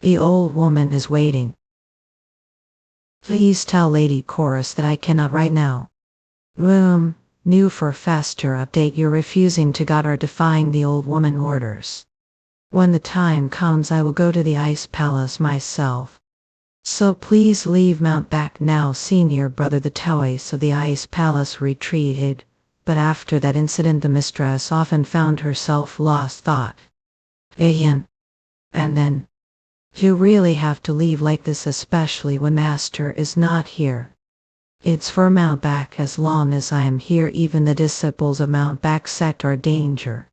The old woman is waiting. Please tell Lady Chorus that I cannot right now. New for faster update. You're refusing to God or defying the old woman orders. When the time comes I will go to the Ice Palace myself. So please leave Mount back now. Senior brother. The Towers of the Ice Palace retreated, but after that incident the mistress often found herself lost thought. And then, you really have to leave like this, especially when master is not here. It's for Mountback. As long as I am here, even the disciples of Mountback sect are danger.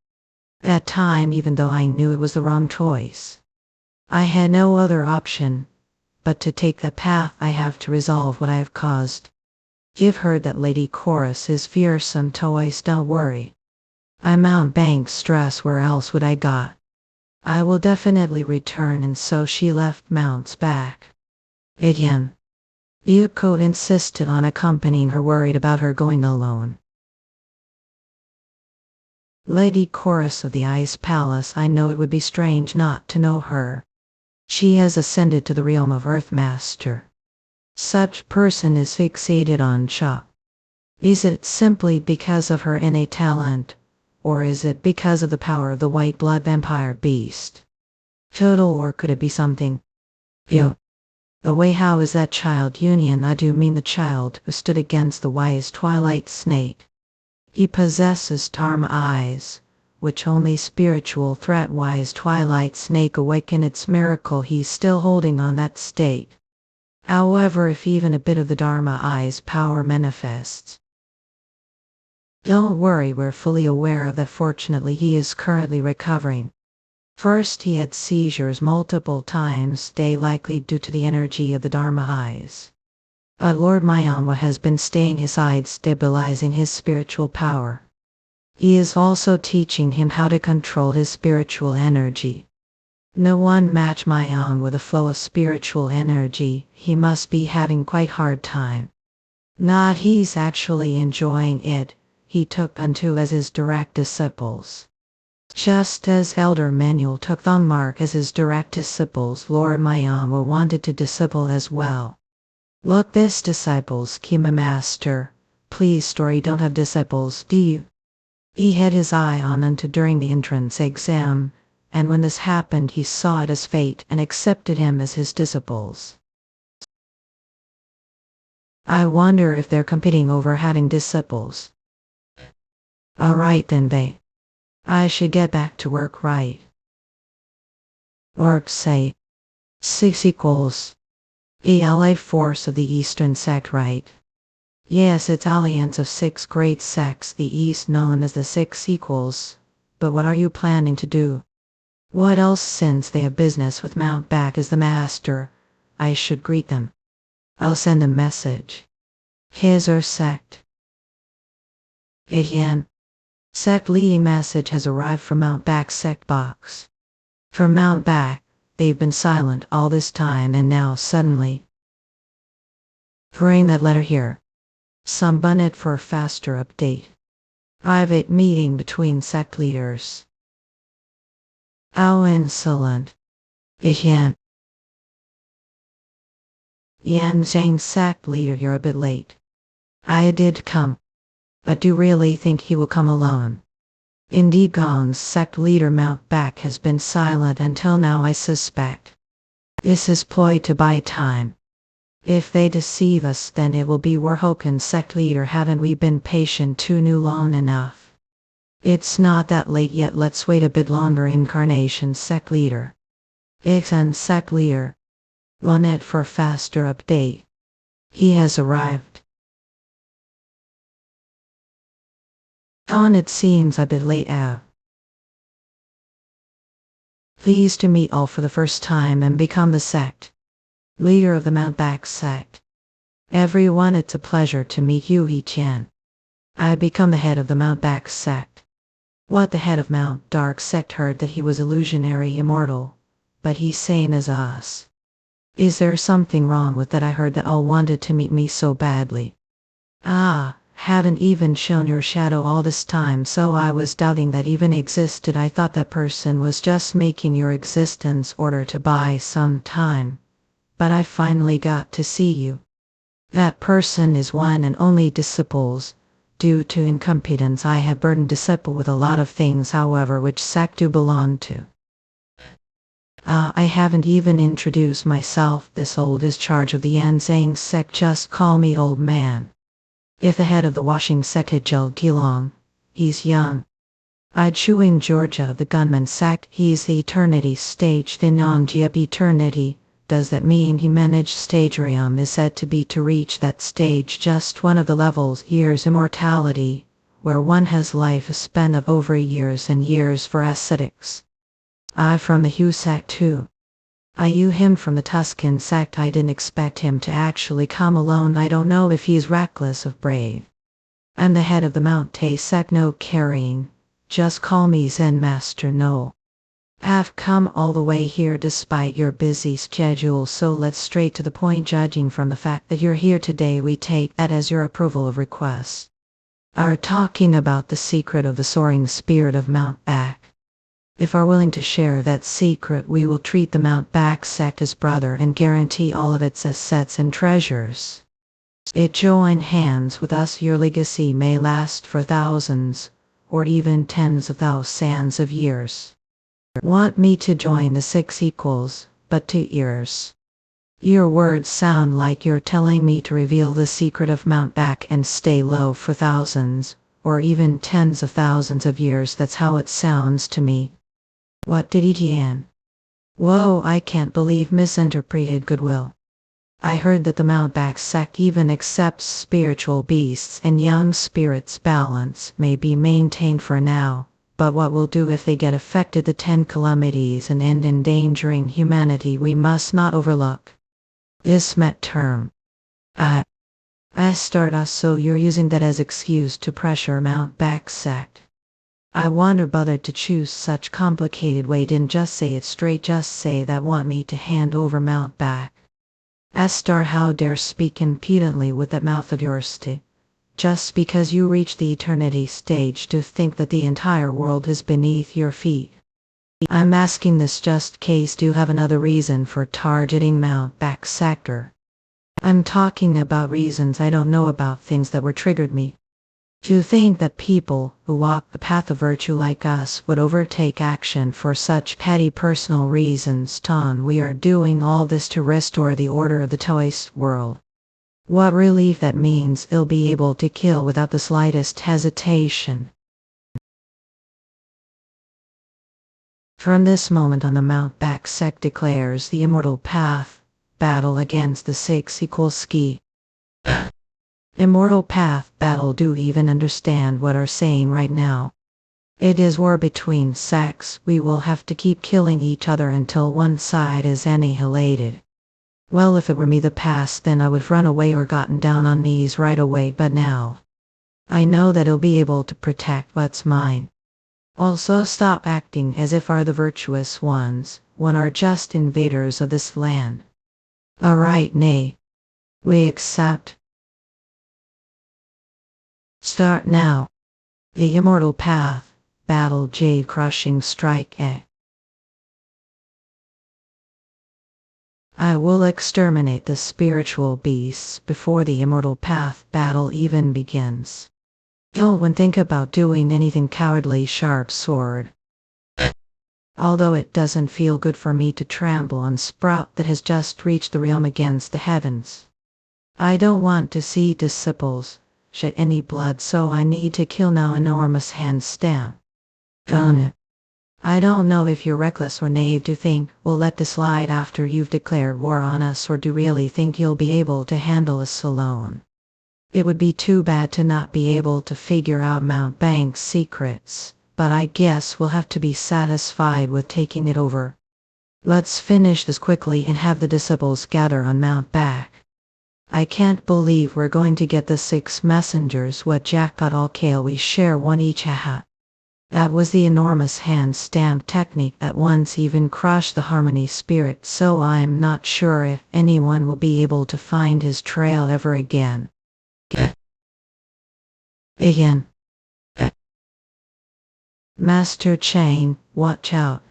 That time, even though I knew it was the wrong choice, I had no other option but to take that path. I have to resolve what I have caused. You've heard that Lady Chorus is fearsome. Toys, don't worry. I'm Mountbank's stress. Where else would I got? I will definitely return. And so she left Mount's back. Again. Yuko insisted on accompanying her, worried about her going alone. Lady Chorus of the Ice Palace. I know it would be strange not to know her. She has ascended to the realm of Earthmaster. Such person is fixated on Cha. Is it simply because of her innate talent, or is it because of the power of the white blood vampire beast? Total, or could it be something? The way. How is that child Union? I do mean the child who stood against the wise Twilight Snake. He possesses Dharma eyes, which only spiritual threat wise Twilight Snake awaken its miracle. He's still holding on that state. However, if even a bit of the Dharma eyes power manifests, don't worry, we're fully aware of that. Fortunately, he is currently recovering. First, he had seizures multiple times a day, likely due to the energy of the Dharma eyes. But Lord Manhwa has been staying his side, stabilizing his spiritual power. He is also teaching him how to control his spiritual energy. No one match Manhwa with a flow of spiritual energy. He must be having quite hard time. Not he's actually enjoying it. He took Untu as his direct disciples. Just as Elder Manuel took Thongmark as his direct disciples, Lord Manhwa wanted to disciple as well. Look, this disciples, Kima Master, please story don't have disciples, do you? He had his eye on Untu during the entrance exam, and when this happened he saw it as fate and accepted him as his disciples. I wonder if they're competing over having disciples. Alright then, I should get back to work, right? Orcs say 6 equals ELA force of the Eastern sect, right? Yes, it's alliance of 6 great sects, the East, known as the 6 equals. But what are you planning to do? What else, since they have business with Mountback as the master? I should greet them. I'll send a message. His or sect? Again. Sect leading message has arrived from Mountback sect box. For Mountback, they've been silent all this time and now suddenly. Bring that letter here. Some bunnet for a faster update. Private meeting between sect leaders. How insolent. Yan Zhang sect leader, you're a bit late. I did come. But do really think he will come alone? Indeed, Gong's sect leader Mountback has been silent until now. I suspect this is ploy to buy time. If they deceive us, then it will be Warhoken's sect leader. Haven't we been patient too long enough? It's not that late yet, let's wait a bit longer. Incarnation sect leader. Ixen sect leader. Lonet for faster update. He has arrived. It seems a bit late out. Pleased to meet all for the first time and become the sect leader of the Mountback sect. Everyone, it's a pleasure to meet you, He-chan. I become the head of the Mountback sect. What, the head of Mount Dark sect? Heard that he was illusionary immortal, but he's same as us. Is there something wrong with that? I heard that all wanted to meet me so badly. Ah, Haven't even shown your shadow all this time, so I was doubting that even existed. I thought that person was just making your existence order to buy some time. But I finally got to see you. That person is one and only disciples. Due to incompetence I have burdened disciple with a lot of things, however, which sect do belong to. I haven't even introduced myself. This old is charge of the Anzang sect, just call me old man. If the head of the washing sect had Gilong, he's young. I chewing Georgia, the gunman sect, he's the eternity stage, thin on Giep eternity. Does that mean he managed stagerium is said to be to reach that stage, just one of the levels, years immortality, where one has life a span of over years and years for ascetics. I from the Hugh sect too. I knew him from the Tuscan sect. I didn't expect him to actually come alone. I don't know if he's reckless of brave. I'm the head of the Mount Tay sect, no carrying. Just call me Zen Master. No. I've come all the way here despite your busy schedule, so let's straight to the point. Judging from the fact that you're here today, we take that as your approval of requests. Are talking about the secret of the soaring spirit of Mount Back. If are willing to share that secret, we will treat the Mount Back sect as brother and guarantee all of its assets and treasures. It join hands with us. Your legacy may last for thousands, or even tens of thousands of years. Want me to join the six equals, but to ears. Your words sound like you're telling me to reveal the secret of Mount Back and stay low for thousands, or even tens of thousands of years. That's how it sounds to me. What did Etienne? Whoa, I can't believe misinterpreted goodwill. I heard that the Mount Back sect even accepts spiritual beasts and young spirits. Balance may be maintained for now, but what will do if they get affected? The 10 calamities and end endangering humanity we must not overlook. This met term. I start us, so you're using that as excuse to pressure Mount Back sect. I wonder bothered to choose such complicated way. Didn't just say it straight, just say that want me to hand over Mount Back. Astar, how dare speak impudently with that mouth of yours to? Just because you reach the eternity stage to think that the entire world is beneath your feet. I'm asking this just case. Do you have another reason for targeting Mount Back sector? I'm talking about reasons I don't know about, things that were triggered me. Do you think that people who walk the path of virtue like us would overtake action for such petty personal reasons? Ton, we are doing all this to restore the order of the Taoist world. What relief that means. It'll be able to kill without the slightest hesitation. From this moment on, the Mount Back sect declares the immortal path, battle against the six equals ski. Immortal path battle. Do even understand what are saying right now? It is war between sects. We will have to keep killing each other until one side is annihilated. Well, if it were me the past, then I would run away or gotten down on knees right away, but now I know that I'll be able to protect what's mine. Also, stop acting as if are the virtuous ones, when are just invaders of this land. Alright, nay. We accept. Start now. The immortal path, battle jade crushing strike. I will exterminate the spiritual beasts before the immortal path battle even begins. Don't one think about doing anything cowardly. Sharp sword. Although it doesn't feel good for me to trample on sprout that has just reached the realm against the heavens. I don't want to see disciples shed any blood, so I need to kill now. Enormous hand stamp. I don't know if you're reckless or naive to think we'll let this slide after you've declared war on us, or do really think you'll be able to handle us alone. It would be too bad to not be able to figure out Mount Bank's secrets, but I guess we'll have to be satisfied with taking it over. Let's finish this quickly and have the disciples gather on Mount Back. I can't believe we're going to get the 6 messengers. What jackpot, all kale, we share one each, haha. That was the enormous hand stamp technique that once even crushed the harmony spirit, so I'm not sure if anyone will be able to find his trail ever again. Again. Master Chang, watch out.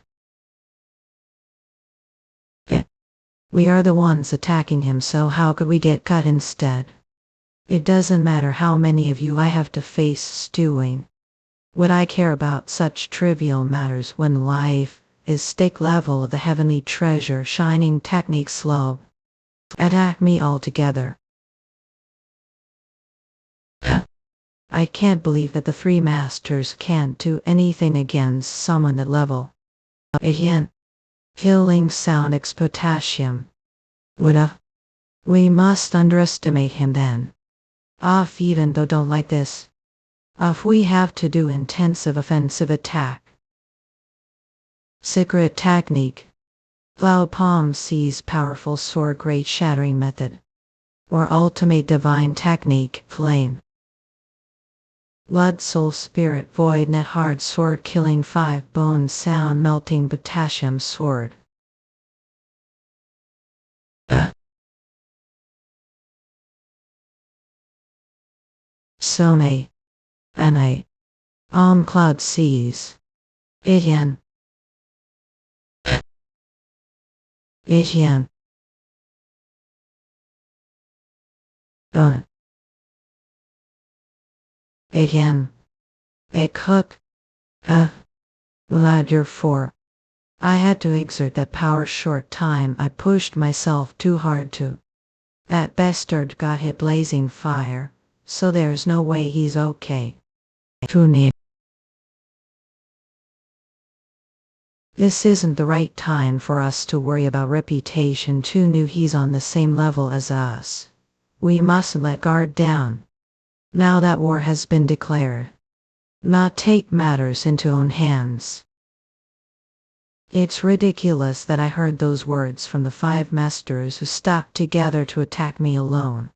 We are the ones attacking him, so how could we get cut instead? It doesn't matter how many of you I have to face stewing. Would I care about such trivial matters when life is stake level of the heavenly treasure shining technique slow? Attack me altogether. I can't believe that the three masters can't do anything against someone at level. Again. Killing sound X potassium. We must underestimate him then. Even though don't like this. We have to do intensive offensive attack. Secret technique. Lao Palm sees powerful sword great shattering method. Or ultimate divine technique, flame. Blood soul spirit void net hard sword killing 5 bone sound melting potassium sword. Some and cloud seas. Itian. Itian. Itian. A cook. Ladder 4. I had to exert that power short time. I pushed myself too hard to. That bastard got hit blazing fire, so there's no way he's okay. Tuni. This isn't the right time for us to worry about reputation. Too new, he's on the same level as us. We mustn't let guard down. Now that war has been declared. Not take matters into own hands. It's ridiculous that I heard those words from the 5 masters who stuck together to attack me alone.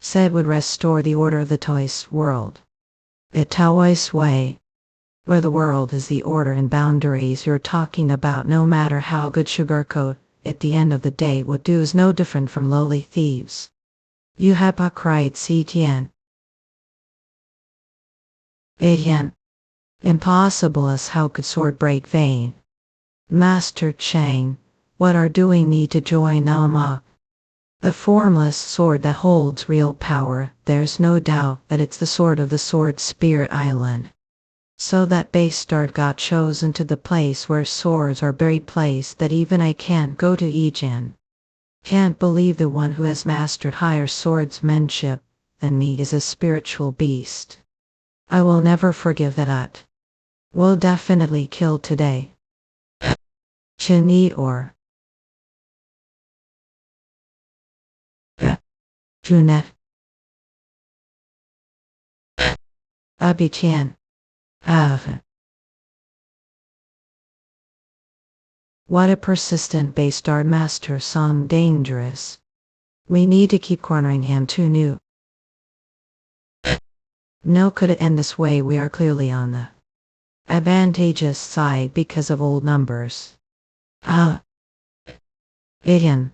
Said would restore the order of the Taoist world. The Taoist way. Where the world is the order and boundaries you're talking about, no matter how good sugarcoat, at the end of the day what do is no different from lowly thieves. You hypocrites, Etienne. Etienne. Impossible as how could sword break vein. Master Chang, what are doing need to join Alma? The formless sword that holds real power, there's no doubt that it's the sword of the Sword Spirit Island. So that bastard got chosen to the place where swords are buried, place that even I can't go to Ejan. Can't believe the one who has mastered higher swordsmanship than me is a spiritual beast. I will never forgive that. Will definitely kill today. Chini or Junet. Abichan. What a persistent bastard master song, dangerous. We need to keep cornering him. Too new. No, could it end this way? We are clearly on the advantageous side because of old numbers. Idiot.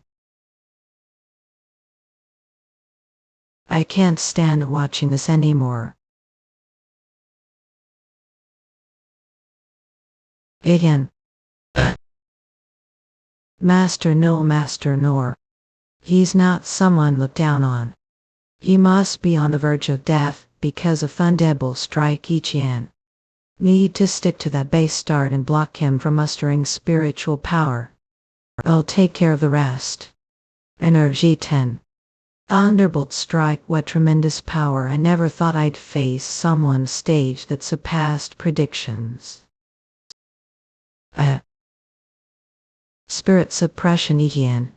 I can't stand watching this anymore. Idiot. Master no, master nor. He's not someone looked down on. He must be on the verge of death because of thunderbolt strike Ichian. Need to stick to that bastard and block him from mustering spiritual power. I'll take care of the rest. Energy 10. Thunderbolt strike, what tremendous power. I never thought I'd face someone stage that surpassed predictions. Spirit suppression Ichian.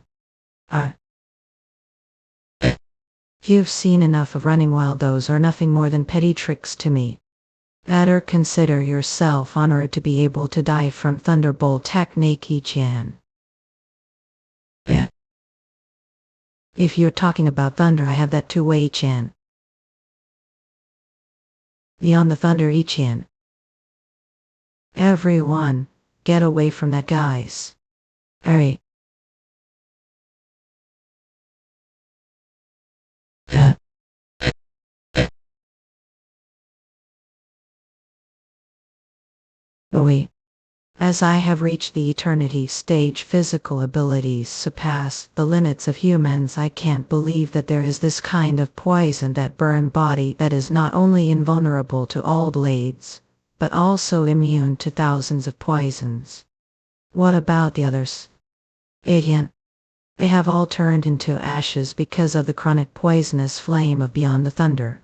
You've seen enough of running wild. Those are nothing more than petty tricks to me. Better consider yourself honored to be able to die from thunderbolt technique Ichian. If you're talking about thunder, I have that too, Ichian. Beyond the thunder Ichian. Everyone, get away from that, guys. Hurry. We. As I have reached the eternity stage, physical abilities surpass the limits of humans. I can't believe that there is this kind of poison that burn body that is not only invulnerable to all blades, but also immune to thousands of poisons. What about the others? Again, they have all turned into ashes because of the chronic poisonous flame of Beyond the Thunder.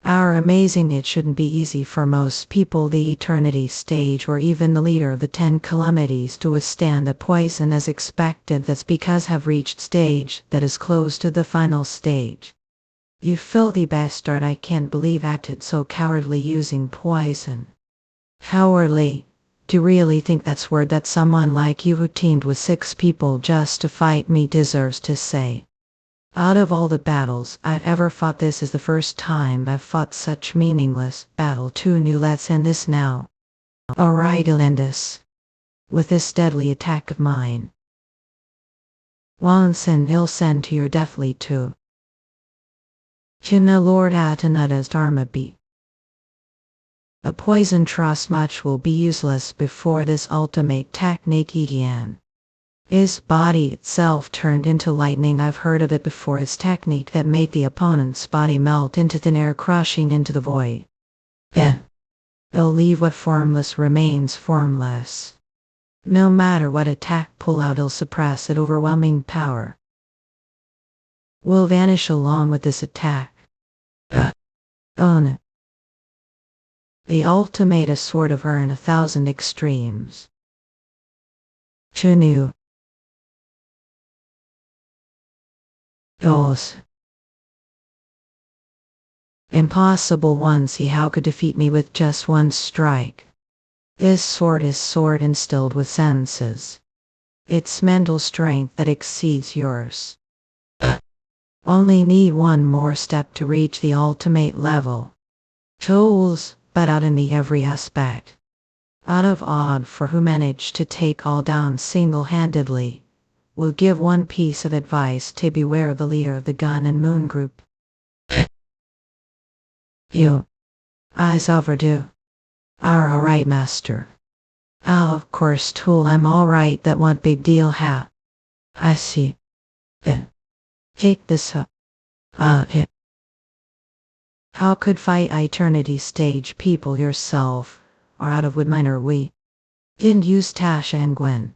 Our amazing, it shouldn't be easy for most people the eternity stage or even the leader of the 10 calamities to withstand the poison as expected. That's because have reached stage that is close to the final stage. You filthy bastard, I can't believe acted so cowardly using poison. Cowardly? Do you really think that's word that someone like you who teamed with 6 people just to fight me deserves to say? Out of all the battles I've ever fought, this is the first time I've fought such meaningless battle. Too new, let's end this now. Alright, I'll end this. With this deadly attack of mine. Once and he'll send to your deathly too. Kina Lord Atanada's Dharma be. A poison trust much will be useless before this ultimate technique began. His body itself turned into lightning. I've heard of it before. His technique that made the opponent's body melt into thin air, crushing into the void. Yeah. It'll leave what formless remains formless. No matter what attack pull out, it'll suppress it. Overwhelming power will vanish along with this attack. Own it. The ultimate, a sort of earn 1,000 extremes. Chunu. Goals. Impossible one. See how could defeat me with just one strike. This sword is sword instilled with senses. It's mental strength that exceeds yours. Only need one more step to reach the ultimate level. Tools, but out in the every aspect. Out of odd for who managed to take all down single-handedly. Will give one piece of advice to beware of the leader of the Gun and Moon group. You. Eyes overdue. Are alright, master. Oh, of course, tool, I'm alright. That one big deal, ha. I see. Take this up. Yeah. How could fight eternity stage people yourself, or out of wood miner we? Didn't use Tash and Gwen.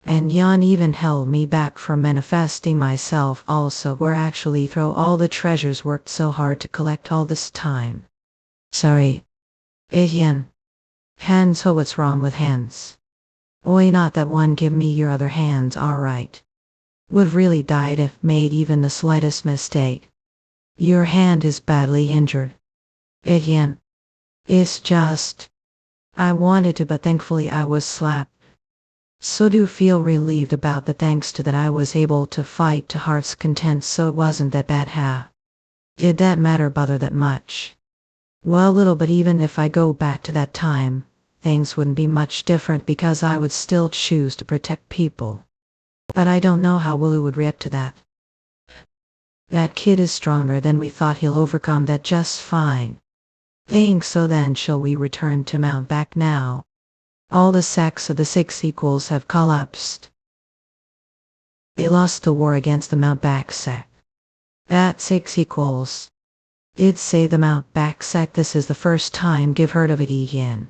And Yon even held me back from manifesting myself also. Where actually throw all the treasures worked so hard to collect all this time. Sorry. Yan. Hands, ho, what's wrong with hands? Oi, not that one, give me your other hands. Alright. Would really died if made even the slightest mistake. Your hand is badly injured. Yan. It's just. I wanted to, but thankfully I was slapped. So do feel relieved about that. Thanks to that I was able to fight to heart's content, so it wasn't that bad, ha. Did that matter bother that much? Well, little, but even if I go back to that time, things wouldn't be much different because I would still choose to protect people. But I don't know how Willu would react to that. That kid is stronger than we thought. He'll overcome that just fine. Think so. Then shall we return to Mount back now? All the sects of the 6 equals have collapsed. They lost the war against the Mount Back sect. That 6 equals. Did say the Mount Back sect. This is the first time give heard of it again.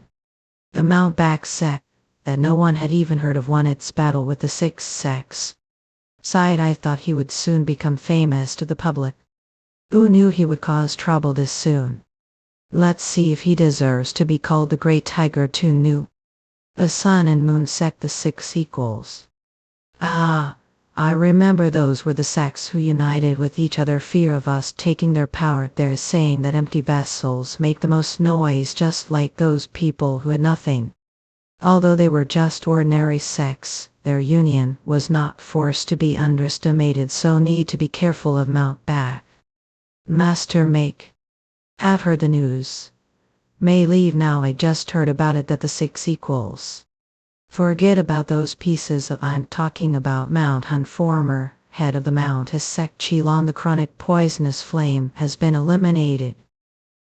The Mount Back sect, that no one had even heard of, won its battle with the 6 sects. Sighed, I thought he would soon become famous to the public. Who knew he would cause trouble this soon? Let's see if he deserves to be called the Great Tiger too new. The Sun and Moon sect, the 6 equals. Ah, I remember those were the sects who united with each other. Fear of us taking their power. They're saying that empty vessels make the most noise, just like those people who had nothing. Although they were just ordinary sects, their union was not forced to be underestimated, so need to be careful of Mount Back. Master make. Have heard the news. May leave now. I just heard about it, that the 6 equals. Forget about those pieces of. I'm talking about Mount Hun. Former head of the Mount has sect Qilong. The chronic poisonous flame has been eliminated.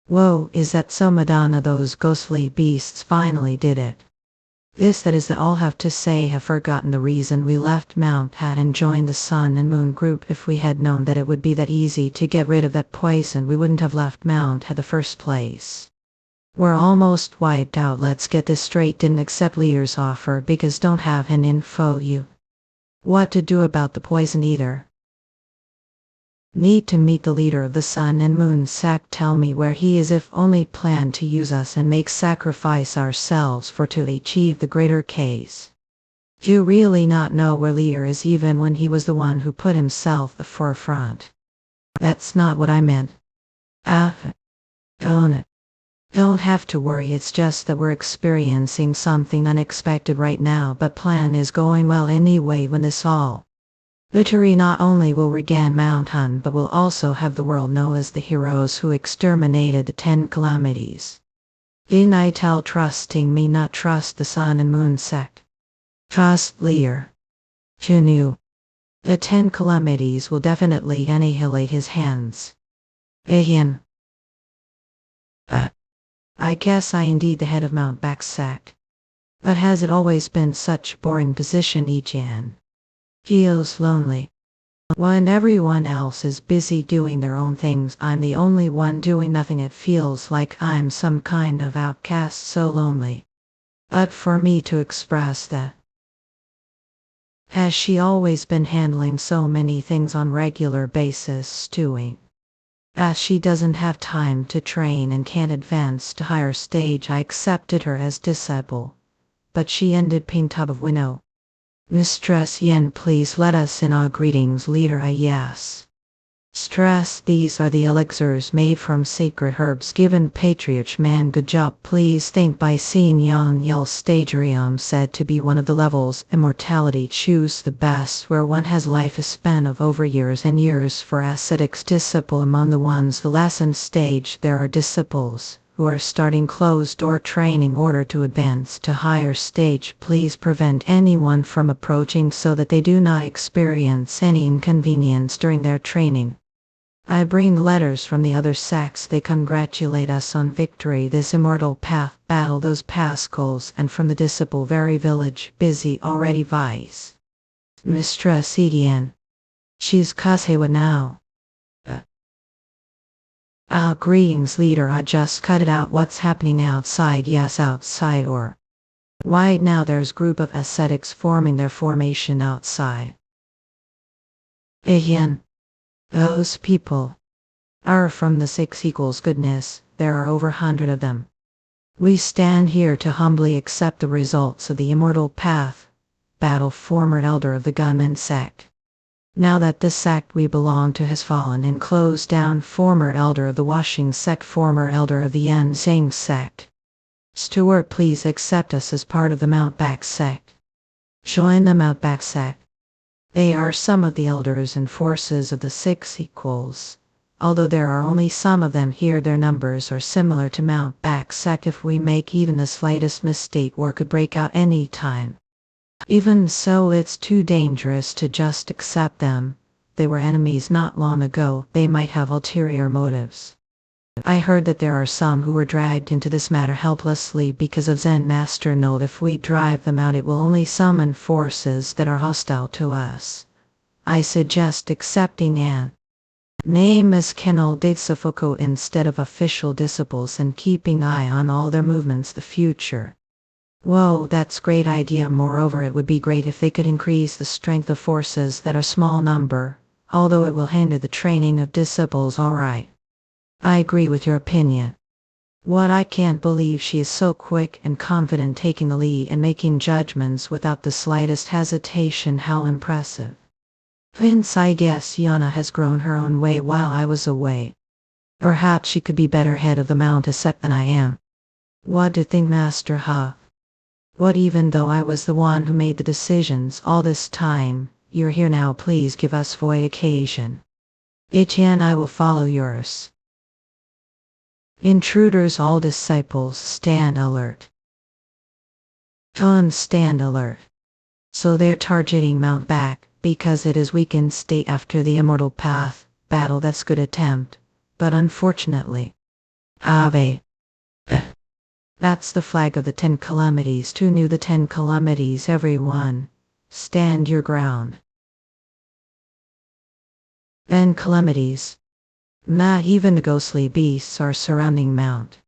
Whoa, is that so? Madonna, those ghostly beasts finally did it. This that is that all have to say have forgotten the reason we left Mount Hat and joined the Sun and Moon group. If we had known that it would be that easy to get rid of that poison, we wouldn't have left Mount Hat the first place. We're almost wiped out. Let's get this straight. Didn't accept leader's offer because don't have an info you what to do about the poison either. Need to meet the leader of the Sun and Moon sect. Tell me where he is, if only plan to use us and make sacrifice ourselves for to achieve the greater case. You really not know where leader is even when he was the one who put himself the forefront. That's not what I meant. Don't have to worry, it's just that we're experiencing something unexpected right now, but plan is going well anyway. When this all victory, not only will regain Mount Hun but will also have the world know as the heroes who exterminated the 10 calamities. In I tell trusting me, not trust the Sun and Moon sect. Trust leader. Who knew? The 10 calamities will definitely annihilate his hands. Again. I guess I indeed the head of Mount Back sect. But has it always been such boring position each in? Feels lonely. When everyone else is busy doing their own things, I'm the only one doing nothing. It feels like I'm some kind of outcast, so lonely. But for me to express that. Has she always been handling so many things on regular basis, stewing? As she doesn't have time to train and can't advance to higher stage, I accepted her as disciple. But she ended pain tub of winnow. Mistress Yen, please let us in. Our greetings, leader. Yes. Stress, these are the elixirs made from sacred herbs given patriarch man. Good job. Please think by seeing Yang Yel Stagerium said to be one of the levels. Immortality, choose the best where one has life span of over years and years. For ascetics, disciple among the ones the lesson stage, there are disciples who are starting closed door training order to advance to higher stage. Please prevent anyone from approaching so that they do not experience any inconvenience during their training. I bring letters from the other sects. They congratulate us on victory. This immortal path battle those Pascals, and from the disciple very village busy already vice. Mistress Edian. She's Kasewa now. Greetings, leader. I just cut it out. What's happening outside? Yes, outside. Or why now there's group of ascetics forming their formation outside. Again. Those people are from the 6 equals goodness. There are over 100 of them. We stand here to humbly accept the results of the immortal path battle. Former elder of the gunman sect. Now that the sect we belong to has fallen and closed down. Former elder of the washing sect. Former elder of the Yanzang sect. Steward, please accept us as part of the Mount Back sect. Join the Mount Back sect. They are some of the elders and forces of the 6 equals. Although there are only some of them here, their numbers are similar to Mount Back sect. If we make even the slightest mistake, war could break out any time. Even so, it's too dangerous to just accept them. They were enemies not long ago. They might have ulterior motives. I heard that there are some who were dragged into this matter helplessly because of Zen Master Note. If we drive them out, it will only summon forces that are hostile to us. I suggest accepting an name as Kenal Datsufoko instead of official disciples and keeping eye on all their movements. The future. Whoa, that's great idea. Moreover, it would be great if they could increase the strength of forces that are small number, although it will hinder the training of disciples. Alright. I agree with your opinion. What I can't believe she is so quick and confident, taking the lead and making judgments without the slightest hesitation. How impressive. Vince, I guess Yana has grown her own way while I was away. Perhaps she could be better head of the Mount Asset than I am. What do you think, Master Ha? What, even though I was the one who made the decisions all this time, you're here now. Please give us void occasion. Etienne, I will follow yours. Intruders, all disciples, stand alert. Stand alert. So they're targeting Mount Back because it is weakened state after the immortal path battle. That's good attempt, but unfortunately, Ave. That's the flag of the 10 calamities. To knew the 10 calamities, everyone. Stand your ground. 10 calamities. Not even the ghostly beasts are surrounding Mount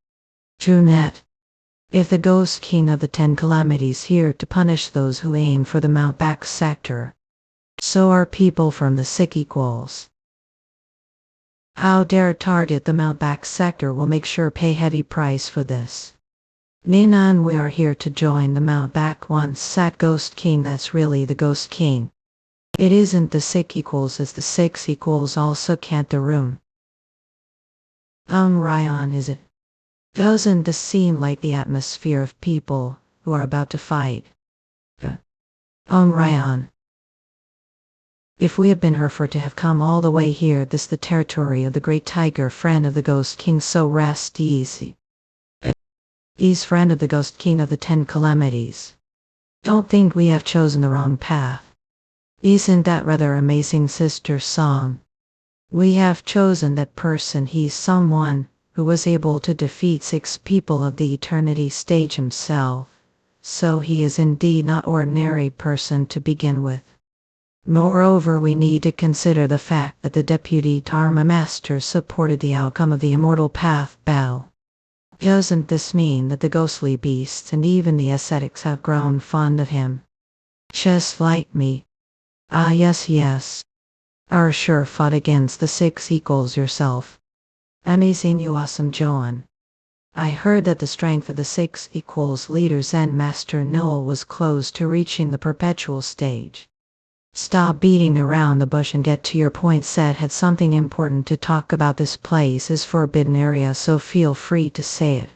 Junet. If the ghost king of the 10 calamities here to punish those who aim for the Mount Back sector, so are people from the sick equals. How dare target the Mount Back sector will make sure pay heavy price for this. Ninan, we are here to join the Mount Back once sat ghost king. That's really the ghost king. It isn't the sick equals, as the 6 equals also can't the room. Ryan, is it? Doesn't this seem like the atmosphere of people who are about to fight? Ryan. If we have been here for to have come all the way here, this the territory of the great tiger, friend of the ghost king, so rest easy. He's friend of the ghost king of the 10 calamities. Don't think we have chosen the wrong path. Isn't that rather amazing, sister song? We have chosen that person. He's someone who was able to defeat 6 people of the eternity stage himself. So he is indeed not ordinary person to begin with. Moreover, we need to consider the fact that the deputy Dharma master supported the outcome of the immortal path battle. Doesn't this mean that the ghostly beasts and even the ascetics have grown fond of him? Just like me. Ah yes. Are sure fought against the 6 equals yourself. Amazing, you awesome Joan. I heard that the strength of the 6 equals leaders and Master Noel was close to reaching the perpetual stage. Stop beating around the bush and get to your point. Said had something important to talk about. This place is forbidden area, so feel free to say it.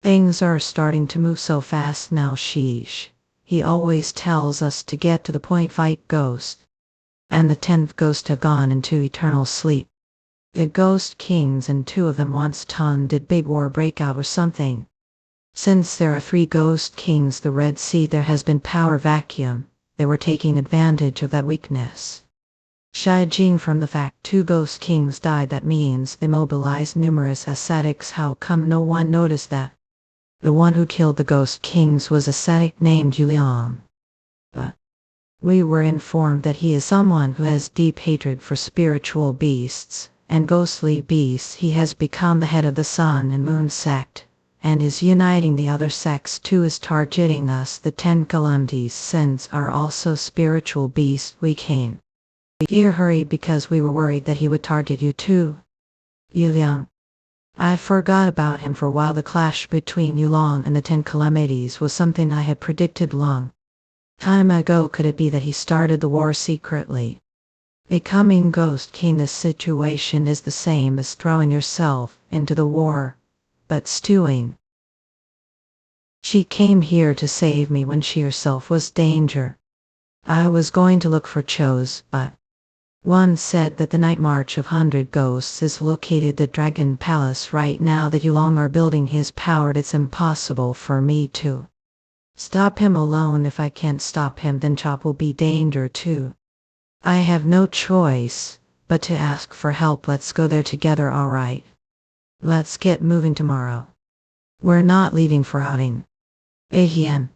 Things are starting to move so fast now. Sheesh. He always tells us to get to the point. Fight ghost. And the 10th ghost have gone into eternal sleep. The ghost kings and 2 of them once did big war break out or something. Since there are 3 ghost kings the Red Sea, there has been power vacuum. They were taking advantage of that weakness. Judging from the fact 2 ghost kings died, that means they mobilized numerous ascetics. How come no one noticed that? The one who killed the ghost kings was ascetic named Julian. But we were informed that he is someone who has deep hatred for spiritual beasts and ghostly beasts. He has become the head of the Sun and Moon sect, and is uniting the other sects too, is targeting us. The 10 calamities sins are also spiritual beasts. We came here hurried because we were worried that he would target you too. Yulong. I forgot about him for a while. The clash between Yulong and the 10 calamities was something I had predicted long time ago. Could it be that he started the war secretly? Becoming ghost king, this situation is the same as throwing yourself into the war, but stewing. She came here to save me when she herself was danger. I was going to look for Chose, but one said that the night march of 100 ghosts is located at Dragon Palace right now. That Yulong are building his power. It's impossible for me to stop him alone. If I can't stop him, then Chop will be danger too. I have no choice but to ask for help. Let's go there together. Alright. Let's get moving tomorrow. We're not leaving for outing. Ahien.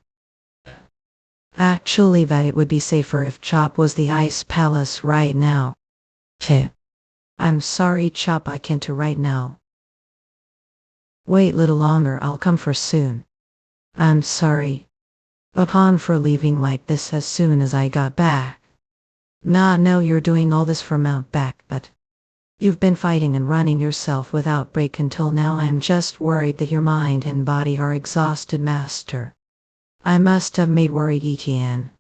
Actually, that it would be safer if Chop was the Ice Palace right now. Heh. I'm sorry Chop, I can't do right now. Wait little longer, I'll come for soon. I'm sorry. Upon for leaving like this as soon as I got back. Nah, no, you're doing all this for Mount Back, but you've been fighting and running yourself without break until now. I'm just worried that your mind and body are exhausted, Master. I must have made worried Etienne.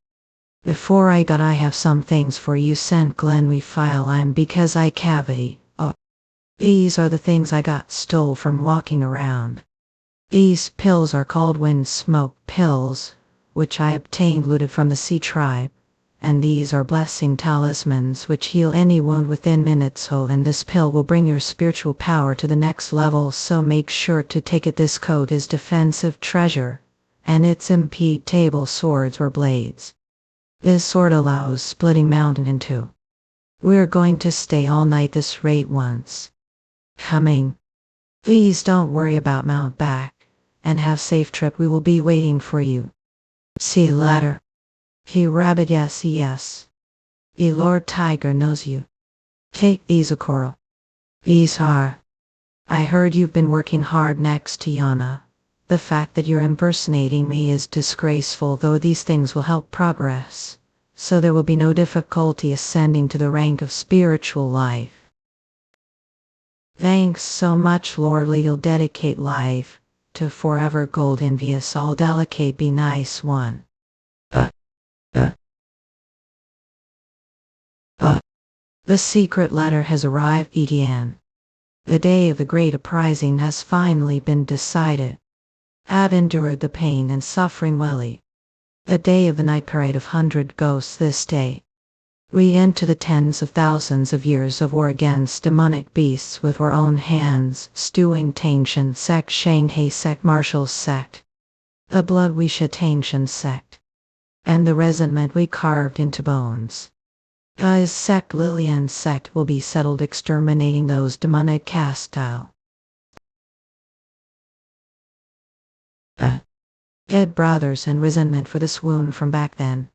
Before I have some things for you. Sent Glenn we file I'm because I cavity. Oh. These are the things I got stole from walking around. These pills are called wind smoke pills, which I obtained looted from the Sea Tribe. And these are blessing talismans which heal any wound within minutes. Oh, and this pill will bring your spiritual power to the next level, so make sure to take it. This coat is defensive treasure, and it's impede table swords or blades. This sword allows splitting mountain in two. We're going to stay all night this rate once. Coming. Please don't worry about Mount Back. and have safe trip. We will be waiting for you. See you later. He rabbit yes. The Lord Tiger knows you. Take these a coral. These are. I heard you've been working hard next to Yana. The fact that you're impersonating me is disgraceful, though these things will help progress. So there will be no difficulty ascending to the rank of spiritual life. Thanks so much, Lord. You'll dedicate life to forever gold envious, all delicate, be nice one. The secret letter has arrived, Etienne. The day of the great uprising has finally been decided. I've endured the pain and suffering well. The day of the night parade of 100 ghosts this day. We enter the tens of thousands of years of war against demonic beasts with our own hands, stewing Tangshan sect, Shanghai sect, Marshall sect. The blood we shed, Tangshan sect. And the resentment we carved into bones. Guy's sect, Lillian sect will be settled, exterminating those demonic castile. Dead brothers and resentment for this wound from back then.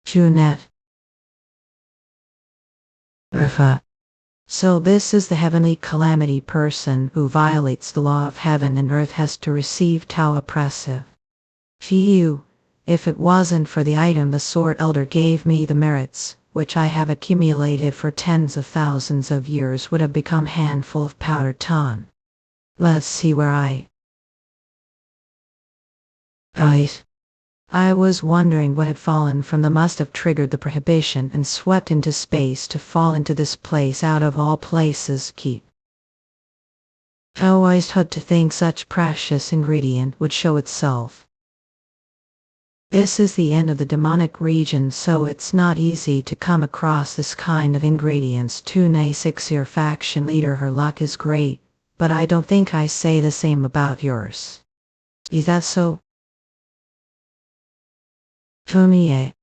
Junette. So this is the heavenly calamity. Person who violates the law of heaven and earth has to receive Tao oppressive. Phew. If it wasn't for the item the Sword Elder gave me, the merits, which I have accumulated for tens of thousands of years, would have become handful of powder ton. Let's see where Right. I was wondering what had fallen from the must have triggered the prohibition and swept into space to fall into this place out of all places. Keep. I always had to think such precious ingredient would show itself. This is the end of the demonic region, so it's not easy to come across this kind of ingredients. Tune 6-year faction leader, her luck is great, but I don't think I say the same about yours. Is that so? Fumie.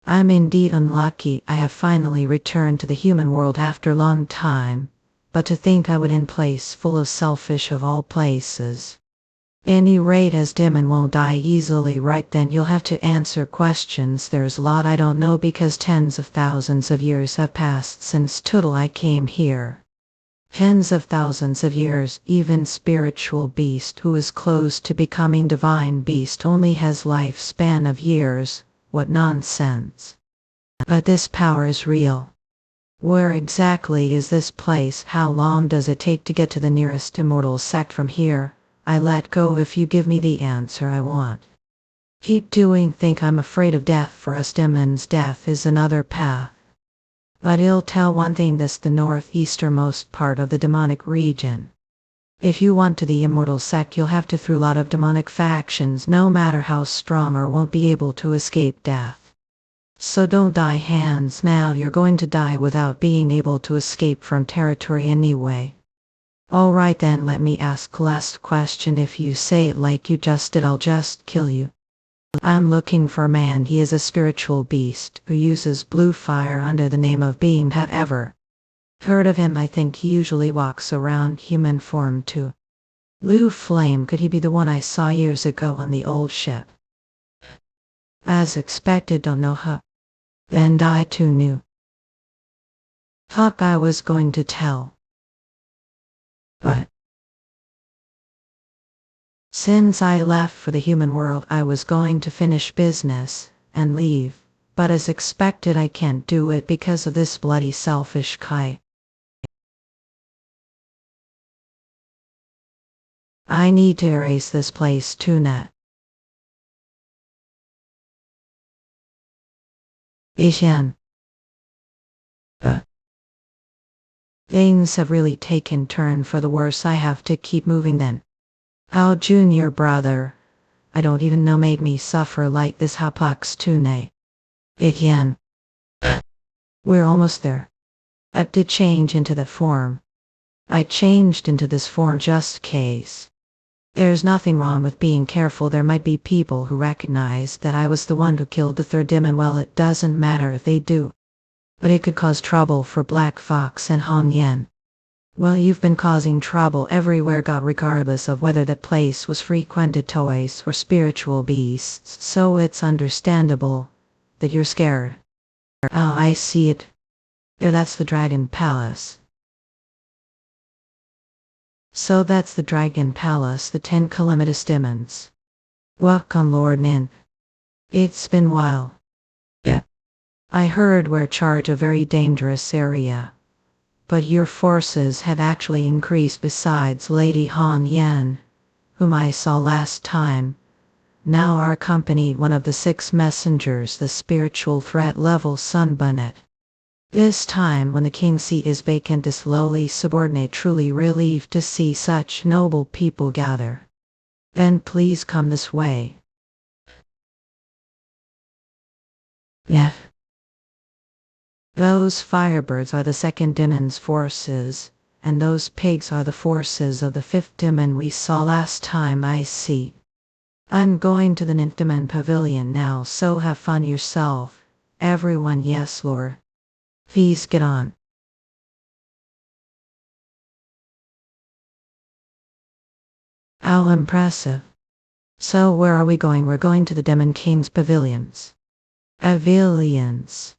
I'm indeed unlucky. I have finally returned to the human world after a long time. But to think I would in place full of selfish of all places. Any rate, as Dimon won't die easily, right then you'll have to answer questions. There's a lot I don't know because tens of thousands of years have passed since Toodle I came here. Tens of thousands of years. Even spiritual beast who is close to becoming divine beast only has lifespan of years. What nonsense. But this power is real. Where exactly is this place? How long does it take to get to the nearest immortal sect from here? I let go if you give me the answer I want. Keep doing. Think I'm afraid of death. For us demons, death is another path. But I'll tell one thing, this the northeasternmost part of the demonic region. If you want to the immortal sect, you'll have to through a lot of demonic factions, no matter how strong, or won't be able to escape death. So don't die hands now, you're going to die without being able to escape from territory anyway. Alright then, let me ask last question. If you say it like you just did, I'll just kill you. I'm looking for a man. He is a spiritual beast who uses blue fire under the name of Being. Have ever heard of him? I think he usually walks around human form too. Blue flame, could he be the one I saw years ago on the old ship? As expected, don't know her. Then I too knew. Thought I was going to tell. But since I left for the human world, I was going to finish business and leave. But as expected, I can't do it because of this bloody selfish Kai. I need to erase this place too, Net. Ishan. Things have really taken turn for the worse. I have to keep moving then. How junior brother, I don't even know, made me suffer like this. Hapux tune. Etienne. We're almost there. I did change into that form. I changed into this form just case. There's nothing wrong with being careful. There might be people who recognize that I was the one who killed the third demon. Well, it doesn't matter if they do. but it could cause trouble for Black Fox and Han Yen. Well, you've been causing trouble everywhere, God, regardless of whether that place was frequented toys or spiritual beasts, so it's understandable that you're scared. Oh, I see it. Yeah, that's the Dragon Palace. So that's the Dragon Palace, the 10 calamitous demons. Welcome, Lord Nin. It's been a while. Yeah. I heard we're charged a very dangerous area. But your forces have actually increased besides Lady Han Yan, whom I saw last time. Now our company, one of the 6 messengers, the spiritual threat level Sunbonnet. This time when the king's seat is vacant, is lowly subordinate, truly relieved to see such noble people gather. Then please come this way. Yeah. Those firebirds are the 2nd demon's forces, and those pigs are the forces of the 5th demon we saw last time. I see. I'm going to the 9th demon pavilion now, so have fun yourself. Everyone, yes, Lord. Please get on. How impressive. So where are we going? We're going to the Demon King's pavilions. Pavilions.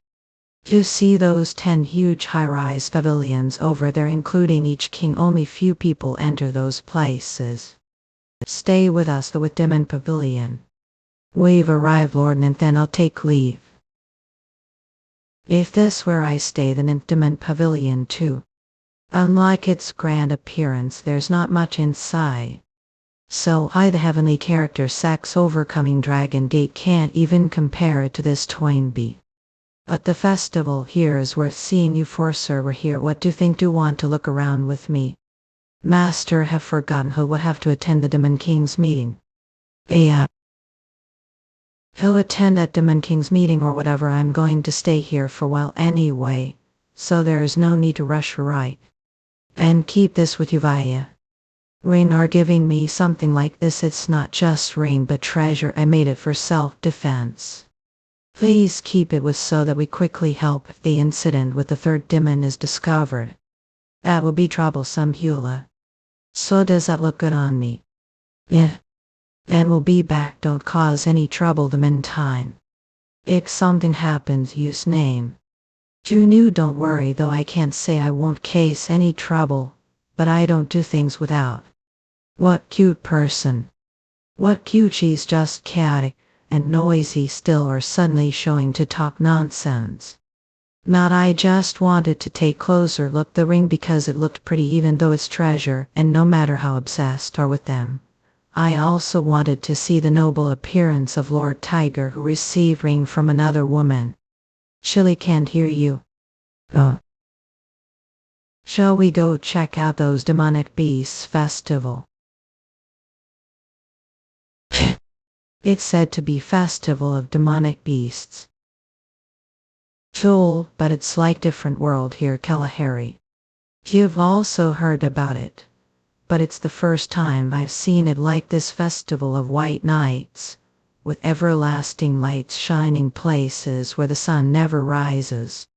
You see those 10 huge high-rise pavilions over there, including each king? Only few people enter those places. Stay with us, the with Demon Pavilion. We've arrived, Lord, and then I'll take leave. If this where I stay, the 9th Demon Pavilion too. Unlike its grand appearance, there's not much inside. So I, the heavenly character Sax overcoming Dragon Gate, can't even compare it to this Toynbee. But the festival here is worth seeing. You four, sir, were here. What do you think? Do want to look around with me? Master, have forgotten who would have to attend the Demon King's meeting. Yeah. He'll attend that Demon King's meeting or whatever. I'm going to stay here for a while anyway, so there is no need to rush, right? And keep this with you, Vaya. Rain are giving me something like this. It's not just rain but treasure. I made it for self-defense. Please keep it with so that we quickly help if the incident with the 3rd demon is discovered. That will be troublesome, Hula. So does that look good on me? Yeah. And we'll be back. Don't cause any trouble the meantime. If something happens, use name. Junu, don't worry though, I can't say I won't case any trouble, but I don't do things without. What cute person. What cute. She's just chaotic and noisy still, or suddenly showing to talk nonsense. Not I just wanted to take closer look the ring because it looked pretty even though it's treasure, and no matter how obsessed are with them. I also wanted to see the noble appearance of Lord Tiger who received ring from another woman. Chili can't hear you. Oh. Shall we go check out those demonic beasts festival? It's said to be festival of demonic beasts. Cool, but it's like different world here, Kalahari. You've also heard about it. But it's the first time I've seen it like this festival of white nights, with everlasting lights shining places where the sun never rises.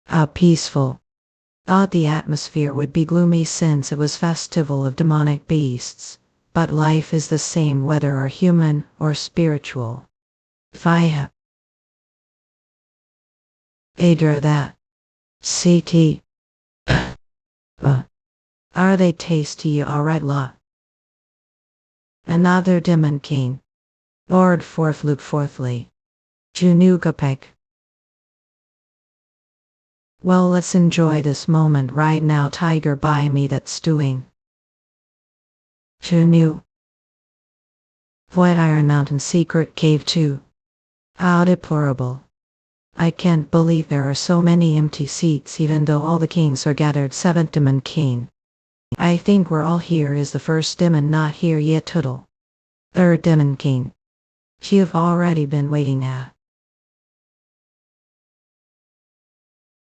How peaceful. Thought the atmosphere would be gloomy since it was festival of demonic beasts, but life is the same whether are human or spiritual. Vaya. Adra that. CT. Are they tasty? Alright, la. Another Demon King. Lord Fourth Luke Fourthly. Junugapek. Well, let's enjoy this moment right now. Tiger, buy me that stewing. Junu. White Iron Mountain Secret Cave 2. How deplorable. I can't believe there are so many empty seats even though all the kings are gathered. 7th Demon King. I think we're all here. Is the 1st demon not here yet? Toodle. 3rd Demon King. You've already been waiting at.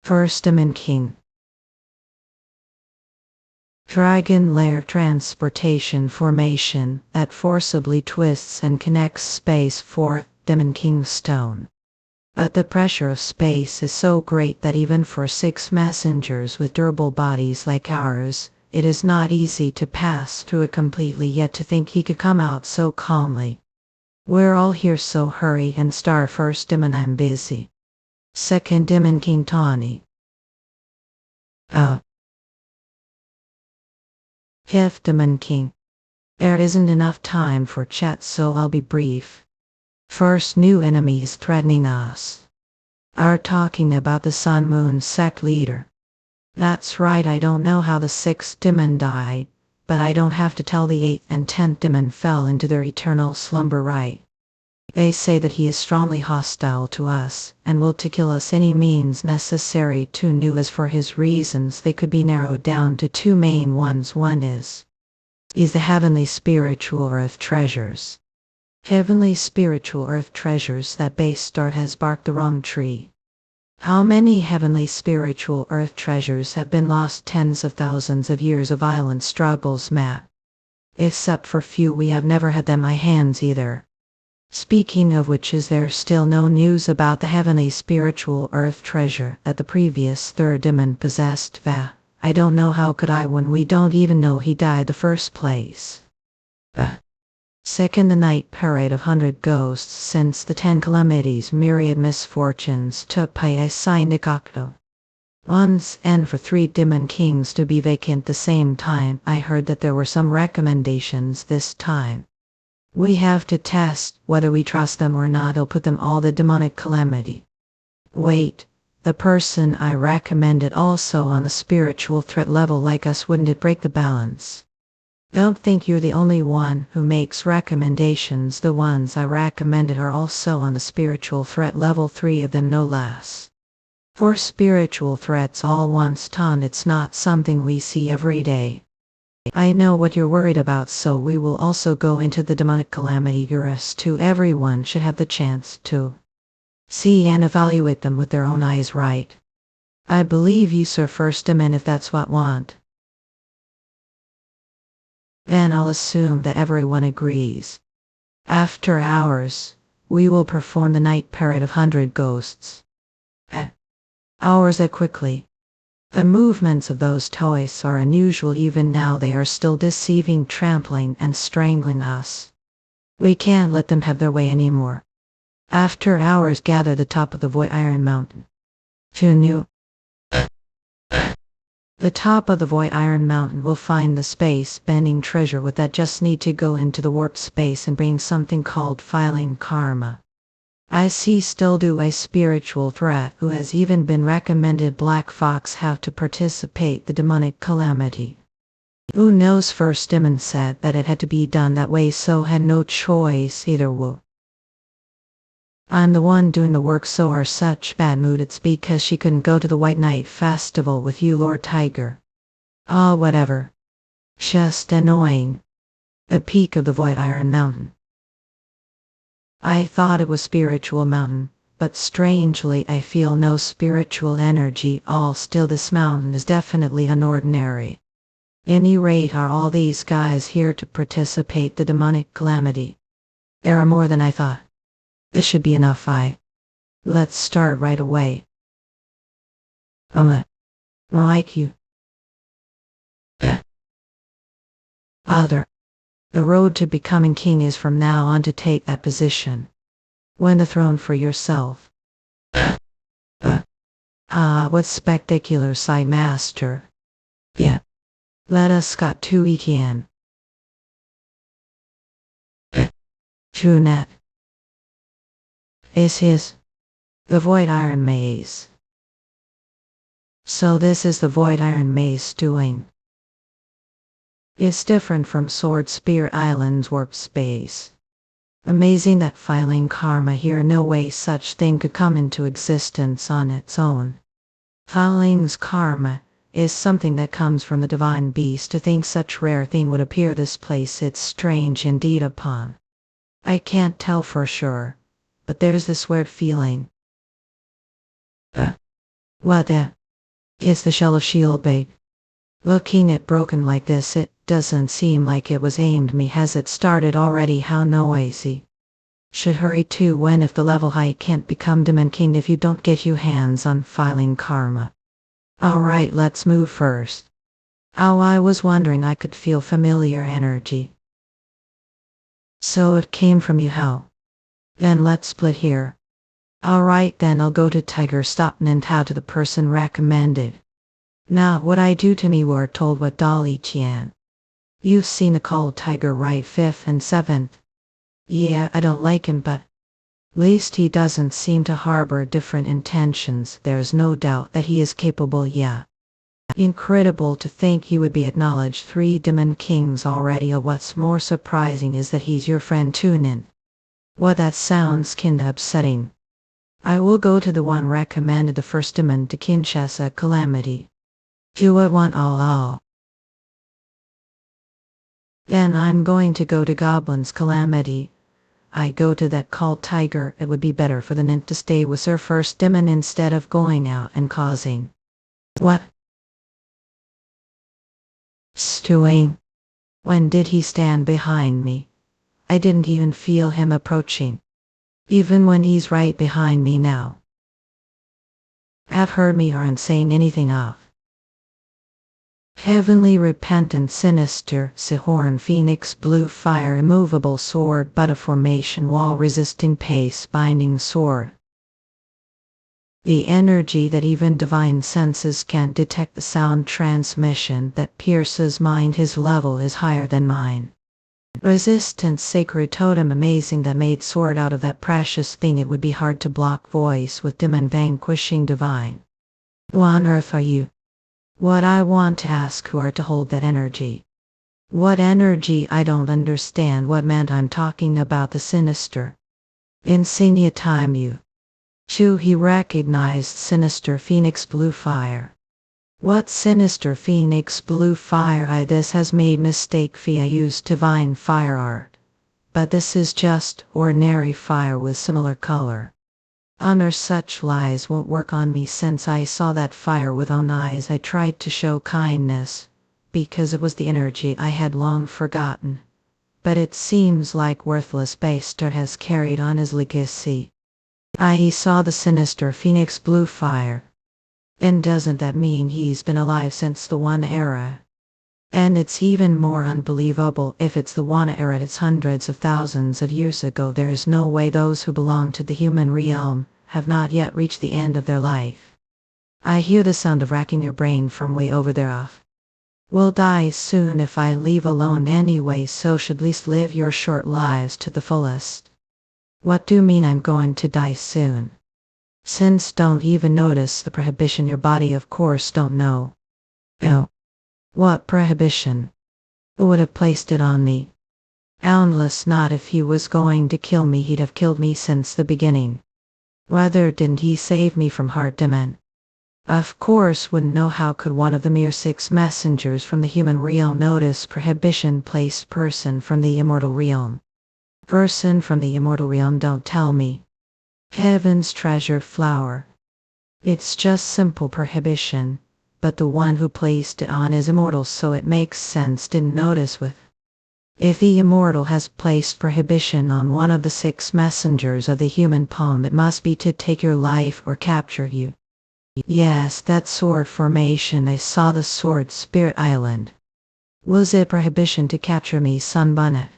1st Demon King. Dragon Lair Transportation Formation that forcibly twists and connects space. 4th Demon King Stone. But the pressure of space is so great that even for 6 messengers with durable bodies like ours, it is not easy to pass through it completely, yet to think he could come out so calmly. We're all here, so hurry and start. First Demon, I'm busy. Second Demon, King Tawny. Fifth Demon, King. There isn't enough time for chat, so I'll be brief. First, new enemies threatening us. Are talking about the Sun Moon sect leader. That's right, I don't know how the 6th demon died, but I don't have to tell the 8th and 10th demon fell into their eternal slumber, right? They say that he is strongly hostile to us, and will to kill us any means necessary to new. As for his reasons, they could be narrowed down to 2 main ones. One is the heavenly spiritual earth treasures. Heavenly spiritual earth treasures. That bastard has barked the wrong tree. How many heavenly spiritual earth treasures have been lost? Tens of thousands of years of violent struggles, Matt. Except for few, we have never had them in my hands either. Speaking of which, is there still no news about the heavenly spiritual earth treasure that the previous 3rd demon possessed? I don't know, how could I when we don't even know he died the first place. Second, the night parade of 100 ghosts. Since the 10 calamities, myriad misfortunes took place. Sindicato. Once, and for 3 demon kings to be vacant the same time. I heard that there were some recommendations this time. We have to test whether we trust them or not. I'll put them all the demonic calamity. Wait, the person I recommended also on the spiritual threat level like us, wouldn't it break the balance? Don't think you're the only one who makes recommendations. The ones I recommended are also on the spiritual threat level, 3 of them no less. For spiritual threats all once ton, it's not something we see every day. I know what you're worried about, so we will also go into the demonic calamity Eurus too. Everyone should have the chance to see and evaluate them with their own eyes, right? I believe you, sir. First demon, if that's what want. Then I'll assume that everyone agrees. After hours, we will perform the night parade of 100 ghosts. Hours that quickly. The movements of those toys are unusual. Even now they are still deceiving, trampling and strangling us. We can't let them have their way anymore. After hours, gather the top of the Void Iron Mountain. Who knew? The top of the Void Iron Mountain will find the space-bending treasure. With that, just need to go into the warp space and bring something called filing karma. I see still do a spiritual threat who has even been recommended Black Fox have to participate the demonic calamity. Who knows? First demon said that it had to be done that way, so had no choice either. Woo. I'm the one doing the work, so are such bad mood. It's because she couldn't go to the White Night Festival with you, Lord Tiger. Oh, whatever. Just annoying. The peak of the Void Iron Mountain. I thought it was spiritual mountain, but strangely I feel no spiritual energy. All still, this mountain is definitely unordinary. Any rate, are all these guys here to participate the demonic calamity? There are more than I thought. This should be enough. Let's start right away. Like you. Other. The road to becoming king is from now on to take that position. Win the throne for yourself. What spectacular sight, master. Yeah. Let us got to again. True net. Is his. The Void Iron Maze. So this is the Void Iron Maze doing. It's different from Sword Spear Island's warp space. Amazing that filing karma here, no way such thing could come into existence on its own. Filing's karma is something that comes from the divine beast. To think such rare thing would appear this place, it's strange indeed. Upon. I can't tell for sure, but there's this weird feeling. What the? It's the shell of shield bait. Looking it broken like this, it doesn't seem like it was aimed me. Has it started already? How noisy. Should hurry too when if the level high can't become Demon King if you don't get your hands on filing karma. Alright, let's move first. Oh, I was wondering, I could feel familiar energy. So it came from you, how? Then let's split here. Alright, then I'll go to Tiger Stop and how to the person recommended. Now what I do to me were told what Dolly Chian. You've seen a cold tiger right 5th and 7th. Yeah, I don't like him, but least he doesn't seem to harbor different intentions. There's no doubt that he is capable, yeah. Incredible to think he would be acknowledged 3 Demon Kings already. What's more surprising is that he's your friend Tunin. Well, that sounds kinda upsetting. I will go to the one recommended the first Demon to Kinshasa Calamity. You would want all. Then I'm going to go to Goblin's Calamity. I go to that called Tiger. It would be better for the nymph to stay with her first demon instead of going out and causing. What? Stewing. When did he stand behind me? I didn't even feel him approaching. Even when he's right behind me now. Have heard me aren't saying anything of. Heavenly repentant sinister Sihorn Phoenix blue fire immovable sword but a formation wall resisting pace binding sword. The energy that even divine senses can't detect, the sound transmission that pierces mind, his level is higher than mine. Resistance sacred totem amazing that made sword out of that precious thing, it would be hard to block voice with demon vanquishing divine. Who on earth are you? What I want to ask, who are to hold that energy? What energy? I don't understand what meant. I'm talking about the sinister. Insignia time you. Too, he recognized sinister phoenix blue fire. What sinister phoenix blue fire? This has made mistake via used divine fire art. But this is just ordinary fire with similar color. Honor such lies won't work on me. Since I saw that fire with own eyes, I tried to show kindness, because it was the energy I had long forgotten. But it seems like worthless bastard has carried on his legacy. He saw the sinister phoenix blue fire. And doesn't that mean he's been alive since the One Era? And it's even more unbelievable if it's the One Era. It's hundreds of thousands of years ago. There is no way those who belong to the human realm have not yet reached the end of their life. I hear the sound of racking your brain from way over there off. We'll die soon if I leave alone anyway, so should at least live your short lives to the fullest. What do you mean I'm going to die soon? Since don't even notice the prohibition, your body of course don't know. Oh. What prohibition? Who would have placed it on me? Boundless, not if he was going to kill me, he'd have killed me since the beginning. Rather didn't he save me from hard demon? Of course wouldn't know. How could one of the mere 6 messengers from the human realm notice prohibition placed person from the immortal realm? Person from the immortal realm, don't tell me. Heaven's treasured flower. It's just simple prohibition, but the one who placed it on is immortal, so it makes sense didn't notice with. If the immortal has placed prohibition on one of the 6 messengers of the human palm, it must be to take your life or capture you. Yes, that sword formation, I saw the sword Spirit Island. Was it prohibition to capture me, Sunbonnet?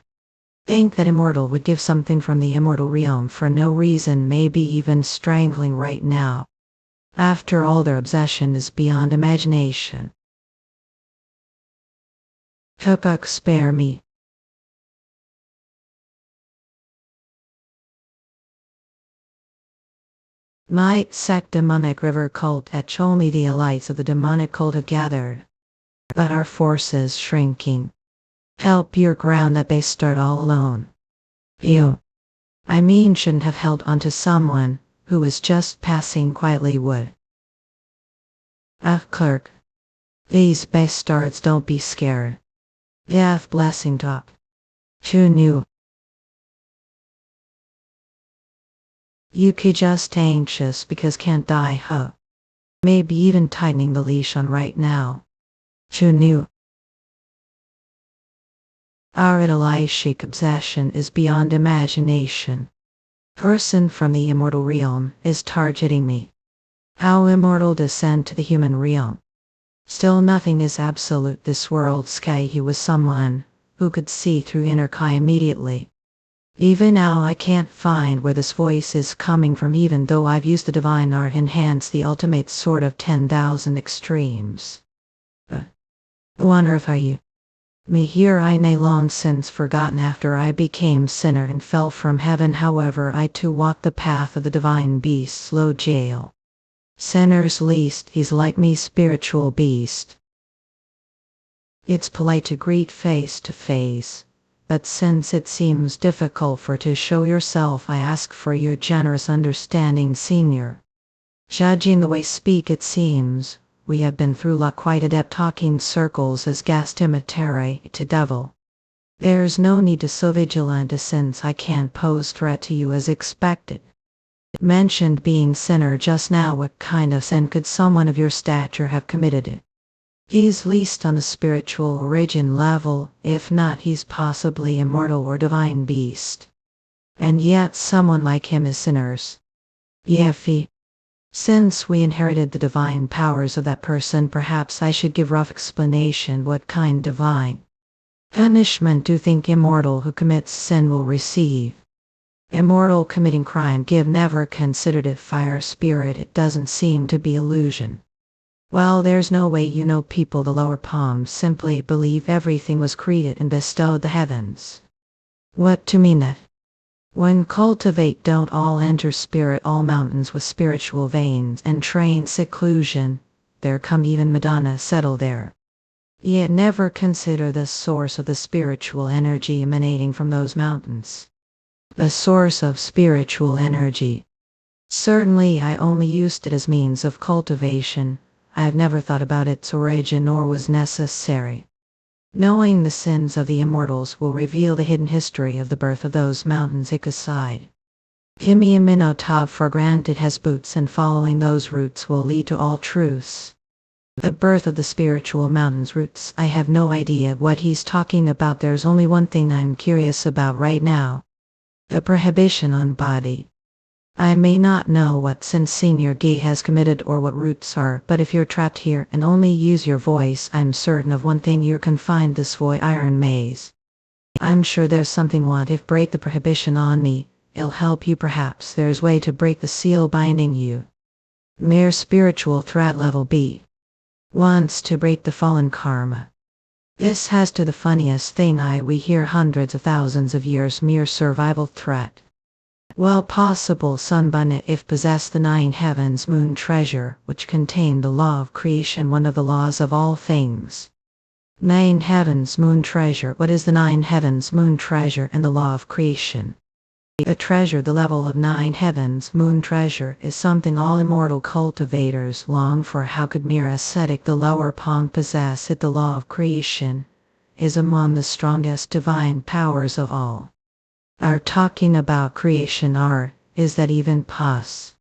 Think that immortal would give something from the immortal realm for no reason, maybe even strangling right now. After all, their obsession is beyond imagination. Hupuk, spare me. Might sect demonic river cult at Cholmi, the elites of the demonic cult have gathered. But our forces shrinking. Help your ground that they start all alone. You. I mean, shouldn't have held onto someone who was just passing quietly would. Clerk. These bastards, don't be scared. Death blessing top. Who knew? You could just anxious because can't die, huh? Maybe even tightening the leash on right now. Who knew? Our idolized obsession is beyond imagination. Person from the immortal realm is targeting me. How immortal descend to the human realm? Still nothing is absolute this world sky. He was someone who could see through inner Kai immediately. Even now I can't find where this voice is coming from, even though I've used the divine art enhance the ultimate sort of 10,000 extremes. What on earth are you? Me here I nay long since forgotten after I became sinner and fell from heaven. However I too walk the path of the divine beast slow jail. Sinner's least he's like me spiritual beast. It's polite to greet face to face, but since it seems difficult for to show yourself I ask for your generous understanding senior. Judging the way speak it seems, we have been through quite adept talking circles as gas imitere to devil. There's no need to so vigilant since I can't pose threat to you as expected. Mentioned being sinner just now. What kind of sin could someone of your stature have committed? He's least on the spiritual origin level, if not he's possibly immortal or divine beast. And yet someone like him is sinners. Yefi. Since we inherited the divine powers of that person, perhaps I should give rough explanation what kind divine punishment do you think immortal who commits sin will receive? Immortal committing crime give never considered it fire spirit. It doesn't seem to be illusion. Well, there's no way people the lower palms simply believe everything was created and bestowed the heavens. What to mean that? When cultivate don't all enter spirit all mountains with spiritual veins and train seclusion, there come even Madonna settle there. Yet never consider the source of the spiritual energy emanating from those mountains. The source of spiritual energy. Certainly I only used it as means of cultivation. I've never thought about its origin or was necessary. Knowing the sins of the immortals will reveal the hidden history of the birth of those mountains. Aside. Himiaminotav for granted has boots, and following those roots will lead to all truths. The birth of the spiritual mountains roots. I have no idea what he's talking about. There's only one thing I'm curious about right now. The prohibition on body. I may not know what sin Senior Gay has committed or what roots are, but if you're trapped here and only use your voice, I'm certain of one thing: you're confined this iron maze. I'm sure there's something want if break the prohibition on me, it'll help you. Perhaps there's way to break the seal binding you. Mere spiritual threat level B. Wants to break the fallen karma. This has to the funniest thing we hear hundreds of thousands of years mere survival threat. Well, possible Sunbun if possess the 9 heavens moon treasure, which contain the law of creation, one of the laws of all things. 9 heavens moon treasure. What is the 9 heavens moon treasure and the law of creation? A treasure the level of 9 heavens moon treasure is something all immortal cultivators long for. How could mere ascetic the lower palm possess it? The law of creation is among the strongest divine powers of all. Are talking about creation art, is that even pos?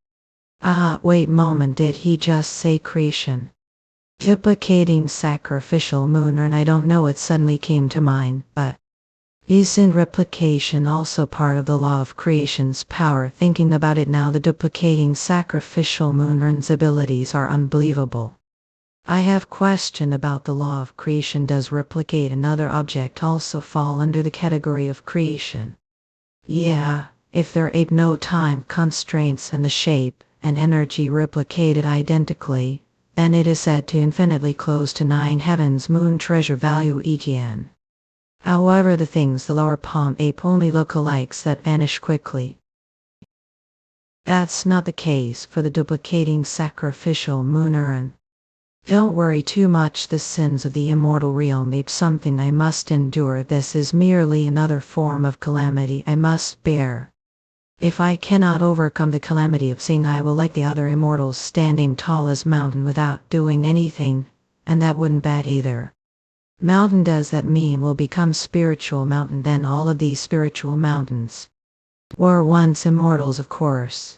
Wait moment, did he just say creation? Duplicating sacrificial moon, and I don't know, it suddenly came to mind, but isn't replication also part of the law of creation's power? Thinking about it now, the duplicating sacrificial moon's abilities are unbelievable. I have question about the law of creation. Does replicate another object also fall under the category of creation? Yeah, if there ain't no time constraints and the shape and energy replicated identically, then it is said to infinitely close to 9 heavens moon treasure value EGN. However, the things the lower palm ape only lookalikes that vanish quickly. That's not the case for the duplicating sacrificial moon. Don't worry too much. The sins of the immortal realm ape something I must endure. This is merely another form of calamity I must bear. If I cannot overcome the calamity of seeing, I will like the other immortals standing tall as mountain without doing anything, and that wouldn't bad either. Mountain, does that mean will become spiritual mountain? Then all of these spiritual mountains were once immortals, of course.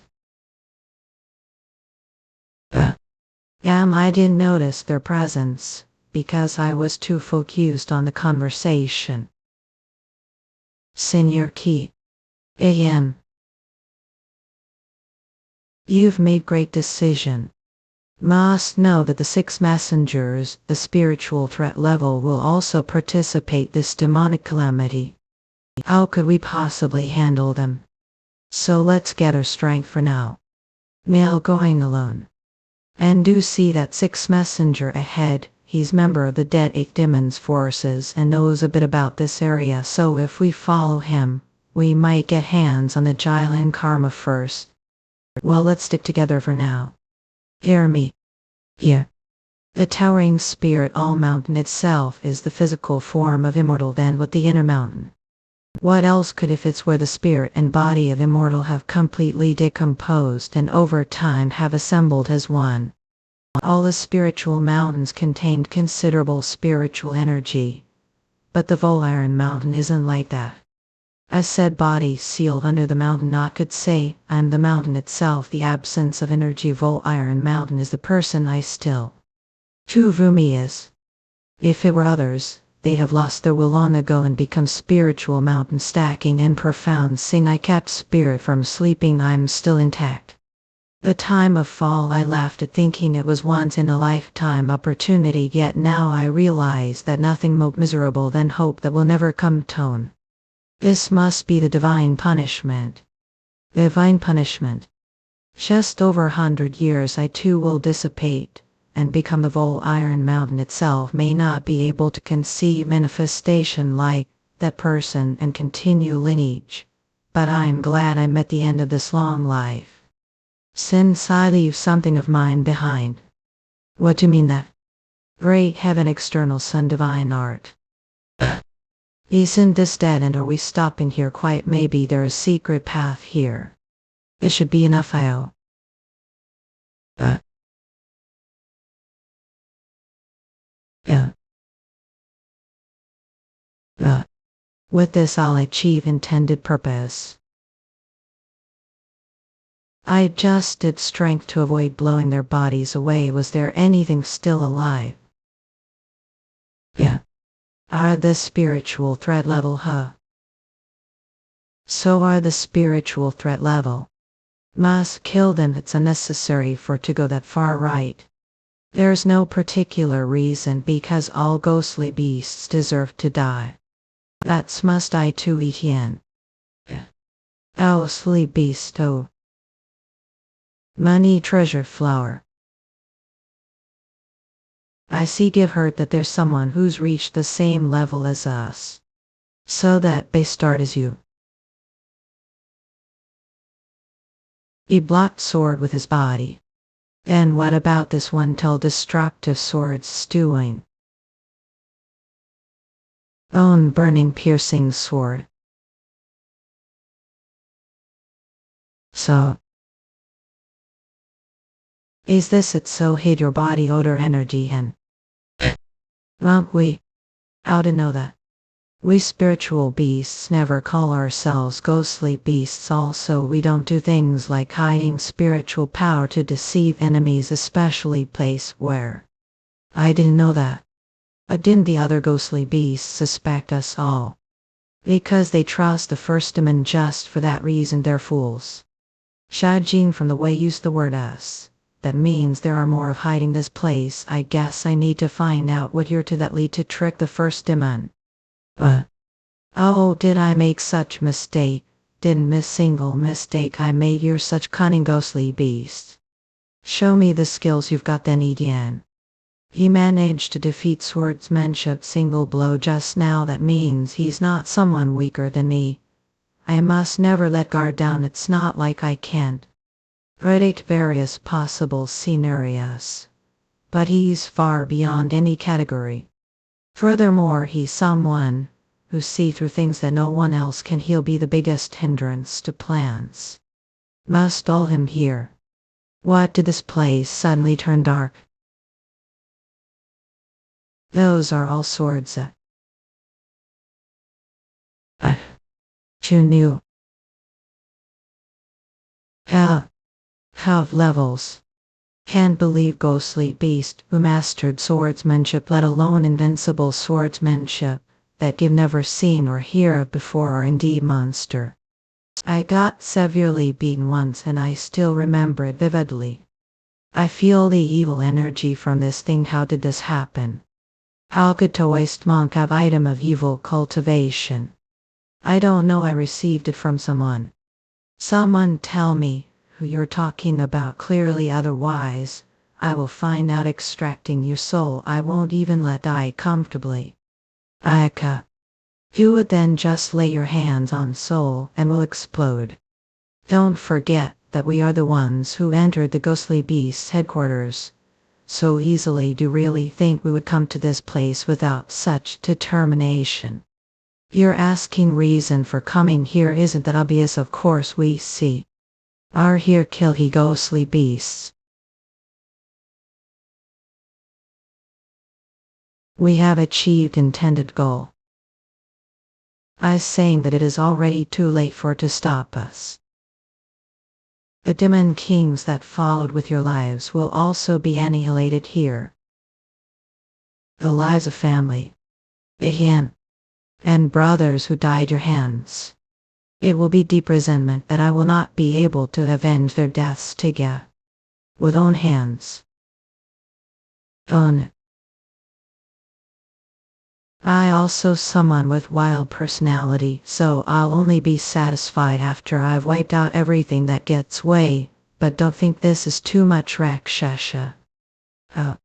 I didn't notice their presence, because I was too focused on the conversation. Senior Key. AM. You've made great decision. Must know that the six messengers, the spiritual threat level, will also participate this demonic calamity. How could we possibly handle them? So let's gather strength for now. Male going alone. And do see that sixth messenger ahead. He's member of the dead eighth demon's forces and knows a bit about this area, so if we follow him, we might get hands on the giant karma first. Well, let's stick together for now. Hear me. Here. The towering spirit all mountain itself is the physical form of immortal, then with the inner mountain. What else could, if it's where the spirit and body of immortal have completely decomposed and over time have assembled as one. All the spiritual mountains contained considerable spiritual energy, but the Vol Iron Mountain isn't like that. A said body sealed under the mountain not could say, I'm the mountain itself. The absence of energy. Vol Iron Mountain is the person I still. True Vumi is. If it were others, they have lost their will long ago and become spiritual mountain stacking and profound sing. I kept spirit from sleeping. I'm still intact. The time of fall I laughed at, thinking it was once in a lifetime opportunity, yet now I realize that nothing more miserable than hope that will never come tone. This must be the divine punishment. Divine punishment. Just over 100 years I too will dissipate and become the Vol Iron Mountain itself. May not be able to conceive manifestation like that person and continue lineage, but I'm glad I'm at the end of this long life. Since I leave something of mine behind. What do you mean that? Great heaven, external sun, divine art. Isn't this dead end? Are we stopping here? Quite maybe there's a secret path here. It should be enough. With this I'll achieve intended purpose. I adjusted strength to avoid blowing their bodies away. Was there anything still alive? Are the spiritual threat level, So are the spiritual threat level. Must kill them. It's unnecessary for to go that far, right? There's no particular reason, because all ghostly beasts deserve to die. That's must I too eat yen. Ghostly beast, oh. Money, treasure, flower. I see. Give hurt that there's someone who's reached the same level as us. So that they start as you. He blocked sword with his body. And what about this one? Tell destructive swords stewing. Own burning piercing sword. So. Is this it? So hate your body odor energy and. Well, how to know that? We spiritual beasts never call ourselves ghostly beasts. Also, we don't do things like hiding spiritual power to deceive enemies, especially place where. I didn't know that. But didn't the other ghostly beasts suspect us all? Because they trust the first demon. Just for that reason they're fools. Shajin, from the way you used the word us. That means there are more of hiding this place. I guess I need to find out what you're to that lead to trick the first demon. Oh, did I make such mistake? Didn't miss single mistake I made. You're such cunning ghostly beast. Show me the skills you've got then, Edian. He managed to defeat swordsmanship single blow just now. That means he's not someone weaker than me. I must never let guard down. It's not like I can't predict various possible scenarios. But he's far beyond any category. Furthermore, he's someone who see through things that no one else can. He'll be the biggest hindrance to plans. Must all him here. What did this place suddenly turn dark? Those are all swords. Who knew? Have levels. Can't believe ghostly beast who mastered swordsmanship, let alone invincible swordsmanship, that you've never seen or hear of before, are indeed monster. I got severely beaten once and I still remember it vividly. I feel the evil energy from this thing. How did this happen? How could Taoist monk have item of evil cultivation? I don't know. I received it from someone. Someone tell me who you're talking about clearly, otherwise I will find out. Extracting your soul, I won't even let die comfortably. Ika. You would then just lay your hands on soul and will explode. Don't forget that we are the ones who entered the ghostly beast's headquarters. So easily. Do you really think we would come to this place without such determination? Your asking reason for coming here isn't that obvious. Of course we see. Are here kill he ghostly beasts. We have achieved intended goal. I saying that it is already too late for it to stop us. The demon kings that followed with your lives will also be annihilated here. The lives of family, again, and brothers who died your hands. It will be deep resentment that I will not be able to avenge their deaths together with own hands. Own. I also someone with wild personality, so I'll only be satisfied after I've wiped out everything that gets way, but don't think this is too much, Rakshasha. I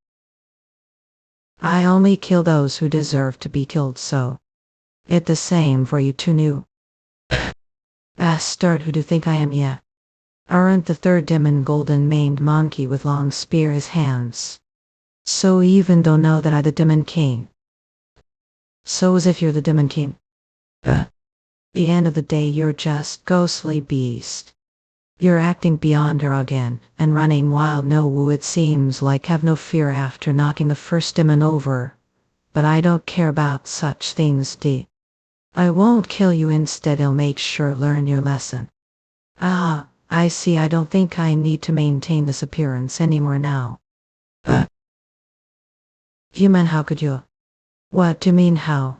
only kill those who deserve to be killed, so it the same for you two new bastard. Who do think I am? Yeah. Aren't the third demon golden-maned monkey with long spear his hands? So even don't know that I the demon king. So as if you're the demon king. The end of the day you're just ghostly beast. You're acting beyond her again, and running wild. No woo, it seems like. Have no fear after knocking the first demon over. But I don't care about such things, D. I won't kill you, instead I'll make sure learn your lesson. Ah, I see. I don't think I need to maintain this appearance anymore now. Human, how could you? What do you mean how?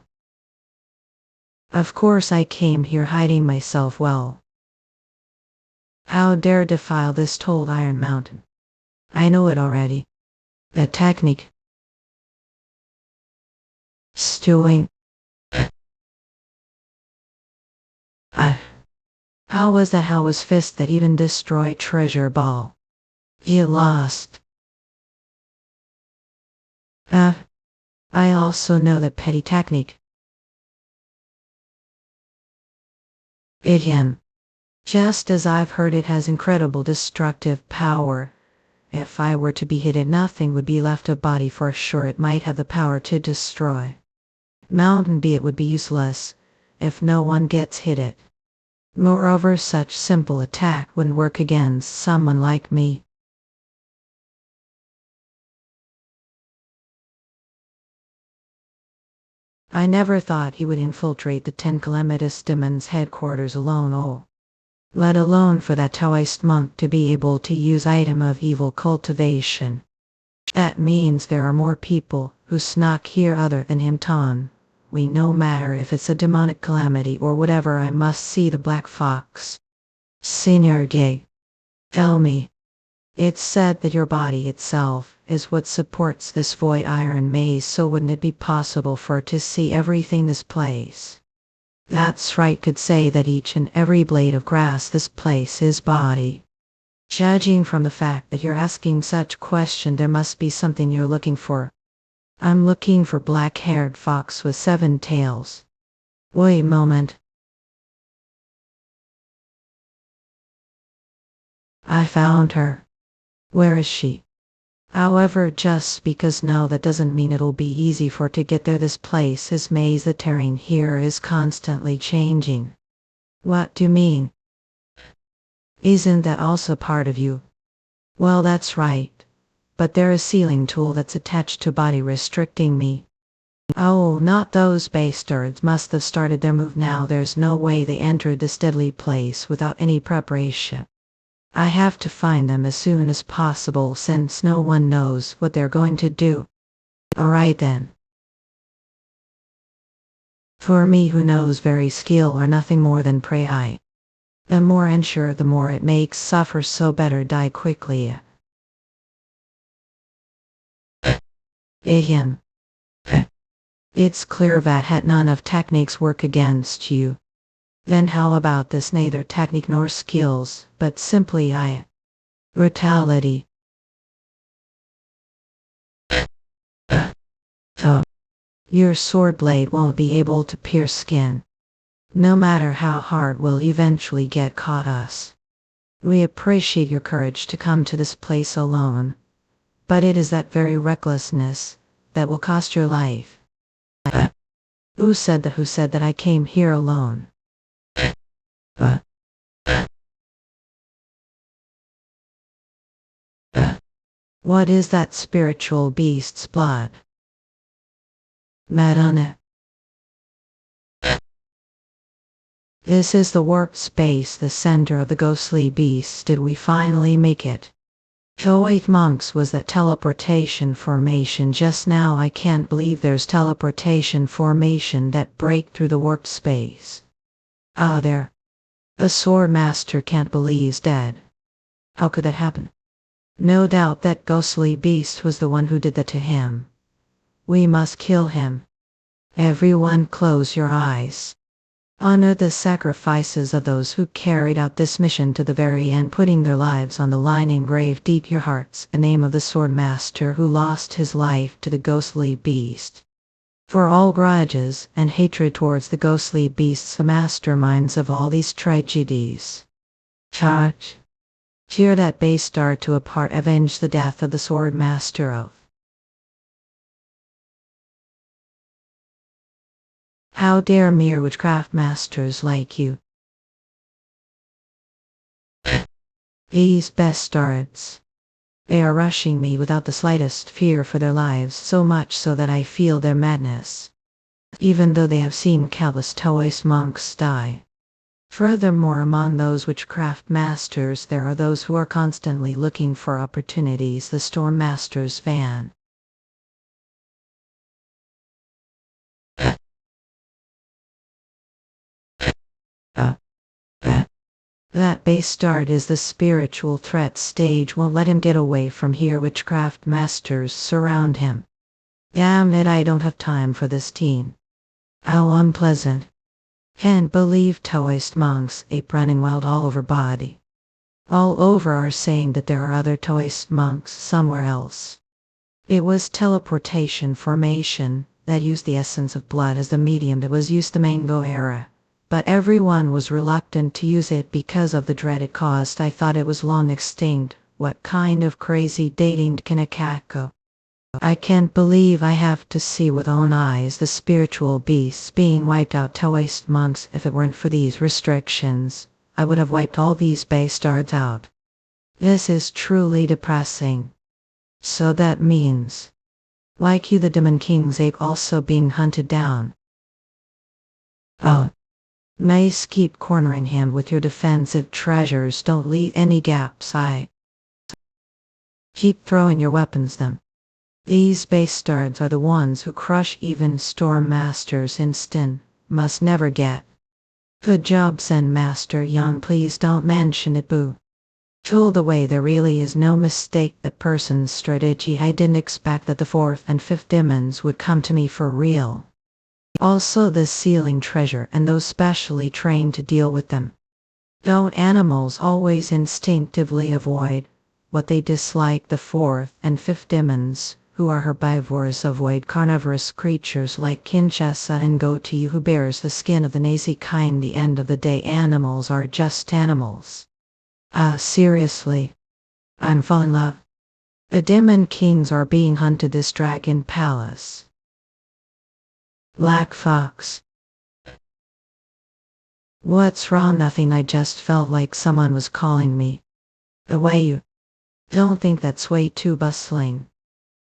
Of course I came here hiding myself well. How dare defile this told Iron Mountain? I know it already. The technique. Stewing. How was that? How was fist that even destroy treasure ball? You lost. I also know that petty technique. Idiom. Just as I've heard it has incredible destructive power. If I were to be hit it, nothing would be left of body for sure. It might have the power to destroy. Mountain be it would be useless if no one gets hit it. Moreover, such simple attack wouldn't work against someone like me. I never thought he would infiltrate the 10 calamitous demons headquarters alone, let alone for that Taoist monk to be able to use item of evil cultivation. That means there are more people who snuck here other than him. Ton. We no matter if it's a demonic calamity or whatever. I must see the Black Fox. Senior Gay. Tell me. It's said that your body itself is what supports this void iron maze, so wouldn't it be possible for it to see everything this place? That's right, could say that each and every blade of grass this place is body. Judging from the fact that you're asking such question, there must be something you're looking for. I'm looking for black-haired fox with 7 tails. Wait a moment. I found her. Where is she? However, just because no, that doesn't mean it'll be easy for her to get there. This place is maze. The terrain here is constantly changing. What do you mean? Isn't that also part of you? Well, that's right. But there is sealing tool that's attached to body restricting me. Oh, not those bastards must have started their move now. There's no way they entered this deadly place without any preparation. I have to find them as soon as possible since no one knows what they're going to do. Alright then. For me, who knows, very skill are nothing more than prey. The more unsure, the more it makes suffer, so better die quickly. Again. It's clear that none of techniques work against you. Then how about this, neither technique nor skills, but simply brutality? Oh. Your sword blade won't be able to pierce skin. No matter how hard, we'll eventually get caught us. We appreciate your courage to come to this place alone, but it is that very recklessness that will cost your life. Who said that I came here alone? Uh, what is that spiritual beast's blood? Madonna. This is the workspace, the center of the ghostly beast. Did we finally make it? Wait, monks, was that teleportation formation just now? I can't believe there's teleportation formation that break through the workspace. Ah, there. The sword master can't believe he's dead. How could that happen? No doubt that ghostly beast was the one who did that to him. We must kill him. Everyone close your eyes. Honor the sacrifices of those who carried out this mission to the very end, putting their lives on the line. Engrave deep your hearts the name of the sword master who lost his life to the ghostly beast. For all grudges and hatred towards the ghostly beasts, the masterminds of all these tragedies. Charge. Tear that bastard to apart, avenge the death of the sword master of. How dare mere witchcraft masters like you? These bastards. They are rushing me without the slightest fear for their lives, so much so that I feel their madness. Even though they have seen countless Taoist monks die. Furthermore, among those witchcraft masters there are those who are constantly looking for opportunities. The Storm Master's van. That bastard is the spiritual threat. Stage won't let him get away from here. Witchcraft masters surround him. Damn it, I don't have time for this teen. How unpleasant. Can't believe Taoist monks ape running wild all over body. All over are saying that there are other Taoist monks somewhere else. It was teleportation formation that used the essence of blood as the medium that was used the Mango era. But everyone was reluctant to use it because of the dread it caused. I thought it was long extinct. What kind of crazy dating can a cat go? I can't believe I have to see with own eyes the spiritual beasts being wiped out. Taoist monks, if it weren't for these restrictions, I would have wiped all these bastards out. This is truly depressing. So that means, like you, the Demon King's ape also being hunted down. Oh. Nice, keep cornering him with your defensive treasures. Don't leave any gaps. Keep throwing your weapons them. These bastards are the ones who crush even Storm Masters instant. Must never get. Good job, Zen Master Young. Please don't mention it, boo. Tool the way there really is no mistake that person's strategy. I didn't expect that the 4th and 5th demons would come to me for real. Also the ceiling treasure and those specially trained to deal with them. Don't animals always instinctively avoid what they dislike? The 4th and 5th demons, who are herbivores, avoid carnivorous creatures like Kinshasa and Goatee, who bears the skin of the nazi kind. The end of the day, animals are just animals. Seriously. I'm falling in love. The Demon Kings are being hunted this Dragon Palace. Black Fox. What's wrong? Nothing, I just felt like someone was calling me. The way you don't think that's way too bustling.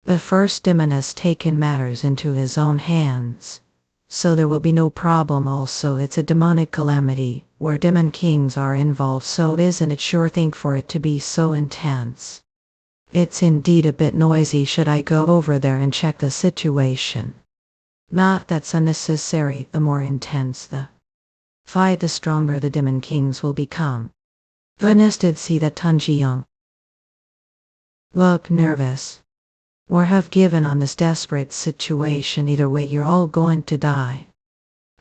The first demon has taken matters into his own hands, so there will be no problem. Also, it's a demonic calamity where demon kings are involved, so isn't it sure thing for it to be so intense? It's indeed a bit noisy. Should I go over there and check the situation? Not that's unnecessary. The more intense the Fight, the stronger the demon kings will become. Goodness did see that Tunji Young look nervous, or have given on this desperate situation. Either way, you're all going to die.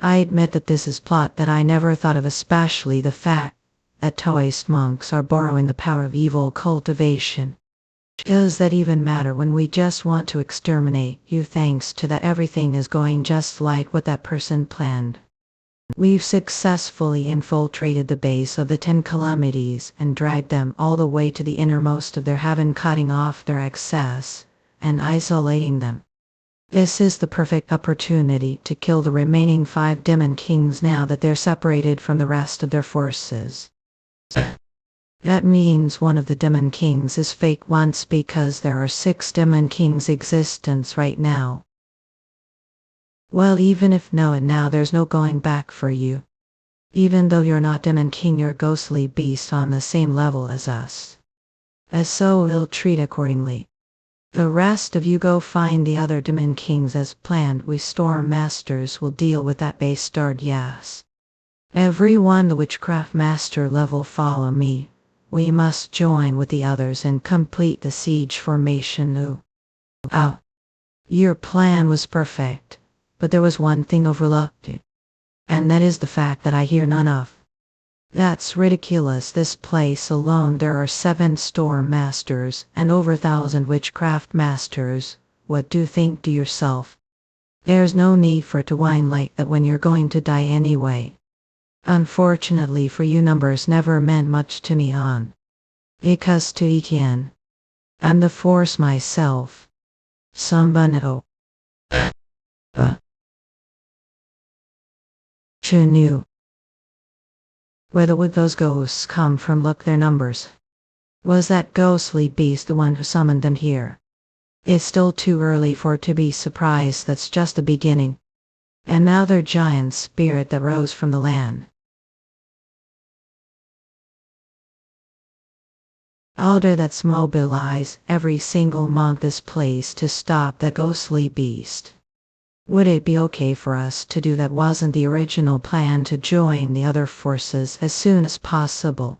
I admit that this is plot that I never thought of, especially the fact that Taoist monks are borrowing the power of evil cultivation. Does that even matter when we just want to exterminate you? Thanks to that, everything is going just like what that person planned. We've successfully infiltrated the base of the 10 calamities and dragged them all the way to the innermost of their heaven, cutting off their access and isolating them. This is the perfect opportunity to kill the remaining 5 demon kings now that they're separated from the rest of their forces. That means one of the demon kings is fake once, because there are 6 demon kings existence right now. Well, even if no, and now there's no going back for you. Even though you're not demon king, you're ghostly beast on the same level as us. As so, we'll treat accordingly. The rest of you go find the other demon kings as planned. We storm masters will deal with that bastard. Yes. Everyone, the witchcraft master level, follow me. We must join with the others and complete the siege formation. Oh. Your plan was perfect, but there was one thing overlooked, and that is the fact that I hear none of. That's ridiculous. This place alone, there are 7 storm masters and over 1,000 witchcraft masters. What do you think to yourself? There's no need for it to whine like that when you're going to die anyway. Unfortunately for you, numbers never meant much to me because to Ikian, I'm the force myself. Sambaneto. Chunu. Where would those ghosts come from? Look, their numbers. Was that ghostly beast the one who summoned them here? It's still too early for it to be surprised. That's just the beginning. Another giant spirit that rose from the land. Order that's mobilize every single monk this place to stop that ghostly beast. Would it be okay for us to do that? Wasn't the original plan to join the other forces as soon as possible?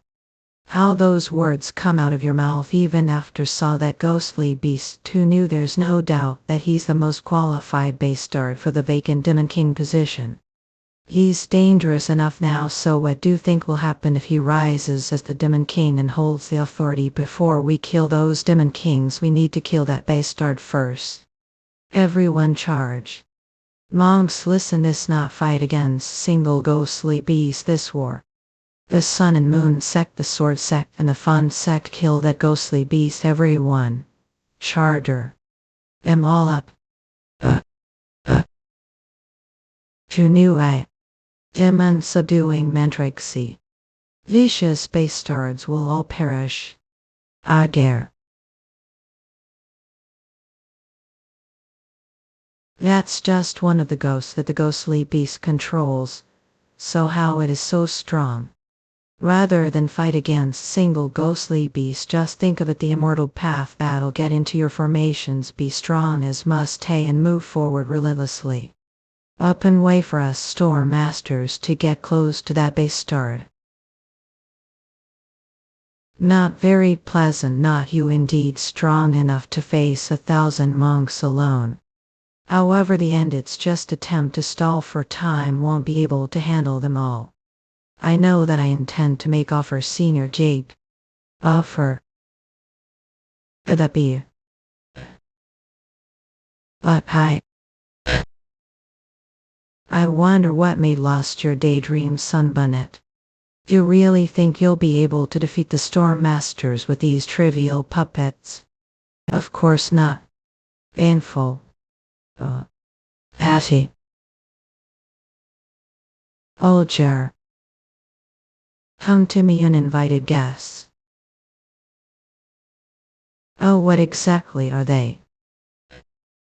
How those words come out of your mouth even after saw that ghostly beast who knew? There's no doubt that he's the most qualified bastard for the vacant demon king position. He's dangerous enough now, so what do you think will happen if he rises as the demon king and holds the authority? Before we kill those demon kings, we need to kill that bastard first. Everyone charge. Monks, listen, this not fight against single ghostly beast. This war. The sun and moon sect, the sword sect, and the fun sect. Kill that ghostly beast, everyone. Charter them all up. Junui. Demon subduing Mantrixi. Vicious bastards will all perish. I dare. That's just one of the ghosts that the ghostly beast controls. So how it is so strong? Rather than fight against single ghostly beast, just think of it, the immortal path battle. Get into your formations, be strong as must and move forward relentlessly. Up and wait for us storm masters to get close to that bastard. Not very pleasant, not you indeed strong enough to face 1,000 monks alone. However, the end, it's just attempt to stall for time, won't be able to handle them all. I know that I intend to make offer Senior Jake. Offer. Could that be? But I wonder what made lost your daydream, Sunbonnet. Do you really think you'll be able to defeat the Storm Masters with these trivial puppets? Of course not. Painful. Patty. Olger. Come to me, uninvited guests. Oh, what exactly are they?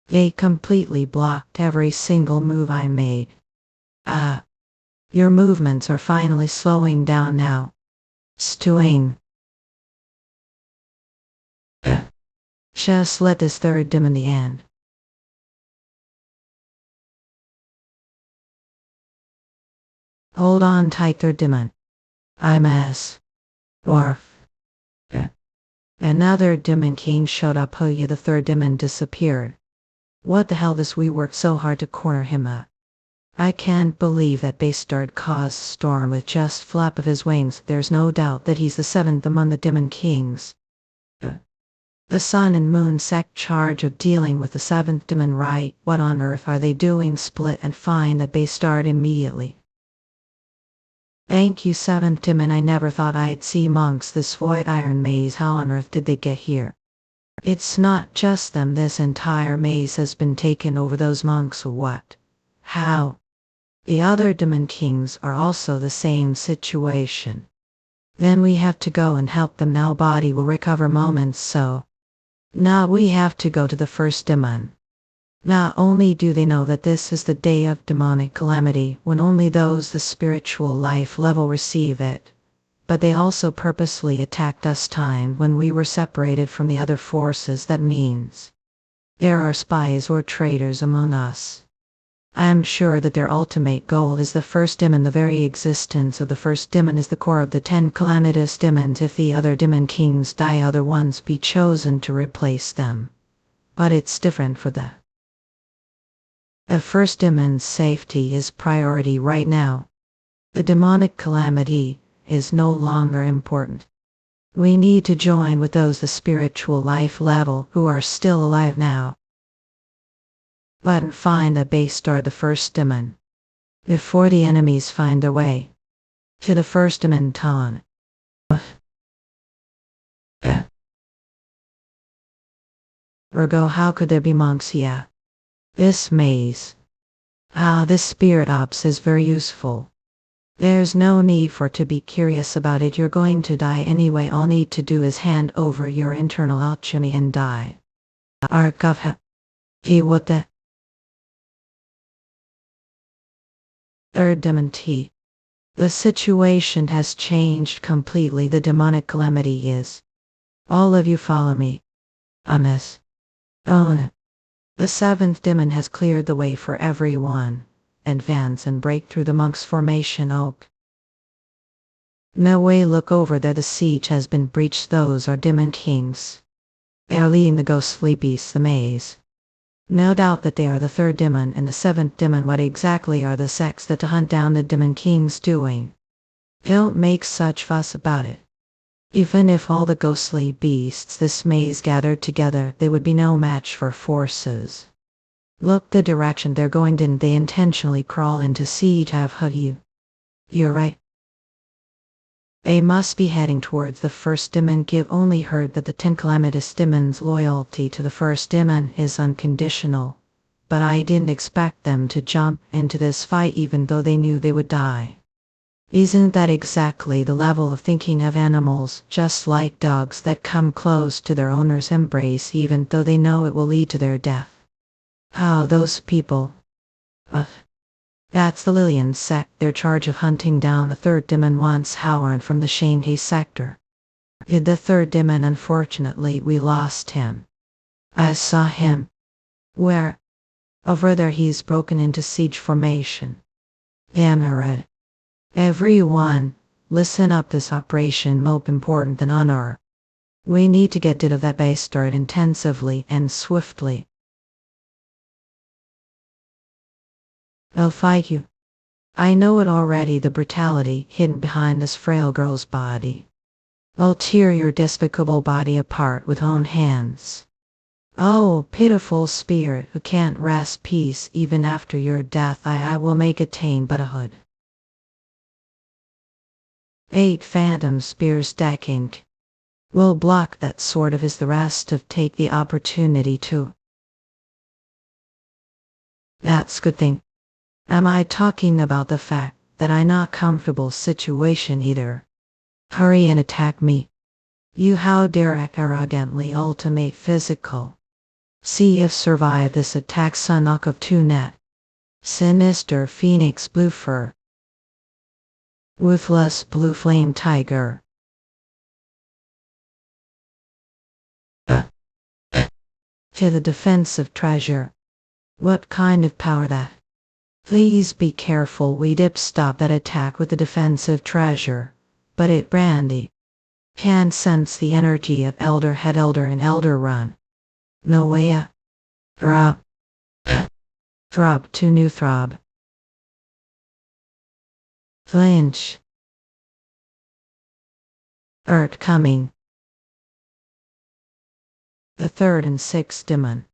They completely blocked every single move I made. Your movements are finally slowing down now. Stewing. Just let this third dim in the end. Hold on tight there, demon. I'm as. Dwarf. Another demon king showed up. Oh yeah, the third demon disappeared. What the hell this we worked so hard to corner him at. I can't believe that Bastard caused storm with just flap of his wings. There's no doubt that he's the seventh among the demon kings. The sun and moon sect charge of dealing with the seventh demon, right? What on earth are they doing? Split and find that Bastard immediately. Thank you, seventh demon. I never thought I'd see monks this void iron maze. How on earth did they get here? It's not just them. This entire maze has been taken over. Those monks or what? How? The other demon kings are also the same situation. Then we have to go and help them. Now body will recover moments, so now we have to go to the first demon. Not only do they know that this is the day of demonic calamity when only those the spiritual life level receive it, but they also purposely attacked us time when we were separated from the other forces. That means there are spies or traitors among us. I am sure that their ultimate goal is the first demon. The very existence of the first demon is the core of the 10 calamitous demons. If the other demon kings die, other ones be chosen to replace them. But it's different for the first demon's safety is priority right now. The demonic calamity is no longer important. We need to join with those the spiritual life level who are still alive now. But find the Bastard, the first demon, before the enemies find their way to the first demon town. Ergo, how could there be monks here? This maze. This spirit ops is very useful. There's no need for to be curious about it. You're going to die anyway. All need to do is hand over your internal alchemy and die. Argov. He what the? Third demon T. The situation has changed completely. The demonic calamity is. All of you follow me. Miss. Oh. The seventh demon has cleared the way for everyone. Advance and break through the monk's formation. Oak. No way, look over there. The siege has been breached. Those are demon kings. They are leading the ghostly beasts the maze. No doubt that they are the third demon and the seventh demon. What exactly are the sects that to hunt down the demon kings doing? Don't make such fuss about it. Even if all the ghostly beasts this maze gathered together, they would be no match for forces. Look the direction they're going. Didn't they intentionally crawl into siege? Have you? You're right. They must be heading towards the first demon. Give only heard that the 10 calamitous demons' loyalty to the first demon is unconditional. But I didn't expect them to jump into this fight even though they knew they would die. Isn't that exactly the level of thinking of animals, just like dogs that come close to their owner's embrace even though they know it will lead to their death? How those people. That's the Lillian sect. Their charge of hunting down the third demon once Howard from the Shanghai sector. The third demon, unfortunately we lost him. I saw him. Where? Over there. He's broken into siege formation. Damn. Everyone, listen up. This operation more important than honor. We need to get rid of that Bastard intensively and swiftly. I'll fight you. I know it already. The brutality hidden behind this frail girl's body. I'll tear your despicable body apart with own hands. Oh, pitiful spirit who can't rest peace even after your death. I will make it tame but a hood. 8 phantom spears stacking. Will block that sort of is the rest of take the opportunity to. That's good thing. Am I talking about the fact that I not comfortable situation either? Hurry and attack me. You how dare act arrogantly. Ultimate physical. See if survive this attack. Sunnok of 2 net. Sinister Phoenix Blue Fur. Ruthless Blue Flame Tiger. To the defensive treasure. What kind of power that? Please be careful, we dip stop that attack with the defensive treasure. But it brandy. Can sense the energy of elder head elder and elder run. No way up. Drop. Drop to new throb. Flinch. Ert coming. The third and sixth demon.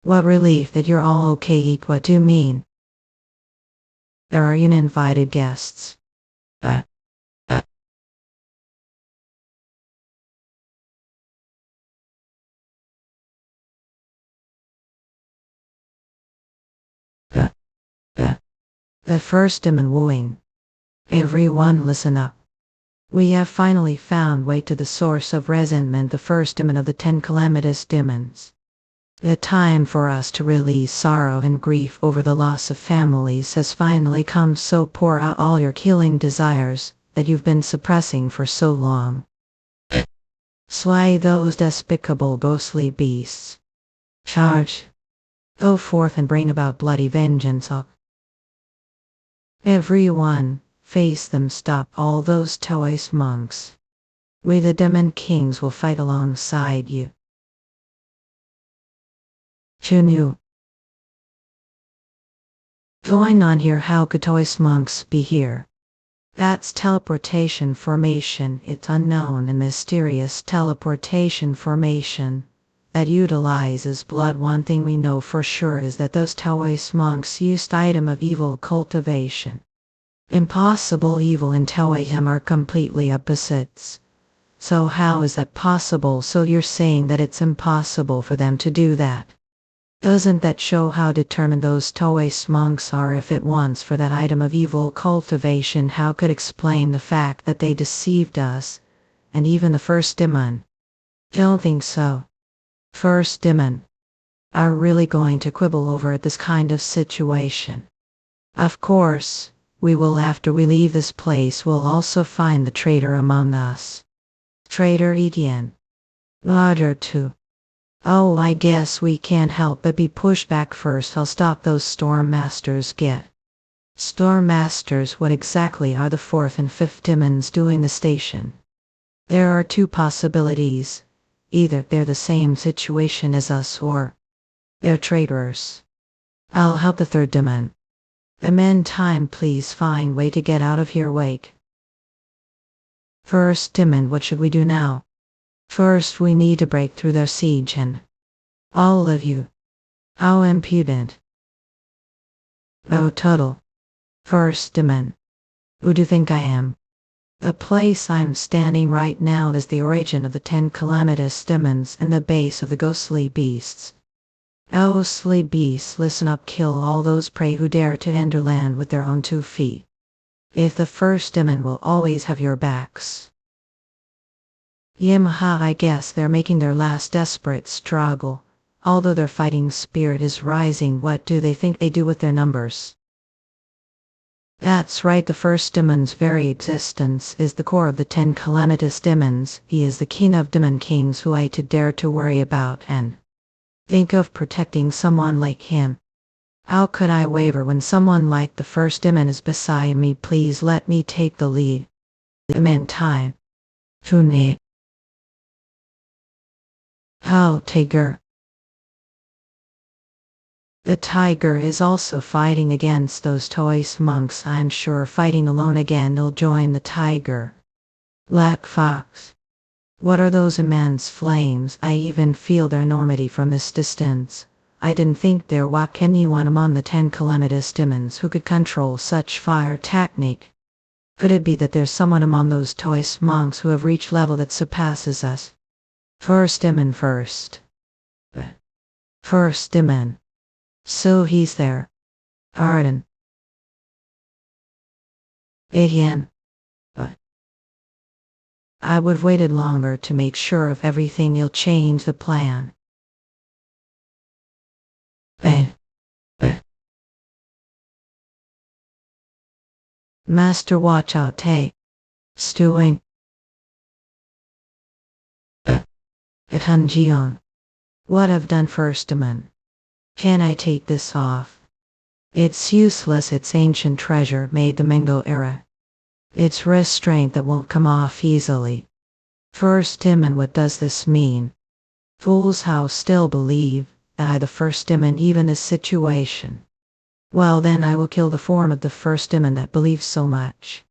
What relief that you're all okay. What do you mean? There are uninvited guests. Uh, uh, uh, uh. The first demon wooing. Everyone listen up. We have finally found way to the source of resentment, the first demon of the 10 calamitous demons. The time for us to release sorrow and grief over the loss of families has finally come, so pour out all your killing desires that you've been suppressing for so long. Slay those despicable ghostly beasts. Charge. Go forth and bring about bloody vengeance. Everyone, face them, stop all those Taoist monks. We the demon kings will fight alongside you. Chunu. Going on here, how could Taoist monks be here? That's teleportation formation. It's unknown and mysterious teleportation formation that utilizes blood. One thing we know for sure is that those Taoist monks used item of evil cultivation. Impossible evil and Taoism are completely opposites. So how is that possible? So you're saying that it's impossible for them to do that? Doesn't that show how determined those Taoist monks are? If it wants for that item of evil cultivation, how could explain the fact that they deceived us, and even the first demon? Don't think so. First demon are really going to quibble over this kind of situation. Of course, we will. After we leave this place, we'll also find the traitor among us. Traitor Etienne. Roger too. Oh, I guess we can't help but be pushed back. First, I'll stop those Storm Masters. Get. Storm Masters, what exactly are the fourth and fifth demons doing the station? There are two possibilities. Either they're the same situation as us, or they're traitors. I'll help the third demon. The meantime, please find way to get out of here. Wake. First demon, what should we do now? First, we need to break through their siege, and all of you. How impudent. Oh, Tuttle. First demon. Who do you think I am? The place I'm standing right now is the origin of the 10 calamitous demons and the base of the ghostly beasts. Ghostly beasts, listen up, kill all those prey who dare to enter land with their own 2 feet. If the first demon will always have your backs. Yimha, I guess they're making their last desperate struggle. Although their fighting spirit is rising, what do they think they do with their numbers? That's right, the first demon's very existence is the core of the 10 calamitous demons. He is the king of demon kings who I to dare to worry about and think of protecting someone like him. How could I waver when someone like the first demon is beside me? Please let me take the lead. The meantime. Fune. Oh, Tiger. The tiger is also fighting against those Taoist monks. I'm sure fighting alone again he'll join the tiger. Black Fox. What are those immense flames? I even feel their enormity from this distance. I didn't think there was anyone among the 10 calamitous demons who could control such fire technique. Could it be that there's someone among those Taoist monks who have reached level that surpasses us? First demon first. First demon. So he's there. Arden. Etienne. I would have waited longer to make sure of everything. You'll change the plan. Master, watch out, hey. Stewing. Hanjion. What I've done first, demon. Can I take this off? It's useless, it's ancient treasure made the Mingdo era. It's restraint that won't come off easily. First Demon, what does this mean? Fools how still believe I the first demon even this situation. Well then I will kill the form of the first demon that believes so much.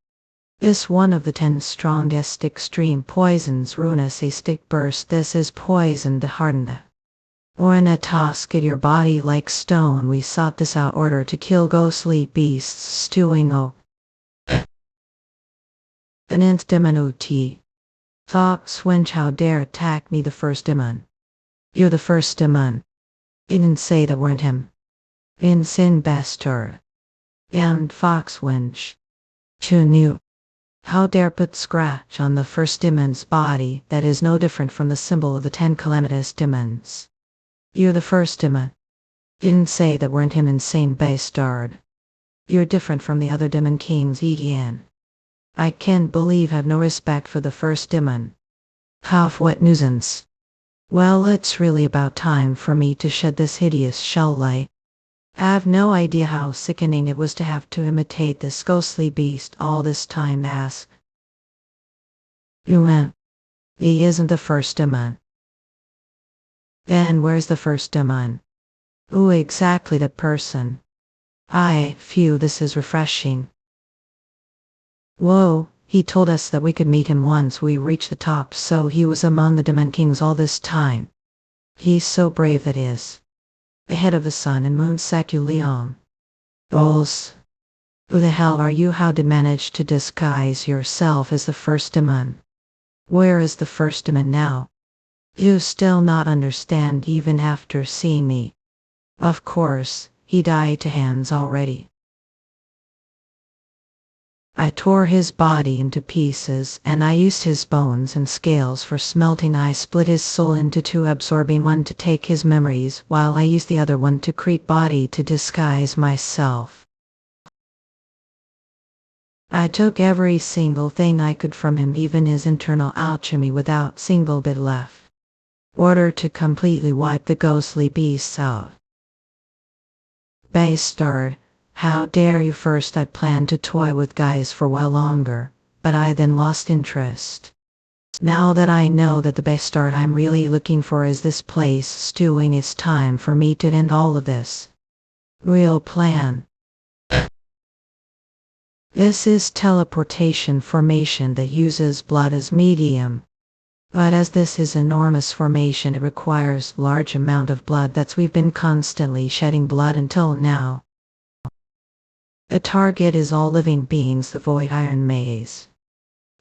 This one of the 10 strongest extreme poisons ruinous a stick burst. This is poison to harden the or in a toss at your body like stone. We sought this out order to kill ghostly beasts stewing o. An nth demon ot. Fox wench how dare attack me the first demon. You're the first demon. You didn't say that weren't him. In sin bastard. And fox wench. Who knew? How dare put scratch on the first demon's body that is no different from the symbol of the 10 calamitous demons. You're the first demon. You didn't say that weren't him, insane bastard. You're different from the other demon kings, Ian. I can't believe have no respect for the first demon. Half what nuisance. Well, it's really about time for me to shed this hideous shell light. I've no idea how sickening it was to have to imitate this ghostly beast all this time. Ask. You went. He isn't the first demon. Then where's the first demon? Who exactly that person? Phew, this is refreshing. Whoa, he told us that we could meet him once we reached the top, so he was among the demon kings all this time. He's so brave, that is. The head of the sun and moon Sakulion. Bulls. Who the hell are you? How did manage to disguise yourself as the first demon? Where is the first demon now? You still not understand even after seeing me. Of course, he died to hands already. I tore his body into pieces and I used his bones and scales for smelting. I split his soul into 2, absorbing one to take his memories while I used the other one to create body to disguise myself. I took every single thing I could from him, even his internal alchemy, without single bit left. Order to completely wipe the ghostly beasts out. Bastard. How dare you? First I planned to toy with guys for a while longer, but I then lost interest. Now that I know that the bastard I'm really looking for is this place stewing, it's time for me to end all of this. Real plan. This is teleportation formation that uses blood as medium. But as this is enormous formation, it requires large amount of blood. That's we've been constantly shedding blood until now. The target is all living beings, the void iron maze.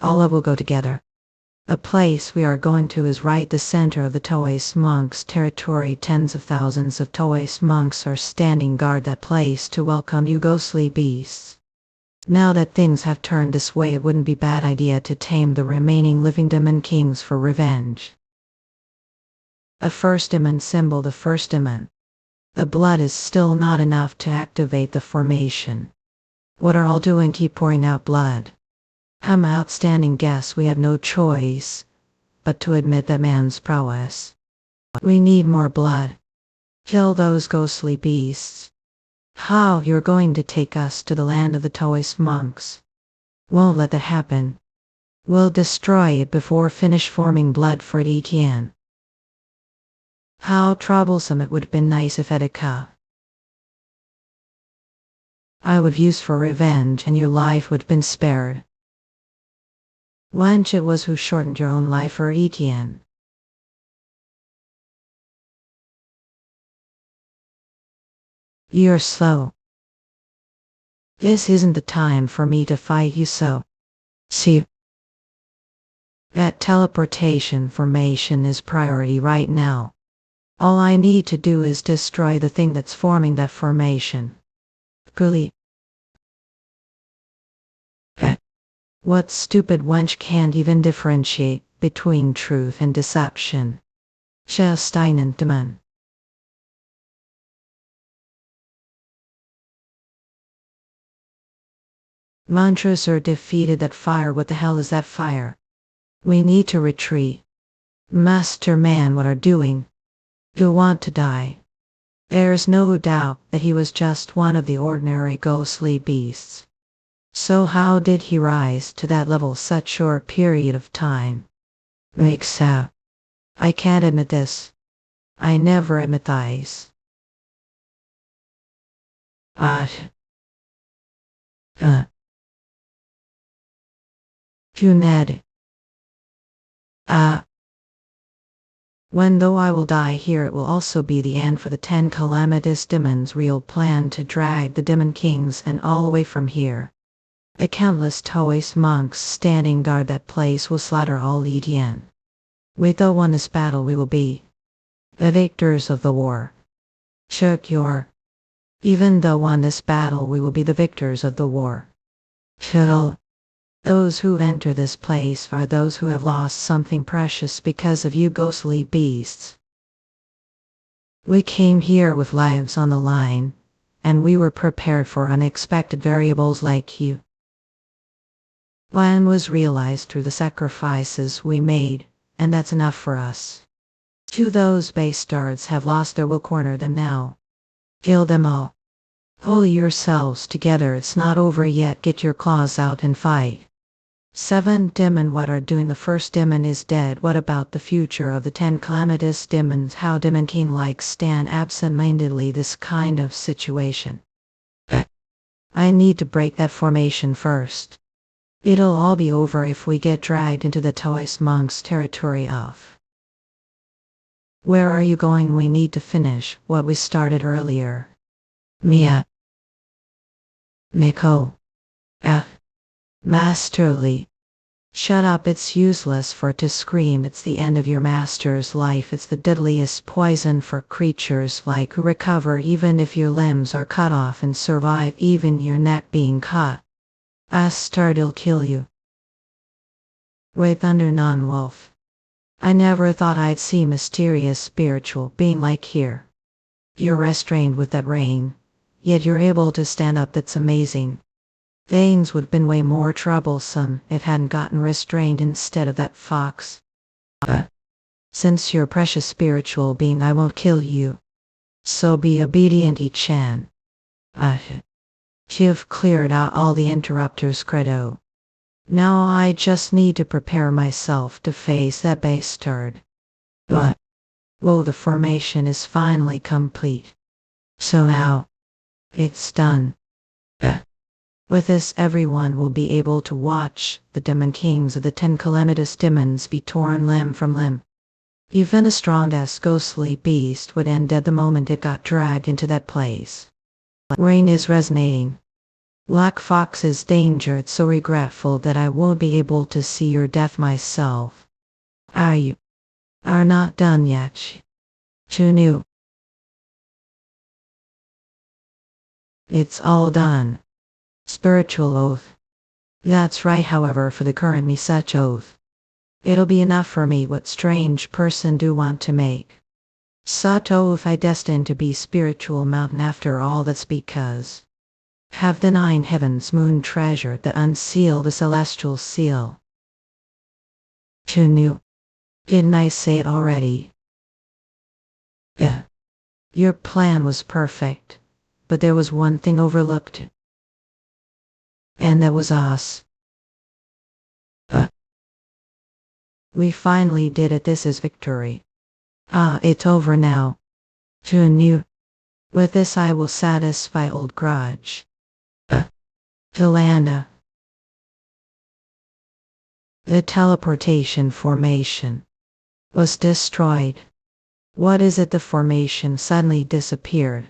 All of will go together. The place we are going to is right the center of the Taoist monks' territory. Tens of thousands of Taoist monks are standing guard that place to welcome you ghostly beasts. Now that things have turned this way, it wouldn't be bad idea to tame the remaining living demon kings for revenge. A first demon symbol, the first demon. The blood is still not enough to activate the formation. What are all doing? Keep pouring out blood. I'm outstanding guess we have no choice but to admit that man's prowess. We need more blood. Kill those ghostly beasts. How? You're going to take us to the land of the Taoist monks? Won't let that happen. We'll destroy it before finish forming blood for it, Etienne. How troublesome. It would have been nice if Etika I would use for revenge and your life would have been spared. Wench, it was who shortened your own life for Etienne. You're slow. This isn't the time for me to fight you, so. See. That teleportation formation is priority right now. All I need to do is destroy the thing that's forming that formation. Gully. What stupid wench can't even differentiate between truth and deception? Just einen Demon. Mantras are defeated. That fire, what the hell is that fire? We need to retreat. Master man, what are doing? You want to die? There's no doubt that he was just one of the ordinary ghostly beasts. So how did he rise to that level such short period of time? Makes out. I can't admit this. I never admit these. Ah. Juned. Ah. When though I will die here, it will also be the end for the 10 calamitous demons' real plan to drag the demon kings and all away from here. The countless Taoist monks standing guard that place will slaughter all Lidian. We though won this battle, we will be the victors of the war. Shukyor. Even though won this battle, we will be the victors of the war. Chill. Those who enter this place are those who have lost something precious because of you ghostly beasts. We came here with lives on the line, and we were prepared for unexpected variables like you. Plan was realized through the sacrifices we made, and that's enough for us. To those bastards have lost their will, corner them now. Kill them all. Pull yourselves together, it's not over yet, get your claws out and fight. 7 demon, what are doing? The first demon is dead. What about the future of the 10 calamitous demons? How demon king like stand absent-mindedly this kind of situation? I need to break that formation first. It'll all be over if we get dragged into the Taoist monks' territory of. Where are you going? We need to finish what we started earlier. Mia. Miko. Masterly. Shut up, it's useless for it to scream. It's the end of your master's life. It's the deadliest poison for creatures like who recover even if your limbs are cut off and survive even your neck being cut. Bastard'll kill you. Wait, thunder non-wolf. I never thought I'd see mysterious spiritual being like here. You're restrained with that rain, yet you're able to stand up. That's amazing. Things would have been way more troublesome if hadn't gotten restrained instead of that fox. Since you're a precious spiritual being, I won't kill you. So be obedient, Ichan. You've cleared out all the interrupters, credo. Now I just need to prepare myself to face that bastard. But, well, the formation is finally complete. So now, it's done. With this, everyone will be able to watch the demon kings of the 10 calamitous demons be torn limb from limb. Even a strong-ass ghostly beast would end dead the moment it got dragged into that place. Rain is resonating. Black Fox's danger, it's so regretful that I won't be able to see your death myself. You are not done yet. Chunu. It's all done. Spiritual oath. That's right, however, for the current me such oath. It'll be enough for me. What strange person do want to make such oath? I destined to be spiritual mountain after all. That's because have the 9 heavens moon treasure that unseal the celestial seal. Chunu. Didn't I say it already? Yeah. Your plan was perfect, but there was one thing overlooked. And that was us. We finally did it. This is victory. It's over now. Chunu. With this I will satisfy old grudge. Delanda. The teleportation formation was destroyed. What is it? The formation suddenly disappeared.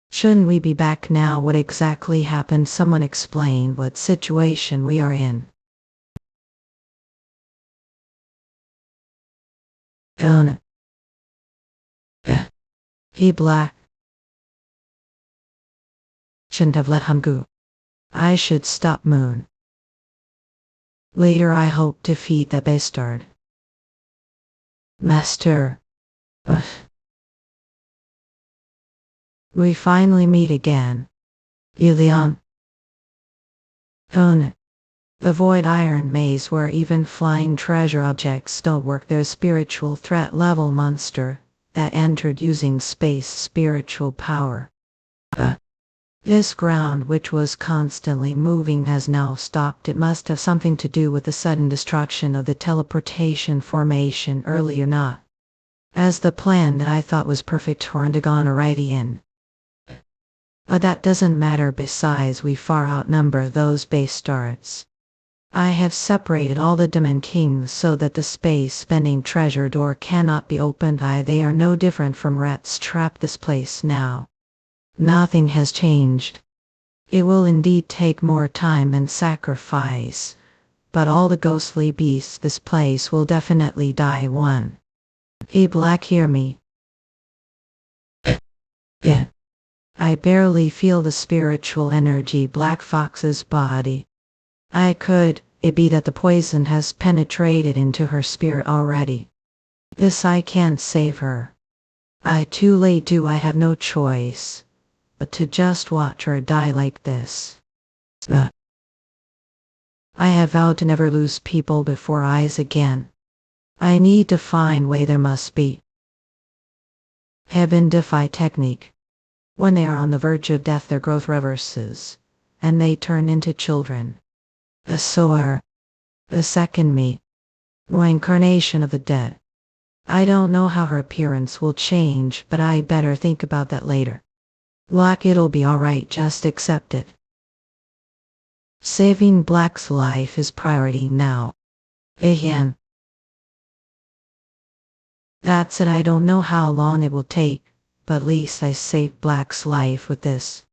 Shouldn't we be back now? What exactly happened? Someone explain what situation we are in. He black. Shouldn't have let him go. I should stop moon. Later I hope to defeat that bastard. Master. We finally meet again. Ilion. The void iron maze where even flying treasure objects don't work. There's spiritual threat level monster. that entered using space spiritual power. This ground, which was constantly moving, has now stopped. It must have something to do with the sudden destruction of the teleportation formation earlier, not as the plan that I thought was perfect turned to gone already in. But that doesn't matter. Besides, we far outnumber those base stars. I have separated all the Demon Kings so that the space-spending treasure door cannot be opened. They are no different from rats trapped this place now. Nothing has changed. It will indeed take more time and sacrifice, but all the ghostly beasts this place will definitely die one. Hey Black, hear me? Yeah. I barely feel the spiritual energy Black Fox's body. Could it be that the poison has penetrated into her spirit already? This I can't save her. Too late. Do I have no choice but to just watch her die like this? I have vowed to never lose people before eyes again. I need to find way. There must be. Heaven defy technique. When they are on the verge of death, their growth reverses, and they turn into children. So are the second me, reincarnation of the dead. I don't know how her appearance will change, but I better think about that later. Black, it'll be alright, just accept it. Saving Black's life is priority now. Again. That's it. I don't know how long it will take, but at least I saved Black's life with this.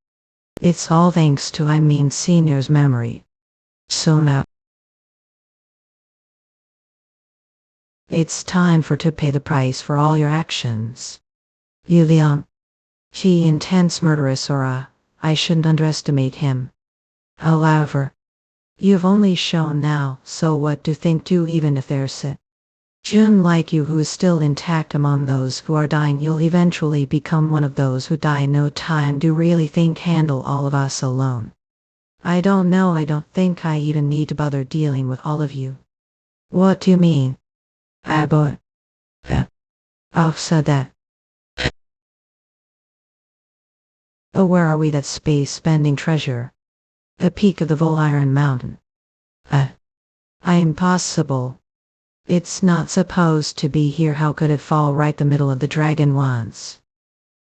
It's all thanks to Senior's memory. So now it's time to pay the price for all your actions. Yulian. He intense murderous aura. I shouldn't underestimate him. However, you've only shown now, so what do think do even if there's a Jun like you who is still intact among those who are dying, you'll eventually become one of those who die in no time. Do really think handle all of us alone? I don't know. I don't think I even need to bother dealing with all of you. What do you mean? Boy. I've said that. Oh, where are we? That space-spending treasure. The peak of the Vol Iron Mountain. Impossible. It's not supposed to be here. How could it fall right the middle of the Dragon Wands?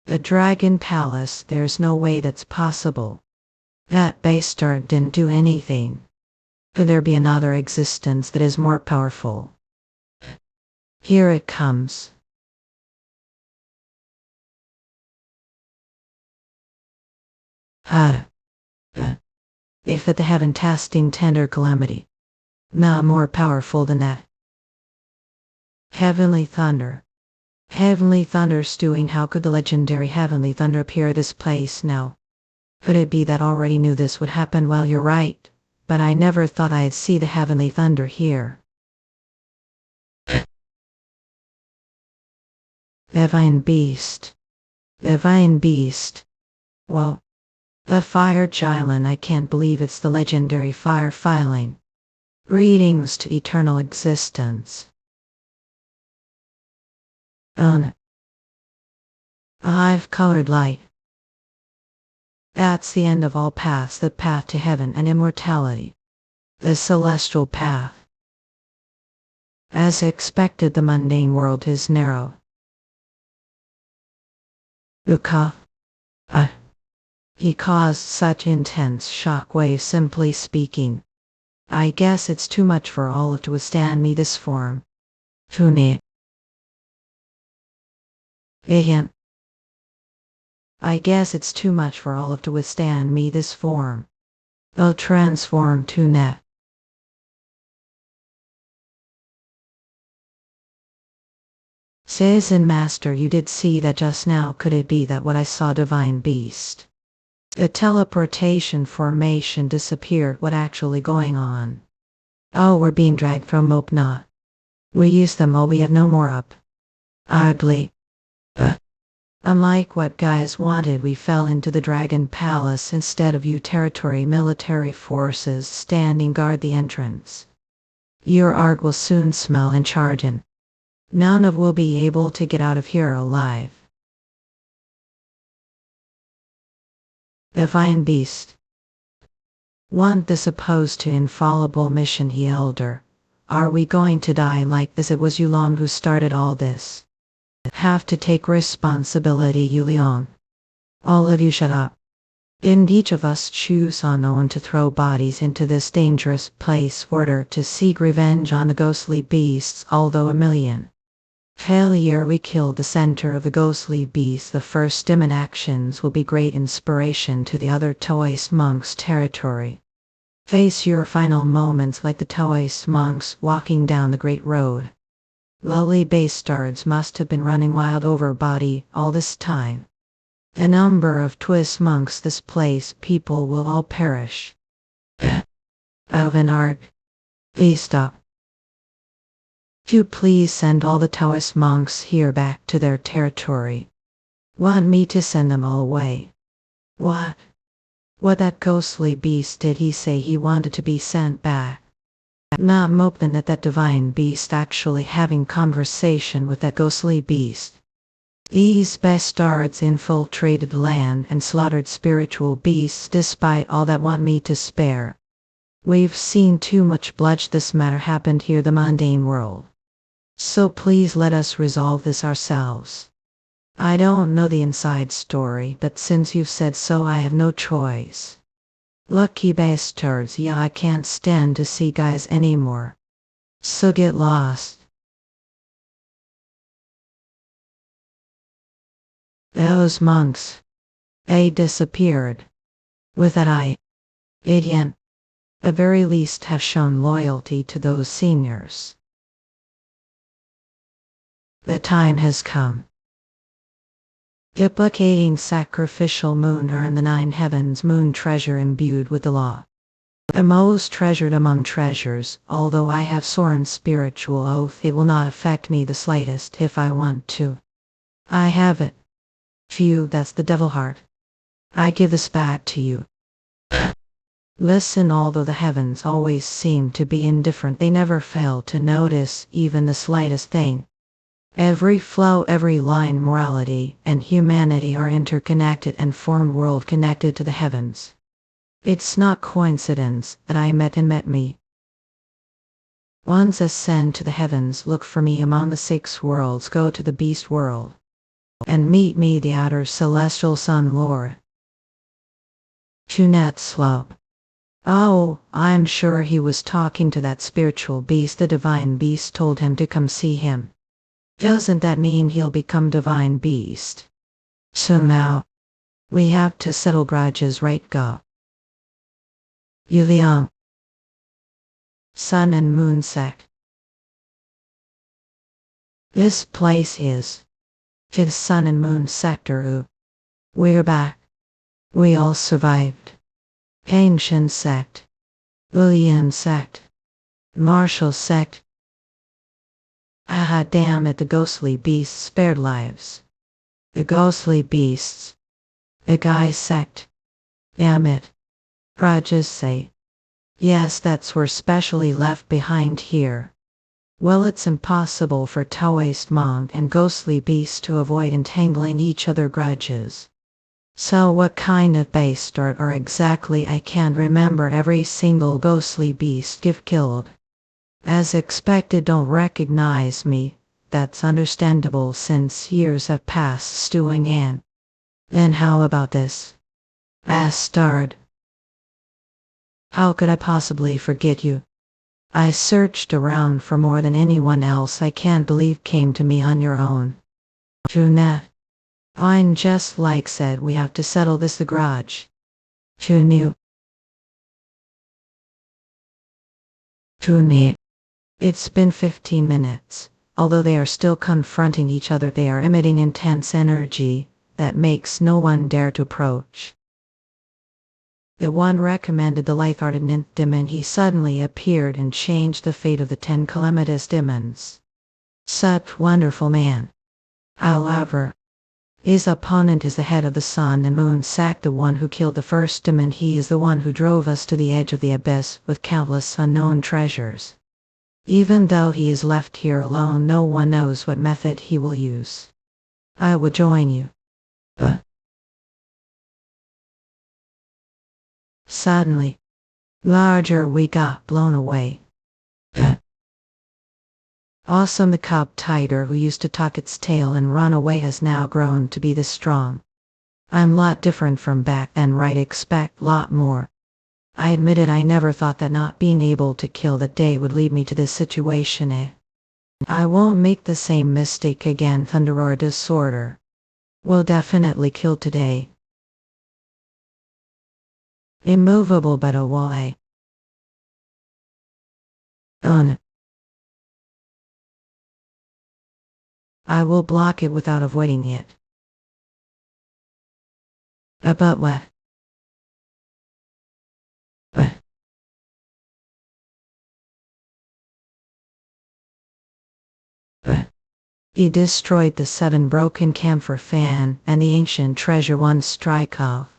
The Dragon Palace, there's no way that's possible. That base star didn't do anything. Could there be another existence that is more powerful? Here it comes. If at the heaven-tasting tender calamity. Not more powerful than that. Heavenly thunder. Heavenly thunder stewing. How could the legendary heavenly thunder appear this place now? Could it be that already knew this would happen? Well, you're right, but I never thought I'd see the heavenly thunder here. Divine beast. Divine beast. Well, the fire giant. I can't believe it's the legendary fire filing. Greetings to eternal existence. I've colored light. That's the end of all paths, the path to heaven and immortality. The celestial path. As expected, the mundane world is narrow. Uka. He caused such intense shockwaves. Simply speaking, I guess it's too much for all of to withstand me this form. Funi. I guess it's too much for all of to withstand me this form. I'll transform to net. Citizen Master, you did see that just now. Could it be that what I saw, divine beast? The teleportation formation disappeared. What actually going on? Oh, we're being dragged from Mopna. We used them all. We have no more up. Ugly. Unlike what guys wanted, we fell into the Dragon Palace instead of you. Territory military forces standing guard the entrance. Your art will soon smell and charge in. None of will be able to get out of here alive. Divine Beast. Want this opposed to infallible mission, he elder. Are we going to die like this? It was Yulong who started all this. Have to take responsibility, Yuliang. All of you shut up. Didn't each of us choose on own to throw bodies into this dangerous place order to seek revenge on the ghostly beasts, although a million failure we killed the center of the ghostly beast? The first demon actions will be great inspiration to the other Taoist monks' territory. Face your final moments like the Taoist monks walking down the great road. Lowly bastards must have been running wild over body all this time. A number of twist monks this place people will all perish. Of an arc. Please stop. You please send all the Taoist monks here back to their territory. Want me to send them all away? What? What that ghostly beast did he say he wanted to be sent back? Not moping at that divine beast actually having conversation with that ghostly beast. These bastards infiltrated land and slaughtered spiritual beasts despite all that. Want me to spare? We've seen too much bloodshed. This matter happened here, the mundane world. So please let us resolve this ourselves. I don't know the inside story, but since you've said so I have no choice. Lucky bastards, yeah, I can't stand to see guys anymore. So get lost. Those monks. They disappeared. With that idiot, at very least have shown loyalty to those seniors. The time has come. Duplicating sacrificial moon or in the 9 heavens moon treasure imbued with the law. The most treasured among treasures, although I have sworn spiritual oath it will not affect me the slightest if I want to. I have it. Phew, that's the devil heart. I give this back to you. Listen, although the heavens always seem to be indifferent, they never fail to notice even the slightest thing. Every flow, every line, morality and humanity are interconnected and form world connected to the heavens. It's not coincidence that I met me. Once ascend to the heavens, look for me among the 6 worlds, go to the beast world, and meet me, the outer celestial sun lord. Tunat Slope. Oh, I'm sure he was talking to that spiritual beast. The divine beast told him to come see him. Doesn't that mean he'll become divine beast? So now, we have to settle grudges, right? Go. Yuliang. Sun and Moon sect. This place is the Sun and Moon sector. We're back. We all survived. Ancient sect. Lilian sect. Martial sect. Ah, damn it, the ghostly beasts spared lives. The ghostly beasts. The guy sect. Damn it. Rajas say. Yes, that's we're specially left behind here. Well, it's impossible for Taoist monk and ghostly beast to avoid entangling each other grudges. So what kind of bastard are exactly? I can't remember every single ghostly beast you've killed. As expected, don't recognize me. That's understandable since years have passed stewing in. Then how about this? Bastard. How could I possibly forget you? I searched around for more than anyone else. I can't believe came to me on your own. Junette. I'm just like said, we have to settle this the garage. Junu. Juni. It's been 15 minutes. Although they are still confronting each other, they are emitting intense energy that makes no one dare to approach. The one recommended the light-hearted ninth demon. He suddenly appeared and changed the fate of the 10 calamitous demons. Such wonderful man. However, his opponent is the head of the Sun and Moon sect, the one who killed the first demon. He is the one who drove us to the edge of the abyss with countless unknown treasures. Even though he is left here alone, no one knows what method he will use. I will join you. Suddenly, larger we got blown away. Awesome, the cub tiger who used to tuck its tail and run away has now grown to be this strong. I'm lot different from back and right, expect lot more. I admitted I never thought that not being able to kill that day would lead me to this situation. I won't make the same mistake again. Thunder or disorder. Will definitely kill today. Immovable but a why. I will block it without avoiding it. But what? He destroyed the 7 broken camphor fan and the ancient treasure one strike off.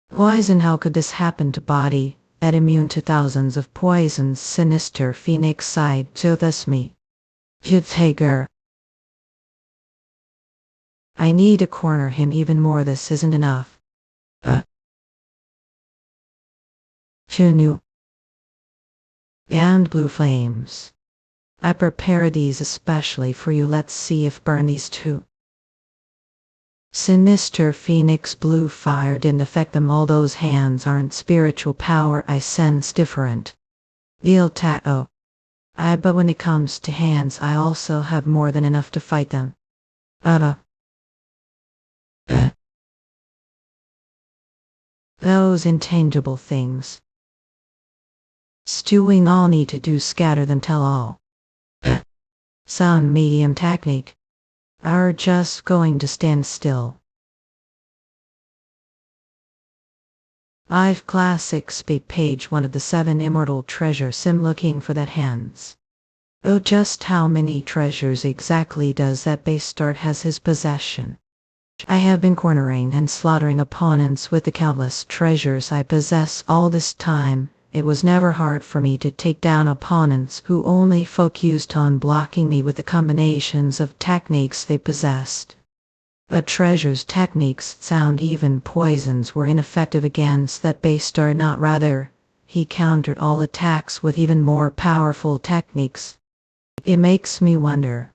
Poison, how could this happen to body, that immune to thousands of poisons? Sinister Phoenix sighed, so thus me. You tiger. I need to corner him even more, this isn't enough. Who knew? And blue flames. I prepared these especially for you. Let's see if burn these too. Sinister Phoenix blue fire didn't affect them. All those hands aren't spiritual power, I sense different. But when it comes to hands, I also have more than enough to fight them. Those intangible things. Stewing, all need to do scatter them, tell all. Some medium technique. Are just going to stand still. I've classic speak page 1 of the 7 immortal treasure sim looking for that hands. Oh, just how many treasures exactly does that bastard has his possession? I have been cornering and slaughtering opponents with the countless treasures I possess all this time. It was never hard for me to take down opponents who only focused on blocking me with the combinations of techniques they possessed. But treasures, techniques, sound, even poisons were ineffective against that bastard. Not rather, he countered all attacks with even more powerful techniques. It makes me wonder,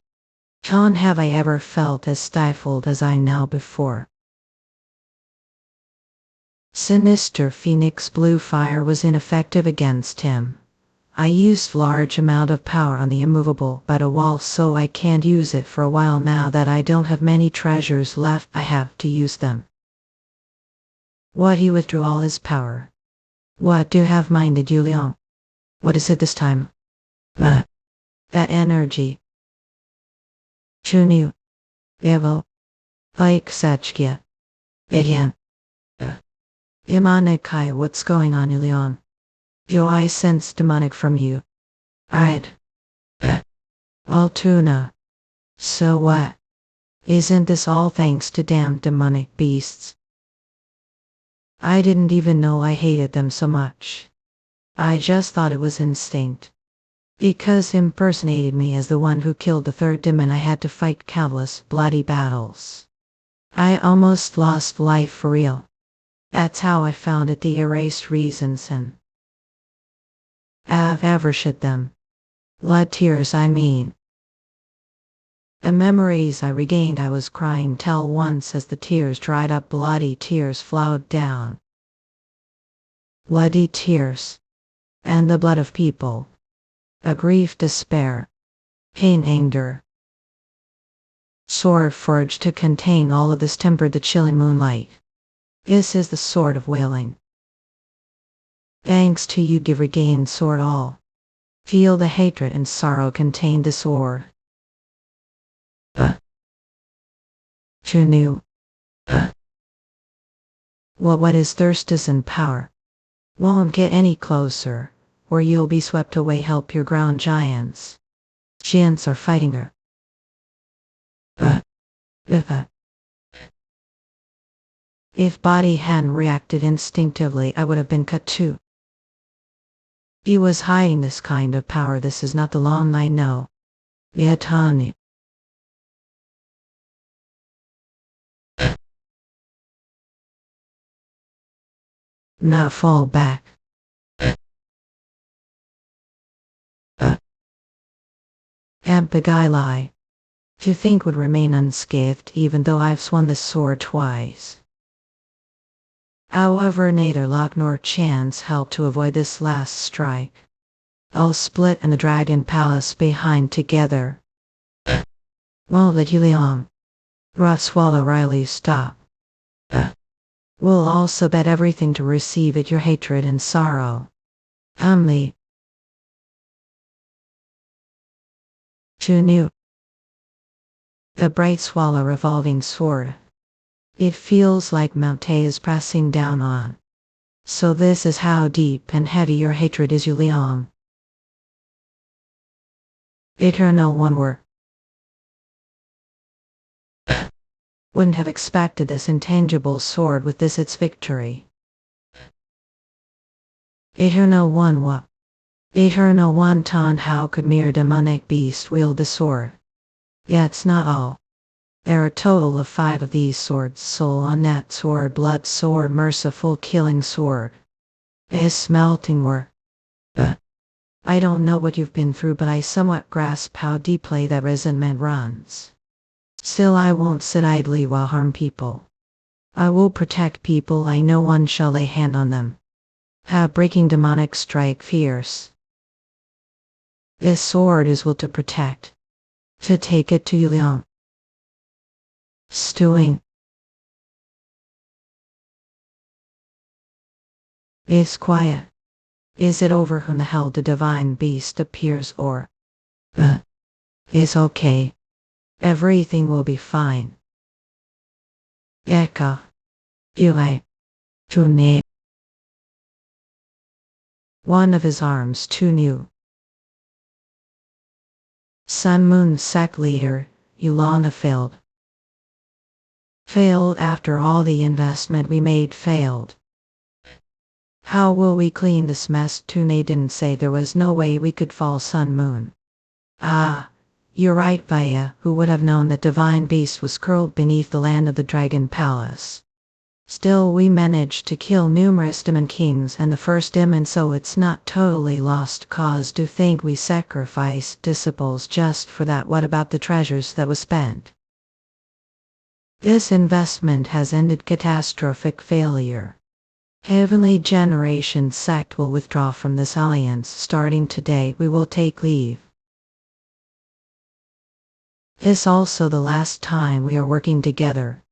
John, have I ever felt as stifled as I now before? Sinister Phoenix blue fire was ineffective against him. I used large amount of power on the immovable but a wall, so I can't use it for a while. Now that I don't have many treasures left, I have to use them. What, he withdrew all his power? What do you have minded, Julian? What is it this time? That energy. Chunyu. Evil. Like Sachkia. Again. Imanikai, what's going on, Julian? Do I sense demonic from you? Right. Altuna. So what? Isn't this all thanks to damn demonic beasts? I didn't even know I hated them so much. I just thought it was instinct. Because impersonated me as the one who killed the 3rd demon, I had to fight countless bloody battles. I almost lost life for real. That's how I found it, the erased reasons, and I've ever shed them. Blood tears, I mean. The memories I regained, I was crying till once as the tears dried up, bloody tears flowed down. Bloody tears. And the blood of people. A grief, despair. Pain, anger. Sword forged to contain all of this tempered the chilling moonlight. This is the sword of wailing. Thanks to you, give regained sword all. Feel the hatred and sorrow contained this sword. Chunu. Well, what is thirst is in power. Won't get any closer, or you'll be swept away. Help your ground giants. Giants are fighting her. If body hadn't reacted instinctively, I would have been cut too. He was hiding this kind of power. This is not the long I know. Yatani. Now fall back. Abigaili. To think would remain unscathed even though I've swung the sword twice. However, neither luck nor chance helped to avoid this last strike. I'll split and the dragon palace behind together. Won't let you long. Rough swallow Riley stop. We'll also bet everything to receive it your hatred and sorrow. Humbly. To new. The bright swallow revolving sword. It feels like Mount A is pressing down on. So this is how deep and heavy your hatred is, Yuliang. Eternal one were. Wouldn't have expected this intangible sword with this its victory. Eternal one what? Eternal one ton how could mere demonic beast wield the sword? Yet it's not all. There are a total of 5 of these swords: soul on that sword, blood sword, merciful killing sword. A smelting were. I don't know what you've been through, but I somewhat grasp how deeply that resentment runs. Still, I won't sit idly while harm people. I will protect people. I know one shall lay hand on them. Have breaking demonic strike fierce. This sword is will to protect. To take it to Yuliang. Stewing. Is quiet. Is it over whom the hell the divine beast appears or? Is okay. Everything will be fine. Eka. Yui. Tune. One of his arms too new. Sun Moon sect leader, Yulana failed. Failed after all the investment we made failed. How will we clean this mess? Tune didn't say there was no way we could fall Sun Moon. Ah, you're right, Vaya. Who would have known that divine beast was curled beneath the land of the dragon palace? Still, we managed to kill numerous demon kings and the first demon, so it's not totally lost cause to think we sacrificed disciples just for that. What about the treasures that was spent? This investment has ended catastrophic failure. Heavenly Generation sect will withdraw from this alliance. Starting today, we will take leave. This also the last time we are working together.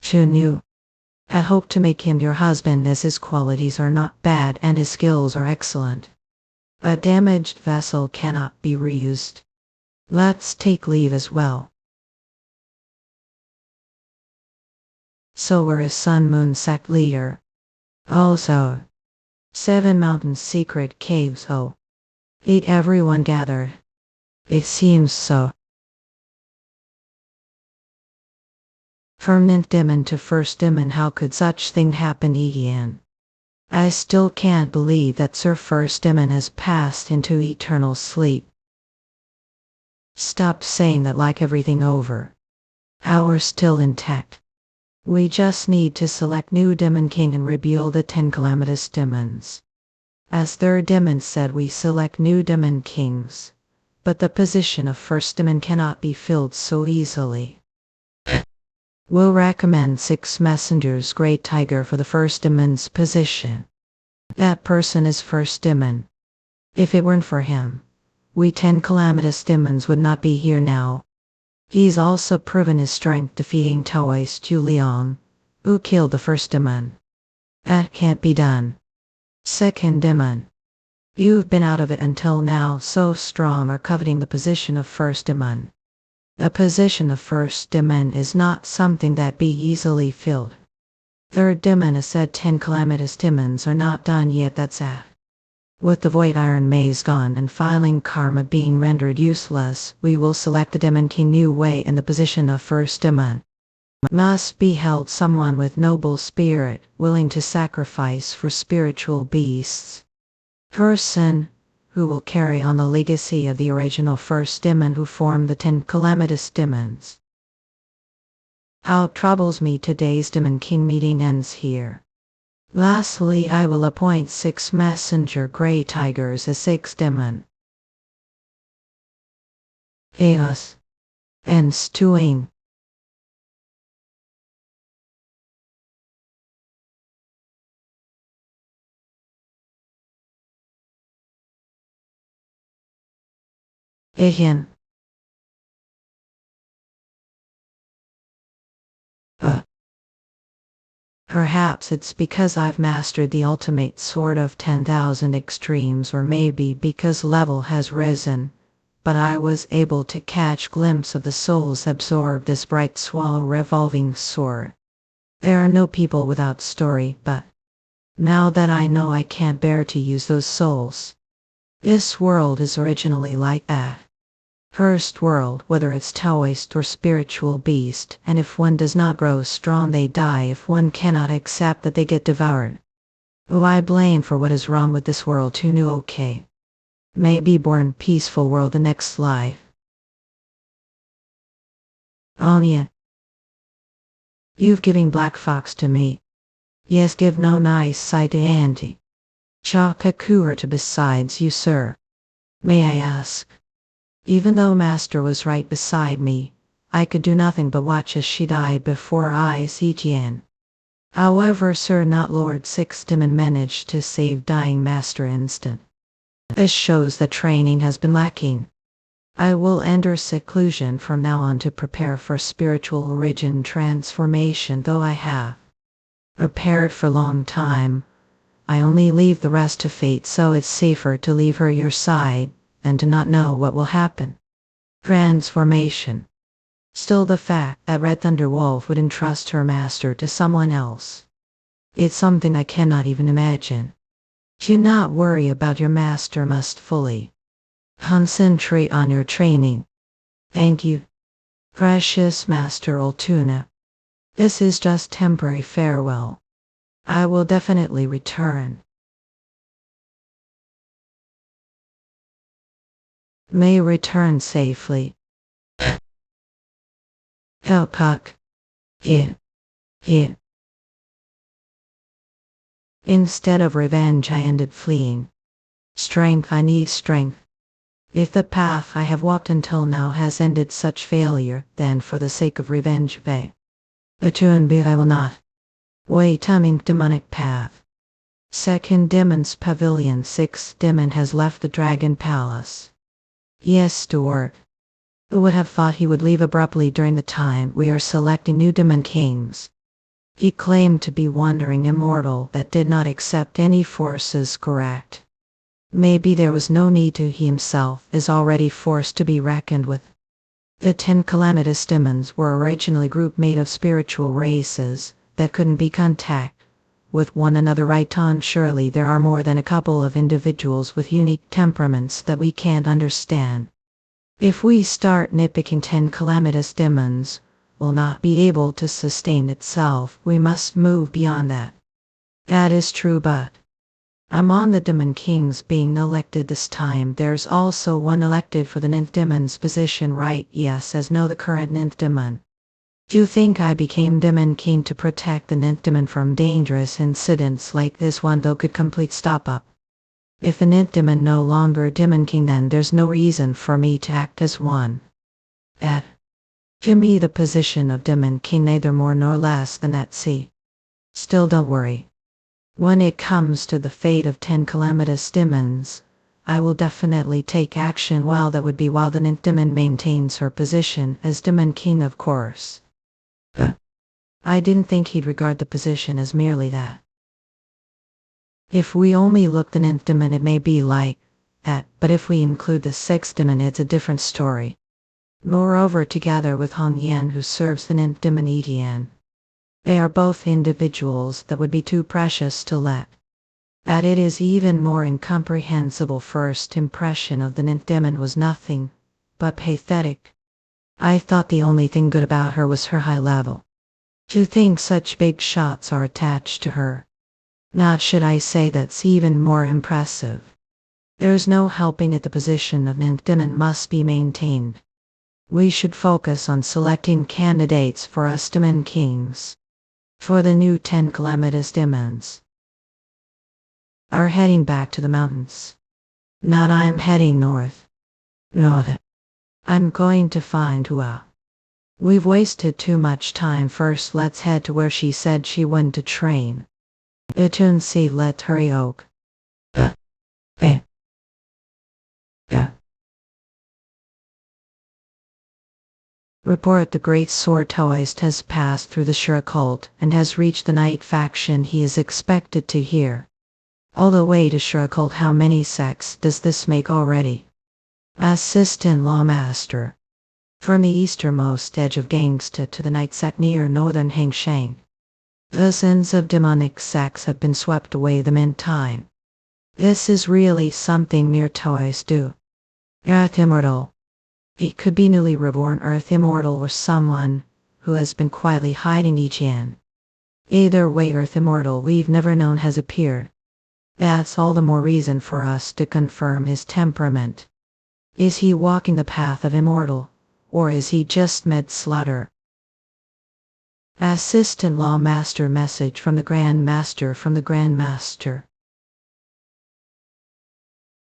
Chunyu. I hope to make him your husband, as his qualities are not bad and his skills are excellent. A damaged vessel cannot be reused. Let's take leave as well. So where is Sun Moon sect leader? Also. 7 mountain secret caves. Oh. Eat everyone gather. It seems so. Permanent demon to first demon, how could such thing happen again? I still can't believe that Sir First Demon has passed into eternal sleep. Stop saying that like everything over. Our still intact. We just need to select new demon king and reveal the 10 calamitous demons. As third demon said, we select new demon kings. But the position of first demon cannot be filled so easily. We'll recommend 6 messengers, Great Tiger, for the first demon's position. That person is first demon. If it weren't for him, we 10 calamitous demons would not be here now. He's also proven his strength defeating Taoist Juliang, who killed the first demon. That can't be done. Second demon. You've been out of it until now, so strong are coveting the position of first demon. The position of first demon is not something that be easily filled. Third demon has said 10 calamitous demons are not done yet. That's it. With the void iron maze gone and filing karma being rendered useless, we will select the demon king New Way in the position of first demon. Must be held someone with noble spirit, willing to sacrifice for spiritual beasts. person who will carry on the legacy of the original first demon who formed the 10 calamitous demons. How troubles me today's demon king meeting ends here. Lastly, I will appoint 6 messenger grey tigers as 6 demon. Chaos and stewing. Again. Perhaps it's because I've mastered the ultimate sword of 10,000 extremes, or maybe because level has risen, but I was able to catch glimpse of the souls absorbed as bright swallow revolving sword. There are no people without story, but now that I know, I can't bear to use those souls. This world is originally like that. First world, whether it's Taoist or spiritual beast, and if one does not grow strong they die. If one cannot accept that, they get devoured. Who I blame for what is wrong with this world? Who knew? Okay. May be born peaceful world the next life. Anya. You've giving black fox to me. Yes, give no nice sight to auntie. Chakakur to besides you, sir. May I ask? Even though master was right beside me, I could do nothing but watch as she died before eyes Etienne. However, sir, not Lord Six Demon managed to save dying master instant. This shows that training has been lacking. I will enter seclusion from now on to prepare for spiritual origin transformation, though I have prepared for a long time. I only leave the rest to fate, so it's safer to leave her your side and to not know what will happen. Transformation. Still, the fact that Red Thunder Wolf would entrust her master to someone else. It's something I cannot even imagine. Do not worry about your master, must fully concentrate on your training. Thank you, precious Master Oltuna. This is just temporary farewell. I will definitely return. May return safely. Helcock. Here. Instead of revenge, I ended fleeing. Strength, I need strength. If the path I have walked until now has ended such failure, then for the sake of revenge, I will not. Wait, coming demonic path. Second Demon's Pavilion. 6th Demon has left the Dragon Palace. Yes, Stuart. Who would have thought he would leave abruptly during the time we are selecting new Demon Kings? He claimed to be wandering immortal that did not accept any forces, correct? Maybe there was no need to. He himself is already forced to be reckoned with. The 10 calamitous demons were originally a group made of spiritual races that couldn't be contact with one another right on. Surely there are more than a couple of individuals with unique temperaments that we can't understand. If we start nitpicking 10 calamitous demons, will not be able to sustain itself. We must move beyond that. That is true, but I'm on the Demon Kings being elected this time. There's also one elected for the 9th Demon's position, right? Yes, as no the current 9th Demon. Do you think I became Demon King to protect the 9th Demon from dangerous incidents like this one, though could complete stop up? If the 9th Demon no longer Demon King, then there's no reason for me to act as one. Give me the position of Demon King, neither more nor less than that. See. Still, don't worry. When it comes to the fate of 10 calamitous demons, I will definitely take action. Well, that would be while the 9th Demon maintains her position as Demon King, of course. I didn't think he'd regard the position as merely that. If we only look the 9th Demon, it may be like that, but if we include the 6th Demon, it's a different story. Moreover, together with Hong Yan, who serves the 9th Demon Etienne, they are both individuals that would be too precious to let. That it is even more incomprehensible. First impression of the 9th Demon was nothing but pathetic. I thought the only thing good about her was her high level. To think such big shots are attached to her. Not should I say that's even more impressive. There's no helping it, the position of Nintendo must be maintained. We should focus on selecting candidates for us Demon Kings. For the new 10 calamitous demons are heading back to the mountains. Not I'm heading north. North. I'm going to find Hua. We've wasted too much time. First let's head to where she said she went to train. Itunsi let hurry oak. Report: the great sword Taoist has passed through the Shura cult and has reached the Knight faction. He is expected to hear. All the way to Shura cult. How many sects does this make already? Assistant Lawmaster. From the easternmost edge of Gangsta to the Knight sect near northern Hengshang. The sins of demonic sects have been swept away the meantime. This is really something mere Taoists do. Earth Immortal. He could be newly reborn Earth Immortal or someone who has been quietly hiding each in. Either way, Earth Immortal we've never known has appeared. That's all the more reason for us to confirm his temperament. Is he walking the path of immortal, or is he just mid-slaughter? Assistant Lawmaster. Message from the Grand Master. From the Grand Master.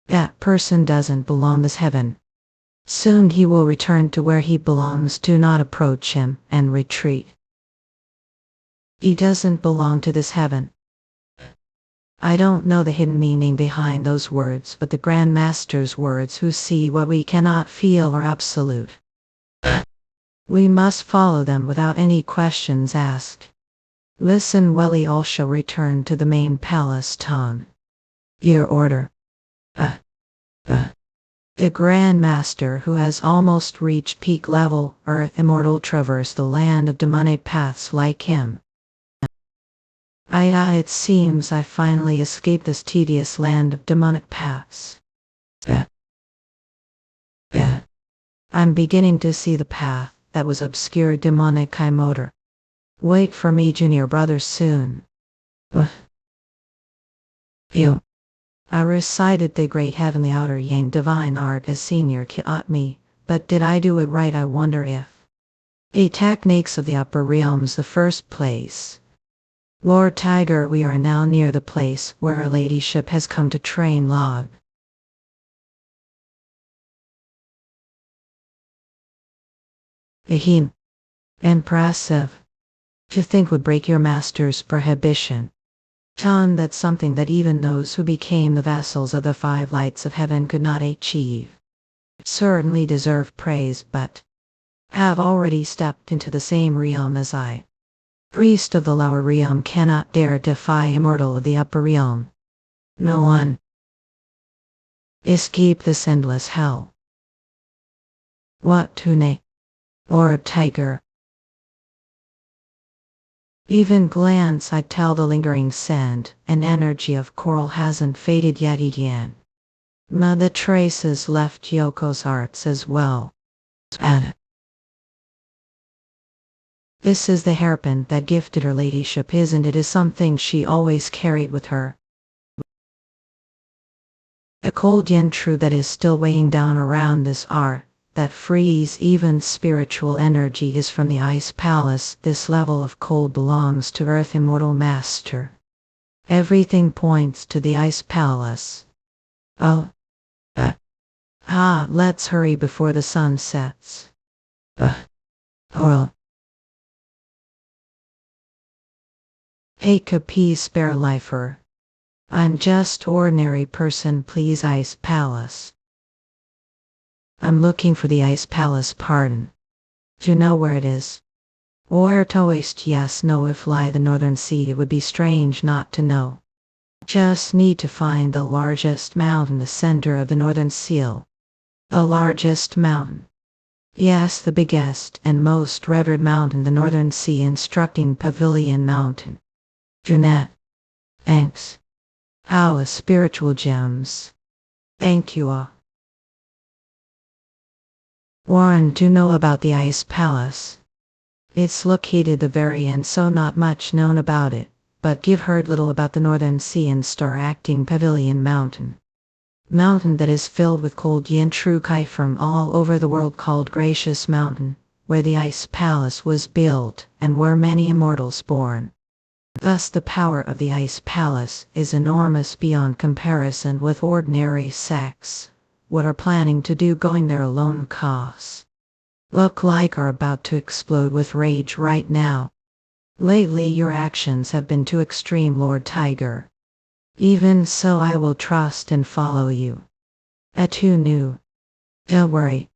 That person doesn't belong this heaven. Soon he will return to where he belongs. Do not approach him and retreat. He doesn't belong to this heaven. I don't know the hidden meaning behind those words, but the Grand Master's words, who see what we cannot feel, are absolute. We must follow them without any questions asked. Listen well, he all shall return to the main palace town. Your order. The Grand Master, who has almost reached peak level Earth Immortal, traverse the land of demonic paths like him. It seems I finally escaped this tedious land of demonic paths. I'm beginning to see the path that was obscure demonic motor. Wait for me, junior brother, soon. You. I recited the great heavenly outer yang divine art as senior taught me, but did I do it right? I wonder if. The techniques of the upper realms the first place. Lord Tiger, we are now near the place where her ladyship has come to train Log. Ahem. Impressive. To think would break your master's prohibition. John, that's something that even those who became the vassals of the 5 lights of heaven could not achieve. Certainly deserve praise, but have already stepped into the same realm as I. Priest of the lower realm cannot dare defy immortal of the upper realm. No one escape this endless hell. What Tune? Or a tiger? Even glance, I tell the lingering sand and energy of coral hasn't faded yet again. The traces left Yoko's arts as well. And this is the hairpin that gifted her ladyship, isn't it? Is something she always carried with her. A cold yen true that is still weighing down around this art, that frees even spiritual energy, is from the Ice Palace. This level of cold belongs to Earth Immortal Master. Everything points to the Ice Palace. Let's hurry before the sun sets. Take a piece, spare lifer. I'm just ordinary person, please. Ice Palace. I'm looking for the Ice Palace, pardon. Do you know where it is? Where Taoist? Yes, no, if lie the northern sea it would be strange not to know. Just need to find the largest mountain, the center of the northern seal. The largest mountain. Yes, the biggest and most revered mountain, the northern sea instructing Pavilion Mountain. Jeanette. Thanks. Our spiritual gems. Thank you all. Warren, do you know about the Ice Palace? It's located the very end, so not much known about it, but you've heard little about the Northern Sea and Star acting Pavilion Mountain. Mountain that is filled with cold yin true kai from all over the world, called Gracious Mountain, where the ice palace was built and where many immortals born. Thus the power of the ice palace is enormous beyond comparison with ordinary sects. What are planning to do going there alone costs. Look like are about to explode with rage right now. Lately your actions have been too extreme, Lord Tiger. Even so I will trust and follow you. Too new. Don't worry.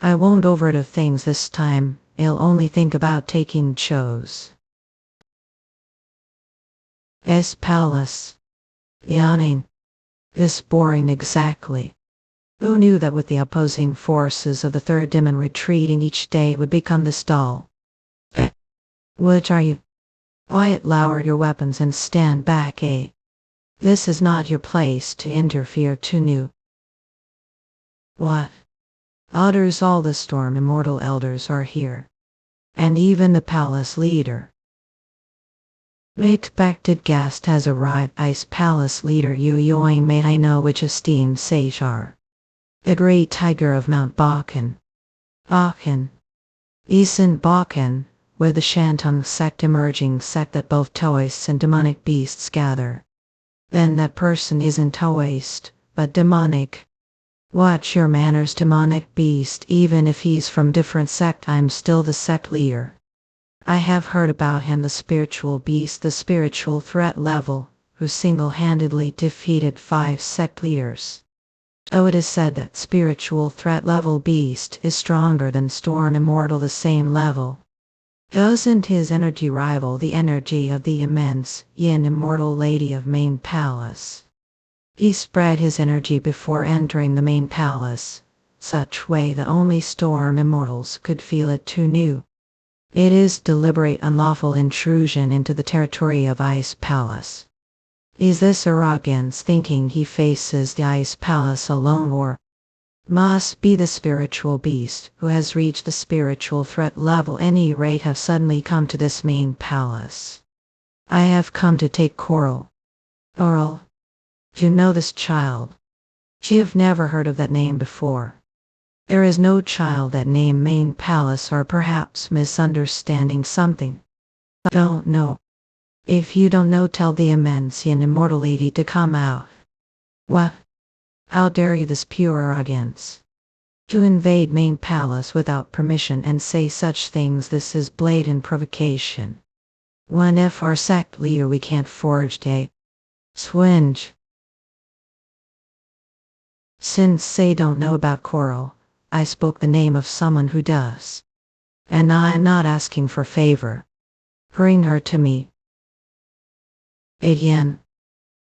I won't overdo things this time, I'll only think about taking Cho's palace. Yawning. This boring exactly. Who knew that with the opposing forces of the third demon retreating each day would become this dull? Which are you? Quiet, lower your weapons and stand back, eh? This is not your place to interfere, too new. What? Others, all the storm immortal elders are here. And even the palace leader. The expected guest has arrived. Ice palace leader Yu Yoing, may I know which esteemed sage are? The great tiger of Mount Bakken. Bakken. Eastern Bakken, where the Shantung sect, emerging sect that both Taoists and demonic beasts gather. Then that person isn't Taoist, but demonic. Watch your manners, demonic beast. Even if he's from different sect, I'm still the sect leader. I have heard about him, the spiritual beast, the spiritual threat level, who single-handedly defeated 5 sect leaders. Oh, it is said that spiritual threat level beast is stronger than Storm Immortal, the same level. Doesn't his energy rival the energy of the immense Yin Immortal Lady of Main Palace? He spread his energy before entering the main palace, such way that only Storm Immortals could feel it, too new. It is deliberate unlawful intrusion into the territory of Ice Palace. Is this arrogance, thinking he faces the Ice Palace alone, or must be the spiritual beast who has reached the spiritual threat level any rate have suddenly come to this main palace? I have come to take Coral. Coral? You know this child? You have never heard of that name before. There is no child that name main palace, or perhaps misunderstanding something. Don't know. If you don't know, tell the immense and immortal lady to come out. What? How dare you, this pure arrogance? To invade main palace without permission and say such things, this is blatant provocation. One if our sect leader we can't forge a swinge. Since they don't know about Coral, I spoke the name of someone who does. And I'm not asking for favor. Bring her to me. Again.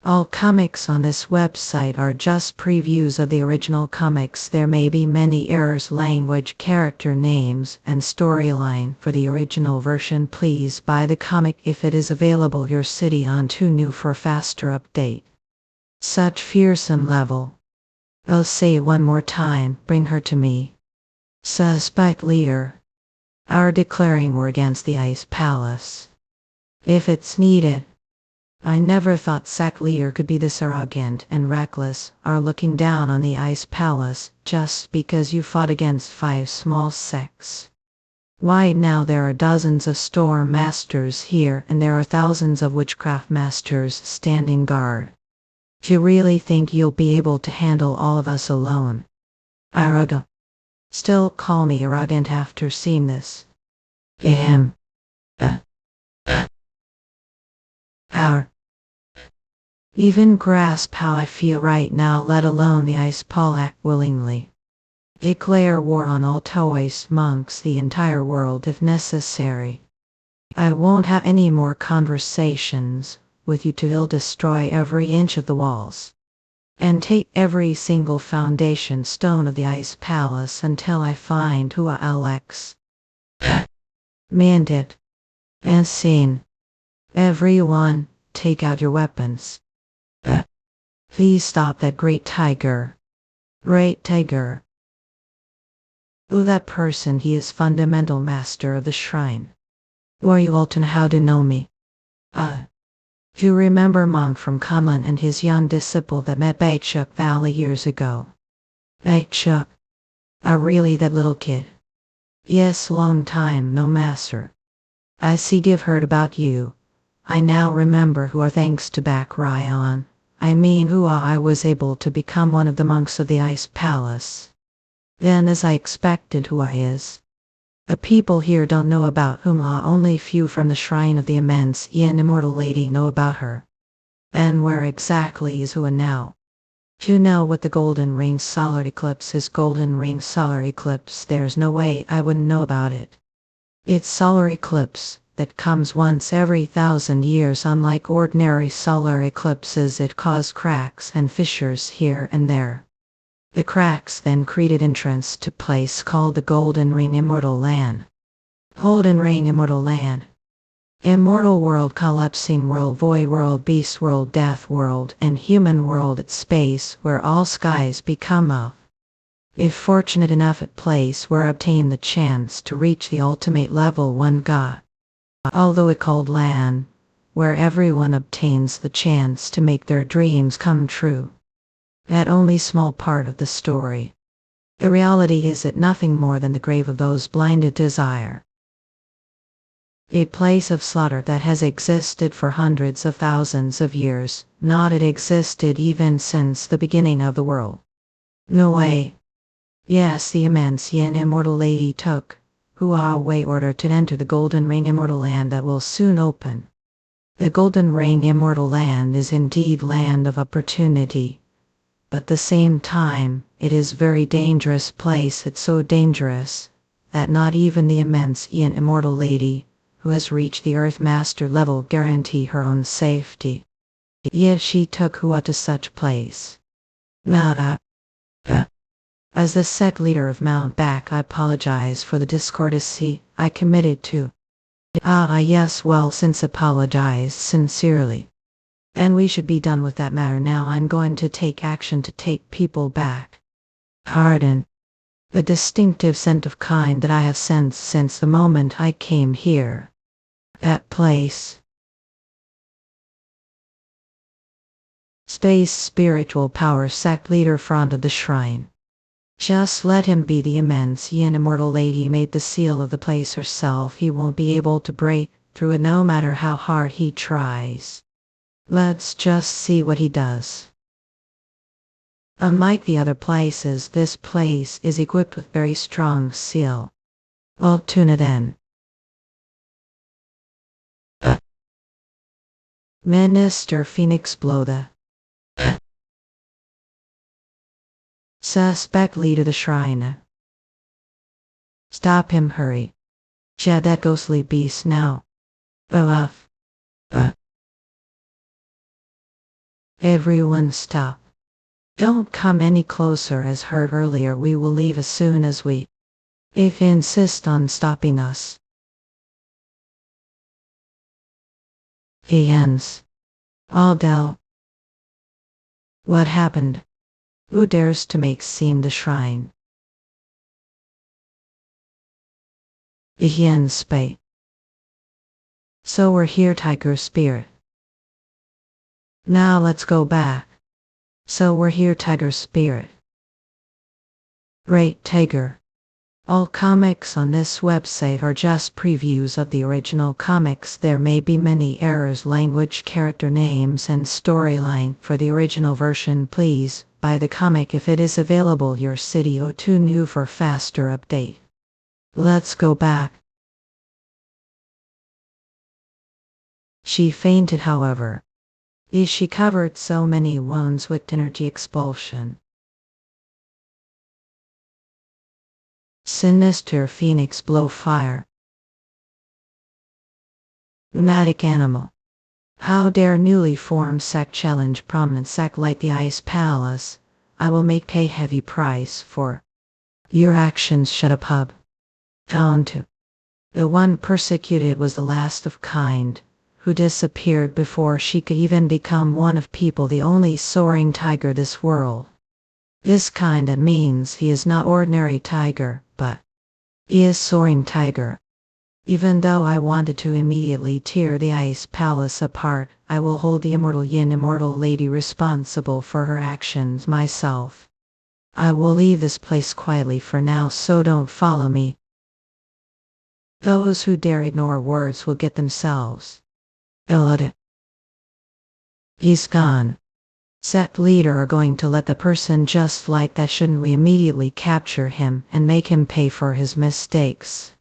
All comics on this website are just previews of the original comics. There may be many errors, language, character names, and storyline for the original version. Please buy the comic if it is available your city on Tunu for faster update. Such fearsome level. I'll say it one more time, bring her to me. Suspect leader. Are declaring war against the Ice Palace. If it's needed. I never thought sect leader could be this arrogant and reckless, are looking down on the Ice Palace just because you fought against 5 small sects. Why, now there are dozens of storm masters here and there are thousands of witchcraft masters standing guard. Do you really think you'll be able to handle all of us alone? Arrogant. Still call me arrogant after seeing this. Power. Even grasp how I feel right now, let alone the Ice Palace willingly. Declare war on all Taoist monks, the entire world if necessary. I won't have any more conversations with you till you'll destroy every inch of the walls. And take every single foundation stone of the Ice Palace until I find who Alex. Mandate. And seen. Everyone, take out your weapons. Please stop that great tiger. Great tiger. Who that person? He is fundamental master of the shrine. Who are you all to know how to know me? You remember monk from Kaman and his young disciple that met Baichuk Valley years ago? Baichuk? Really that little kid? Yes, long time no master. I see you've heard about you. I now remember who are thanks to Bakryon. I mean who I was able to become one of the monks of the Ice Palace. Then as I expected who I is. The people here don't know about whom only few from the shrine of the immense and immortal lady know about her. And where exactly is who now? You know what the golden ring solar eclipse is? Golden ring solar eclipse, there's no way I wouldn't know about it. It's solar eclipse that comes once every 1,000 years. Unlike ordinary solar eclipses, it caused cracks and fissures here and there. The cracks then created entrance to place called the Golden Ring Immortal Land. Golden Ring Immortal Land. Immortal world, collapsing world, void world, beast world, death world, and human world. It's space where all skies become of. If fortunate enough at place where obtain the chance to reach the ultimate level one got. Although it called land, where everyone obtains the chance to make their dreams come true. That only small part of the story. The reality is it nothing more than the grave of those blinded desire. A place of slaughter that has existed for hundreds of thousands of years, not it existed even since the beginning of the world. No way. Yes, the immense and immortal lady took, who away order to enter the Golden Ring Immortal Land that will soon open. The Golden Ring Immortal Land is indeed land of opportunity. But at the same time, it is very dangerous place. It's so dangerous that not even the immense and immortal lady, who has reached the Earth Master level, guarantee her own safety. Yet she took Hua to such place. Nada. As the sect leader of Mount Back, I apologize for the discourtesy I committed to. Yes, well, since apologize sincerely. And we should be done with that matter now. I'm going to take action to take people back. Pardon. The distinctive scent of kind that I have sensed since the moment I came here. That place. Space spiritual power sect leader front of the shrine. Just let him be. The immense and immortal lady made the seal of the place herself. He won't be able to break through it no matter how hard he tries. Let's just see what he does. Unlike the other places, this place is equipped with very strong seal. Well, tune it in. Minister Phoenix Bloda. Suspect leader the shrine. Stop him, hurry. Shed that ghostly beast now. Off. Everyone stop. Don't come any closer. As heard earlier, we will leave as soon as we. If you insist on stopping us. He ends. All doubt. What happened? Who dares to make scene the shrine? Yen Spay. So we're here, Tiger Spirit. Now let's go back. So we're here, Tiger Spirit. Great Tiger. All comics on this website are just previews of the original comics. There may be many errors, language, character names, and storyline. For the original version, please buy the comic if it is available your city or tune new for faster update. Let's go back. She fainted, however. She covered so many wounds with energy expulsion. Sinister Phoenix blow fire. Lunatic animal. How dare newly formed sect challenge prominent sect like the Ice Palace. I will make pay heavy price for your actions. Shut up, hub. Down to. The one persecuted was the last of kind, who disappeared before she could even become one of people, the only soaring tiger this world. This kind that means he is not ordinary tiger, but he is soaring tiger. Even though I wanted to immediately tear the ice palace apart, I will hold the immortal yin immortal lady responsible for her actions myself. I will leave this place quietly for now, so don't follow me. Those who dare ignore words will get themselves killed. He's gone. Set leader are going to let the person just like that. Shouldn't we immediately capture him and make him pay for his mistakes?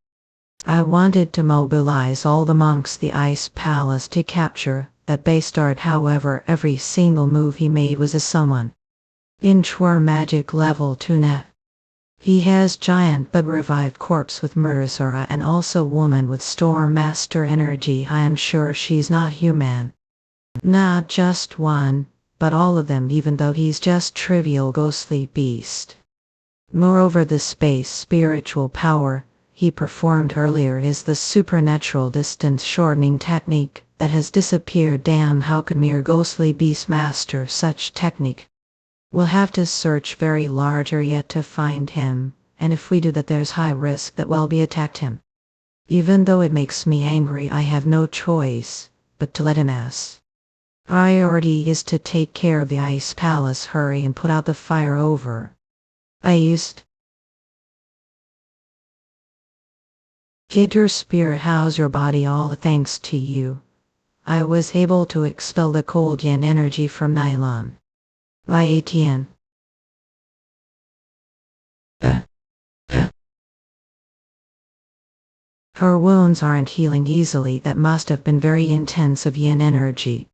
I wanted to mobilize all the monks the ice palace to capture that bastard. However, every single move he made was a someone inchwar magic level 2 net. He has giant but revived corpse with murderous aura and also woman with storm master energy. I am sure she's not human. Not just one, but all of them, even though he's just trivial ghostly beast. Moreover, the space spiritual power he performed earlier is the supernatural distance shortening technique that has disappeared. Damn, how could mere ghostly beast master such technique? We'll have to search very large area to find him, and if we do that, there's high risk that we'll be attacked him. Even though it makes me angry, I have no choice but to let him pass. Priority is to take care of the ice palace. Hurry and put out the fire. Over. I used Get your spirit, how's your body? All thanks to you, I was able to expel the cold yin energy from nylon. By ATN. Her wounds aren't healing easily. That must have been very intense of yin energy.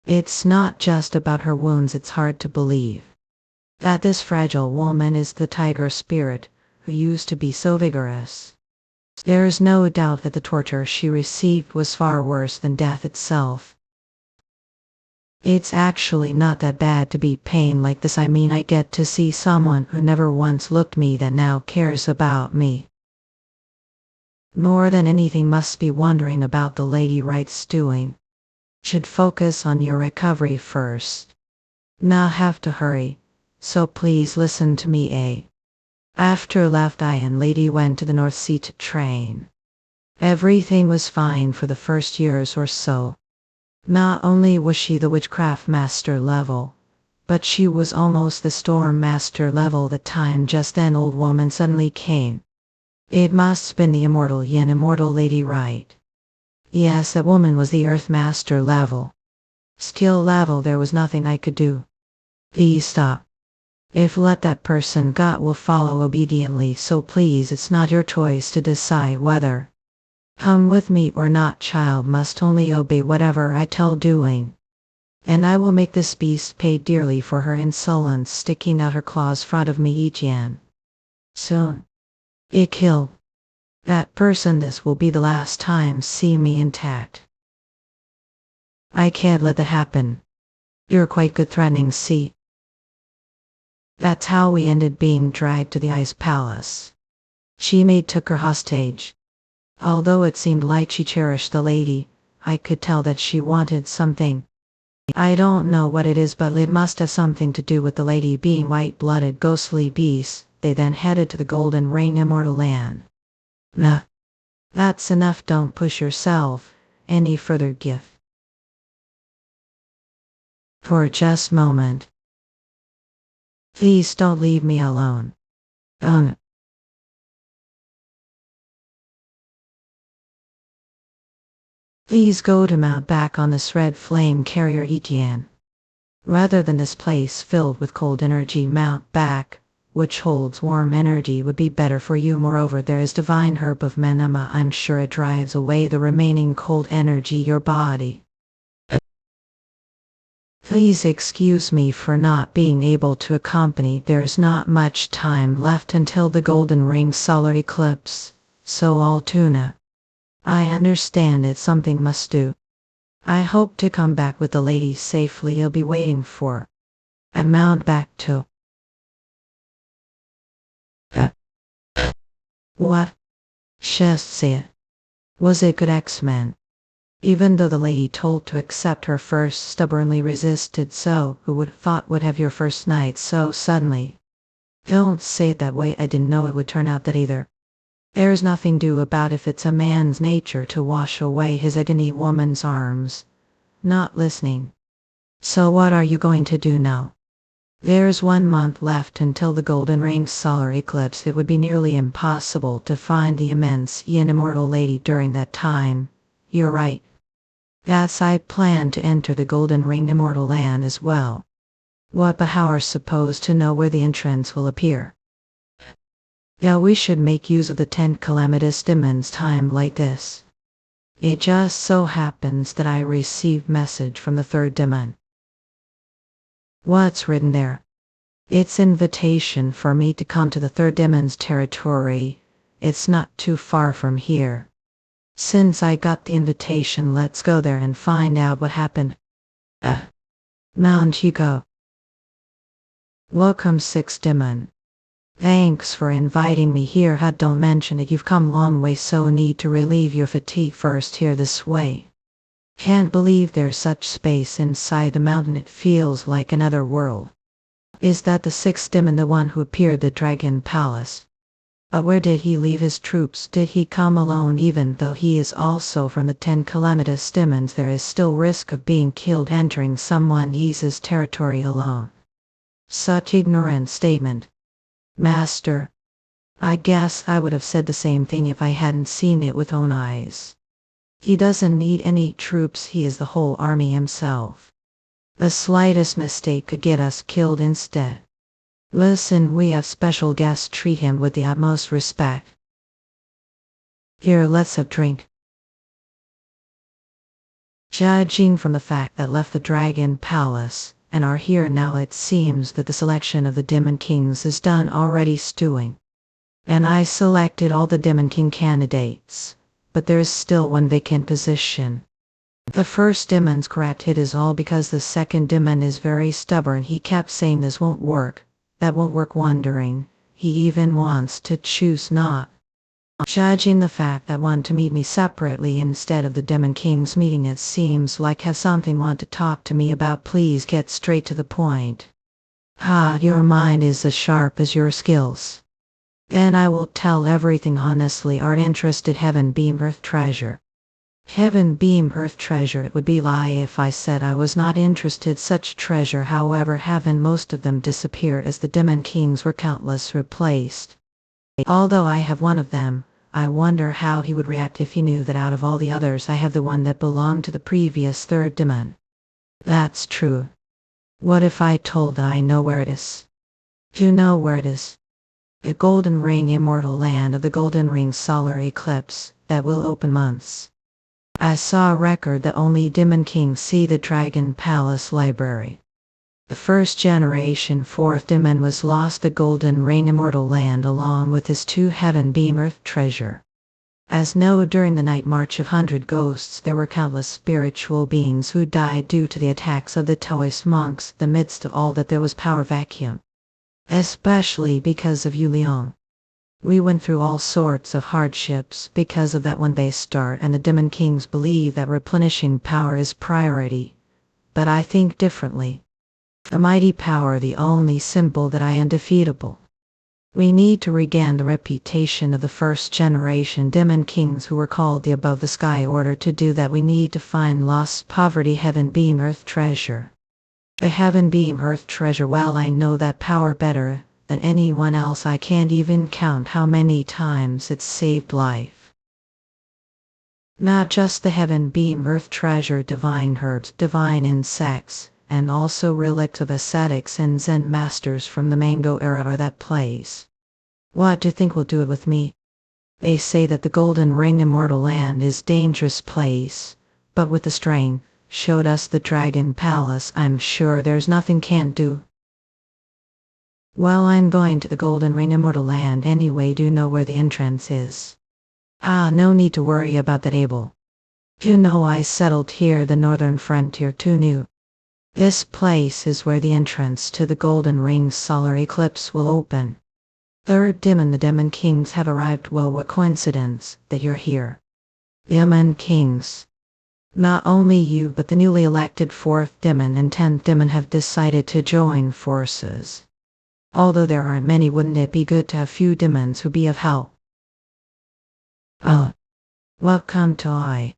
It's not just about her wounds. It's hard to believe that this fragile woman is the tiger spirit who used to be so vigorous. There's no doubt that the torture she received was far worse than death itself. It's actually not that bad to be pain like this. I mean, I get to see someone who never once looked me that now cares about me. More than anything, must be wondering about the lady Wright's doing. Should focus on your recovery first. Now have to hurry, so please listen to me. After left I and lady went to the North Sea to train. Everything was fine for the first years or so. Not only was she the witchcraft master level, but she was almost the storm master level. The time just then old woman suddenly came. It must have been the immortal yin immortal lady Wright. Yes, that woman was the earth master level. Skill level, there was nothing I could do. Please stop. If let that person go, will follow obediently, so please, it's not your choice to decide whether come with me or not. Child must only obey whatever I tell doing. And I will make this beast pay dearly for her insolence, sticking out her claws front of me each yan. Soon. It kill that person. This will be the last time see me intact. I can't let that happen. You're quite good threatening, see? That's how we ended being dragged to the ice palace. She took her hostage. Although it seemed like she cherished the lady, I could tell that she wanted something. I don't know what it is, but it must have something to do with the lady being white-blooded ghostly beast. They then headed to the Golden Ring immortal land. Nah. That's enough, don't push yourself any further. Gift. For just a moment. Please don't leave me alone. Please go to mount back on this red flame carrier Etienne. Rather than this place filled with cold energy, mount back, which holds warm energy, would be better for you. Moreover, there is divine herb of Manhwa. I'm sure it drives away the remaining cold energy your body. Please excuse me for not being able to accompany. There's not much time left until the Golden Ring solar eclipse, so all tuna. I understand it's something must do. I hope to come back with the lady safely. He'll be waiting for. I mount back to. What? Just say it. Was it good, X-Men? Even though the lady told to accept her first stubbornly resisted, so who would thought would have your first night so suddenly? Don't say it that way. I didn't know it would turn out that either. There's nothing to do about if it's a man's nature to wash away his agony woman's arms. Not listening. So what are you going to do now? There's 1 month left until the golden ring solar eclipse. It would be nearly impossible to find the immense yin immortal lady during that time. You're right. Yes, I plan to enter the golden ring immortal land as well. What but how are supposed to know where the entrance will appear? Yeah, we should make use of the 10 calamitous demons time like this. It just so happens that I received message from the third demon. What's written there? It's invitation for me to come to the third demon's territory. It's not too far from here. Since I got the invitation, let's go there and find out what happened. Mount you go. Welcome, sixth demon. Thanks for inviting me here. Don't mention it, you've come a long way, so need to relieve your fatigue first here this way. Can't believe there's such space inside the mountain, it feels like another world. Is that the sixth demon, the one who appeared at the Dragon Palace? But where did he leave his troops? Did he come alone? Even though he is also from the 10 calamitous demons, there is still risk of being killed entering someone else's territory alone. Such ignorant statement. Master, I guess I would have said the same thing if I hadn't seen it with own eyes. He doesn't need any troops, he is the whole army himself. The slightest mistake could get us killed instead. Listen, we have special guests, treat him with the utmost respect. Here, let's have drink. Judging from the fact that left the Dragon Palace and are here now, it seems that the selection of the Demon Kings is done already, stewing. And I selected all the Demon King candidates, but there is still one vacant position. The first demon's correct, it is all because the second demon is very stubborn. He kept saying this won't work, that won't work, wondering. He even wants to choose not. Judging the fact that want to meet me separately instead of the Demon King's meeting, it seems like has something want to talk to me about. Please get straight to the point. Your mind is as sharp as your skills. Then I will tell everything honestly. Art interested? Heaven Beam Earth Treasure. Heaven Beam Earth Treasure. It would be lie if I said I was not interested. Such treasure, however, haven't most of them disappeared as the Demon Kings were countless replaced. Although I have one of them, I wonder how he would react if he knew that out of all the others I have the one that belonged to the previous third demon. That's true. What if I told that I know where it is? You know where it is? The Golden Ring immortal land of the Golden Ring solar eclipse that will open months. I saw a record that only Demon Kings see the Dragon Palace library. The first generation fourth demon was lost the Golden Ring immortal land along with his 2 Heaven Beam Earth Treasure. As known during the night march of 100 ghosts, there were countless spiritual beings who died due to the attacks of the Taoist monks. The midst of all that, there was power vacuum. Especially because of Yu Liang. We went through all sorts of hardships because of that one base start, and the Demon Kings believe that replenishing power is priority. But I think differently. A mighty power, the only symbol that I am undefeatable. We need to regain the reputation of the first generation Demon Kings who were called the Above the Sky Order. To do that, we need to find lost poverty Heaven Beam Earth Treasure. The Heaven Beam Earth Treasure, well, I know that power better than anyone else. I can't even count how many times it's saved life. Not just the Heaven Beam Earth Treasure, divine herbs, divine insects, and also relics of ascetics and Zen masters from the Mango era are that place. What do you think will do it with me? They say that the Golden Ring immortal land is dangerous place, but with the strength showed us the Dragon Palace, I'm sure there's nothing can't do. Well, I'm going to the Golden Ring immortal land anyway. Do you know where the entrance is? No need to worry about that, Abel. You know I settled here, the northern frontier, too new. This place is where the entrance to the Golden Ring solar eclipse will open. Third demon, the Demon Kings have arrived. Well, what coincidence that you're here. Demon Kings. Not only you, but the newly elected 4th demon and 10th demon have decided to join forces. Although there aren't many, wouldn't it be good to have few demons who be of help? Welcome to I.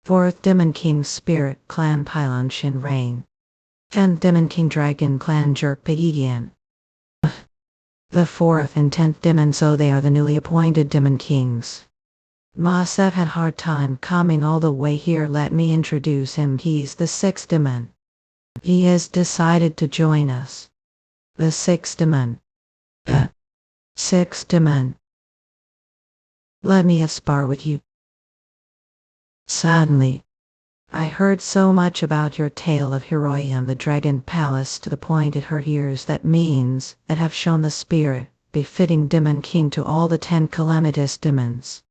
Fourth Demon King Spirit Clan Pylon Shin Rain. 10th Demon King Dragon Clan Jerk Pagian. The 4th and 10th Demon, so they are the newly appointed Demon Kings. Masef had hard time coming all the way here. Let me introduce him. He's the 6th Demon. He has decided to join us. The 6th Demon. 6th Demon. Let me spar with you. Suddenly, I heard so much about your tale of heroism, the Dragon Palace, to the point it hurt ears. That means that have shown the spirit befitting Demon King to all the 10 calamitous demons.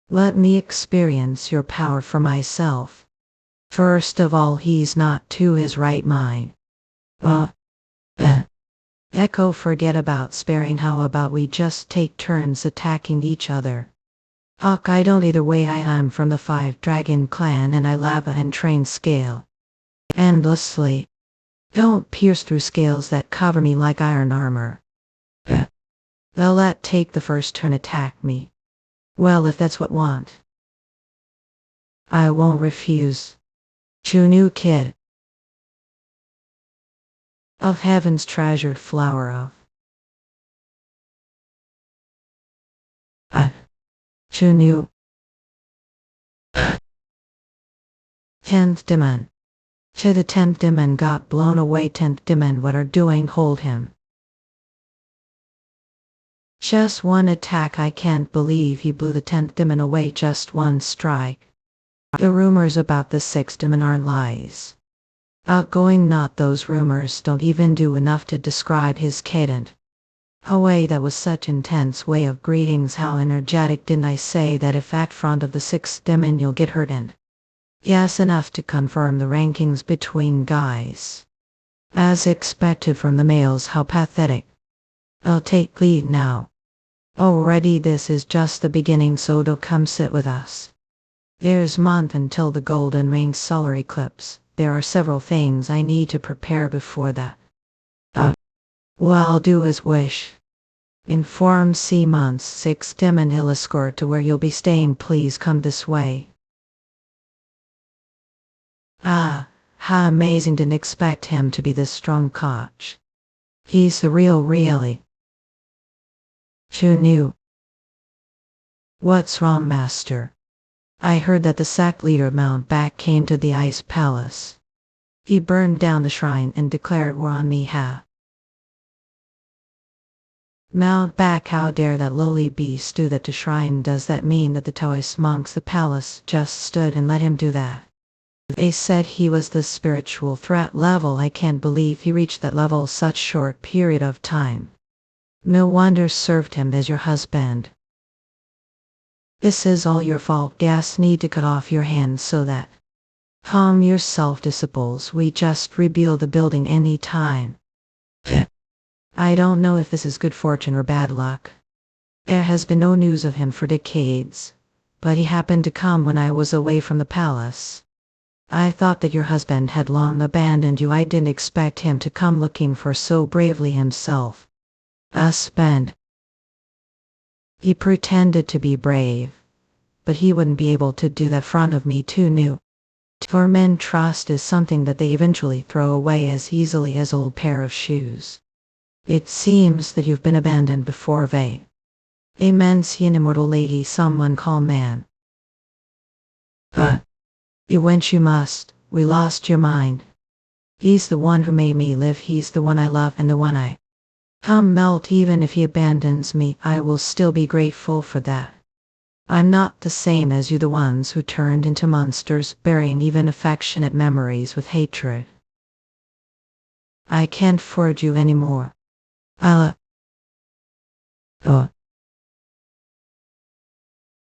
Let me experience your power for myself. First of all, he's not to his right mind. Echo, forget about sparing. How about we just take turns attacking each other? Hawk, I don't. Either way, I am from the 5 Dragon Clan and I lava and train scale endlessly. Don't pierce through scales that cover me like iron armor. They'll take the first turn attack me. Well, if that's what want, I won't refuse. Chunu kid. Of heaven's treasured flower of. Chunu. 10th Demon. To the 10th Demon got blown away. 10th Demon, what are doing? Hold him. Just one attack. I can't believe he blew the 10th Demon away. Just one strike. The rumors about the 6th Demon aren't lies. Outgoing, not those rumors don't even do enough to describe his cadence. Away, that was such intense way of greetings. How energetic. Didn't I say that if act front of the 6th Demon you'll get hurt? And yes, enough to confirm the rankings between guys. As expected from the males. How pathetic. I'll take lead now. Already this is just the beginning, so don't come sit with us. There's month until the golden ring solar eclipse. There are several things I need to prepare before that. Well, I'll do as wish. Inform C months 6 Demon Hill escort to where you'll be staying. Please come this way. How amazing. Didn't expect him to be this strong coach. He's the real really. Who knew? What's wrong, master? I heard that the sack leader Mount Back came to the Ice Palace. He burned down the shrine and declared war on me. Mount Back, how dare that lowly beast do that to shrine? Does that mean that the Taoist monks, the palace, just stood and let him do that? They said he was the spiritual threat level. I can't believe he reached that level such short period of time. No wonder served him as your husband. This is all your fault. Gas need to cut off your hands so that. Calm yourself, disciples. We just rebuild the building any time. I don't know if this is good fortune or bad luck. There has been no news of him for decades, but he happened to come when I was away from the palace. I thought that your husband had long abandoned you. I didn't expect him to come looking for so bravely himself. Husband. He pretended to be brave, but he wouldn't be able to do that front of me. Too new. For men, trust is something that they eventually throw away as easily as old pair of shoes. It seems that you've been abandoned before. Immense immortal lady, someone call man. You went, you must. We lost your mind. He's the one who made me live. He's the one I love and the one I come melt. Even if he abandons me, I will still be grateful for that. I'm not the same as you, the ones who turned into monsters, burying even affectionate memories with hatred. I can't forge you anymore.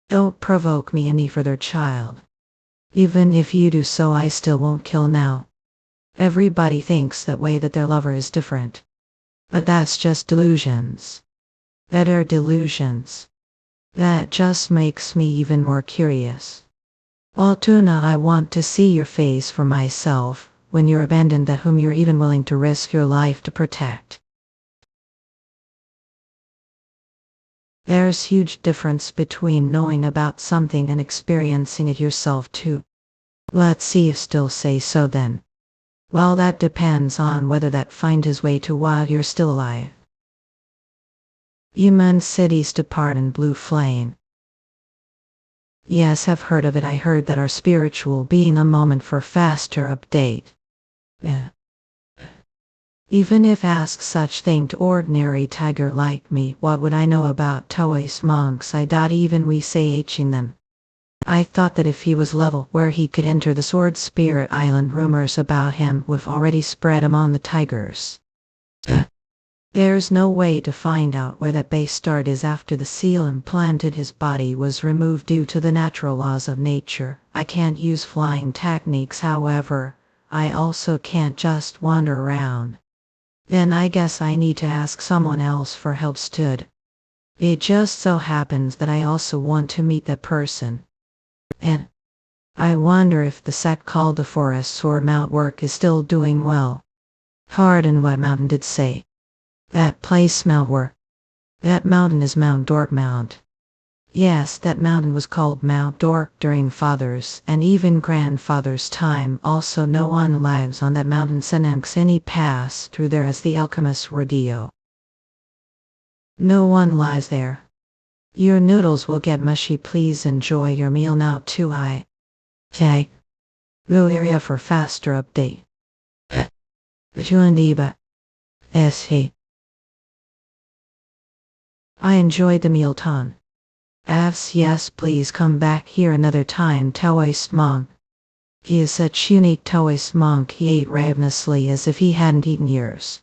Don't provoke me any further, child. Even if you do so, I still won't kill now. Everybody thinks that way, that their lover is different. But that's just delusions. That are delusions. That just makes me even more curious. Altuna, I want to see your face for myself, when you're abandoned, that whom you're even willing to risk your life to protect. There's huge difference between knowing about something and experiencing it yourself too. Let's see if still say so then. Well, that depends on whether that find his way to while you're still alive. Human cities depart in blue flame. Yes, I've heard of it. I heard that our spiritual being a moment for faster update. Yeah. Even if ask such thing to ordinary tiger like me, what would I know about Taoist monks? I doubt even we say in them. I thought that if he was level where he could enter the Sword Spirit Island, rumors about him would already spread among the tigers. There's no way to find out where that base start is after the seal implanted his body was removed due to the natural laws of nature. I can't use flying techniques, however. I also can't just wander around. Then I guess I need to ask someone else for help. Stood. It just so happens that I also want to meet that person. And I wonder if the sect called the Forest or Mount Work is still doing well. Pardon, what mountain did say? That place Mount Work. That mountain is Mount Dork Mount. Yes, that mountain was called Mount Dork during father's and even grandfather's time. Also no one lives on that mountain since any pass through there as the alchemist rodeo. No one lies there. Your noodles will get mushy. Please enjoy your meal now too. Okay. Blue area for faster update. Juandiba. S.H. I enjoyed the meal ton. Yes, please come back here another time. Taoist monk. He is such unique Taoist monk. He ate ravenously as if he hadn't eaten years.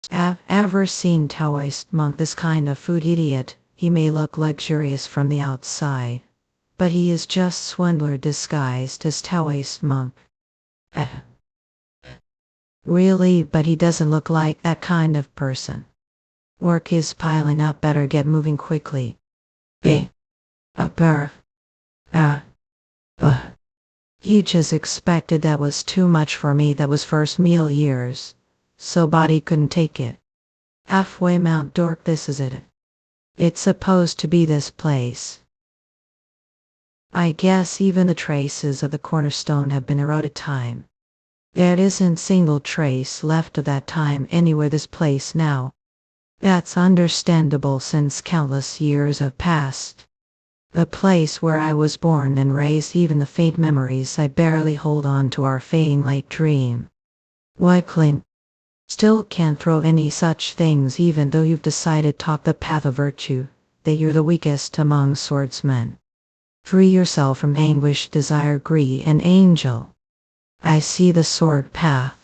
I've ever seen Taoist monk this kind of food idiot. He may look luxurious from the outside, but he is just swindler disguised as Taoist monk. Really, but he doesn't look like that kind of person. Work is piling up. Better get moving quickly. He just expected that was too much for me. That was first meal years, so body couldn't take it. Halfway Mount Dork, this is it. It's supposed to be this place. I guess even the traces of the cornerstone have been eroded. Time. There isn't single trace left of that time anywhere this place now. That's understandable since countless years have passed. The place where I was born and raised, even the faint memories I barely hold on to are fading like dream. Wycliffe. Still can't throw any such things even though you've decided talk the path of virtue, that you're the weakest among swordsmen. Free yourself from anguish, desire, greed, and angel. I see the sword path.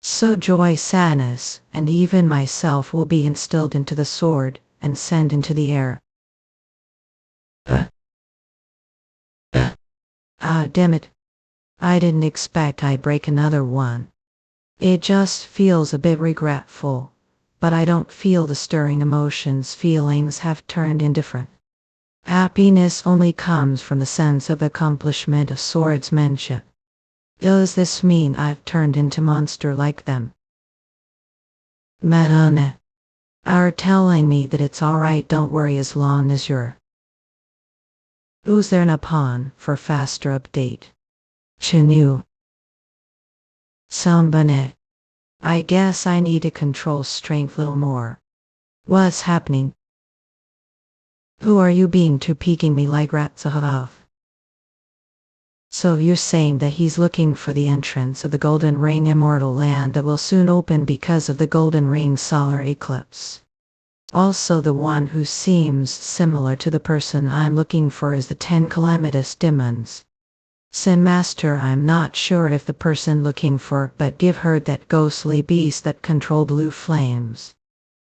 So joy, sadness, and even myself will be instilled into the sword and sent into the air. Damn it. I didn't expect I'd break another one. It just feels a bit regretful, but I don't feel the stirring emotions. Feelings have turned indifferent. Happiness only comes from the sense of accomplishment of swordsmanship. Does this mean I've turned into monster like them? Madonna are telling me that it's alright, don't worry as long as you're. Who's there Napon for faster update? Chinu. Somebody. I guess I need to control strength a little more. What's happening? Who are you being to peeking me like rats off? So you're saying that he's looking for the entrance of the Golden Ring Immortal Land that will soon open because of the Golden Ring solar eclipse. Also the one who seems similar to the person I'm looking for is the 10 calamitous demons. Sin Master, I'm not sure if the person looking for, but give her that ghostly beast that controlled blue flames.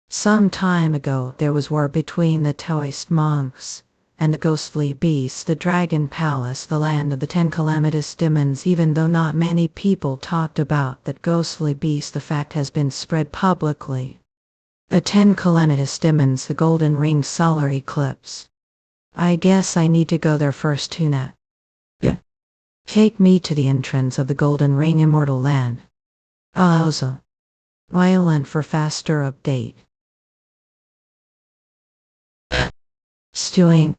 Some time ago there was war between the Taoist monks and the ghostly beast, the Dragon Palace, the land of the 10 calamitous demons. Even though not many people talked about that ghostly beast, the fact has been spread publicly. The 10 calamitous demons, the Golden Ring solar eclipse. I guess I need to go there first to net. Take me to the entrance of the Golden Ring Immortal Land. Also. Violent for faster update. Stewing.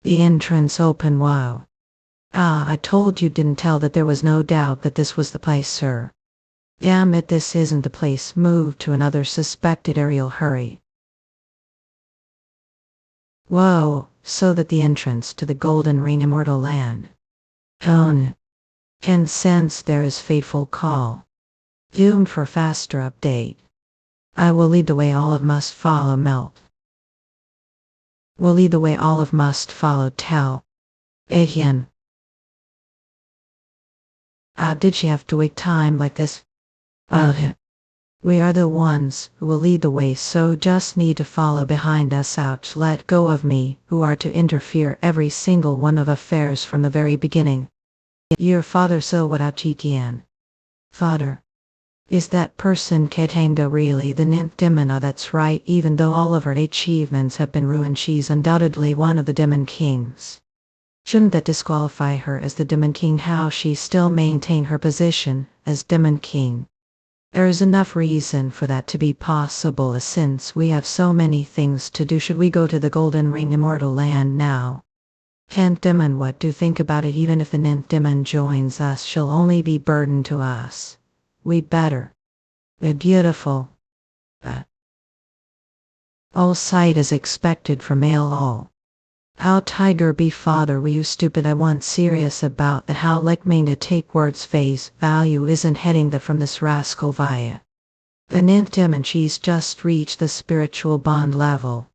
The entrance open. Wow. Ah, I told you didn't tell that there was no doubt that this was the place, sir. Damn it, this isn't the place. Move to another suspected aerial. Hurry. Whoa, so that the entrance to the Golden Ring Immortal Land. Tone. Can sense there is fateful call. Doomed for faster update. I will lead the way, all of must follow. Melt. Will lead the way, all of must follow. Tell. Ahien. Did she have to wait time like this? We are the ones who will lead the way, so just need to follow behind us. Ouch, let go of me, who are to interfere every single one of affairs from the very beginning. Your father, so what Achitian? Father. Is that person Ketanga really the ninth demon? That's right, even though all of her achievements have been ruined, she's undoubtedly one of the demon kings. Shouldn't that disqualify her as the demon king? How she still maintain her position as demon king? There is enough reason for that to be possible, since we have so many things to do. Should we go to the Golden Ring Immortal Land now? Tenth demon, what do you think about it? Even if the ninth demon joins us, she'll only be burden to us. We better. We're beautiful. All sight is expected from male all. How tiger be father, were you stupid? I want serious about that. How like me to take words face value isn't heading that from this rascal via. The ninth demon, she's just reached the spiritual bond level.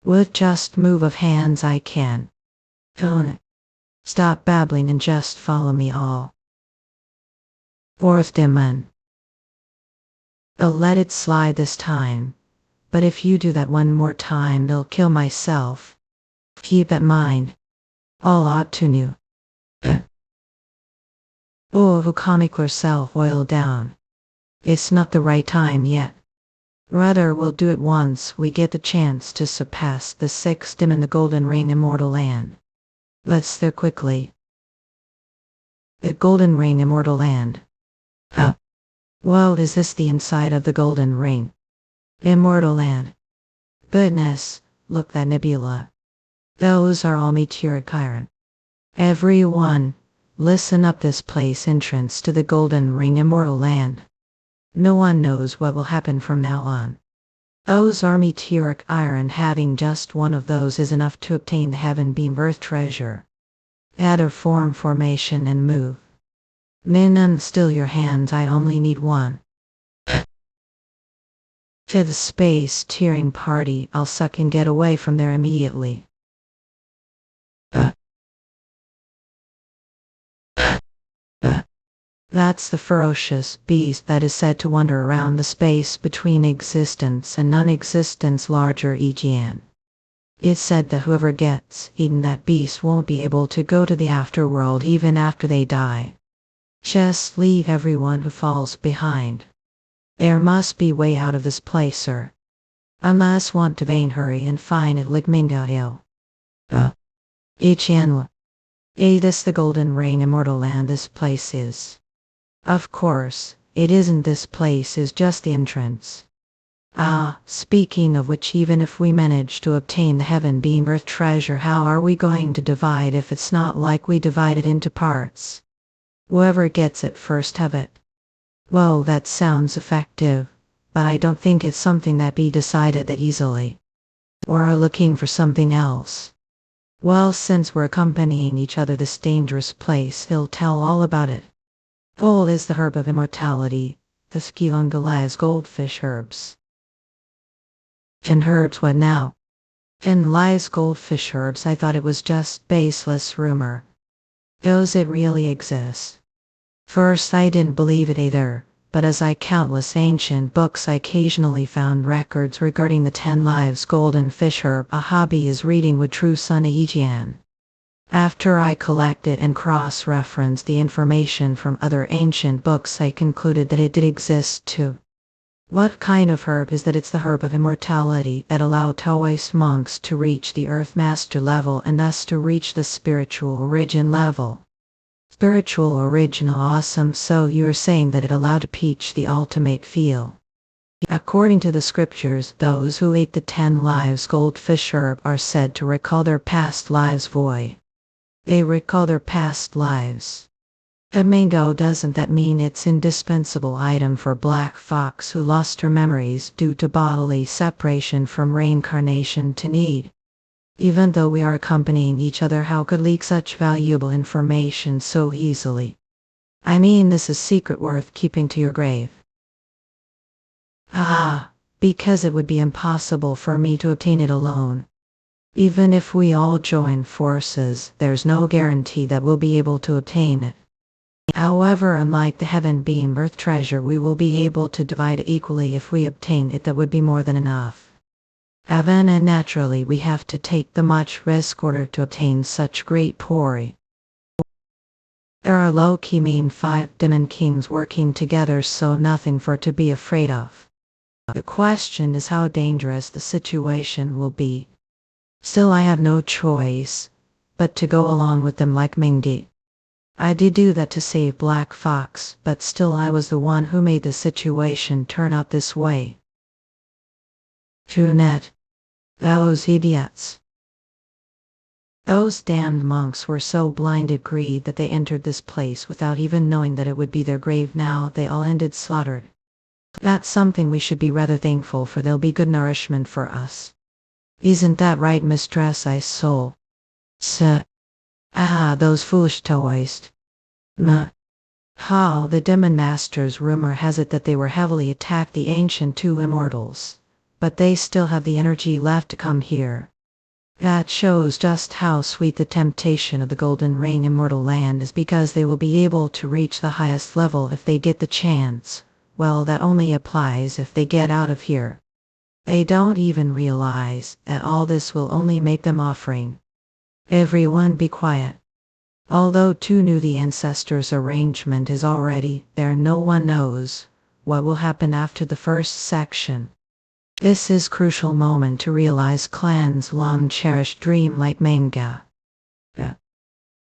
With just move of hands I can. Don't. Stop babbling and just follow me all. Fourth demon. I'll let it slide this time. But if you do that one more time, they'll kill myself. Keep in mind. All ought to know. Oh, comic yourself, oil down. It's not the right time yet. Rather, we'll do it once we get the chance to surpass the sixth demon in the Golden Ring Immortal Land. Let's there quickly. The Golden Ring Immortal Land. Well, is this the inside of the Golden Ring Immortal Land? Goodness, look that nebula. Those are all meteoric iron. Everyone, listen up. This place entrance to the Golden Ring Immortal Land. No one knows what will happen from now on. Those are meteoric iron. Having just one of those is enough to obtain the Heaven Beam Earth treasure. Add a formation and move. Min, still your hands, I only need one. To the space tearing party, I'll suck and get away from there immediately. That's the ferocious beast that is said to wander around the space between existence and non-existence, larger EGN. It's said that whoever gets eaten, that beast won't be able to go to the afterworld even after they die. Just leave everyone who falls behind. There must be way out of this place, sir. Unless want to vain hurry and find it Ligminga. EGN. This the Golden Ring Immortal Land. This place is. Of course, it isn't. This place is just the entrance. Speaking of which, even if we manage to obtain the Heaven Beam Earth treasure, how are we going to divide if it's not like we divide it into parts? Whoever gets it first have it. Well, that sounds effective, but I don't think it's something that be decided that easily. Or are looking for something else. Well, since we're accompanying each other this dangerous place, he'll tell all about it. Gold is the herb of immortality, the skilungalize goldfish herbs. And herbs, what now? And lies goldfish herbs, I thought it was just baseless rumor. Does it really exist? First I didn't believe it either, but as I countless ancient books I occasionally found records regarding the 10 lives golden fish herb. A hobby is reading with true son Aegean. After I collected and cross-referenced the information from other ancient books, I concluded that it did exist too. What kind of herb is that? It's the herb of immortality that allowed Taoist monks to reach the Earth Master level and thus to reach the spiritual origin level. Spiritual original, awesome. So you're saying that it allowed to reach the ultimate feel. According to the scriptures, those who ate the 10 lives goldfish herb are said to recall their past lives void. They recall their past lives. A mango doesn't that mean it's indispensable item for Black Fox who lost her memories due to bodily separation from reincarnation to need. Even though we are accompanying each other, how could leak such valuable information so easily? I mean, this is secret worth keeping to your grave. Because it would be impossible for me to obtain it alone. Even if we all join forces, there's no guarantee that we'll be able to obtain it. However, unlike the heaven beam earth treasure, we will be able to divide it equally. If we obtain it, that would be more than enough. And naturally we have to take the much risk order to obtain such great pori. There are low-key mean 5 demon kings working together, so nothing for to be afraid of. The question is how dangerous the situation will be. Still, I have no choice but to go along with them like Mingdi. I did do that to save Black Fox, but still I was the one who made the situation turn out this way. True-net. Those idiots. Those damned monks were so blinded greed that they entered this place without even knowing that it would be their grave. Now they all ended slaughtered. That's something we should be rather thankful for. They'll be good nourishment for us. Isn't that right, Mistress Ice Soul? Those foolish toys. The Demon Masters, rumor has it that they were heavily attacked the ancient 2 immortals. But they still have the energy left to come here. That shows just how sweet the temptation of the Golden Ring Immortal Land is, because they will be able to reach the highest level if they get the chance. Well, that only applies if they get out of here. They don't even realize that all this will only make them offering. Everyone be quiet. Although 2 knew the ancestors' arrangement is already there, no one knows what will happen after the first section. This is crucial moment to realize Clan's long cherished dream like manga.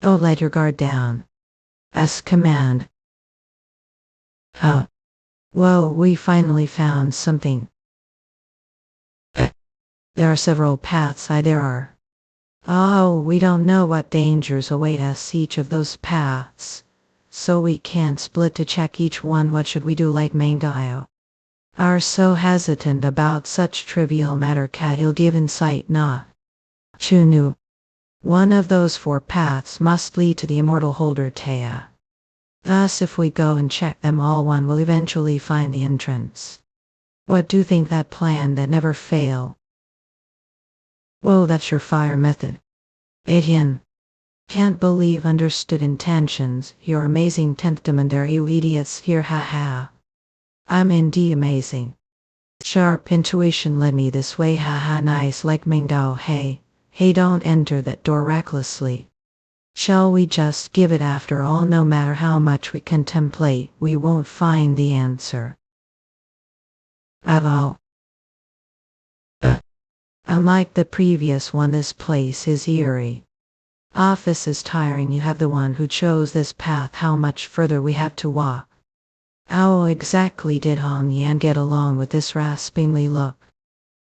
Don't let your guard down. As command. Whoa, we finally found something. There are several paths. There are. We don't know what dangers await us each of those paths. So we can't split to check each one. What should we do? Like Mangayo are so hesitant about such trivial matter. He'll give insight. Not Chunu. One of those 4 paths must lead to the immortal holder Taya. Thus if we go and check them all, one will eventually find the entrance. What do you think? That plan that never fail? Whoa, that's your fire method. Etienne. Can't believe understood intentions. Your amazing 10th demon there, you idiots here. I'm indeed amazing. Sharp intuition led me this way. Nice like Mingdao. Hey, don't enter that door recklessly. Shall we just give it? After all, no matter how much we contemplate, we won't find the answer. Unlike the previous one, this place is eerie. Office is tiring. You have the one who chose this path. How much further we have to walk? How exactly did Hong Yan get along with this raspingly look?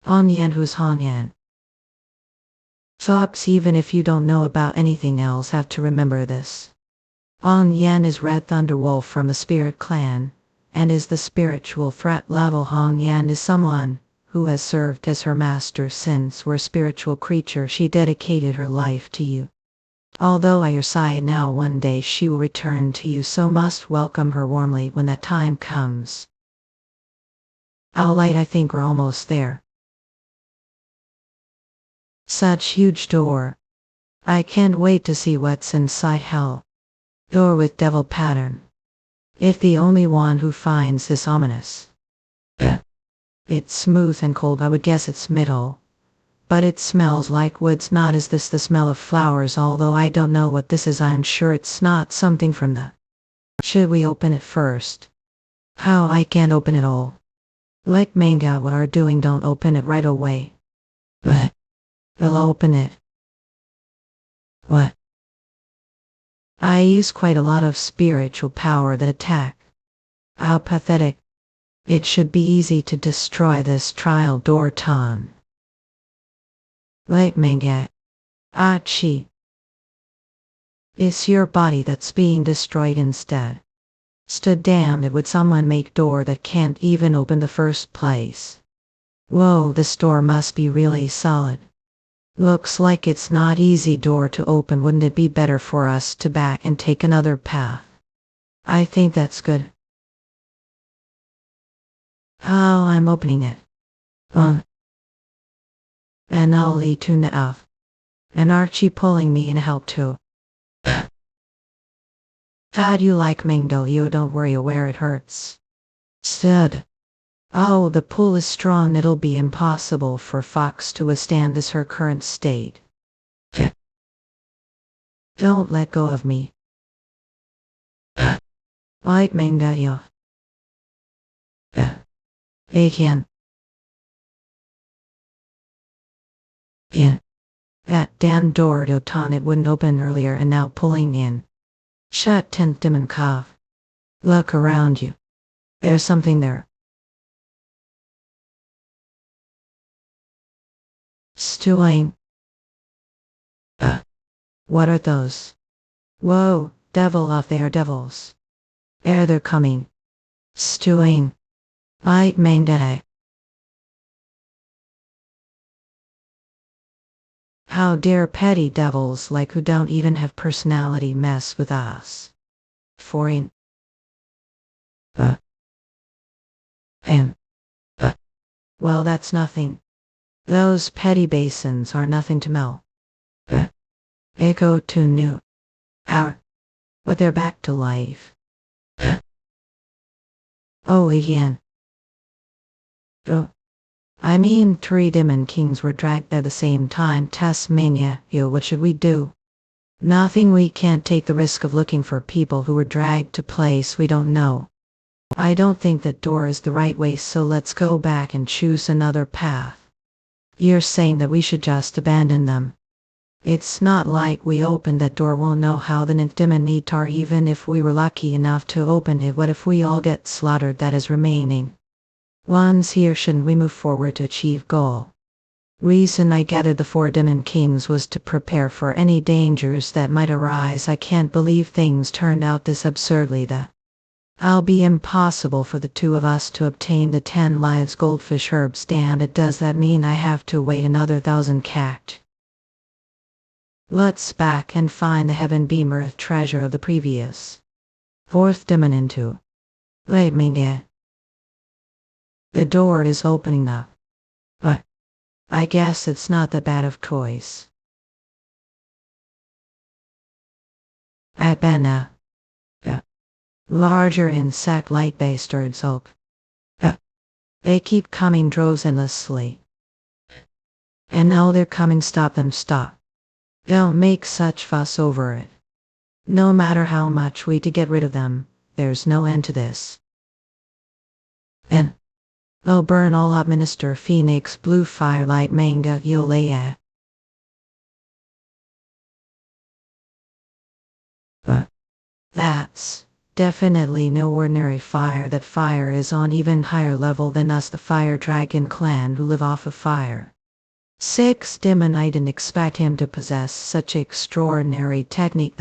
Hong Yan? Who's Hong Yan? Fox, even if you don't know about anything else, have to remember this. Hong Yan is Red Thunderwolf from the Spirit Clan, and is the spiritual threat level. Hong Yan is someone who has served as her master since we're spiritual creature. She dedicated her life to you. Although at your side now, one day she will return to you, so must welcome her warmly when that time comes. Alright, I think we're almost there. Such huge door. I can't wait to see what's inside. Hell. Door with devil pattern. If the only one who finds this ominous. It's smooth and cold. I would guess it's middle. But it smells like woods. Not is this the smell of flowers? Although I don't know what this is, I'm sure it's not something from the... Should we open it first? How? I can't open it all. Like manga, what are doing? Don't open it right away. But they'll open it. What? I use quite a lot of spiritual power that attack. How pathetic. It should be easy to destroy this trial door ton. Let me get. Achi. It's your body that's being destroyed instead. Stood damn it, would someone make door that can't even open the first place? Whoa, this door must be really solid. Looks like it's not easy door to open. Wouldn't it be better for us to back and take another path? I think that's good. Oh, I'm opening it. And I'll lead to now. And Archie pulling me in help too. How do you like Mingo? You don't worry where it hurts. Said. Oh, the pull is strong. It'll be impossible for Fox to withstand this her current state. Don't let go of me. Like Mingo. Again. Yeah. That damn door to ton it wouldn't open earlier and now pulling in. Shut tent dim and cough. Look around you. There's something there. Stewing. What are those? Whoa, devil off there, devils. They're coming. Stewing. I main day. How dare petty devils like who don't even have personality mess with us? Foreign. And. Well, that's nothing. Those petty basins are nothing to Mel. Echo to new. Our. But they're back to life. Oh, again. Oh. I mean, 3 demon kings were dragged at the same time. Tasmania, what should we do? Nothing. We can't take the risk of looking for people who were dragged to place we don't know. I don't think that door is the right way, so let's go back and choose another path. You're saying that we should just abandon them. It's not like we opened that door. We'll know how the demon need are even if we were lucky enough to open it. What if we all get slaughtered that is remaining? Once here, shouldn't we move forward to achieve goal? Reason I gathered the 4 demon kings was to prepare for any dangers that might arise. I can't believe things turned out this absurdly. I'll be impossible for the 2 of us to obtain the 10 lives goldfish herbs. Damn it, does that mean I have to wait another 1,000 cact? Let's back and find the heaven beamer treasure of the previous 4th demon into. Let me get. The door is opening up. But I guess it's not that bad of choice. At Benna. Larger insect light-based birds oak. They keep coming droves endlessly. And now they're coming. Stop them, stop. Don't make such fuss over it. No matter how much we to get rid of them, there's no end to this. And they'll burn all up. Minister Phoenix blue firelight manga yolea. That's definitely no ordinary fire. That fire is on even higher level than us, the fire dragon clan who live off of fire. 6 demon. I didn't expect him to possess such extraordinary technique.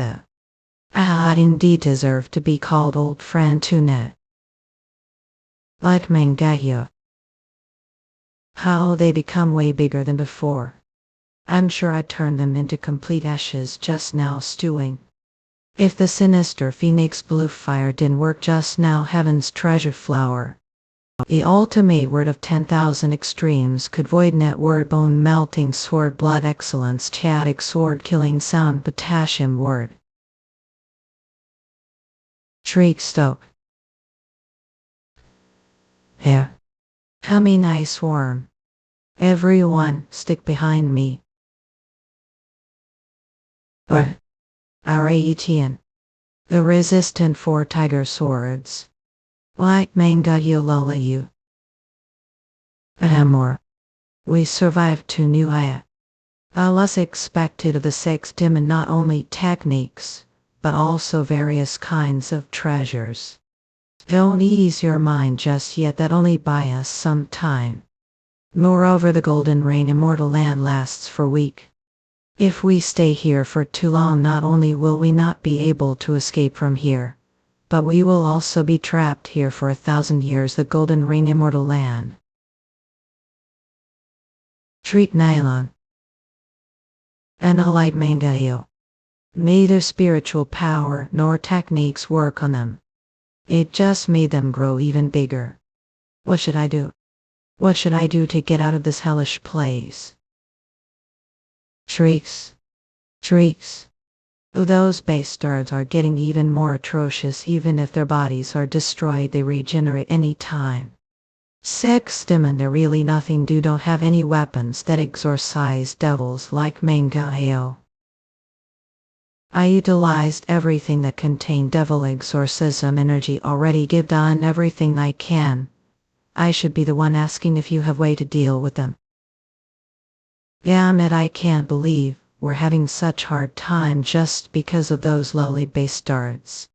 I'd indeed deserve to be called old friend Tunet. Like Mangaya. How they become way bigger than before. I'm sure I turned them into complete ashes just now stewing. If the sinister Phoenix blue fire didn't work just now, heaven's treasure flower. The ultimate word of 10,000 extremes could void net word bone melting sword blood excellence chaotic sword killing sound potassium word. Shriek stoke. Here. Coming ice worm. Everyone, stick behind me. But Aratian. The resistant 4 tiger swords. Like manga yolola you. Amor. We survived to new aya. Alas expected of the 6 demon not only techniques, but also various kinds of treasures. Don't ease your mind just yet, that only buy us some time. Moreover, the golden rain immortal land lasts for a week. If we stay here for too long, not only will we not be able to escape from here, but we will also be trapped here for 1,000 years, the golden rain immortal land. Treat nylon. And a light mangayo. Neither spiritual power nor techniques work on them. It just made them grow even bigger. What should I do? What should I do to get out of this hellish place? Shrieks. Shrieks. Those bastards are getting even more atrocious. Even if their bodies are destroyed, they regenerate any time. Sex demon, they're really nothing. Don't have any weapons that exorcise devils like Manhwa. I utilized everything that contained devil exorcism energy already. Give done everything I can. I should be the one asking if you have way to deal with them. Damn it, I can't believe we're having such hard time just because of those lowly bastards.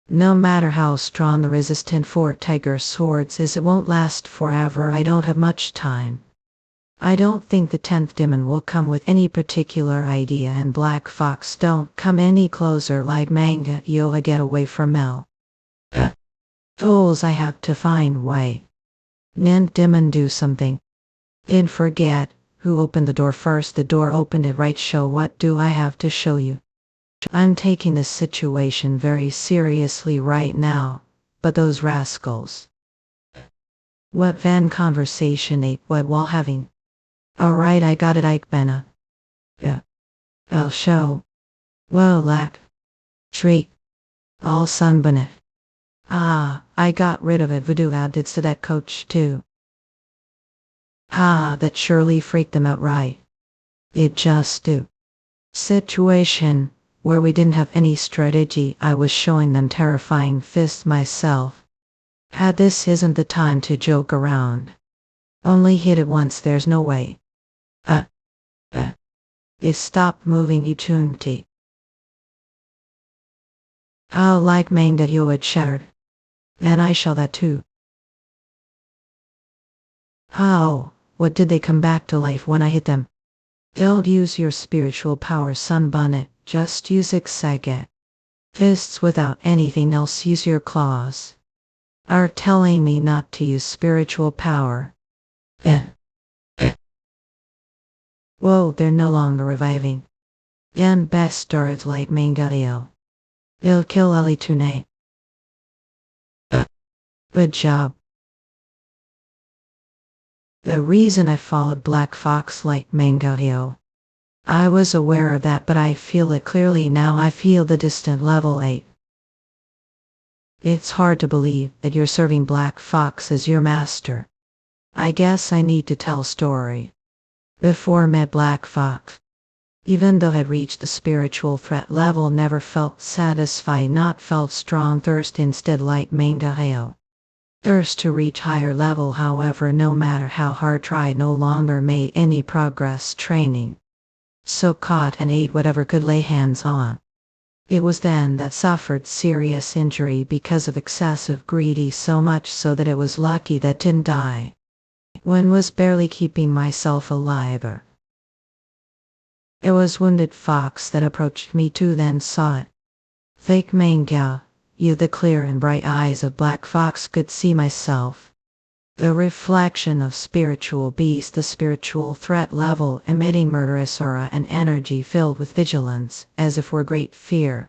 No matter how strong the resistance for tiger swords is, it won't last forever. I don't have much time. I don't think the 10th demon will come with any particular idea, and Black Fox don't come any closer. Like manga, you'll get away from Mel. Fools, I have to find way. Nint demon, do something. Didn't forget who opened the door first. The door opened it, right? Show what do I have to show you? I'm taking this situation very seriously right now, but those rascals. What van conversation ate what while having? Alright, I got it, Ike Benna. Yeah. I'll show. Well, lack. Treat. All sunbonnet. Ah, I got rid of it. Voodoo added to that coach too. Ah, that surely freaked them out, right? It just do. Situation where we didn't have any strategy. I was showing them terrifying fists myself. This isn't the time to joke around. Only hit it once, there's no way. Stop moving, Ichunti. I'll like main that you had shattered. And I shall that too. How? What did they come back to life when I hit them? Don't use your spiritual power, sunbonnet. Just use Exaget. Fists without anything else. Use your claws. Are telling me not to use spiritual power. Whoa, they're no longer reviving. Yan bastards like Mangario. They'll kill Ali Tune. Good job. The reason I followed Black Fox like Mangario. I was aware of that, but I feel it clearly now. I feel the distant level 8. It's hard to believe that you're serving Black Fox as your master. I guess I need to tell a story. Before I met Black Fox, even though I had reached the spiritual threat level, never felt satisfied, not felt strong thirst, instead like Mangario. Thirst to reach higher level, however, no matter how hard tried, no longer made any progress training. So caught and ate whatever could lay hands on. It was then that suffered serious injury because of excessive greedy, so much so that it was lucky that didn't die. When was barely keeping myself alive. It was wounded fox that approached me too, then saw it. Fake manga, you, the clear and bright eyes of Black Fox could see myself. The reflection of spiritual beast, the spiritual threat level, emitting murderous aura and energy filled with vigilance, as if were great fear.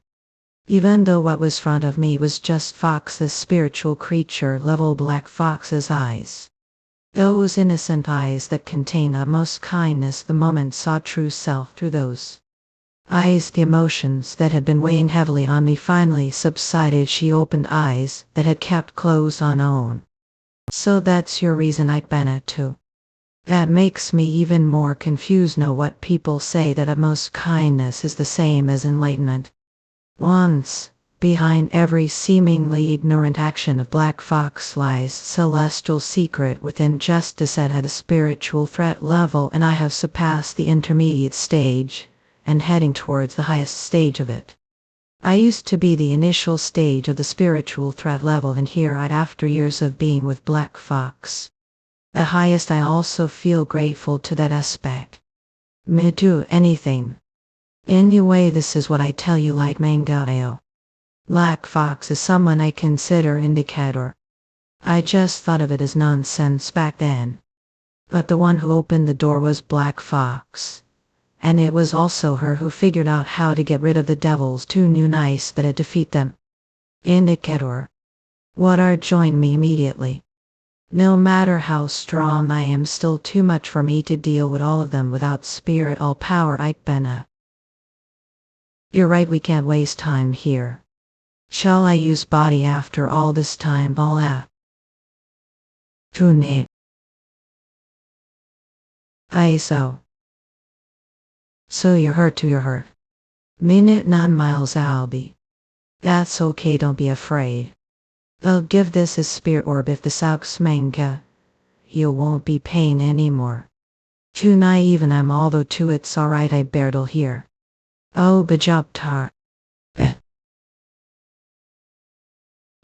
Even though what was front of me was just Fox's spiritual creature level, Black Fox's eyes. Those innocent eyes that contain utmost kindness, the moment saw true self through those eyes. The emotions that had been weighing heavily on me finally subsided. She opened eyes that had kept closed on own. So that's your reason I'd ban it too. That makes me even more confused. Know what people say, that utmost kindness is the same as enlightenment. Once, behind every seemingly ignorant action of Black Fox lies celestial secret within. Justice at a spiritual threat level, and I have surpassed the intermediate stage and heading towards the highest stage of it. I used to be the initial stage of the spiritual threat level, and here after years of being with Black Fox. The highest, I also feel grateful to that aspect. Me do anything. Anyway, this is what I tell you like Mangayo. Black Fox is someone I consider indicator. I just thought of it as nonsense back then. But the one who opened the door was Black Fox. And it was also her who figured out how to get rid of the devils too new nice that had defeat them. Indicator. What are join me immediately. No matter how strong I am, still too much for me to deal with all of them without spirit all power Ike Benna. You're right, we can't waste time here. Shall I use body after all this time all out? Tune. So you're hurt to your hurt. Minute 9 miles Albi. That's okay, don't be afraid. I'll give this a spirit orb if this Aux manga. You won't be pain anymore. Too naive and I'm although too it's alright I barely here. Oh bajabtar.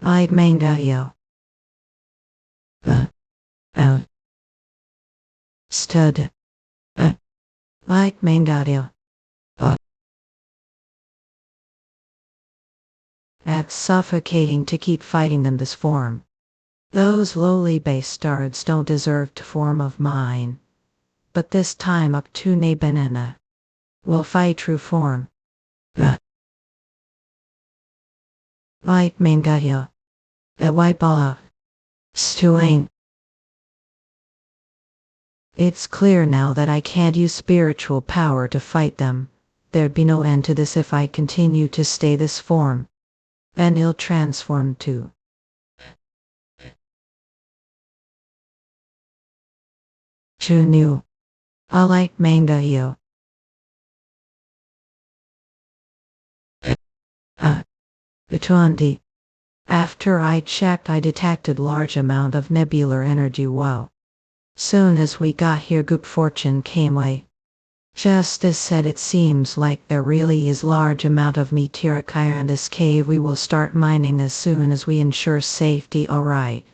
Like manga yo. Stud. Like manga yo. That's suffocating to keep fighting them this form. Those lowly bastards don't deserve to form of mine. But this time up to ne banana. Will fight true form. Like mangaya. Wipe off. Stewing. It's clear now that I can't use spiritual power to fight them. There'd be no end to this if I continue to stay this form. And he'll transform too. Chunu. I like manga yo. The After I checked, I detected large amount of nebular energy. Wow. Soon as we got here, good fortune came way. Just as said, it seems like there really is large amount of meteoric iron in this cave. We will start mining as soon as we ensure safety. Alright.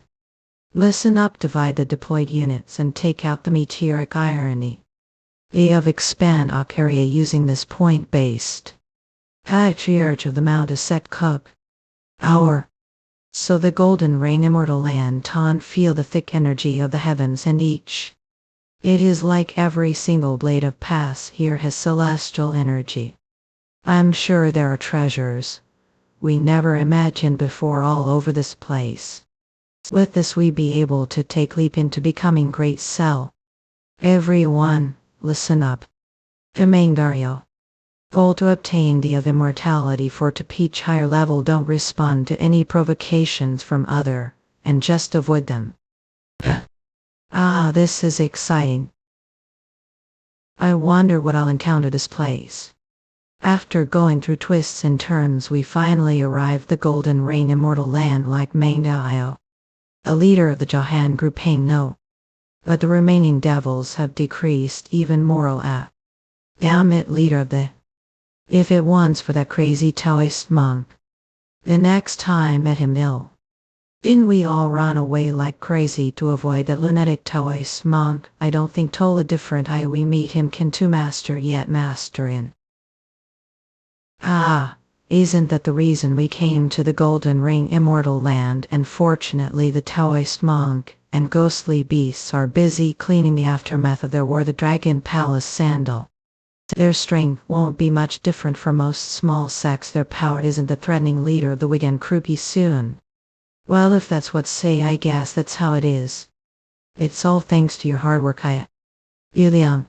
Listen up, divide the deployed units and take out the meteoric irony. We have expand our area using this point-based. Patriarch of the Mount is set cup. So the golden ring immortal land ton feel the thick energy of the heavens and each. It is like every single blade of pass here has celestial energy. I'm sure there are treasures we never imagined before all over this place. With this we be able to take leap into becoming great cell. Everyone, listen up. Dario. Goal to obtain the of immortality for to peach higher level, don't respond to any provocations from other, and just avoid them. This is exciting. I wonder what I'll encounter this place. After going through twists and turns, we finally arrived the Golden Rain immortal land like Manhwa. A leader of the Jahan group ain't no. But the remaining devils have decreased even moral at. Damn it, leader of the. If it once for that crazy Taoist monk. The next time met him ill. Didn't we all run away like crazy to avoid that lunatic Taoist monk? I don't think Tola different I we meet him can to master yet master in. Isn't that the reason we came to the Golden Ring immortal land? And fortunately the Taoist monk and ghostly beasts are busy cleaning the aftermath of their war, the Dragon Palace sandal. Their strength won't be much different from most small sects. Their power isn't the threatening leader of the Wigan Krupi soon. Well, if that's what say, I guess that's how it is. It's all thanks to your hard work, Yuliang.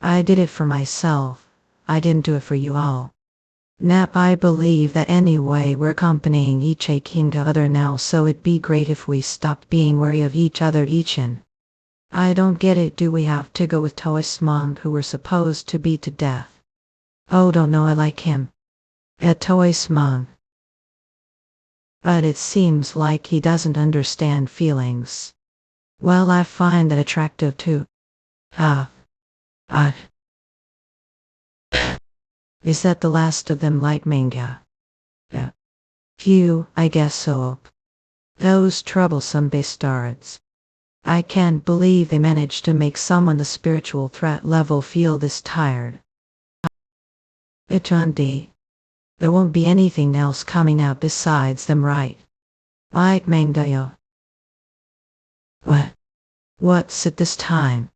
I did it for myself. I didn't do it for you all. Nap, I believe that anyway we're accompanying each a king to other now, so it'd be great if we stopped being wary of each other eachin. I don't get it, do we have to go with Taoist monk who we're supposed to beat to death? Oh, don't know, I like him. A Taoist monk. But it seems like he doesn't understand feelings. Well, I find that attractive too. Is that the last of them like manga? Yeah. Phew, I guess so. Those troublesome bastards. I can't believe they managed to make someone the spiritual threat level feel this tired. Eternity. There won't be anything else coming out besides them, right? Like manga. What? What's it this time?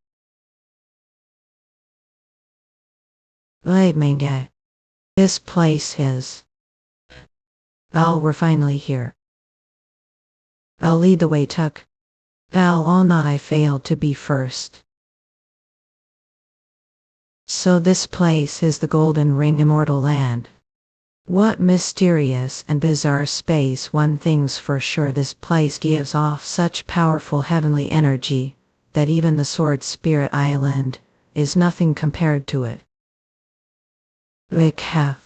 Like manga. This place is. Oh, we're finally here. I'll lead the way, Tuck. Oh, not I failed to be first. So this place is the Golden Ring Immortal Land. What mysterious and bizarre space. One thing's for sure, this place gives off such powerful heavenly energy that even the Sword Spirit Island is nothing compared to it. Vikaf.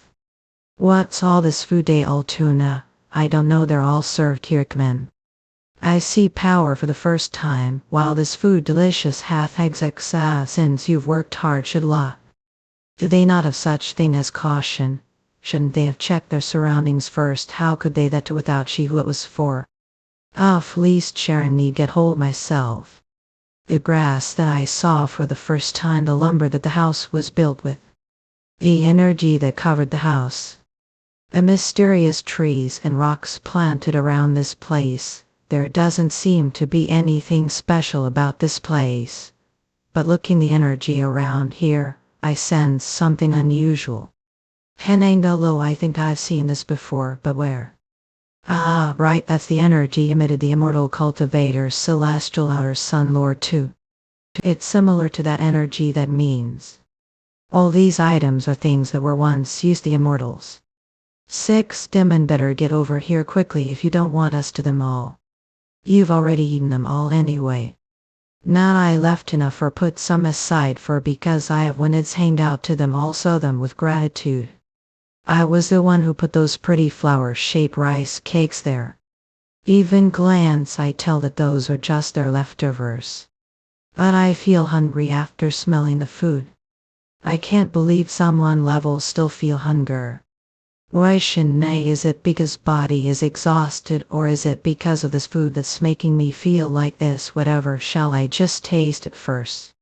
What's all this food de Altuna? I don't know, they're all served Kirkman. I see power for the first time. While this food delicious hath exexa since you've worked hard should lot. Do they not have such thing as caution? Shouldn't they have checked their surroundings first? How could they that without she who it was for? Off least Sharon need get hold myself. The grass that I saw for the first time, the lumber that the house was built with. The energy that covered the house. The mysterious trees and rocks planted around this place. There doesn't seem to be anything special about this place. But looking the energy around here, I sense something unusual. Henangolo, I think I've seen this before, but where? Ah, right, that's the energy emitted the immortal cultivator's celestial outer sun lord too. It's similar to that energy that means. All these items are things that were once used the immortals. 6 Demon, better get over here quickly if you don't want us to them all. You've already eaten them all anyway. Now I left enough or put some aside for because I have when it's hanged out to them also them with gratitude. I was the one who put those pretty flower-shaped rice cakes there. Even glance I tell that those are just their leftovers. But I feel hungry after smelling the food. I can't believe someone levels still feel hunger. Why shouldn't they? Is it because body is exhausted or is it because of this food that's making me feel like this? Whatever, shall I just taste it first?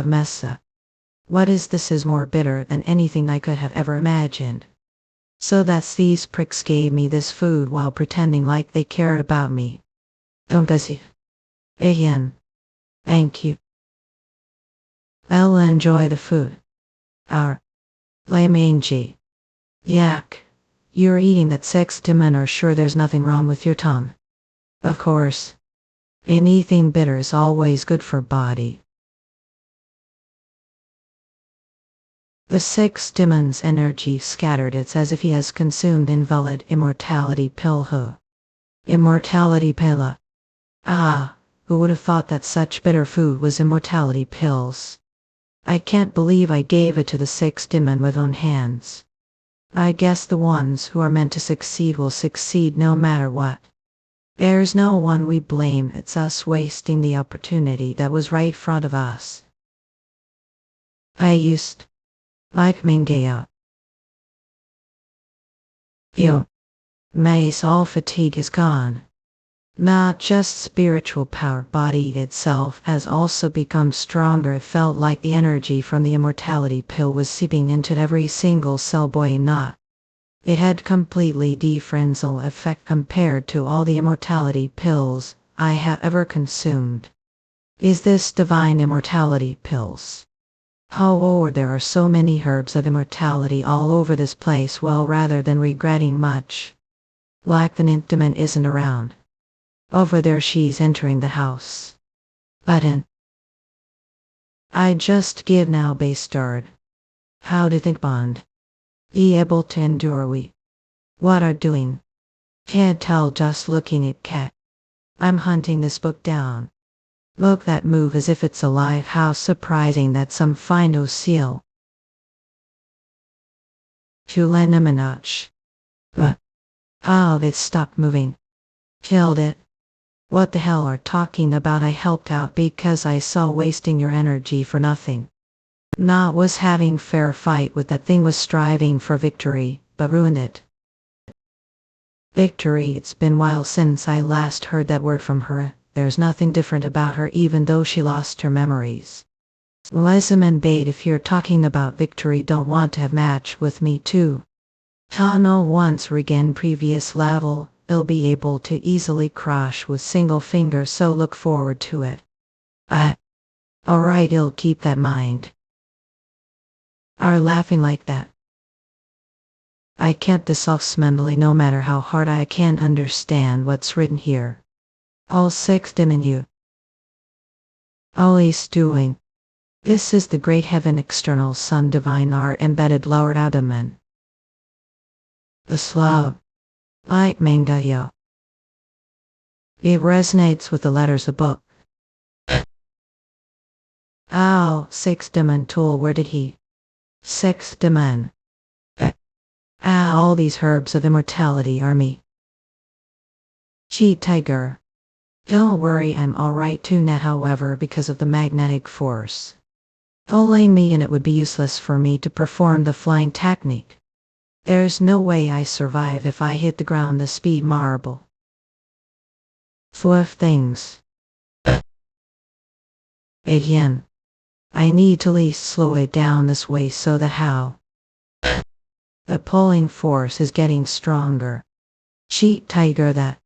Messa. What is this is more bitter than anything I could have ever imagined. So that's these pricks gave me this food while pretending like they cared about me. Again. Thank you. I'll enjoy the food. Our Lamangy. Yak. You're eating that 6 Demon are sure there's nothing wrong with your tongue. Of course. Anything bitter is always good for body. The 6 Demon's energy scattered. It's as if he has consumed invalid immortality pill. Immortality pilla. Ah, who would have thought that such bitter food was immortality pills? I can't believe I gave it to the 6 Demon with own hands. I guess the ones who are meant to succeed will succeed no matter what. There's no one we blame, it's us wasting the opportunity that was right in front of us. I used like Mingea. Yo. Mace, all fatigue is gone. Not just spiritual power, body itself has also become stronger. It felt like the energy from the immortality pill was seeping into every single cell. Boy, not. It had completely different effect compared to all the immortality pills I have ever consumed. Is this divine immortality pills? Oh, there are so many herbs of immortality all over this place. Well, rather than regretting much, like the Nintman isn't around. Over there she's entering the house. Button. I just give now bastard. How do you think bond? Be able to endure we? What are doing? Can't tell just looking at cat. I'm hunting this book down. Look that move as if it's alive. How surprising that some fino seal. Chulenamanach. But. Oh, it stopped moving. Killed it. What the hell are talking about? I helped out because I saw wasting your energy for nothing. Not was having fair fight with that thing was striving for victory, but ruined it. Victory, it's been while since I last heard that word from her. There's nothing different about her even though she lost her memories. Listen and bait, if you're talking about victory, don't want to have match with me too. Tano once regain previous level, he'll be able to easily crush with single finger, so look forward to it. Alright, he'll keep that mind. Are laughing like that. I can't dissolve mentally no matter how hard I can understand what's written here. All six dim in you. All is doing. This is the great heaven, external sun, divine art, embedded lower abdomen. The Slav. Like Mangayo. It resonates with the letters of book. Ow, six demon tool, where did he? Six demon. All these herbs of immortality are me. Cheat tiger. Don't worry, I'm alright too now, however, because of the magnetic force. Pulling me, and it would be useless for me to perform the flying technique. There's no way I survive if I hit the ground the speed marble. Swift things. Again. I need to least slow it down this way so that how? The pulling force is getting stronger. Cheat tiger that.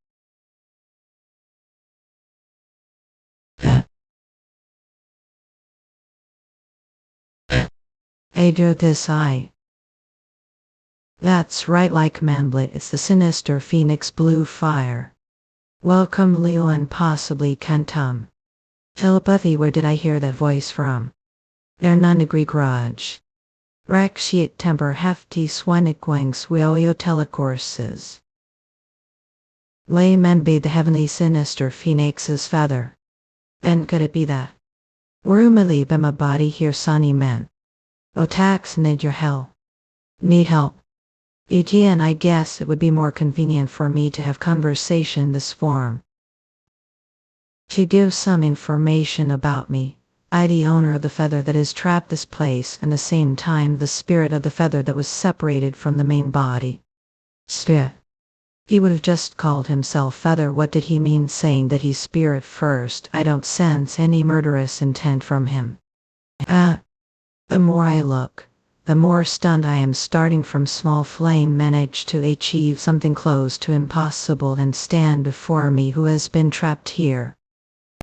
I do this That's right, like Manblit, it's the sinister phoenix blue fire. Welcome Leo and possibly Kentum. Telepathy, where did I hear that voice from? They're none agree grudge. Rakshiat temper hefty swanikwings wioyo telecourses. Laymen be the heavenly sinister phoenix's feather. Then could it be that? Rumally bema body here sunny men. Otax need your help. Need help. Again, I guess it would be more convenient for me to have conversation this form. To give some information about me. I the owner of the feather that is trapped this place, and the same time the spirit of the feather that was separated from the main body. Spirit. He would have just called himself feather. What did he mean saying that he's spirit first? I don't sense any murderous intent from him. The more I look, the more stunned I am. Starting from small flame managed to achieve something close to impossible and stand before me who has been trapped here.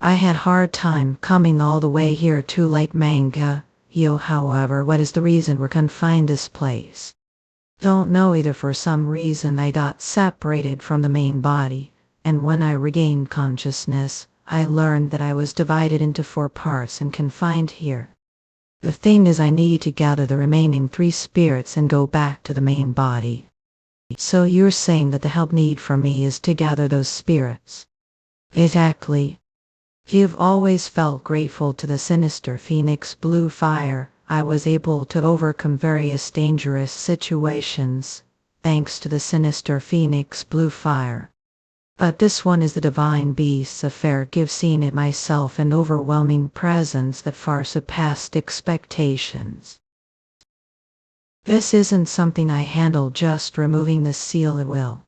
I had hard time coming all the way here to like manga. However, what is the reason we're confined this place? Don't know either. For some reason I got separated from the main body, and when I regained consciousness, I learned that I was divided into 4 parts and confined here. The thing is, I need to gather the remaining 3 spirits and go back to the main body. So you're saying that the help need from me is to gather those spirits? Exactly. You've always felt grateful to the sinister phoenix blue fire. I was able to overcome various dangerous situations, thanks to the sinister phoenix blue fire. But this one is the divine beast's affair. Give seen it myself, an overwhelming presence that far surpassed expectations. This isn't something I handle, just removing the seal it will.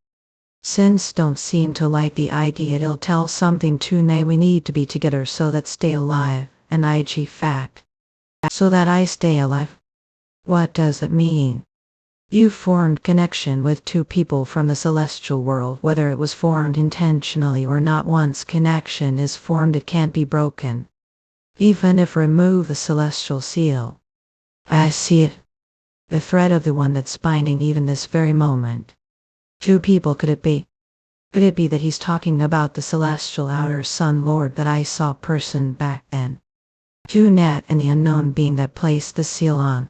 Since don't seem to like the idea, it'll tell something to nay we need to be together so that stay alive, an IG fact. So that I stay alive. What does it mean? You formed connection with 2 people from the celestial world, whether it was formed intentionally or not. Once connection is formed, it can't be broken. Even if remove the celestial seal. I see it. The thread of the one that's binding even this very moment. 2 people, could it be? Could it be that he's talking about the celestial outer sun lord that I saw person back then? 2 net and the unknown being that placed the seal on.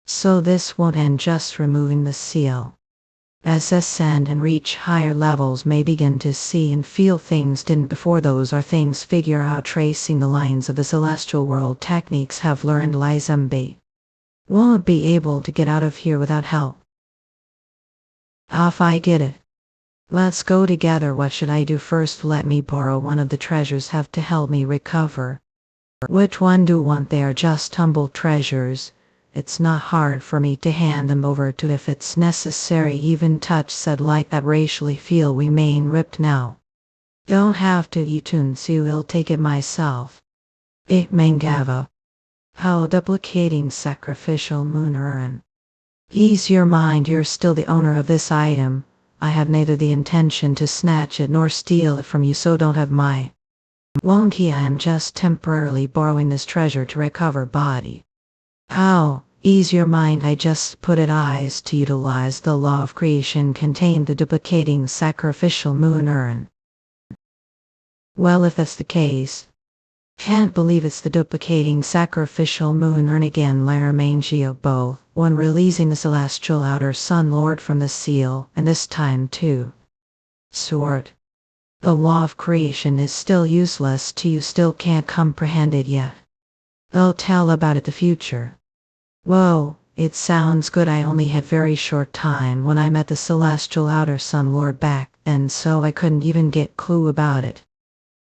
So this won't end just removing the seal. As ascend and reach higher levels may begin to see and feel things didn't before. Those are things figure out tracing the lines of the celestial world techniques have learned. Lizembe won't be able to get out of here without help. If I get it. Let's go together. What should I do first? Let me borrow one of the treasures have to help me recover. Which one do want? They are just humble treasures. It's not hard for me to hand them over to if it's necessary. Even touch said like that racially feel we main ripped now. Don't have to Yutun so I'll take it myself. It mangava. How duplicating sacrificial moon urn. Ease your mind, you're still the owner of this item. I have neither the intention to snatch it nor steal it from you, so don't have my wonky. I am just temporarily borrowing this treasure to recover body. How? Ease your mind, I just put it eyes to utilize the law of creation contained the duplicating sacrificial moon urn. Well, if that's the case. Can't believe it's the duplicating sacrificial moon urn again. Laramangio both, one releasing the celestial outer sun lord from the seal, and this time too. Sword. The law of creation is still useless to you, still can't comprehend it yet. I'll tell about it the future. Whoa, it sounds good. I only had very short time when I met the celestial outer sun lord back then, so I couldn't even get clue about it.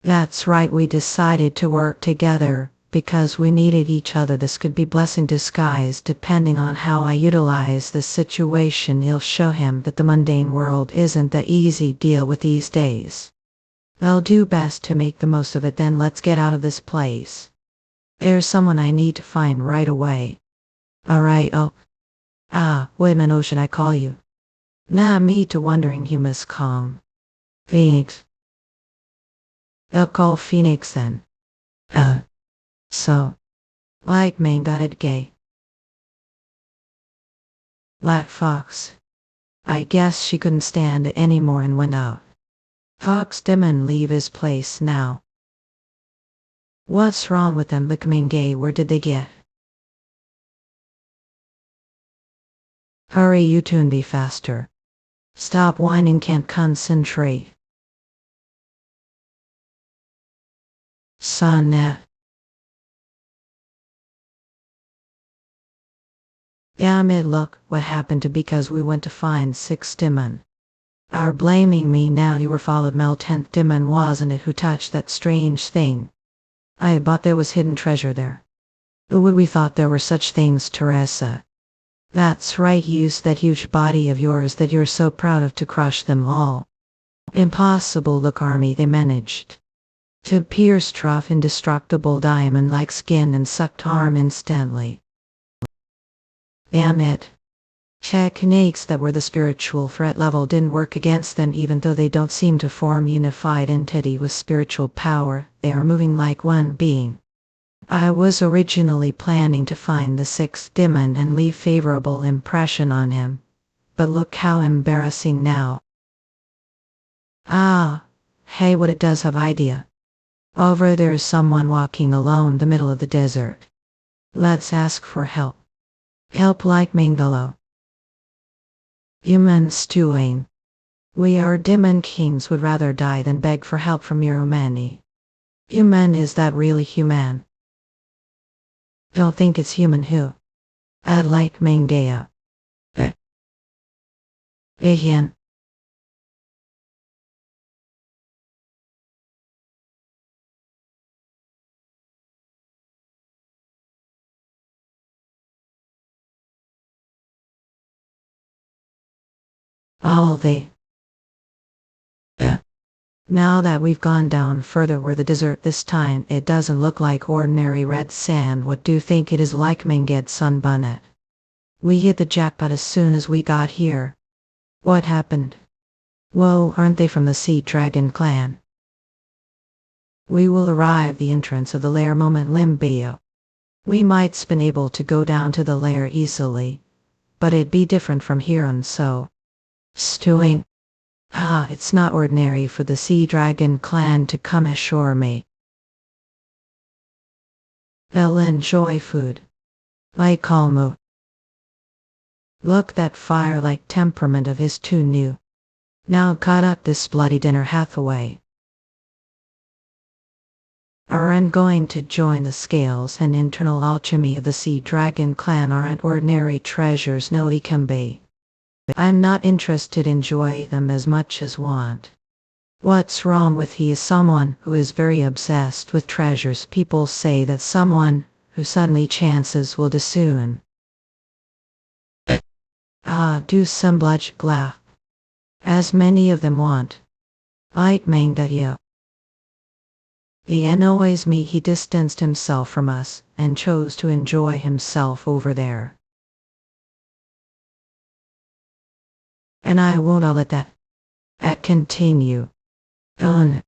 That's right, we decided to work together, because we needed each other. This could be blessing disguised depending on how I utilize the situation. It'll show him that the mundane world isn't the easy deal with these days. I'll do best to make the most of it. Then let's get out of this place. There's someone I need to find right away. Alright, oh. Wait a minute, oh, should I call you? Nah, me to wondering you must calm. Phoenix. I'll call Phoenix then. So. Like main got it gay. Black Fox. I guess she couldn't stand it anymore and went out. Fox Demon leave his place now. What's wrong with them becoming gay? Where did they get? Hurry, you tune, be faster. Stop whining, can't concentrate. Sonnet. Damn it, look what happened to because we went to find 6 demon. Are blaming me now. You were followed. Mel 10th demon, wasn't it, who touched that strange thing? I thought there was hidden treasure there. Who would we thought there were such things, Teresa? That's right, use that huge body of yours that you're so proud of to crush them all. Impossible, look army, they managed to pierce tough indestructible diamond like skin and sucked harm instantly. Damn it. Techniques that were the spiritual threat level didn't work against them, even though they don't seem to form unified entity with spiritual power. They are moving like one being. I was originally planning to find the 6th demon and leave favorable impression on him. But look how embarrassing now. Hey, what it does have idea. Over there is someone walking alone the middle of the desert. Let's ask for help. Help like Mangalo. Human stewing. We are demon kings, would rather die than beg for help from your humanity. Human, is that really human? Don't think it's human who? I'd like Mangdea. Again. All they. Now that we've gone down further where the desert this time, it doesn't look like ordinary red sand. What do you think it is like, Manged Sunbunnet? We hit the jackpot as soon as we got here. What happened? Whoa, aren't they from the Sea Dragon clan? We will arrive the entrance of the lair moment Limbio. We might's been able to go down to the lair easily, but it'd be different from here on, so. Stewing. It's not ordinary for the Sea Dragon clan to come ashore, mate. They'll enjoy food. Like Kalmu. Look, that fire-like temperament of his too new. Now cut up this bloody dinner Hathaway. Aren't going to join the scales and internal alchemy of the Sea Dragon clan. Aren't ordinary treasures, no Ikambe. I'm not interested, enjoy them as much as want. What's wrong with he is someone who is very obsessed with treasures. People say that someone who suddenly chances will do soon. Do some bludge glass. As many of them want. I'd mang that you. He annoys me. He distanced himself from us and chose to enjoy himself over there. And I won't let that continue. On.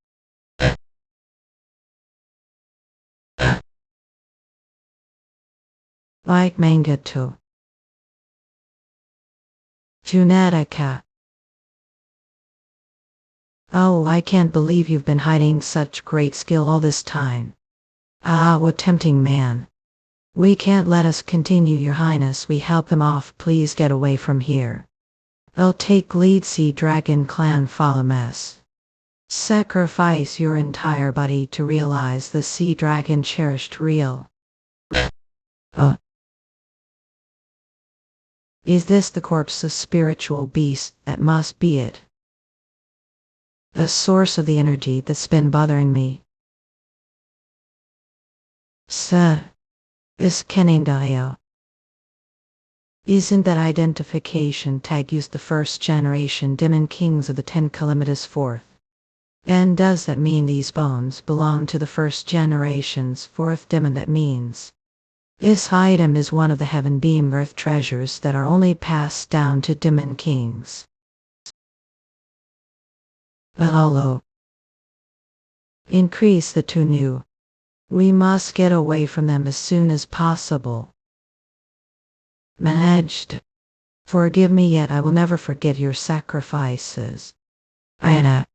Like manga too. Junetica. Oh, I can't believe you've been hiding such great skill all this time. Ah, what tempting man. We can't let us continue, Your Highness. We help them off. Please get away from here. I'll take lead. Sea Dragon Clan follow mess. Sacrifice your entire body to realize the Sea Dragon cherished real. Is this the corpse of spiritual beast? That must be it. The source of the energy that's been bothering me. Is Kennindayo. Isn't that identification tag used the first generation demon kings of the 10 kilometers forth? And does that mean these bones belong to the first generation's fourth demon? That means this item is one of the heaven beam earth treasures that are only passed down to demon kings. Hello. Increase the two new. We must get away from them as soon as possible. Managed. Forgive me, yet I will never forget your sacrifices. Anna.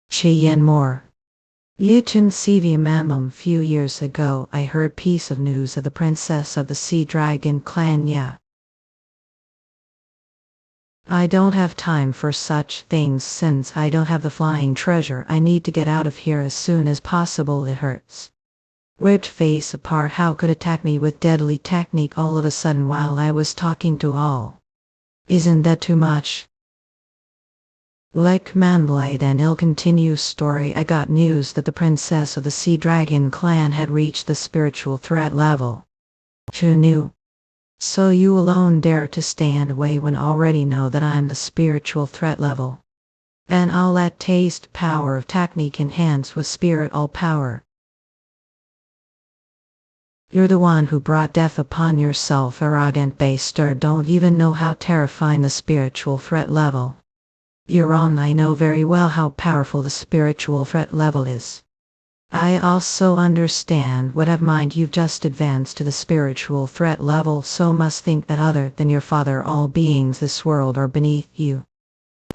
Cheyenne more. Yichin CV Mamam. Few years ago I heard piece of news of the princess of the Sea Dragon Clan. Yeah. I don't have time for such things since I don't have the flying treasure. I need to get out of here as soon as possible. It hurts. Ripped face apart. How could attack me with deadly technique all of a sudden while I was talking to all? Isn't that too much? Like Manhwa, then I'll continue story. I got news that the princess of the Sea Dragon Clan had reached the spiritual threat level. Who knew? So you alone dare to stand away when already know that I'm the spiritual threat level. And all that taste power of technique enhanced with spirit all power. You're the one who brought death upon yourself, arrogant bastard. Don't even know how terrifying the spiritual threat level. You're wrong. I know very well how powerful the spiritual threat level is. I also understand what have mind. You've just advanced to the spiritual threat level, so must think that other than your father all beings this world are beneath you.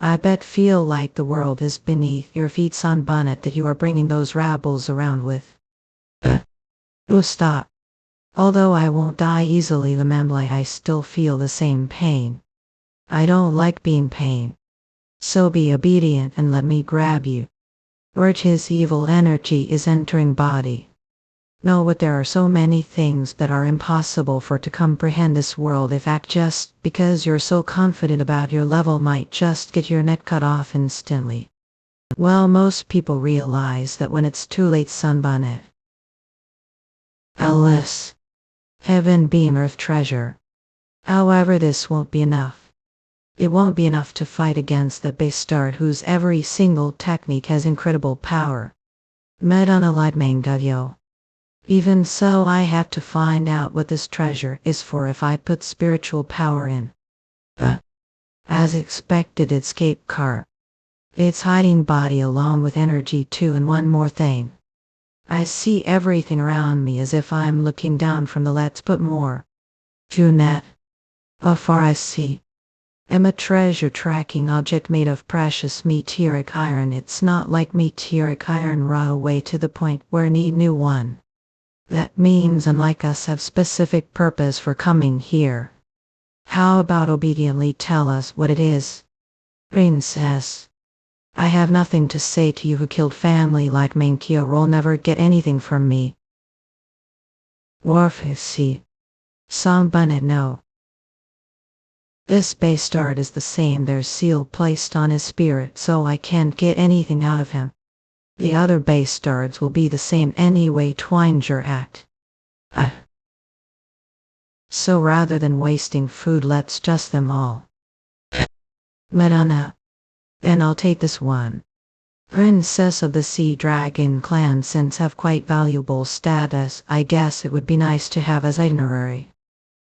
I bet feel like the world is beneath your feet, son bonnet, that you are bringing those rabbles around with. Stop. Although I won't die easily, remember, I still feel the same pain. I don't like being pain. So be obedient and let me grab you. Or his evil energy is entering body. Know what there are so many things that are impossible for to comprehend this world. If act just because you're so confident about your level might just get your neck cut off instantly. Well, most people realize that when it's too late, sunbonnet. Alice. Heaven beam earth treasure. However, this won't be enough. It won't be enough to fight against the bastard whose every single technique has incredible power. Medanalite Mangayo. Even so, I have to find out what this treasure is for if I put spiritual power in. As expected, escape car. It's hiding body along with energy too, and one more thing. I see everything around me as if I'm looking down from the let's put more. Junette. Afar I see. Am a treasure tracking object made of precious meteoric iron. It's not like meteoric iron raw away to the point where need new one. That means unlike us have specific purpose for coming here. How about obediently tell us what it is? Princess. I have nothing to say to you who killed family like Menkyo. Will never get anything from me. Warfisi. Somebody no. This bastard is the same, there's seal placed on his spirit, so I can't get anything out of him. The other bastards will be the same anyway, twined your act. So rather than wasting food, let's just them all. Madonna. Then I'll take this one. Princess of the Sea Dragon clan, since have quite valuable status, I guess it would be nice to have as itinerary.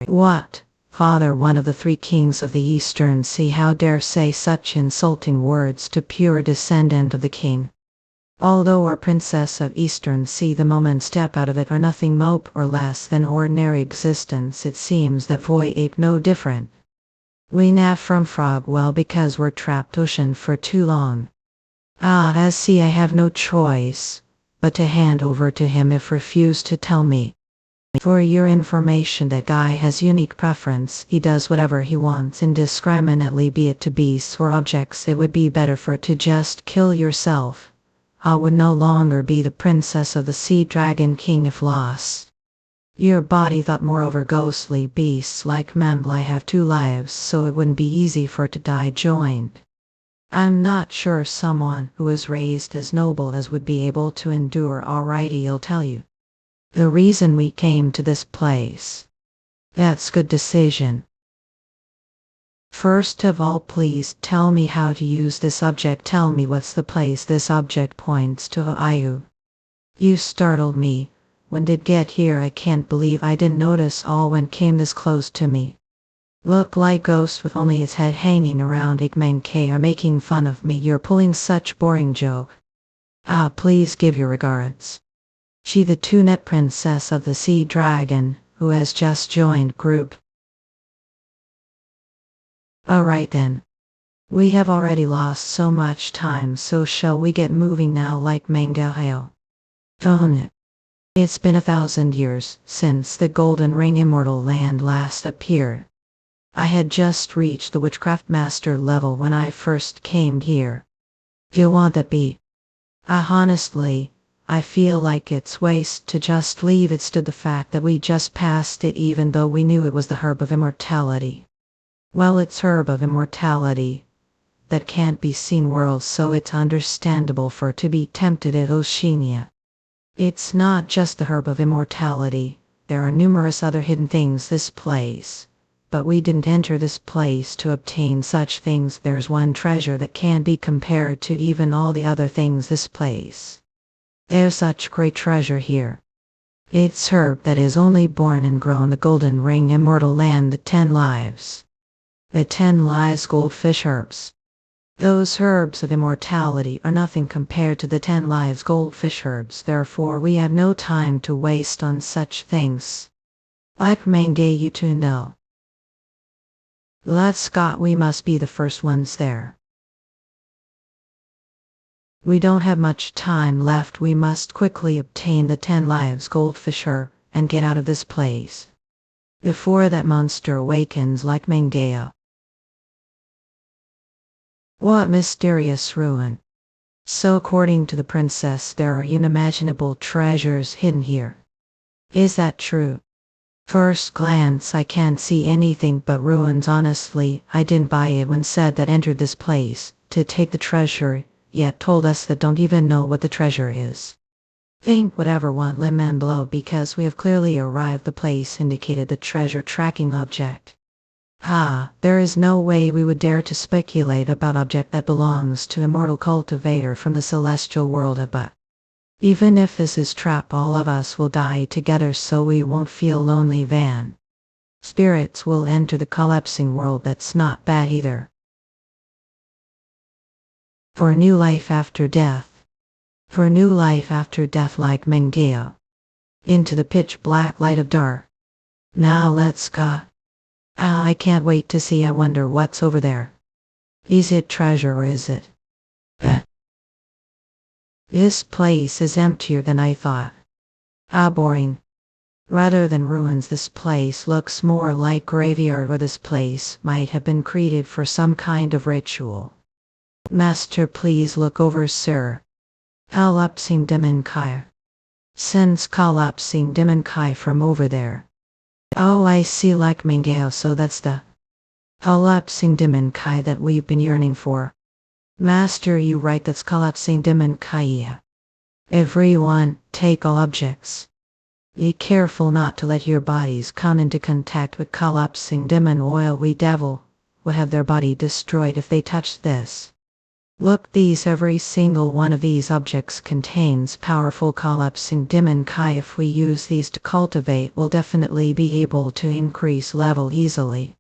What? Father, one of the three kings of the Eastern Sea, how dare say such insulting words to pure descendant of the king? Although our princess of Eastern Sea, the moment step out of it, are nothing more or less than ordinary existence, it seems that voy ape no different. We nav from frog well because we're trapped ocean for too long. As see, I have no choice but to hand over to him if refuse to tell me. For your information, that guy has unique preference, he does whatever he wants indiscriminately, be it to beasts or objects. It would be better for to just kill yourself. I would no longer be the princess of the Sea Dragon King if lost. Your body thought, moreover, ghostly beasts like Manhwa have two lives, so it wouldn't be easy for to die joined. I'm not sure someone who is raised as noble as would be able to endure. Alrighty, I'll tell you. The reason we came to this place. That's good decision. First of all, please tell me how to use this object. Tell me what's the place this object points to. Ayu. You startled me. When did get here? I can't believe I didn't notice all when came this close to me. Look like ghost with only its head hanging around. Igman K are making fun of me. You're pulling such boring joke. Please give your regards. She, the two-net princess of the Sea Dragon, who has just joined group. Alright then. We have already lost so much time, so shall we get moving now like Manhwa? Own it. It's been 1,000 years since the Golden Ring Immortal Land last appeared. I had just reached the Witchcraft Master level when I first came here. You want that be? Honestly, I feel like it's waste to just leave. It's to the fact that we just passed it even though we knew it was the Herb of Immortality. Well, it's Herb of Immortality that can't be seen world, so it's understandable for to be tempted at Oceania. It's not just the Herb of Immortality, there are numerous other hidden things this place. But we didn't enter this place to obtain such things. There's one treasure that can't be compared to even all the other things this place. There's such great treasure here. It's herb that is only born and grown the Golden Ring Immortal Land, the 10 lives. The 10 lives goldfish herbs. Those herbs of immortality are nothing compared to the 10 lives goldfish herbs, therefore we have no time to waste on such things. Like Manhwa, you to know. Let's go, we must be the first ones there. We don't have much time left, we must quickly obtain the 10 lives goldfish herb and get out of this place before that monster awakens like Manhwa. What mysterious ruin. So according to the princess, there are unimaginable treasures hidden here. Is that true? First glance I can't see anything but ruins. Honestly, I didn't buy it when said that entered this place to take the treasure, yet told us that don't even know what the treasure is. Think whatever want lemon blow, because we have clearly arrived the place indicated the treasure tracking object. There is no way we would dare to speculate about object that belongs to immortal cultivator from the celestial world, but even if this is trap, all of us will die together, so we won't feel lonely. Van. Spirits will enter the collapsing world, that's not bad either. For a new life after death. For a new life after death like Manhwa. Into the pitch black light of dark. Now let's go. I can't wait to see. I wonder what's over there. Is it treasure or is it? This place is emptier than I thought. Boring. Rather than ruins, this place looks more like graveyard, where this place might have been created for some kind of ritual. Master, please look over, sir. Collapsing Demon Kai. Sense collapsing Demon Kai from over there. Oh, I see, like Manhwa, so that's the Collapsing Demon Kai that we've been yearning for. Master, you right, that's collapsing Demon Kai. Everyone, take all objects. Be careful not to let your bodies come into contact with collapsing demon oil. We devil would have their body destroyed if they touched this. Look, every single one of these objects contains powerful collapsing demon Kai. If we use these to cultivate, we'll definitely be able to increase level easily.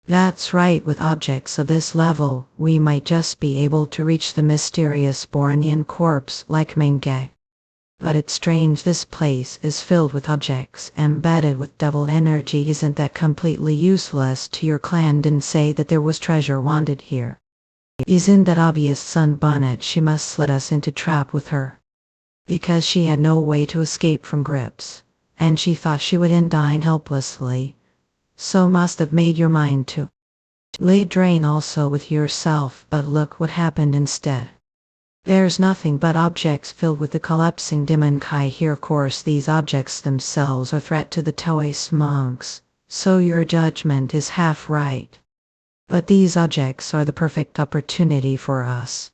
That's right, with objects of this level, we might just be able to reach the mysterious Bornean corpse like Menge. But it's strange, this place is filled with objects embedded with devil energy. Isn't that completely useless to your clan? Didn't say that there was treasure wanted here. Isn't that obvious, Sunbonnet? She must let us into trap with her. Because she had no way to escape from grips, and she thought she would end dying helplessly. So must have made your mind to lay drain also with yourself. But look what happened instead. There's nothing but objects filled with the collapsing demon Kai here. Of course, these objects themselves are a threat to the Taoist monks, so your judgment is half right. But these objects are the perfect opportunity for us.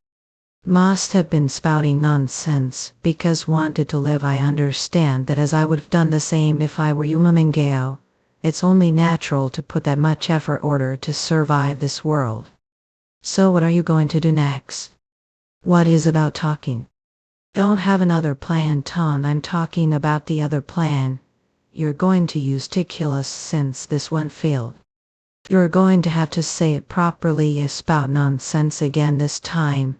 Must have been spouting nonsense, because wanted to live. I understand that, as I would have done the same if I were you, Mingao. It's only natural to put that much effort in order to survive this world. So what are you going to do next? What is about talking? Don't have another plan, Ton. I'm talking about the other plan you're going to use to kill us since this one failed. You're going to have to say it properly. You spout nonsense again this time,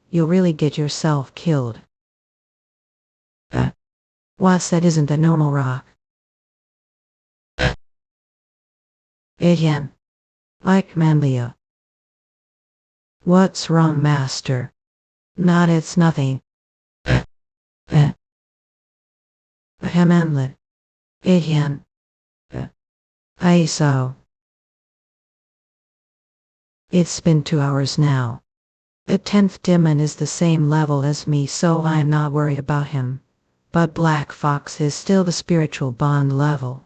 you'll really get yourself killed. What's that? Isn't that normal rock? Again. Like Manhwa. What's wrong, master? Not, it's nothing. Hamanlet. Again. I saw. It's been 2 hours now. The 10th demon is the same level as me, so I'm not worried about him. But Black Fox is still the spiritual bond level.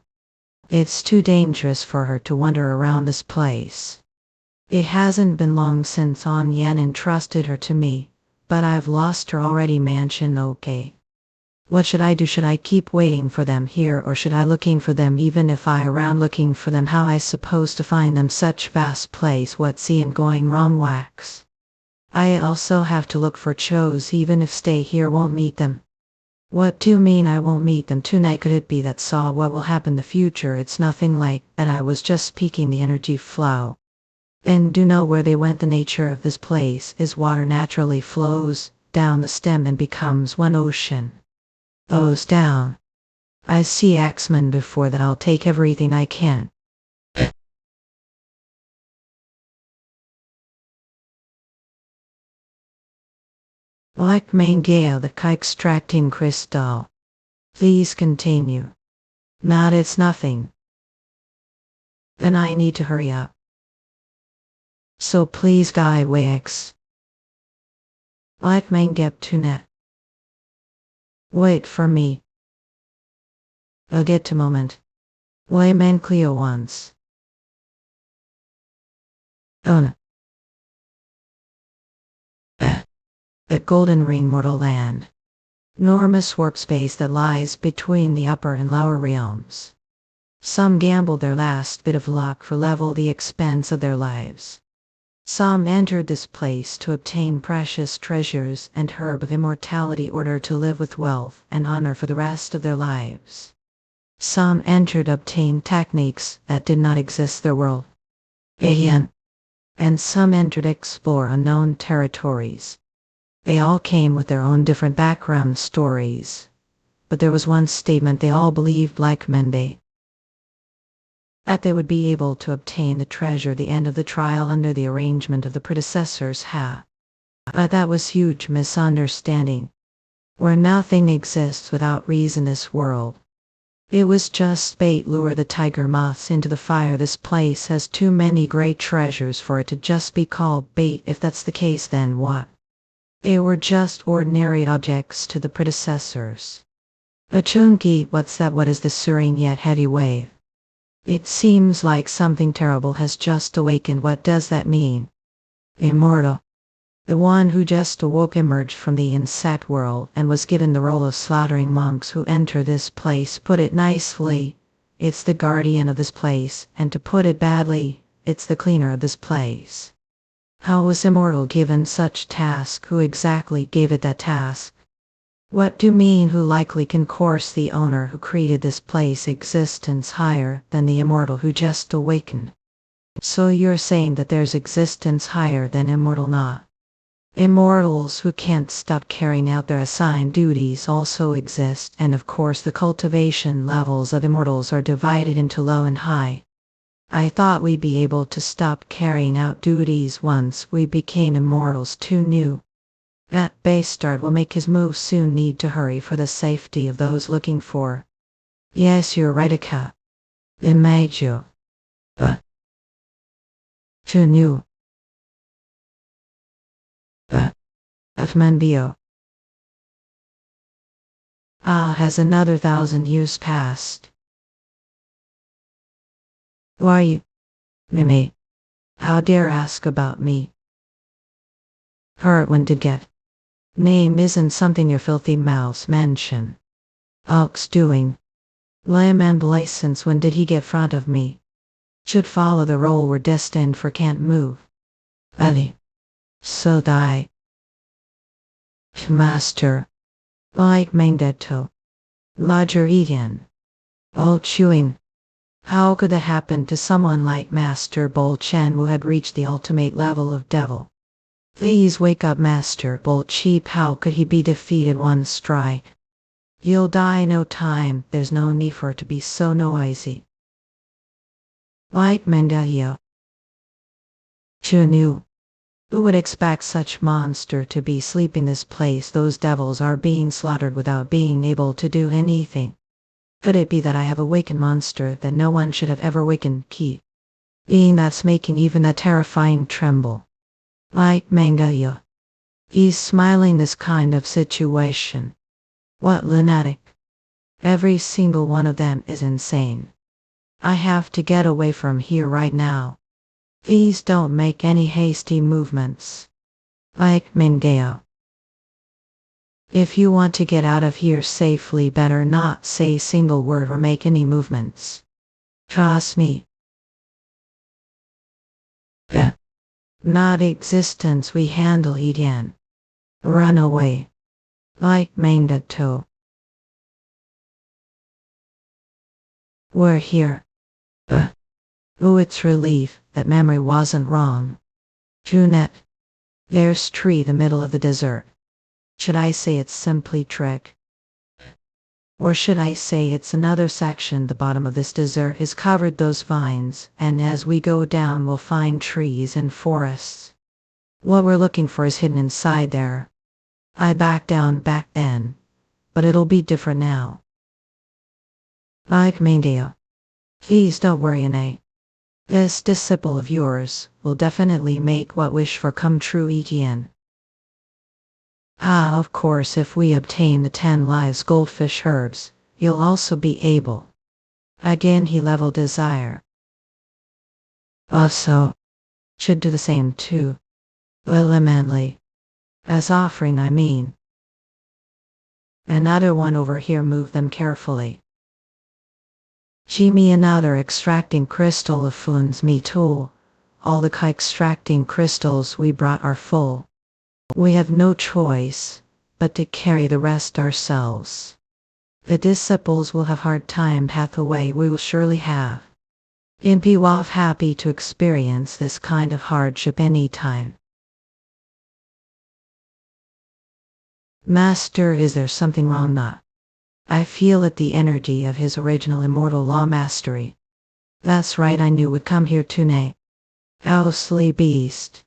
It's too dangerous for her to wander around this place. It hasn't been long since On Yen entrusted her to me, but I've lost her already. Mansion, okay. What should I do? Should I keep waiting for them here, or should I looking for them? Even if I around looking for them, how I supposed to find them? Such vast place, what's seeing going wrong? Wax. I also have to look for Chos, even if stay here won't meet them. What do you mean I won't meet them tonight? Could it be that saw what will happen in the future? It's nothing like that. I was just speaking the energy flow. And do know where they went. The nature of this place is water naturally flows down the stem and becomes one ocean. Goes down. I see Axeman before that. I'll take everything I can. Like Mangeo, the Kai extracting crystal. Please continue. Not, it's nothing. Then I need to hurry up. So please, Guy Wix. Like Mangep Tunet. Wait for me. I'll get to moment. Way man Cleo once. Oh no. The Golden Ring Mortal Land. Enormous warp space that lies between the upper and lower realms. Some gambled their last bit of luck for level the expense of their lives. Some entered this place to obtain precious treasures and herb of immortality in order to live with wealth and honor for the rest of their lives. Some entered to obtain techniques that did not exist in their world. And some entered to explore unknown territories. They all came with their own different background stories. But there was one statement they all believed, like Mende, that they would be able to obtain the treasure at the end of the trial under the arrangement of the predecessors had. But that was huge misunderstanding. Where nothing exists without reason in this world. It was just bait. Lure the tiger moths into the fire. This place has too many great treasures for it to just be called bait. If that's the case, then what? They were just ordinary objects to the predecessors. A chunky, what's that? What is this soaring yet heavy wave? It seems like something terrible has just awakened. What does that mean? Immortal. The one who just awoke emerged from the insect world and was given the role of slaughtering monks who enter this place. Put it nicely, it's the guardian of this place, and to put it badly, it's the cleaner of this place. How was Immortal given such task? Who exactly gave it that task? What do you mean who likely can course the owner who created this place existence higher than the Immortal who just awakened? So you're saying that there's existence higher than Immortal? Not. Immortals who can't stop carrying out their assigned duties also exist, and of course the cultivation levels of immortals are divided into low and high. I thought we'd be able to stop carrying out duties once we became immortals. Too new. That bastard will make his move soon. Need to hurry for the safety of those looking for. Yes, you're right, Aka. Imaggio. Too new. Afmanbio. Has another 1,000 years passed? Who are you? Mimi. How dare ask about me? Hurt when did get? Name isn't something your filthy mouths mention. Ox doing. Lamb and license, when did he get front of me? Should follow the role we're destined for, can't move. Ali. So die. Master. Like Mangdetto. Lodger Etienne. All chewing. How could that happen to someone like Master Bolchen who had reached the ultimate level of devil? Please wake up, Master Bolcheap. How could he be defeated one strike? You'll die no time. There's no need for it to be so noisy. Like Mendelio. Chunu. Who would expect such monster to be sleeping this place? Those devils are being slaughtered without being able to do anything. Could it be that I have awakened monster that no one should have ever awakened? Key. Being that's making even that terrifying tremble. Like Mangayo. He's smiling this kind of situation. What lunatic. Every single one of them is insane. I have to get away from here right now. Please don't make any hasty movements. Like Mingeo. If you want to get out of here safely, better not say a single word or make any movements. Trust me. Not existence we handle, Etienne. Run away. Like Mangdato. We're here. Oh, it's relief that memory wasn't wrong. Junette. There's tree the middle of the desert. Should I say it's simply trick? Or should I say it's another section? The bottom of this desert is covered those vines, and as we go down we'll find trees and forests. What we're looking for is hidden inside there. I backed down back then, but it'll be different now. Like Mandeo. Please don't worry, Ine. This disciple of yours will definitely make what wish for come true, Etienne. Of course, if we obtain the 10 lives goldfish herbs, you'll also be able. Again he leveled desire. Also, should do the same too. Elementally. As offering, I mean. Another one over here, move them carefully. Me another extracting crystal of Fun's me tool. All the extracting crystals we brought are full. We have no choice but to carry the rest ourselves. The disciples will have hard time pathway we will surely have. Impiwaf happy to experience this kind of hardship anytime. Master, is there something wrong? Not. I feel it, the energy of his original immortal law mastery. That's right, I knew would come here tonight. Housely beast.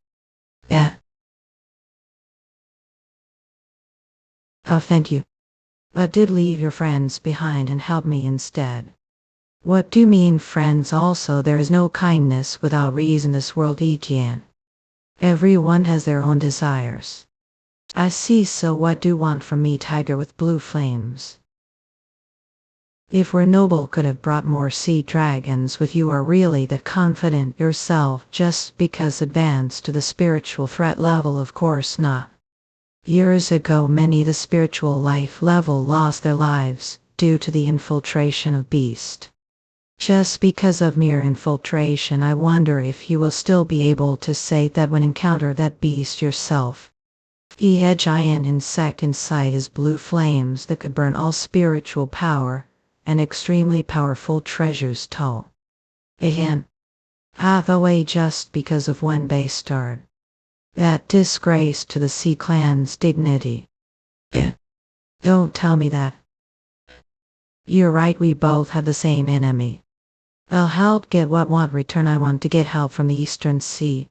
Oh, thank you. But did leave your friends behind and help me instead. What do you mean, friends? Also, there is no kindness without reason this world, Etienne. Everyone has their own desires. I see, so what do you want from me, tiger with blue flames? If we're noble could have brought more sea dragons with you are really that confident yourself just because advanced to the spiritual threat level of course not. Years ago many the spiritual life level lost their lives due to the infiltration of beast. Just because of mere infiltration I wonder if you will still be able to say that when encounter that beast yourself. He had giant insect inside his blue flames that could burn all spiritual power and extremely powerful treasures tall. Again, Hathaway just because of one bastard. That disgrace to the Sea Clan's dignity. Don't tell me that. You're right we both have the same enemy. I'll help get what want return I want to get help from the Eastern Sea.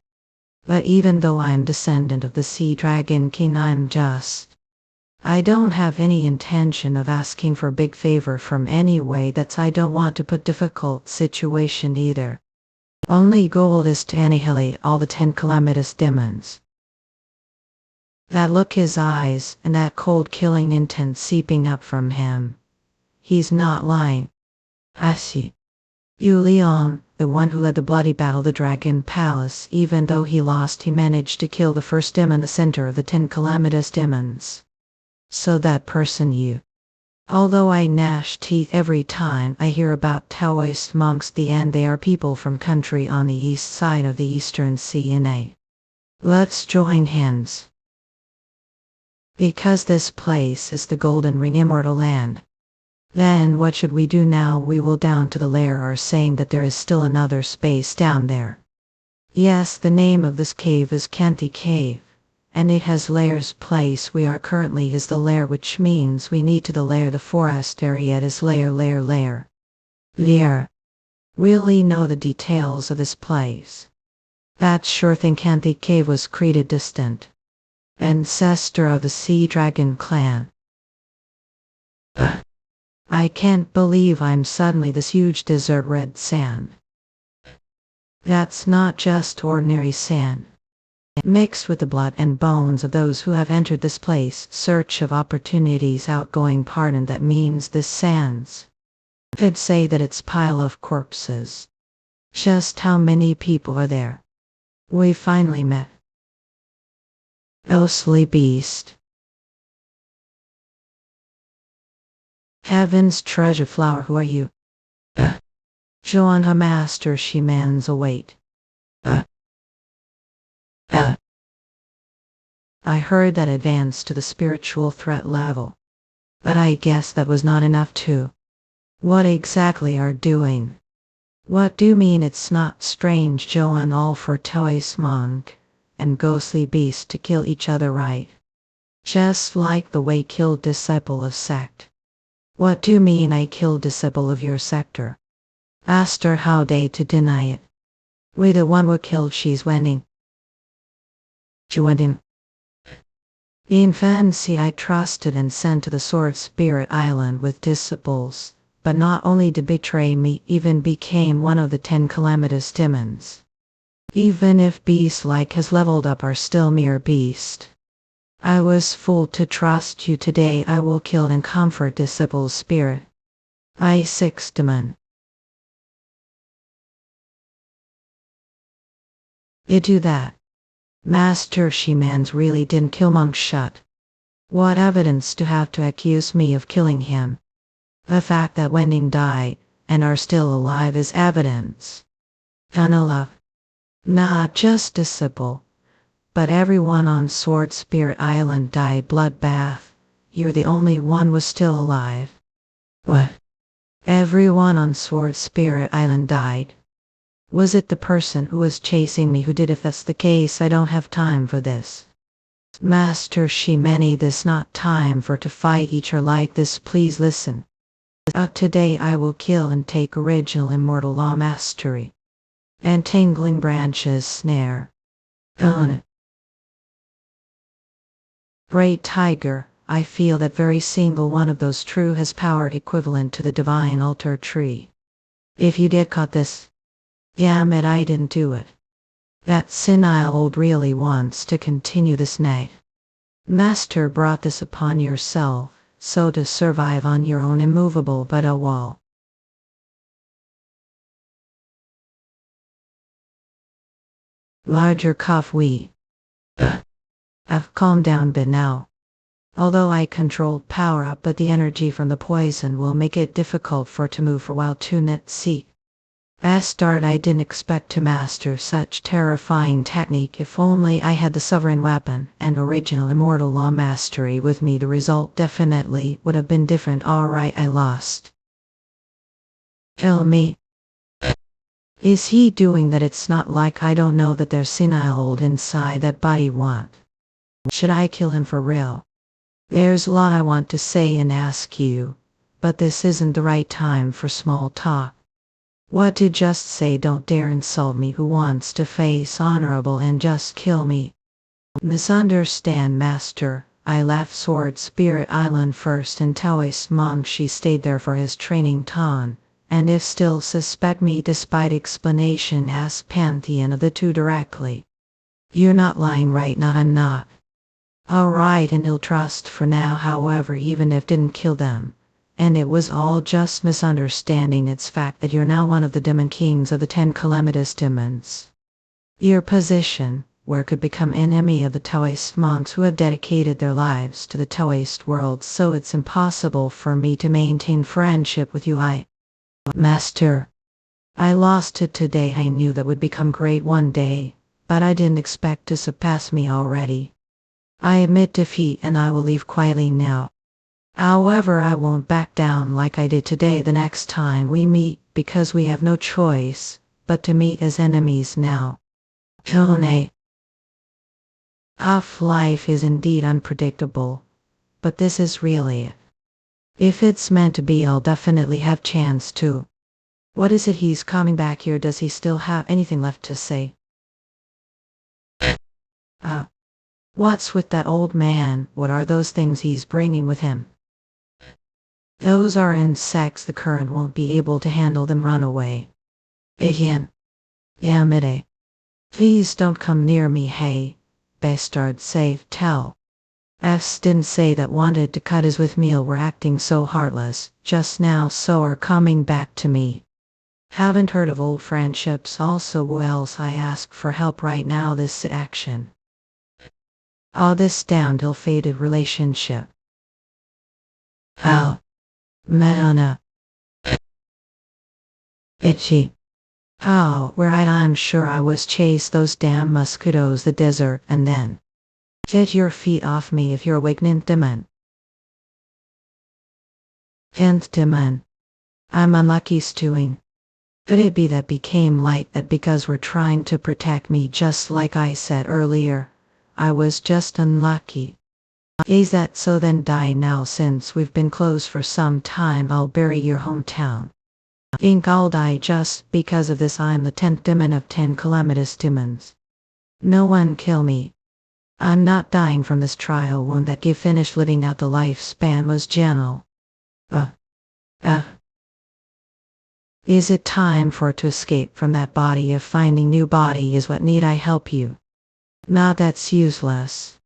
But even though I'm descendant of the Sea Dragon King I'm just. I don't have any intention of asking for a big favor from any way that's I don't want to put difficult situation either. Only goal is to annihilate all the 10 calamitous demons. That look his eyes and that cold killing intent seeping up from him. He's not lying. I see. You Leon, the one who led the bloody battle the Dragon Palace, even though he lost he managed to kill the first demon the center of the 10 calamitous demons. So that person you. Although I gnash teeth every time I hear about Taoist monks the end they are people from country on the east side of the Eastern Sea. Let's join hands. Because this place is the Golden Ring Immortal Land. Then what should we do now? We will down to the lair are saying that there is still another space down there. Yes, the name of this cave is Kanti Cave. And it has lairs place we are currently is the lair which means we need to the lair the forest area is lair. Lair. Really know the details of this place. That sure thing Kanti Cave was created distant. Ancestor of the Sea Dragon clan. I can't believe I'm suddenly this huge desert red sand. That's not just ordinary sand. Mixed with the blood and bones of those who have entered this place, search of opportunities outgoing pardon that means this sands. I'd say that it's pile of corpses. Just how many people are there? We finally met. Ghostly beast. Heaven's treasure flower who are you? Joan her master she mans await. I heard that advanced to the spiritual threat level. But I guess that was not enough too. What exactly are doing? What do you mean it's not strange Joan all for Taoist monk and ghostly beast to kill each other right? Just like the way killed disciple of sect. What do you mean I killed disciple of your sector? Asked her how they to deny it. We the one who killed she's wedding. She went in. In fancy I trusted and sent to the Sword Spirit Island with disciples, but not only to betray me even became one of the 10 calamitous demons. Even if beast-like has leveled up are still mere beast. I was fooled to trust you today I will kill and comfort disciple's spirit. I 6 demon. You do that. Master Shimans really didn't kill monk shut. What evidence to have to accuse me of killing him? The fact that Wending died and are still alive is evidence. Love. Not just disciple, but everyone on Sword Spirit Island died bloodbath. You're the only one was still alive. What? Everyone on Sword Spirit Island died. Was it the person who was chasing me who did? If that's the case I don't have time for this. Master Shimeni this not time for to fight each other like this please listen. Today I will kill and take original immortal law mastery. Entangling branches snare. On it. Great tiger, I feel that very single one of those true has power equivalent to the divine altar tree. If you did caught this. Damn it I didn't do it. That senile old really wants to continue this night. Master brought this upon yourself, so to survive on your own immovable but a wall. Larger cough we. I've calmed down a bit now. Although I controlled power up, but the energy from the poison will make it difficult for to move for a while to net see. Bastard, I didn't expect to master such terrifying technique. If only I had the sovereign weapon and original immortal law mastery with me, the result definitely would have been different. Alright, I lost. Tell me. Is he doing that? It's not like I don't know that there's senile old inside that body want. Should I kill him for real? There's a lot I want to say and ask you, but this isn't the right time for small talk. What to just say? Don't dare insult me. Who wants to face honorable and just kill me? Misunderstand, master. I left Sword Spirit Island first and Taoist monk she stayed there for his training ton. And if still suspect me despite explanation, ask Pantheon of the two directly. You're not lying, right? Not, I'm not. Alright, and he'll trust for now, however, even if didn't kill them. And it was all just misunderstanding. It's fact that you're now one of the demon kings of the 10 calamitous demons. Your position, where could become enemy of the Taoist monks who have dedicated their lives to the Taoist world, so it's impossible for me to maintain friendship with you. Master, I lost it today. I knew that would become great one day, but I didn't expect to surpass me already. I admit defeat and I will leave quietly now. However, I won't back down like I did today the next time we meet, because we have no choice but to meet as enemies now. Tone. Life is indeed unpredictable, but this is really it. If it's meant to be, I'll definitely have chance to. What is it? He's coming back here. Does he still have anything left to say? What's with that old man? What are those things he's bringing with him? Those are insects. The current won't be able to handle them. Run away. Again. Yamide. Please don't come near me. Hey. Bastard, safe. Tell. F's didn't say that wanted to cut his with meal were acting so heartless just now, so are coming back to me. Haven't heard of old friendships. Also, who else I ask for help right now? This action. All this down till faded relationship. How? Madonna. Itchy. How? Where I'm sure I was chased those damn mosquitoes the desert and then. Get your feet off me if you're awake, Nintaman. Nintaman. I'm unlucky stewing. Could it be that became like that because we're trying to protect me, just like I said earlier? I was just unlucky. Is that so? Then die now. Since we've been closed for some time, I'll bury your hometown. Think I'll die just because of this? I'm the 10th demon of 10 calamitous demons. No one kill me. I'm not dying from this trial wound that gave finished living out the lifespan was gentle. Is it time for to escape from that body? If finding new body is what need I help you? Nah, that's useless.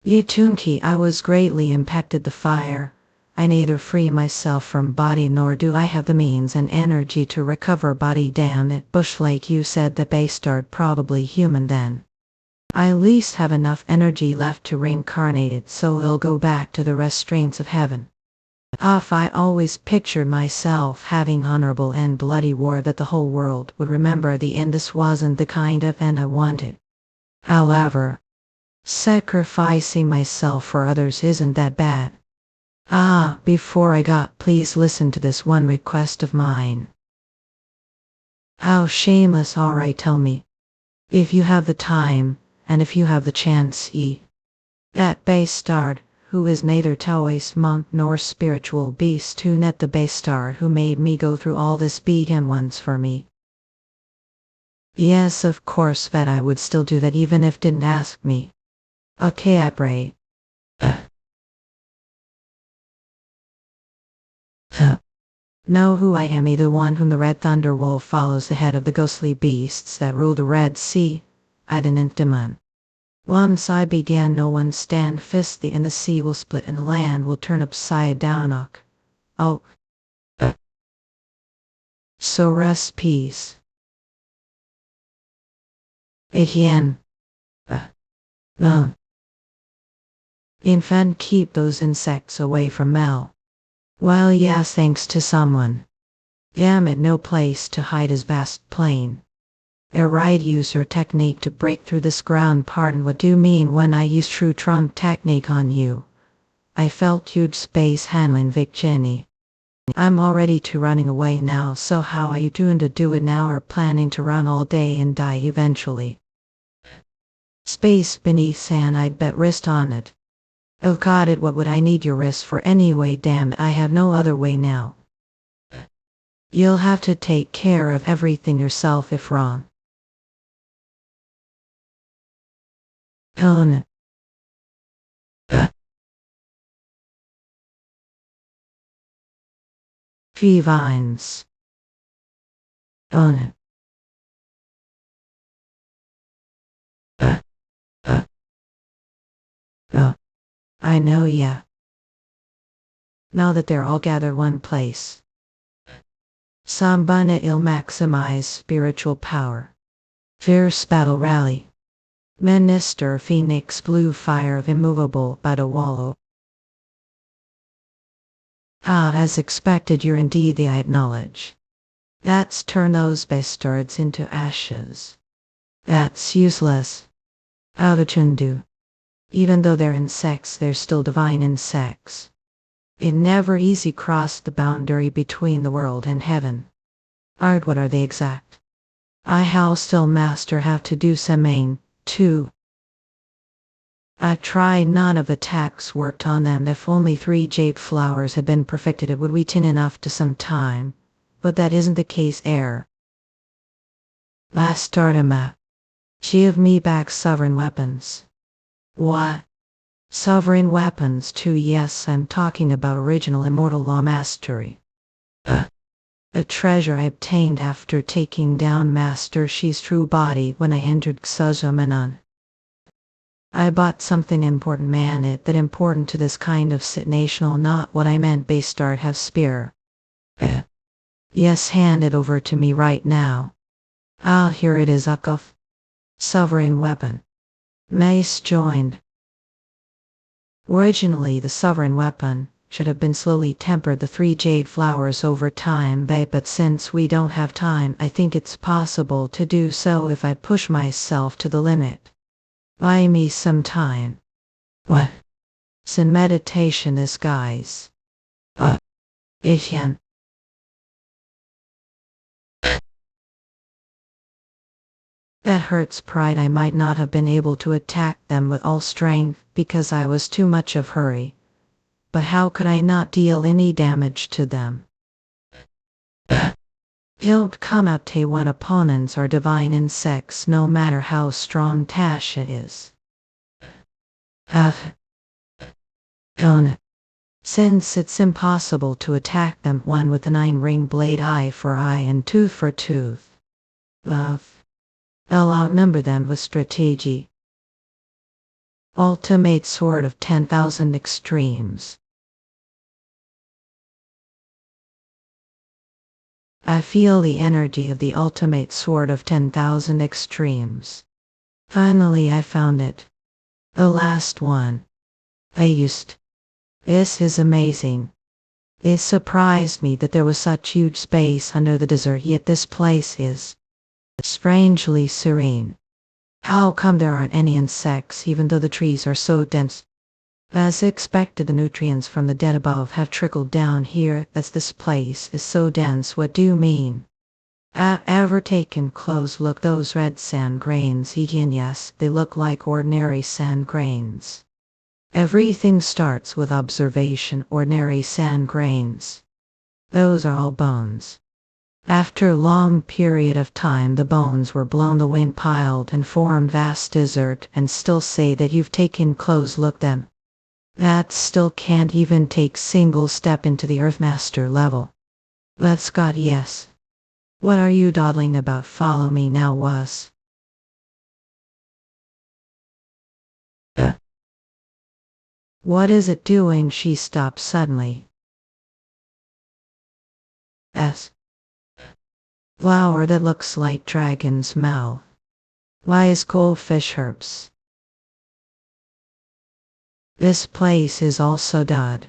Yitunki, I was greatly impacted the fire. I neither free myself from body nor do I have the means and energy to recover body. Damn it, Bushlake, you said the bastard probably human then. I at least have enough energy left to reincarnate it, so it'll go back to the restraints of heaven. I always pictured myself having honorable and bloody war that the whole world would remember the end. This wasn't the kind of end I wanted. However, sacrificing myself for others isn't that bad. Before I got, please listen to this one request of mine. How shameless. Alright, tell me. If you have the time, and if you have the chance, that bastard, who is neither Taoist monk nor spiritual beast, who net the bastard who made me go through all this, beat him once for me. Yes, of course that I would still do that even if didn't ask me. Okay, I pray. Know who I am? The one whom the Red Thunder Wolf follows, the head of the ghostly beasts that rule the Red Sea. I didn't demand. Once I began, no one stand fisty, and the sea will split and the land will turn upside down. Oh, so rest peace. Etienne. No. Infant, keep those insects away from Mel. Well, yes, thanks to someone. Damn it, no place to hide his vast plane. Right, use your technique to break through this ground. Pardon, what do you mean when I use true Trump technique on you? I felt huge space handling Vic Jenny. I'm already to running away now, so how are you doing to do it now, or planning to run all day and die eventually? Space beneath sand, I'd bet wrist on it. Oh got it, what would I need your wrist for anyway? Damn it, I have no other way now. You'll have to take care of everything yourself if wrong. Own it. Vines. Own it. Oh, I know, yeah. Now that they're all gathered one place. Sambana il maximize spiritual power. Fierce battle rally. Minister Phoenix blue fire of immovable but a wallow. Ah, as expected, you're indeed the I acknowledge. That's turn those bastards into ashes. That's useless. Autotundu. Even though they're insects, they're still divine insects. It never easy crossed the boundary between the world and heaven. Art, what are they exact? I how still master have to do something, too. I tried, none of attacks worked on them. If only 3 jade flowers had been perfected, it would weaken enough to some time. But that isn't the case. Last Artema. Give me back sovereign weapons. What? Sovereign weapons too? Yes, I'm talking about original immortal law mastery. A treasure I obtained after taking down Master Shi's true body when I entered Xuzumanon. I bought something important, man, it that important to this kind of situational, not what I meant by start have spear. Yes, hand it over to me right now. Ah, here it is, Ukov. Sovereign weapon. Mace joined. Originally, the sovereign weapon should have been slowly tempered the 3 jade flowers over time, but since we don't have time, I think it's possible to do so if I push myself to the limit. Buy me some time. What? Sin meditation this guys. Etienne. That hurts pride. I might not have been able to attack them with all strength because I was too much of hurry. But how could I not deal any damage to them? Don't come out to when opponents are divine insects, no matter how strong Tasha is. Don't. Since it's impossible to attack them, one with a 9-ring blade, eye for eye and tooth for tooth. Love. I'll outnumber them with strategy. Ultimate sword of 10,000 extremes. I feel the energy of the ultimate sword of 10,000 extremes. Finally I found it. The last one. I used. This is amazing. It surprised me that there was such huge space under the desert, yet this place is strangely serene. How come there aren't any insects even though the trees are so dense? As expected, the nutrients from the dead above have trickled down here as this place is so dense. What do you mean? Ever taken close look those red sand grains? Yes, they look like ordinary sand grains. Everything starts with observation. Ordinary sand grains. Those are all bones. After a long period of time, the bones were blown, the wind piled and formed vast desert, and still say that you've taken close look them. That still can't even take single step into the Earthmaster level. Let's God, yes. What are you dawdling about? Follow me now, was. Uh, What is it doing? She stopped suddenly. S. Flower that looks like dragon's mouth. Why is goldfish herbs? This place is also dead.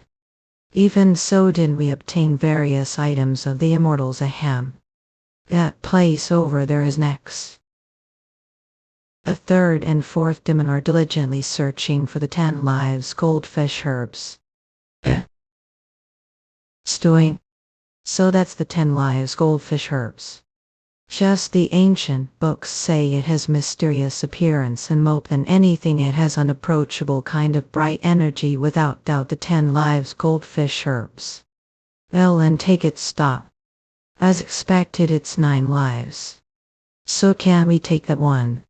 Even so did we obtain various items of the immortals ahem. That place over there is next. A third and fourth demon are diligently searching for the 10 lives goldfish herbs. Stewing. So that's the 10 lives goldfish herbs. Just the ancient books say it has mysterious appearance and mope than anything it has unapproachable kind of bright energy without doubt the 10 lives goldfish herbs. Well and take it stop. As expected it's 9 lives. So can we take that one?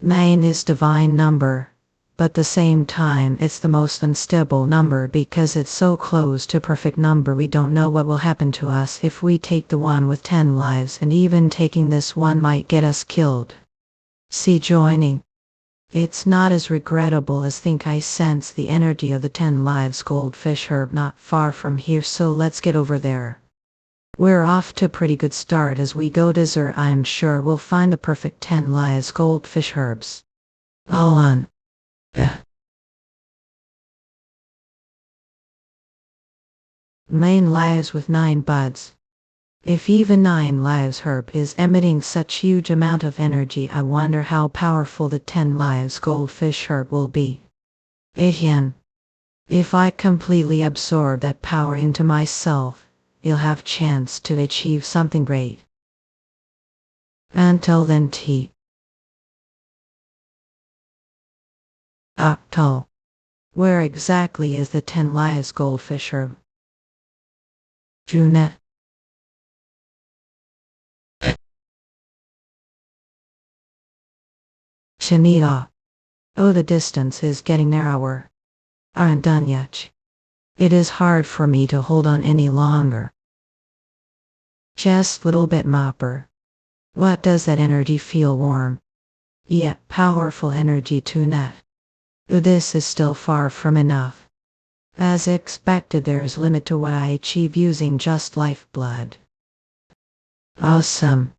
9 is divine number, but the same time it's the most unstable number because it's so close to perfect number we don't know what will happen to us if we take the one with 10 lives and even taking this one might get us killed. See joining. It's not as regrettable as think I sense the energy of the 10 lives goldfish herb not far from here so let's get over there. We're off to a pretty good start as we go to Zer. I'm sure we'll find the perfect 10 lives goldfish herbs. All on. Main lives with 9 buds. If even 9 lives herb is emitting such huge amount of energy I wonder how powerful the 10 lives goldfish herb will be. Again. If I completely absorb that power into myself, you'll have chance to achieve something great. Until then T. Octal. Where exactly is the 10 lives goldfish herb? Junette. Shanita. Oh, the distance is getting narrower. Aren't done yet. It is hard for me to hold on any longer. Just little bit mopper. What does that energy feel warm? Yet powerful energy to net. This is still far from enough. As expected there's limit to what I achieve using just lifeblood. Awesome.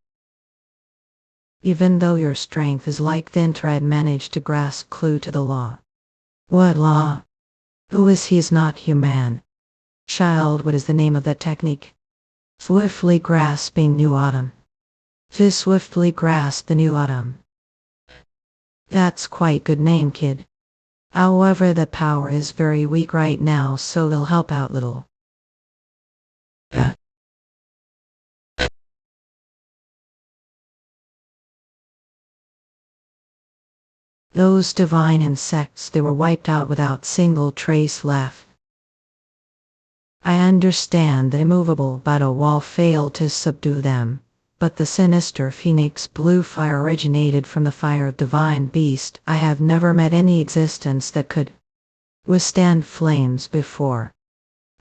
Even though your strength is like thin thread managed to grasp clue to the law. What law? Who is he is not human. Child, what is the name of that technique? Swiftly grasping new autumn. To swiftly grasp the new autumn. That's quite good name kid. However the power is very weak right now so it'll help out little. Those divine insects they were wiped out without single trace left. I understand the immovable but a wall failed to subdue them, but the sinister phoenix blue fire originated from the fire of divine beast. I have never met any existence that could withstand flames before.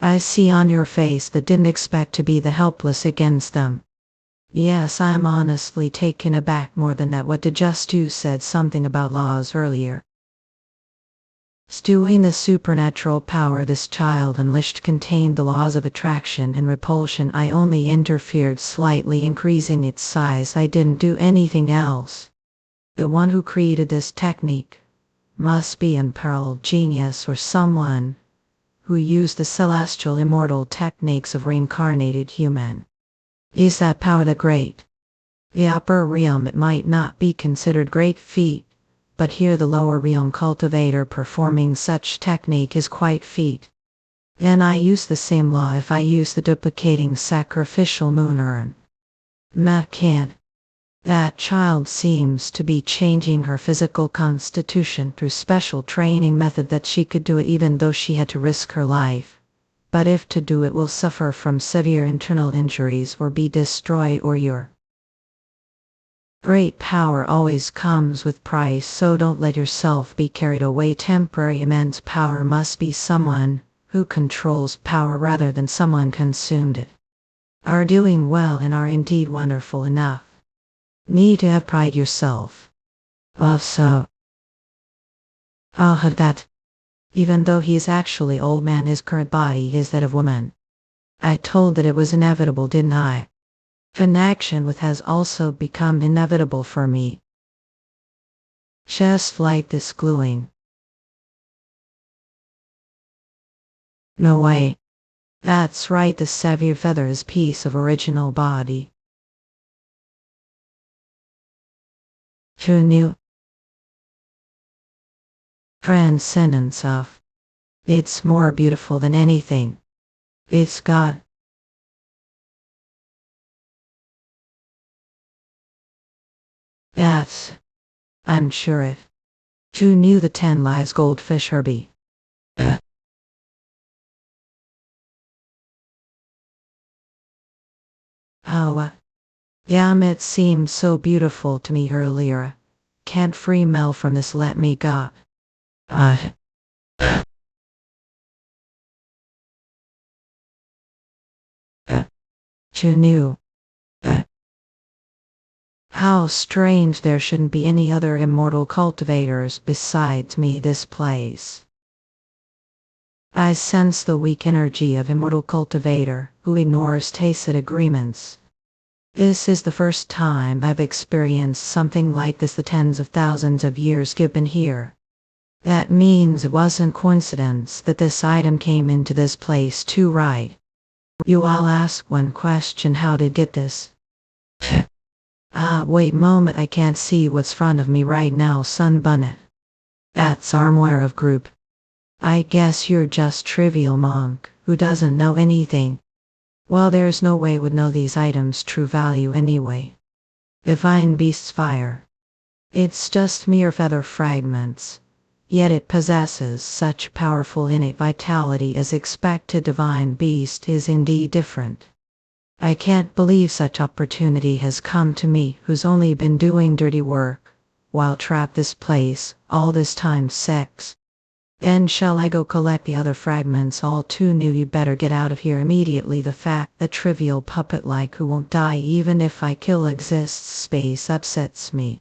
I see on your face that didn't expect to be the helpless against them. Yes, I'm honestly taken aback more than that. What did just you said something about laws earlier. Stewing the supernatural power this child unleashed contained the laws of attraction and repulsion. I only interfered slightly increasing its size. I didn't do anything else. The one who created this technique must be unparalleled genius or someone who used the celestial immortal techniques of reincarnated human. Is that power the great? The upper realm it might not be considered great feat, but here the lower realm cultivator performing such technique is quite feat. Then I use the same law if I use the duplicating sacrificial moon urn. Matt can't. That child seems to be changing her physical constitution through special training method that she could do it even though she had to risk her life. But if to do it will suffer from severe internal injuries or be destroyed or your great power always comes with price so don't let yourself be carried away. Temporary immense power must be someone who controls power rather than someone consumed it. Are doing well and are indeed wonderful enough. Need to have pride yourself. Also. Ah, that. Even though he's actually old man, his current body is that of woman. I told that it was inevitable, didn't I? Connection with has also become inevitable for me. Just like this gluing. No way. That's right, the severed feathers piece of original body. Who knew? Transcendence of. It's more beautiful than anything. It's God. That's. I'm sure it. Who knew the 10 lives goldfish Herbie? Oh, damn, it seemed so beautiful to me earlier. Can't free Mel from this, let me go. Uh, Who knew? How strange there shouldn't be any other immortal cultivators besides me this place. I sense the weak energy of immortal cultivator who ignores tacit agreements. This is the first time I've experienced something like this the tens of thousands of years I've been here. That means it wasn't coincidence that this item came into this place too, right? You all ask one question, how did get this? Wait moment, I can't see what's front of me right now, sunbunnet. That's armware of group. I guess you're just trivial monk who doesn't know anything. Well, there's no way would know these items' true value anyway. Divine beast's fire. It's just mere feather fragments. Yet it possesses such powerful innate vitality as expected. Divine beast is indeed different. I can't believe such opportunity has come to me who's only been doing dirty work while trapped this place all this time. Sex. Then shall I go collect the other fragments? All too new, you better get out of here immediately. The fact that trivial puppet like who won't die even if I kill exists space upsets me.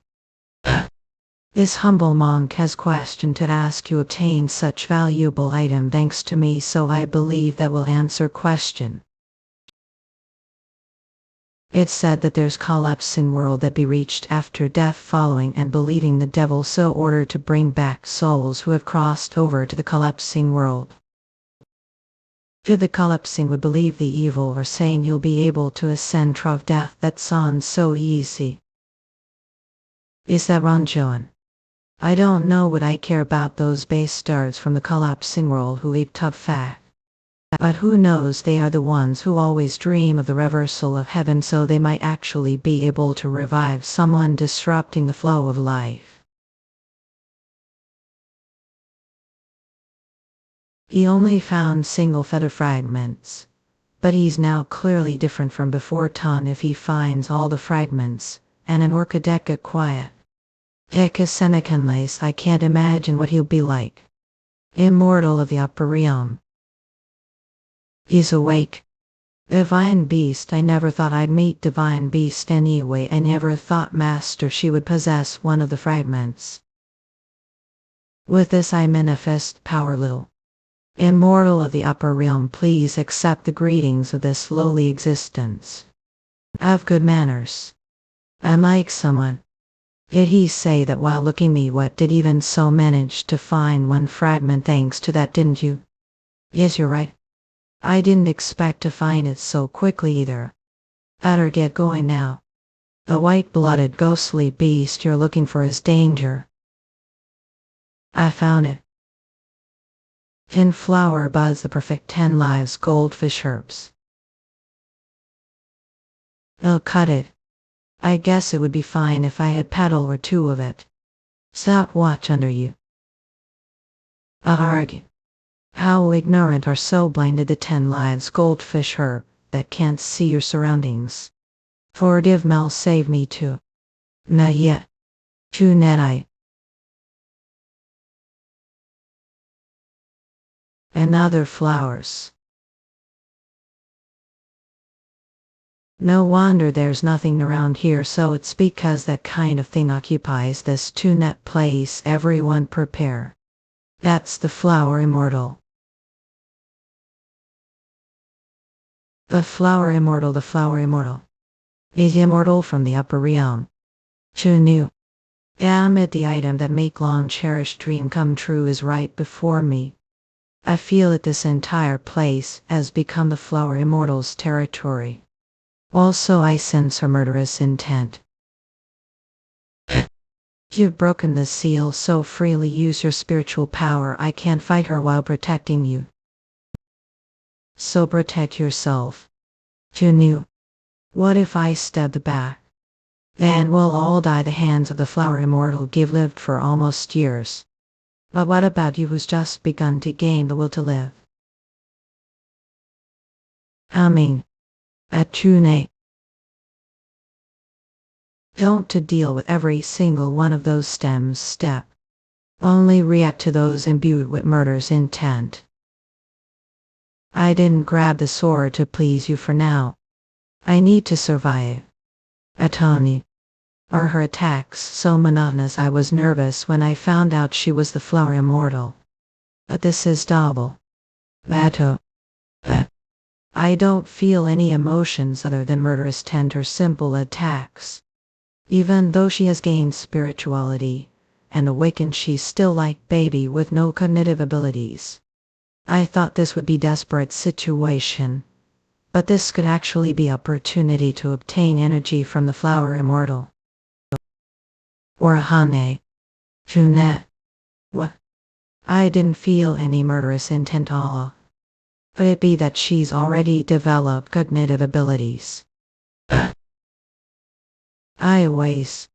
This humble monk has question to ask. You obtain such valuable item thanks to me, so I believe that will answer question. It's said that there's collapsing world that be reached after death, following and believing the devil so order to bring back souls who have crossed over to the collapsing world. If the collapsing would believe the evil or saying you'll be able to ascend through death, that sounds so easy. Is that wrong, Joan? I don't know what I care about those bastards from the collapsing world who eat tough fat. But who knows, they are the ones who always dream of the reversal of heaven, so they might actually be able to revive someone disrupting the flow of life. He only found single feather fragments. But he's now clearly different from before. Ton if he finds all the fragments, and an orchideca quiet. Ecosemicanlace, I can't imagine what he'll be like. Immortal of the upper realm. He's awake. Divine Beast, I never thought I'd meet Divine Beast anyway. I never thought, Master, she would possess one of the fragments. With this I manifest power little. Immortal of the upper realm, please accept the greetings of this lowly existence. Have good manners. I'm like someone. Did he say that while looking me? What did even so manage to find one fragment thanks to that, didn't you? Yes, you're right. I didn't expect to find it so quickly either. Better get going now. The white-blooded ghostly beast you're looking for is danger. I found it. In flower buds, the perfect 10 lives goldfish herbs. They'll cut it. I guess it would be fine if I had petal or two of it. Stop watch under you. Arg. How ignorant or so blinded the 10 lives goldfish herb that can't see your surroundings. Forgive Mel, save me too. Not yet. Too net I. And other flowers. No wonder there's nothing around here, so it's because that kind of thing occupies this 2-net place. Everyone prepare. That's the flower immortal. The flower immortal, the flower immortal. Is immortal from the upper realm. Who knew? Damn it, the item that make long cherished dream come true is right before me. I feel that this entire place has become the flower immortal's territory. Also I sense her murderous intent. You've broken the seal, so freely use your spiritual power. I can't fight her while protecting you. So protect yourself. Who knew? What if I stab the back? Then we'll all die. The hands of the flower immortal give lived for almost years. But what about you who's just begun to gain the will to live? Humming. A tune. Don't to deal with every single one of those stems step. Only react to those imbued with murder's intent. I didn't grab the sword to please you for now. I need to survive. Atoni. Are her attacks so monotonous? I was nervous when I found out she was the flower immortal. But this is double. Bato. I don't feel any emotions other than murderous tender simple attacks. Even though she has gained spirituality and awakened, she's still like baby with no cognitive abilities. I thought this would be desperate situation, but this could actually be opportunity to obtain energy from the flower immortal. Or a hane. Junette. What? I didn't feel any murderous intent all. Could it be that she's already developed cognitive abilities? I always.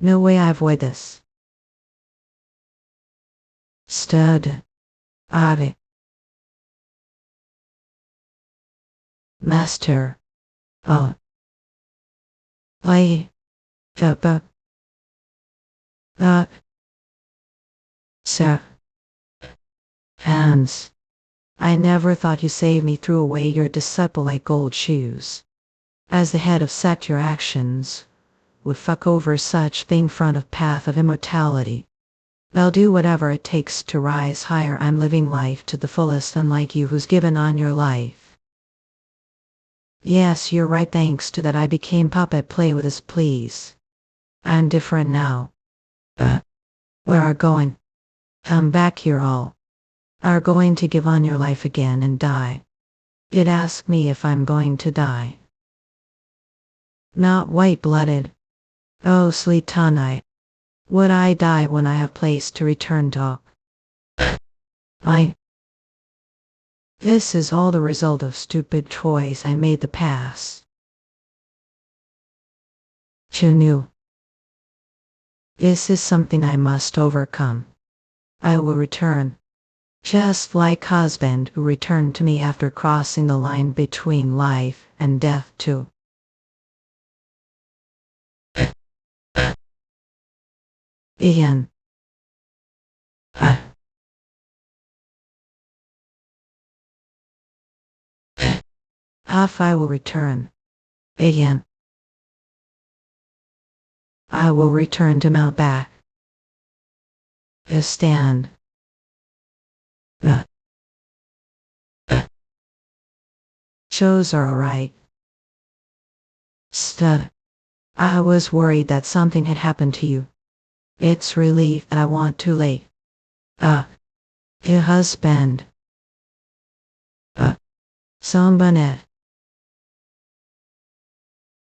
No way I avoid this. Stud. Ave. Master. Oh. Play. Up. Sir. Hands. I never thought you saved me, threw away your disciple like gold shoes. As the head of sect, your actions would fuck over such thing front of path of immortality. I'll do whatever it takes to rise higher. I'm living life to the fullest, unlike you who's given on your life. Yes, you're right. Thanks to that I became puppet. Play with us, please. I'm different now. Where are going? Come back here, all. Are going to give on your life again and die. It ask me if I'm going to die. Not white-blooded. Oh, Sleetanite. Would I die when I have place to return to? This is all the result of stupid choice I made the past. Who knew? This is something I must overcome. I will return. Just like husband who returned to me after crossing the line between life and death too. Ian. Half I will return. Ian. I will return to mount back. Stand. Shows are alright. Stud. I was worried that something had happened to you. It's relief that I want too late. Your husband. Somebody.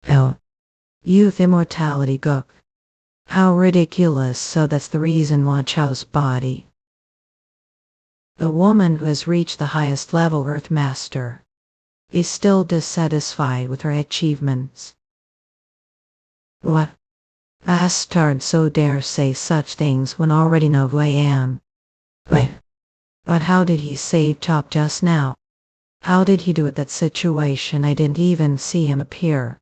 Oh. Youth immortality gook. How ridiculous. So that's the reason why Chow's body. The woman who has reached the highest level Earth Master is still dissatisfied with her achievements. What? Bastard, so dare say such things when already know who I am. Wait. But how did he save Chop just now? How did he do it? That situation I didn't even see him appear.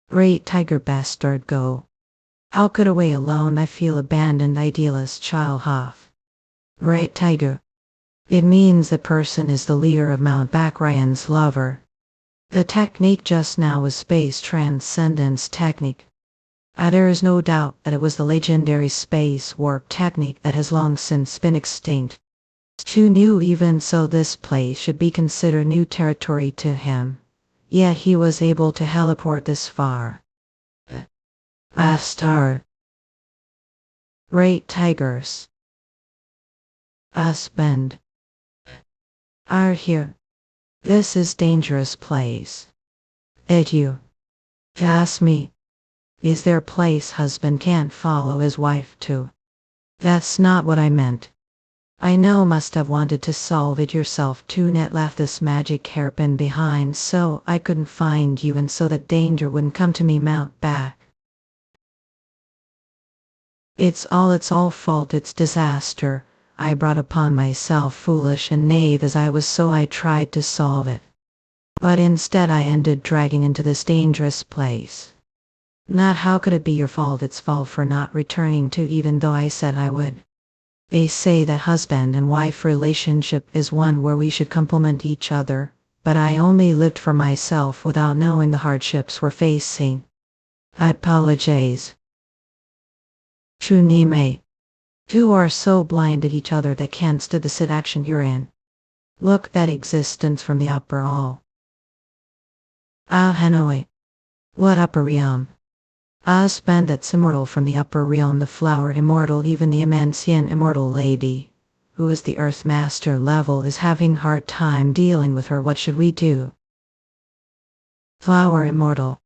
Great tiger bastard go. How could away alone? I feel abandoned, idealist child half. Great tiger. It means the person is the leader of Mount Bakryan's lover. The technique just now was space transcendence technique. There is no doubt that it was the legendary space warp technique that has long since been extinct. Who knew even so this place should be considered new territory to him. Yet he was able to heliport this far. Astar. Great tigers. Husband. Are here. This is dangerous place. You. Ask me. Is there place husband can't follow his wife to? That's not what I meant. I know must have wanted to solve it yourself to net left this magic hairpin behind so I couldn't find you and so that danger wouldn't come to me mount back. It's all fault, it's disaster. I brought upon myself foolish and knave as I was so I tried to solve it. But instead I ended dragging into this dangerous place. Not how could it be your fault, it's fault for not returning to even though I said I would. They say that husband and wife relationship is one where we should complement each other, but I only lived for myself without knowing the hardships we're facing. I apologize. Chunime. Two are so blind at each other that can't stand the situation you're in. Look at existence from the upper all. Ah Hanoi. What upper realm? Husband that's immortal from the upper realm, the flower immortal, even the Immensien immortal lady, who is the earth master level, is having hard time dealing with her. What should we do? Flower immortal.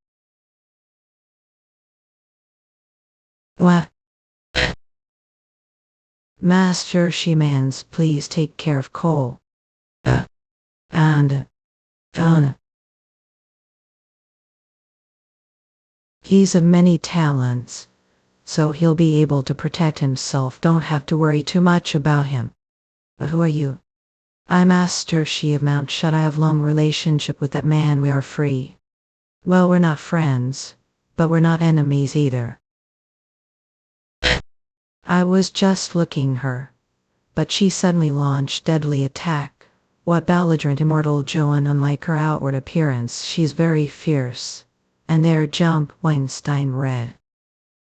What? Master Shemans, please take care of Cole. And Donna. He's of many talents, so he'll be able to protect himself. Don't have to worry too much about him. But who are you? I'm Master Shi of Mount Shut. I have long relationship with that man. We are free. Well, we're not friends, but we're not enemies either. I was just looking her, but she suddenly launched deadly attack. What belligerent immortal Joan, unlike her outward appearance, she's very fierce. And there jump Weinstein red.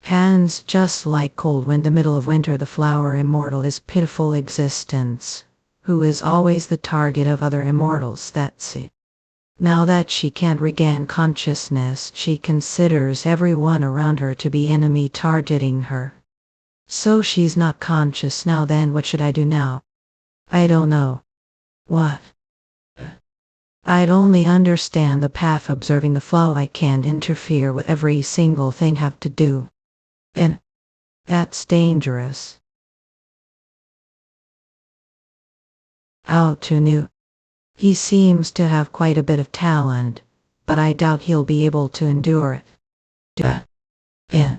Hands just like cold wind the middle of winter. The flower immortal is pitiful existence, who is always the target of other immortals. That's it. Now that she can't regain consciousness, she considers everyone around her to be enemy targeting her. So she's not conscious now. Then what should I do now? I don't know. What? I'd only understand the path observing the flow. I can't interfere with every single thing have to do. And that's dangerous. How to new? He seems to have quite a bit of talent, but I doubt he'll be able to endure it. Yeah.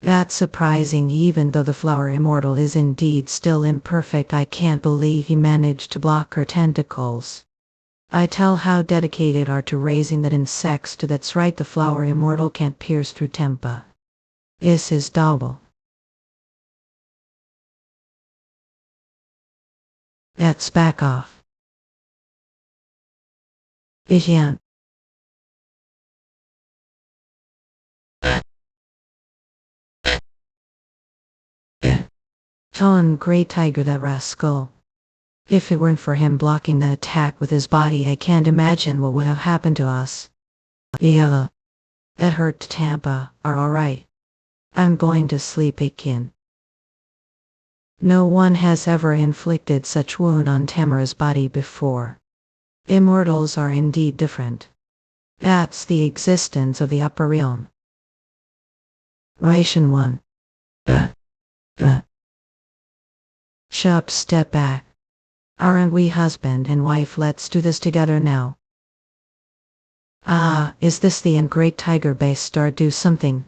That's surprising. Even though the flower immortal is indeed still imperfect, I can't believe he managed to block her tentacles. I tell how dedicated are to raising that insects to. That's right, the flower immortal can't pierce through tempa. This is double. Let's back off. Ishan. Ton Grey Tiger, that rascal. If it weren't for him blocking the attack with his body, I can't imagine what would have happened to us. Yeah. That hurt. Tampa are alright. I'm going to sleep again. No one has ever inflicted such wound on Tamara's body before. Immortals are indeed different. That's the existence of the upper realm. Ration 1. Shup, step back. Aren't we husband and wife? Let's do this together now. Ah, is this the end? Great Tiger Base Star, do something.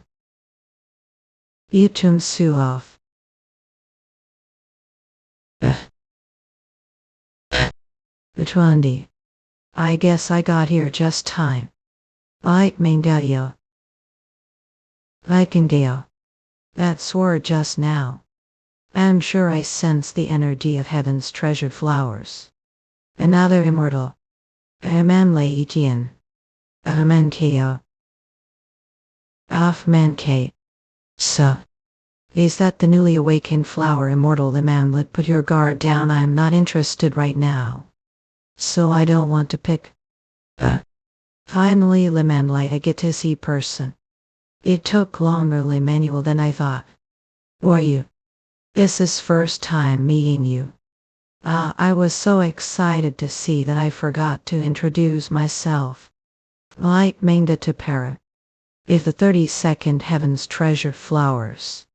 Yutun Su off. Utwandi. I guess I got here just time. Like Mangayo. Like Ingeo. That swore just now. I'm sure I sense the energy of heaven's treasured flowers. Another immortal. Amanle Etienne. Amankeo. Afmanke. Sa. Is that the newly awakened flower immortal the manlet? Put your guard down, I'm not interested right now. So I don't want to pick. Finally, Le Manlight, I get to see person. It took longer, Le Manuel, than I thought. Who are you? This is first time meeting you. I was so excited to see that I forgot to introduce myself. Like Mangda to Para. If the 32nd heaven's treasure flowers.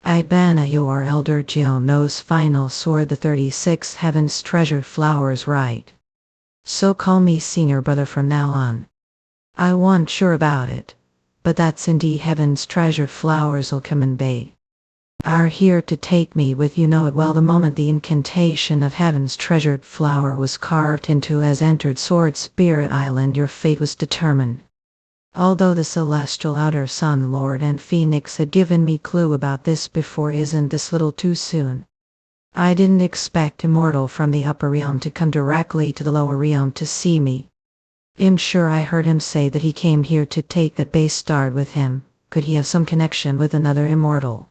Ibana, your elder Jill knows final sword the 36th heaven's treasure flowers, right? So call me senior brother from now on. I wasn't sure about it, but that's indeed heaven's treasure flowers'll come and bay. Are here to take me with you, know it well. The moment the incantation of heaven's treasured flower was carved into as entered Sword Spirit Island, your fate was determined. Although the celestial outer sun lord and phoenix had given me clue about this before, isn't this little too soon? I didn't expect immortal from the upper realm to come directly to the lower realm to see me. I'm sure I heard him say that he came here to take that base start with him. Could he have some connection with another immortal?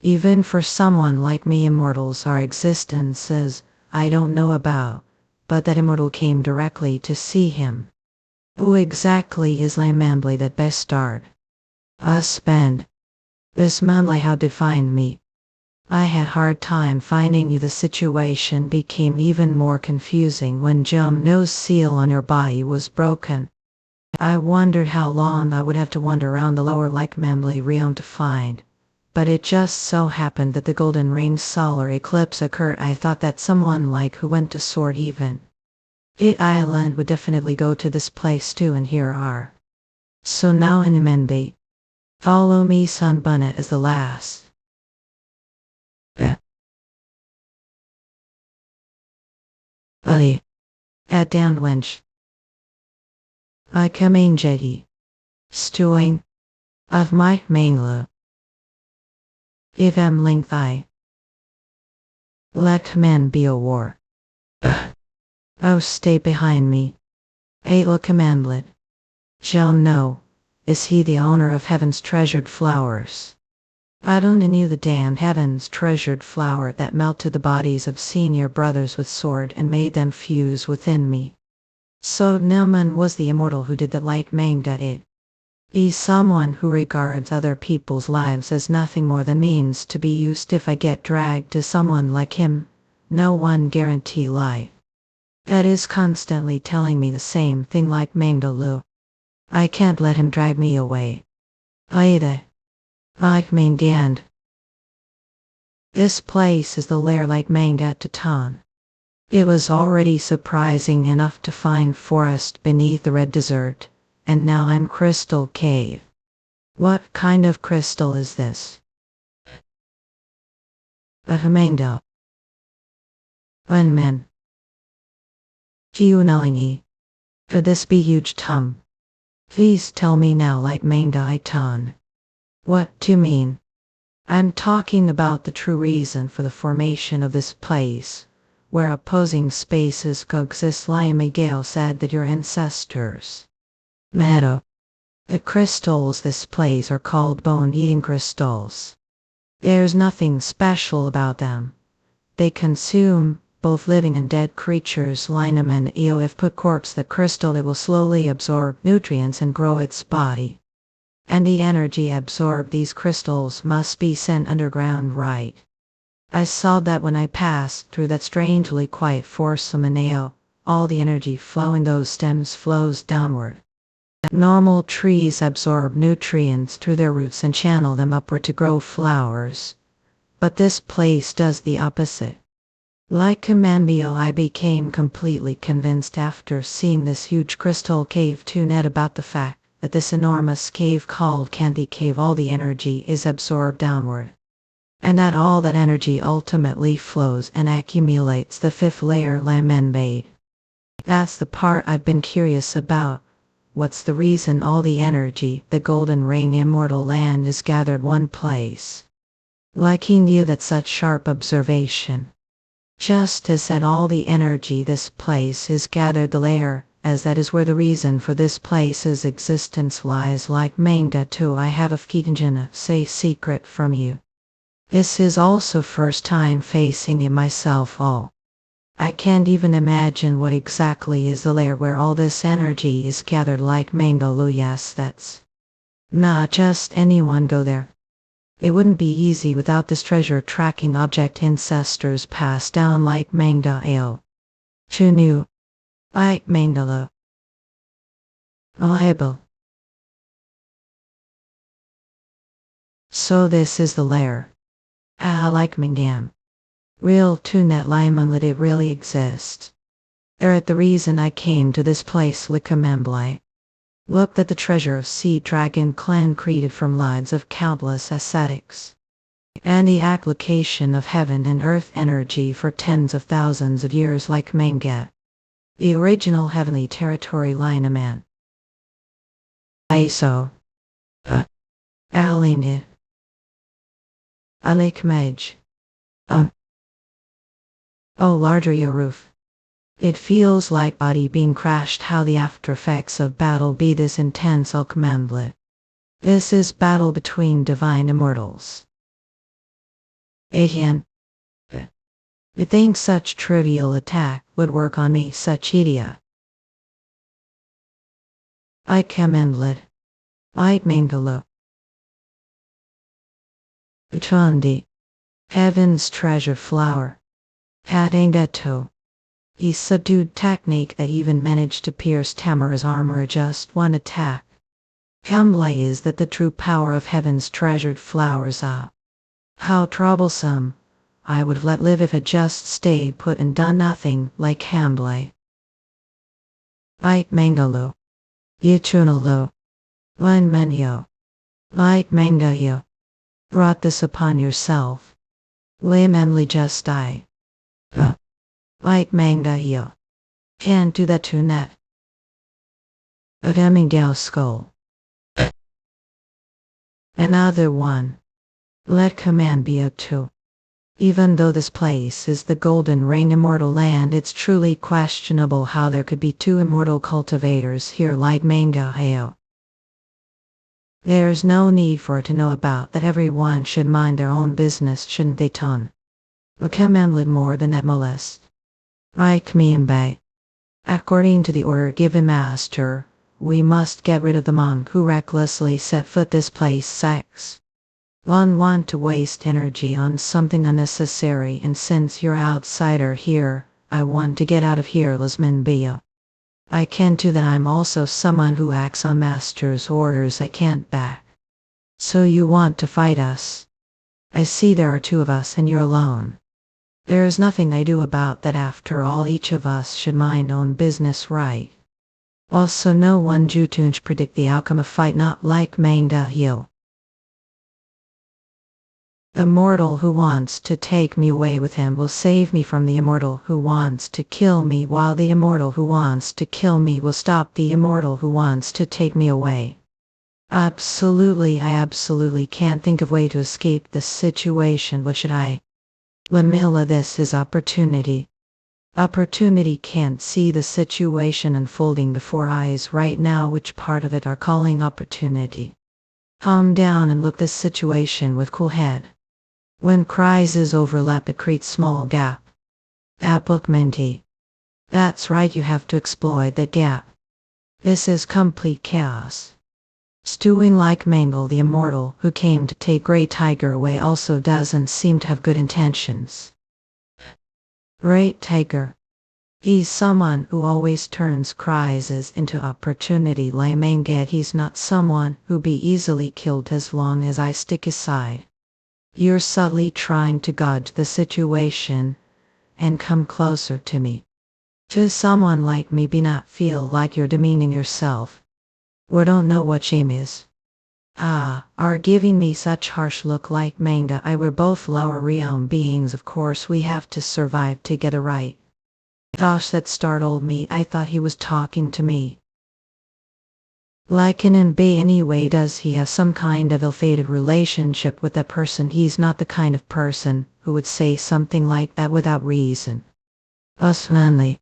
Even for someone like me, immortals are existences I don't know about, but that immortal came directly to see him. Who exactly is Lamambly that best start? Spend. This manly how defined me. I had hard time finding you. The situation became even more confusing when Jum No's seal on your body was broken. I wondered how long I would have to wander around the lower like Mambly realm to find. But it just so happened that the golden ring solar eclipse occurred. I thought that someone like who went to Sword even It Island would definitely go to this place too, and here are. So now in Menbe. Follow me, son. Bunnet is the last. Ali. At down wench. I come in jetty. Stewing. Of my mainla. If am length I. Let men be a war. Oh, stay behind me. Ayla commandlet. Shall know. Is he the owner of heaven's treasured flowers? I don't knew the damned heaven's treasured flower that melted the bodies of senior brothers with sword and made them fuse within me. So Nilman was the immortal who did that, like Mangda it. He's someone who regards other people's lives as nothing more than means to be used. If I get dragged to someone like him, no one guarantee life. That is constantly telling me the same thing like Mangdalu. I can't let him drag me away. Either. Like Mangdand. This place is the lair like Mangdat Tatan. It was already surprising enough to find forest beneath the red desert, and now I'm Crystal Cave. What kind of crystal is this? A Mangda. Unmen. Giunalingi. Could this be huge tum? Please tell me now, like Mangda Itan. What do you mean? I'm talking about the true reason for the formation of this place, where opposing spaces coexist. Miguel said that your ancestors. Meadow. The crystals this place are called bone-eating crystals. There's nothing special about them. They consume both living and dead creatures. Linum and Eo. If put corpse the crystal, it will slowly absorb nutrients and grow its body. And the energy absorbed these crystals must be sent underground, right? I saw that when I passed through that strangely quiet foursome in Eo. All the energy flowing those stems flows downward. Normal trees absorb nutrients through their roots and channel them upward to grow flowers. But this place does the opposite. Like Kamambio, I became completely convinced after seeing this huge crystal cave net about the fact that this enormous cave called Candy Cave, all the energy is absorbed downward. And that all that energy ultimately flows and accumulates the fifth layer, Lamenbade. That's the part I've been curious about. What's the reason all the energy, the golden ring immortal land, is gathered one place? Like he knew that such sharp observation. Just as that all the energy this place is gathered the layer, as that is where the reason for this place's existence lies. Like Mangda too, I have a Ketanjana say secret from you. This is also first time facing it myself. Oh, I can't even imagine what exactly is the layer where all this energy is gathered like mango. Yes, that's not just anyone go there. It wouldn't be easy without this treasure tracking object ancestors passed down like manga ale. Who knew? Like mangalo. Reliable. So this is the lair. Ah, like mangam. Real to net limon that it really exists. At the reason I came to this place Likamemblai. Looked at the treasure of sea dragon clan created from lives of countless ascetics. And the application of heaven and earth energy for tens of thousands of years like Mangat. The original heavenly territory lineman. ISO. Alinit. Alikmej. Oh, larger your roof. It feels like body being crashed. How the after effects of battle be this intense Alkmemblet. This is battle between divine immortals. Again. You think such trivial attack would work on me, such idiot. I Kemendlet. I Mangalo. Utundi. Heaven's treasure flower. Hadangato. He subdued technique that even managed to pierce Tamara's armor just one attack. Kemblai is that the true power of heaven's treasured flowers are. How troublesome. I would have let live if it just stayed put and done nothing like Kemblai. Like Mangalo. Yichunalo. Len Menyo. Like Mangayo. Brought this upon yourself. Laymanly just die. Like Mangayo. Can't do that to net. A Hemingdale skull. Another one. Let command be up to. Even though this place is the Golden Ring immortal land, it's truly questionable how there could be two immortal cultivators here like Manga Heo. There's no need for it to know about that. Everyone should mind their own business, shouldn't they, Ton? Recommend more than that molest. Like me and Bay. According to the order given master, we must get rid of the monk who recklessly set foot this place. Sex. One want to waste energy on something unnecessary, and since you're outsider here, I want to get out of here, Lasmin Bia. I can't do that. I'm also someone who acts on master's orders. I can't back. So you want to fight us? I see there are two of us and you're alone. There's nothing I do about that. After all, each of us should mind own business, right? Also, no one Jutunj predict the outcome of fight, not like Mangda Hill. The mortal who wants to take me away with him will save me from the immortal who wants to kill me, while the immortal who wants to kill me will stop the immortal who wants to take me away. Absolutely, I absolutely can't think of way to escape this situation. What should I? Lamilla, this is opportunity. Opportunity can't see the situation unfolding before eyes right now. Which part of it are calling opportunity? Calm down and look this situation with cool head. When crises overlap, it creates small gap. Applicmenti. That's right, you have to exploit that gap. This is complete chaos. Stewing like Mangle, the immortal who came to take Great Tiger away, also doesn't seem to have good intentions. Great Tiger. He's someone who always turns crises into opportunity. Like Mangat, he's not someone who be easily killed as long as I stick aside. You're subtly trying to gauge the situation and come closer to me. To someone like me, be not feel like you're demeaning yourself. Or don't know what shame is. Are giving me such harsh look like Manga. I were both lower realm beings, of course we have to survive together, right? Gosh, that startled me. I thought he was talking to me. Like in Bay anyway, does he have some kind of ill-fated relationship with that person? He's not the kind of person who would say something like that without reason. Us manly.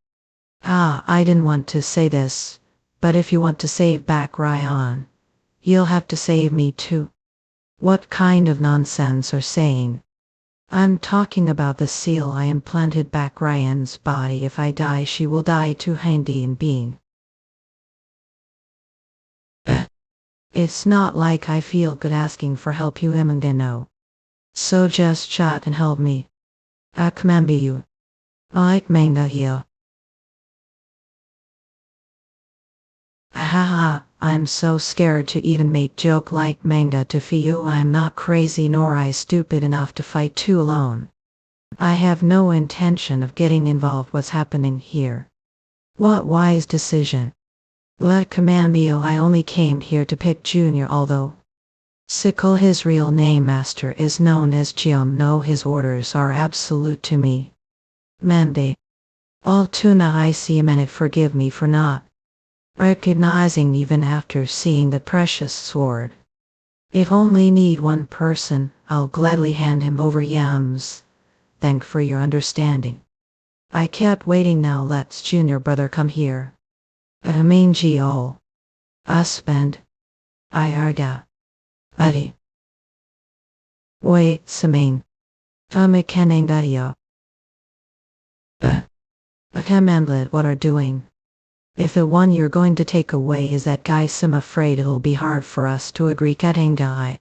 I didn't want to say this, but if you want to save back Ryan, you'll have to save me too. What kind of nonsense are saying? I'm talking about the seal I implanted back Ryan's body. If I die, she will die too. Handy and being. It's not like I feel good asking for help, you no. So just chat and help me. I command you. Like manga here. Haha, I'm so scared to even make joke like manga to feel. I'm not crazy nor I stupid enough to fight too alone. I have no intention of getting involved what's happening here. What wise decision. Let command me. I only came here to pick Junior, although Sickle his real name master is known as Jiom. No, his orders are absolute to me. Mende. All tuna I see him and forgive me for not recognizing even after seeing the precious sword. If only need one person, I'll gladly hand him over. Yams. Thank for your understanding. I kept waiting, now let's Junior brother come here. I mean Gio. Husband. I arga. Buddy. Wait, Samine. Mekening dayo. Commandlet, what are doing? If the one you're going to take away is that guy, I'm afraid it'll be hard for us to agree. Getting guy.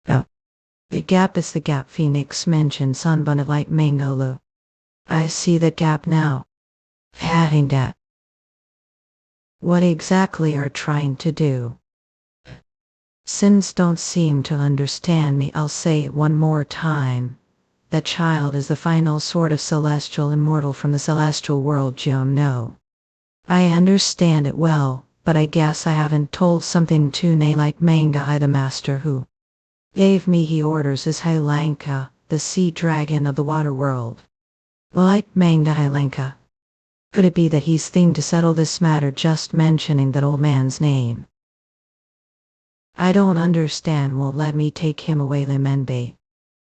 The gap is the gap Phoenix mentioned, sunbun like Mangolo. I see that gap now. Having that. What exactly are trying to do? Sins don't seem to understand me. I'll say it one more time. That child is the final sort of celestial immortal from the celestial world, Joan. No. I understand it well, but I guess I haven't told something to Nay like Mangai, the master who gave me he orders is Hylanka, the sea dragon of the water world. Like Mangai Hylanka. Could it be that he's thing to settle this matter, just mentioning that old man's name? I don't understand. Won't let me take him away, Lemenbe.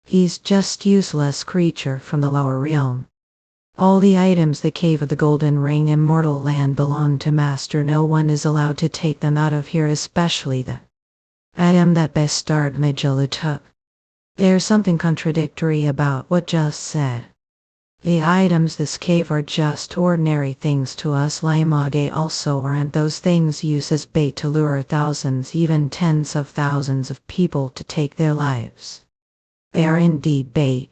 He's just useless creature from the lower realm. All the items the cave of the golden ring immortal land belong to master. No one is allowed to take them out of here, especially the item that bastard Majalu took. There's something contradictory about what just said. The items this cave are just ordinary things to us. Laimage also aren't. Those things used as bait to lure thousands, even tens of thousands of people to take their lives. They are indeed bait,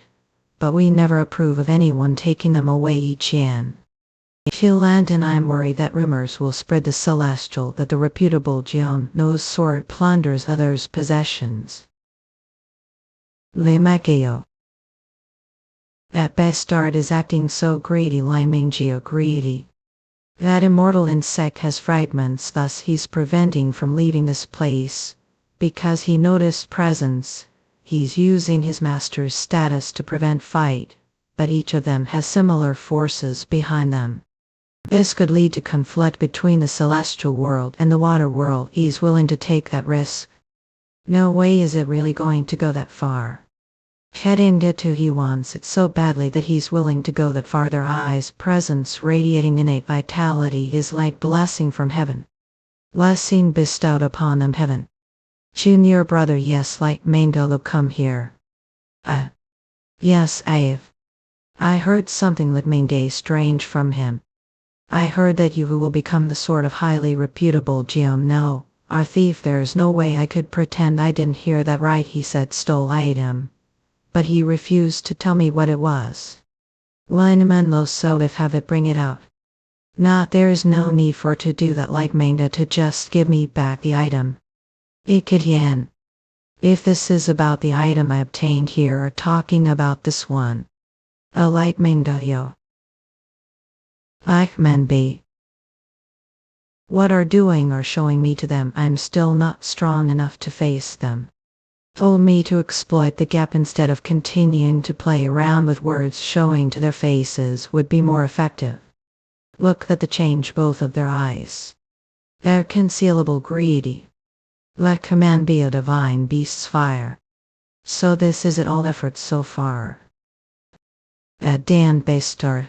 but we never approve of anyone taking them away. Qian. Hiland, and I'm worried that rumors will spread the celestial that the reputable Jion knows sword plunders others' possessions. Limekeo. That bastard is acting so greedy. Limingeo greedy. That immortal insect has fragments, thus he's preventing from leaving this place. Because he noticed presence, he's using his master's status to prevent fight, but each of them has similar forces behind them. This could lead to conflict between the celestial world and the water world. He's willing to take that risk. No way is it really going to go that far. Heading to he wants it so badly that he's willing to go that far. Their eyes' presence radiating innate vitality is like blessing from heaven. Blessing bestowed upon them heaven. Junior brother, yes, like Mangolo, come here. Yes, I heard something that Mingay strange from him. I heard that you will become the sort of highly reputable Geom. No, our thief, there's no way I could pretend I didn't hear that. Right, he said stole item. But he refused to tell me what it was. Lineman lo, so if have it, bring it out. Not, there is no need for to do that, like Manga, to just give me back the item. Ikidyan. If this is about the item I obtained here, or talking about this one. A like Manga yo. Be. What are doing or showing me to them, I'm still not strong enough to face them. Told me to exploit the gap instead of continuing to play around with words. Showing to their faces would be more effective. Look at the change both of their eyes. They're concealable greedy. Let command be a divine beast's fire. So this is it, all efforts so far. That Dan bastard.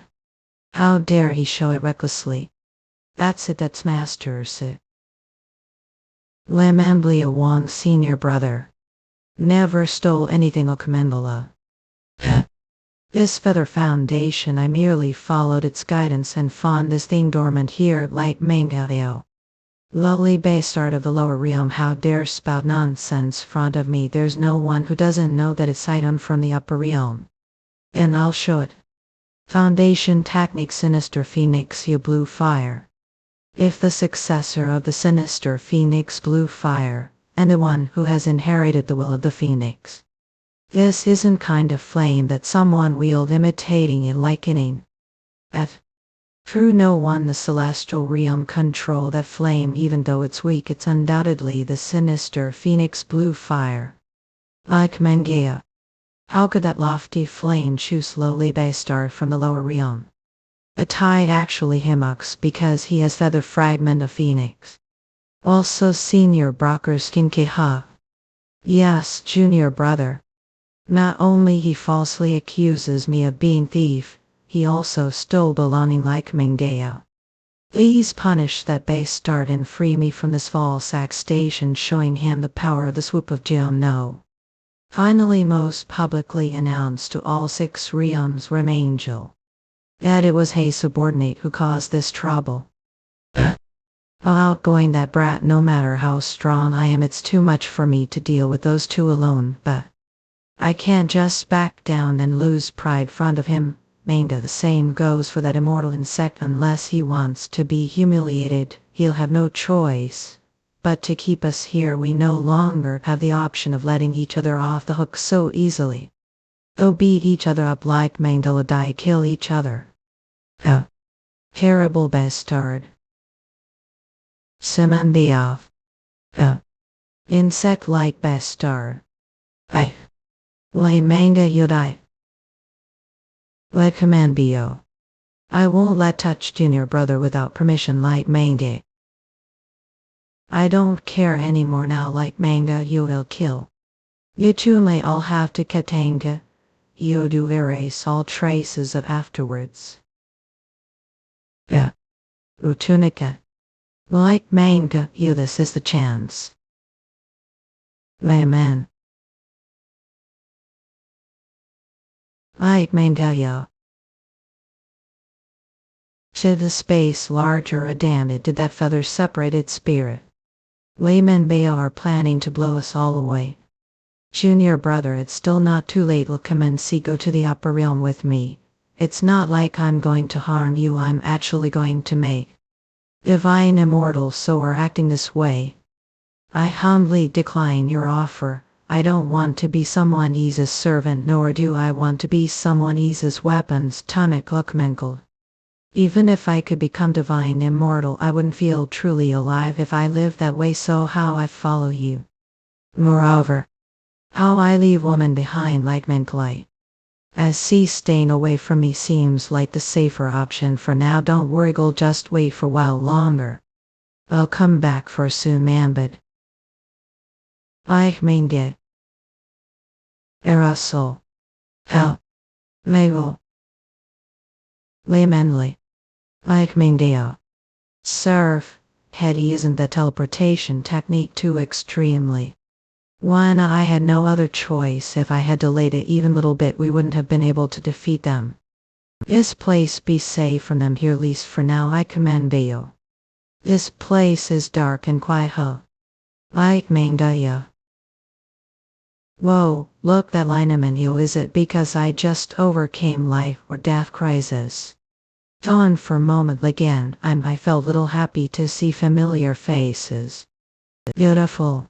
How dare he show it recklessly. That's it, that's master's it. Lamamblia Wong, senior brother. Never stole anything of Kamendala. This feather foundation I merely followed its guidance and found this thing dormant here like Manhwa. Lowly bastard of the lower realm, how dare spout nonsense front of me? There's no one who doesn't know that it's item from the upper realm. And I'll show it. Foundation technique sinister phoenix you blue fire. If the successor of the sinister phoenix blue fire, and the one who has inherited the will of the phoenix. This isn't kind of flame that someone wield imitating a likening. F. True, no one the celestial realm control that flame, even though it's weak, it's undoubtedly the sinister phoenix blue fire. Like Mangea. How could that lofty flame choose slowly bastard from the lower realm? A tide actually himux because he has feather fragment of phoenix. Also senior Brocker Skinkeha. Yes, junior brother. Not only he falsely accuses me of being thief, he also stole belonging like Mangea. Please punish that bastard and free me from this false accusation, showing him the power of the swoop of Jom-no. Finally most publicly announced to all 6 realms from Angel. That it was his subordinate who caused this trouble. Outgoing that brat, no matter how strong I am, it's too much for me to deal with those 2 alone, but I can't just back down and lose pride front of him. Manga, the same goes for that immortal insect. Unless he wants to be humiliated, he'll have no choice. But to keep us here, we no longer have the option of letting each other off the hook so easily. They'll beat each other up like Mangala die, kill each other. Oh. Terrible bastard. Simon Biaf. Oh. Insect-like bastard. I. Lay manga yodai. Let command bo. I won't let touch junior brother without permission like manga. I don't care anymore now like manga, you will kill. You two may all have to katanga. You do erase all traces of afterwards. Yeah. Utunica. Like manga, you this is the chance. Layman. Like manga. Should the space larger a damn it, did that feather separate its spirit? Layman Bayo are planning to blow us all away. Junior brother, it's still not too late. Will come and see, go to the upper realm with me. It's not like I'm going to harm you, I'm actually going to make divine immortal, so we're acting this way. I humbly decline your offer. I don't want to be someone else's servant, nor do I want to be someone else's weapons. Tonic Lukmenkel. Even if I could become divine immortal, I wouldn't feel truly alive if I lived that way, so how I follow you. Moreover, how I leave woman behind like Menklite. As sea staying away from me seems like the safer option for now. Don't worry, girl, just wait for a while longer. I'll come back for soon, man, but I mean get. Aerosol. Hell. Mabel. Laymanly. Like Mingdeo. Surf. Heady, isn't the teleportation technique too extremely? When I had no other choice, if I had delayed it even little bit, we wouldn't have been able to defeat them. This place be safe from them here, at least for now. I commend Bayo. This place is dark and quiet, huh? Like Mangdaya. Whoa, look, that lineman you, is it because I just overcame life or death crisis? Dawn for a moment again, I felt little happy to see familiar faces. Beautiful.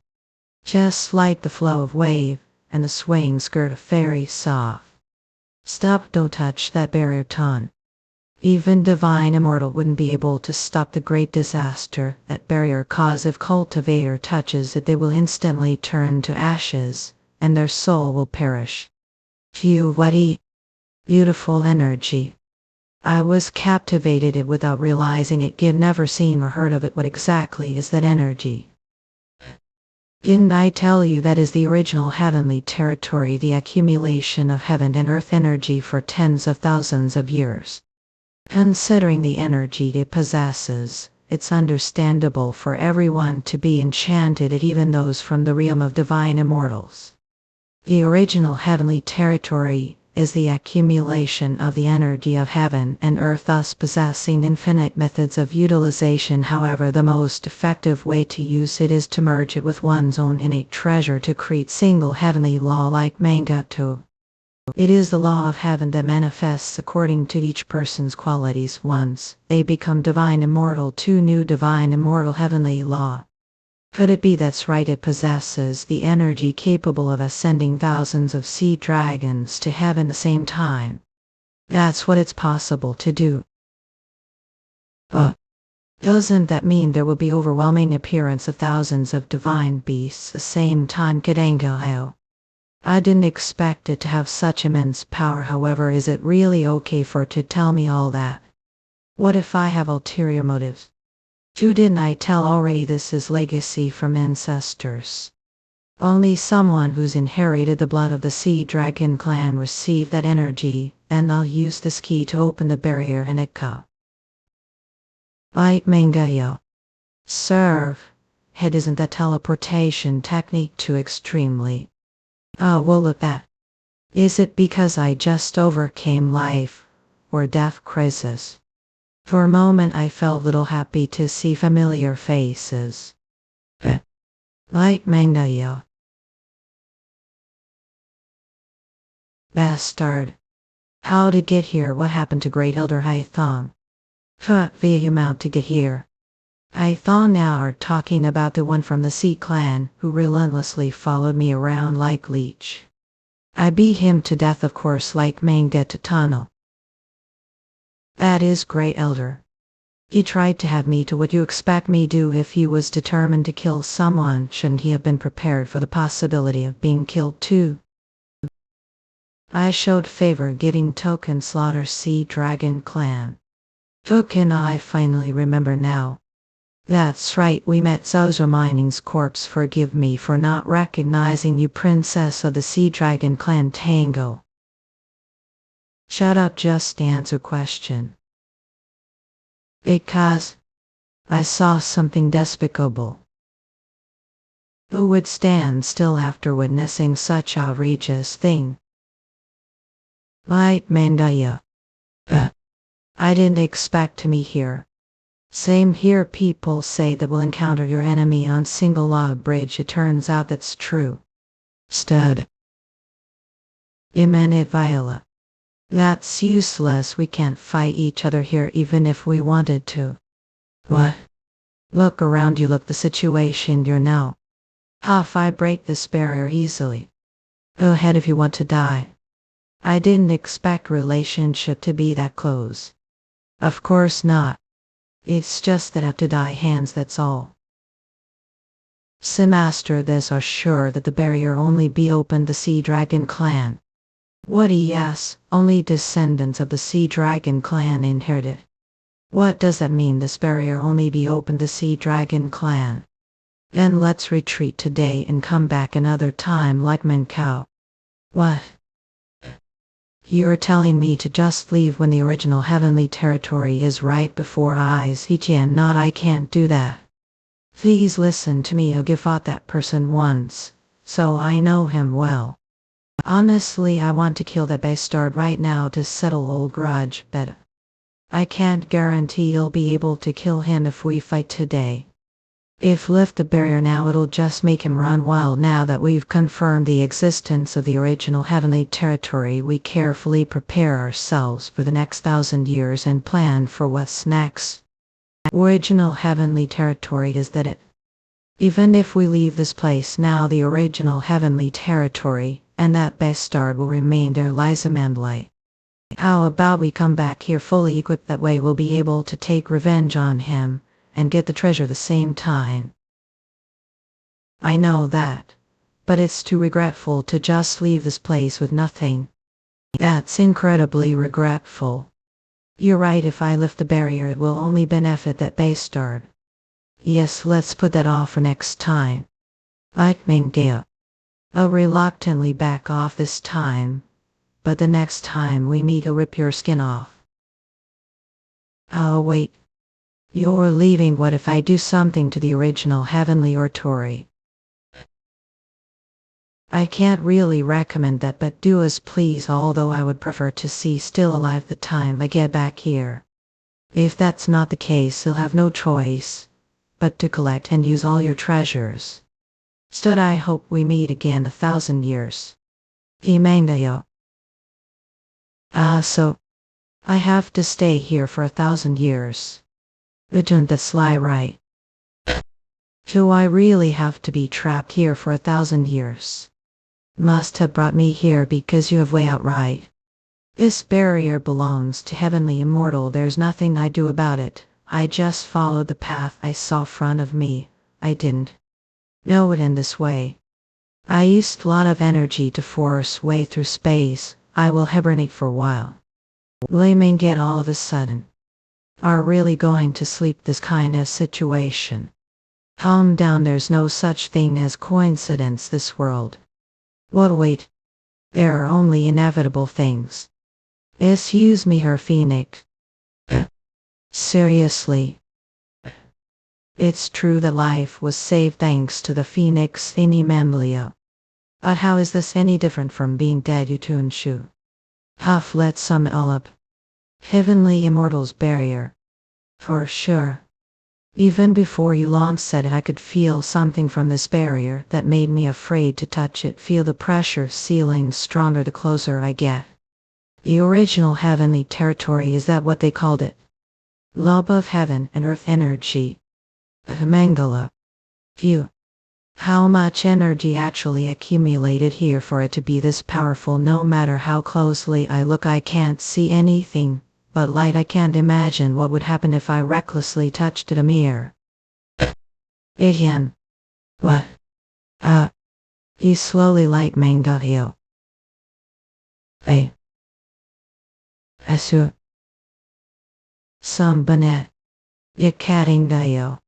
Just like the flow of wave, and the swaying skirt of fairy soft. Stop, don't touch that barrier, Ton. Even divine immortal wouldn't be able to stop the great disaster that barrier cause. If cultivator touches it, they will instantly turn to ashes, and their soul will perish. Phew, what beautiful energy. I was captivated it without realizing it. You've never seen or heard of it. What exactly is that energy? Didn't I tell you that is the original heavenly territory, the accumulation of heaven and earth energy for tens of thousands of years? Considering the energy it possesses, it's understandable for everyone to be enchanted, even those from the realm of divine immortals. The original heavenly territory is the accumulation of the energy of heaven and earth, thus possessing infinite methods of utilization. However, the most effective way to use it is to merge it with one's own innate treasure to create single heavenly law like Manhwa. It is the law of heaven that manifests according to each person's qualities. Once they become divine immortal, two new divine immortal heavenly law. Could it be that's right? It possesses the energy capable of ascending thousands of sea dragons to heaven at the same time. That's what it's possible to do. But doesn't that mean there will be overwhelming appearance of thousands of divine beasts at the same time? Kadango. I didn't expect it to have such immense power. However, is it really okay for it to tell me all that? What if I have ulterior motives? Didn't I tell already this is legacy from ancestors? Only someone who's inherited the blood of the Sea Dragon clan received that energy, and I'll use this key to open the barrier and it go. Light Mangayo. Serve. Head, isn't that teleportation technique too extremely? Oh, well, look that. Is it because I just overcame life or death crisis? For a moment I felt a little happy to see familiar faces. Like Mangayo. Bastard. How to get here? What happened to Great Elder Haithong? Via amount to get here. Haithong now are talking about the one from the Sea Clan who relentlessly followed me around like leech. I beat him to death, of course, like Manga to tunnel. That is Great Elder. He tried to have me do what you expect me do. If he was determined to kill someone, shouldn't he have been prepared for the possibility of being killed too? I showed favor giving token slaughter Sea Dragon clan. Token, I finally remember now. That's right, we met Zozo Mining's corpse. Forgive me for not recognizing you, princess of the Sea Dragon clan. Tango. Shut up, just answer question. Because I saw something despicable. Who would stand still after witnessing such outrageous thing? Light Mandaya. I didn't expect to meet here. Same here. People say that we'll encounter your enemy on Single Log Bridge. It turns out that's true. Stud. Imminent Viola. That's useless. We can't fight each other here even if we wanted to. What? Look around you. Look the situation you're now. If I break this barrier easily. Go ahead if you want to die. I didn't expect relationship to be that close. Of course not. It's just that I have to die hands, that's all. Master, this are sure that the barrier only be opened the Sea Dragon clan. What? Yes, only descendants of the Sea Dragon clan inherited. What does that mean? This barrier only be opened the Sea Dragon clan? Then let's retreat today and come back another time like Mancow. What? You're telling me to just leave when the original heavenly territory is right before eyes? Not, I can't do that. Please listen to me. I've fought that person once, so I know him well. Honestly, I want to kill that bastard right now to settle old grudge, but I can't guarantee you'll be able to kill him if we fight today. If lift the barrier now, it'll just make him run wild. Now that we've confirmed the existence of the original heavenly territory, we carefully prepare ourselves for the next 1,000 years and plan for what's next. Original heavenly territory is that it. Even if we leave this place now, the original heavenly territory and that bastard will remain there. Liza Mandlay. How about we come back here fully equipped? That way we'll be able to take revenge on him and get the treasure at the same time. I know that, but it's too regretful to just leave this place with nothing. That's incredibly regretful. You're right, if I lift the barrier it will only benefit that bastard. Yes, let's put that off for next time. Like Mingdea. I'll reluctantly back off this time, but the next time we meet I'll rip your skin off. Oh wait. You're leaving. What if I do something to the original heavenly oratory? I can't really recommend that, but do as please, although I would prefer to see still alive the time I get back here. If that's not the case, you'll have no choice but to collect and use all your treasures. Stood, I hope we meet again 1,000 years. Imangayo. So I have to stay here for 1,000 years. Isn't the sly right? Do I really have to be trapped here for 1,000 years? Must have brought me here because you have way out right. This barrier belongs to heavenly immortal. There's nothing I do about it. I just followed the path I saw front of me. I didn't know it in this way. I used a lot of energy to force way through space. I will hibernate for a while. Blaming get all of a sudden. Are really going to sleep this kind of situation. Calm down, there's no such thing as coincidence this world. What wait? There are only inevitable things. Excuse me, her phoenix. Seriously. It's true that life was saved thanks to the phoenix Inimamlio. But how is this any different from being dead, you tune shoe? Huff, let's sum it all up. Heavenly Immortal's barrier. For sure. Even before you long said it, I could feel something from this barrier that made me afraid to touch it. Feel the pressure ceiling stronger the closer I get. The original heavenly territory, is that what they called it? Love of heaven and earth energy. Mangala. Phew. How much energy actually accumulated here for it to be this powerful? No matter how closely I look, I can't see anything but light. I can't imagine what would happen if I recklessly touched it. A mere. Ihyan. What? He slowly like Mangatio. Asu. Some banet. Yakating Dayo.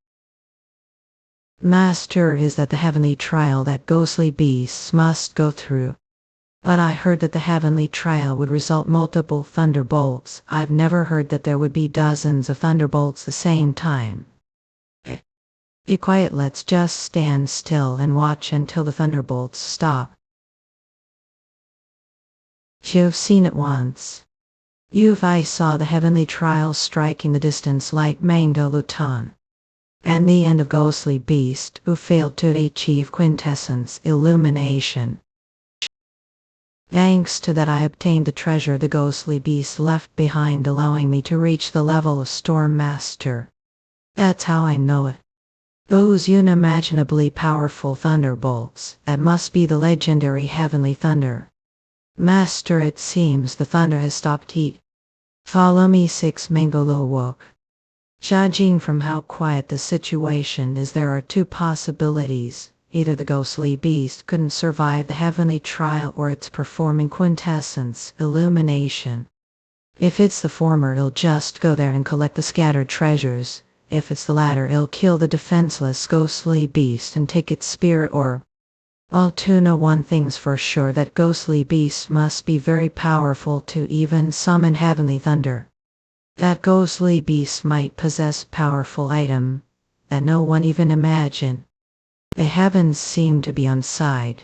Master, is that the heavenly trial that ghostly beasts must go through? But I heard that the heavenly trial would result multiple thunderbolts. I've never heard that there would be dozens of thunderbolts the same time. Be quiet, let's just stand still and watch until the thunderbolts stop. You've seen it once. I saw the heavenly trial striking the distance like Mango Luton. And the end of ghostly beast who failed to achieve quintessence illumination. Thanks to that, I obtained the treasure the ghostly beast left behind, allowing me to reach the level of Storm Master. That's how I know it. Those unimaginably powerful thunderbolts, that must be the legendary heavenly thunder. Master, it seems the thunder has stopped heat. Follow me. 6 Mangolo woke. Judging from how quiet the situation is, there are two possibilities. Either the ghostly beast couldn't survive the heavenly trial, or it's performing quintessence illumination. If it's the former, it'll just go there and collect the scattered treasures. If it's the latter, it'll kill the defenseless ghostly beast and take its spirit, or... All to know one thing's for sure, that ghostly beast must be very powerful to even summon heavenly thunder. That ghostly beast might possess powerful item that no one even imagined. The heavens seem to be on side.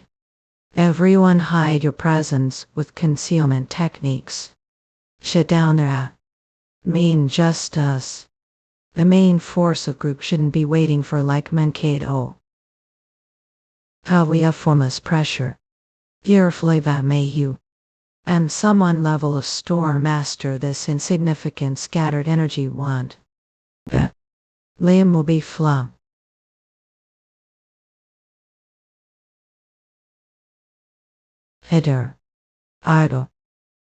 Everyone hide your presence with concealment techniques. Shut down there. Mean just us. The main force of group shouldn't be waiting for like Mankato. How we have formless pressure. Here flavor may you. And someone level of Storm Master this insignificant scattered energy want. Liam will be flum. Header. Idle.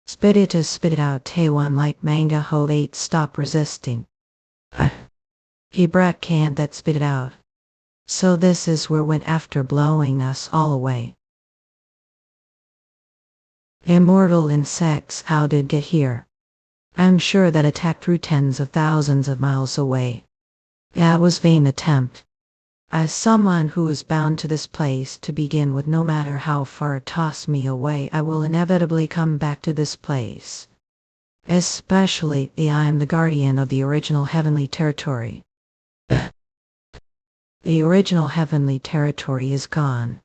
Spit it to spit it out. Taiwan like manga ho 8. Stop resisting. He brat can't that spit it out. So this is where went after blowing us all away. Immortal insects, how did get here? I'm sure that attack through tens of thousands of miles away. That was vain attempt. As someone who is bound to this place to begin with, no matter how far it toss me away, I will inevitably come back to this place. Especially I am the guardian of the original heavenly territory. The original heavenly territory is gone.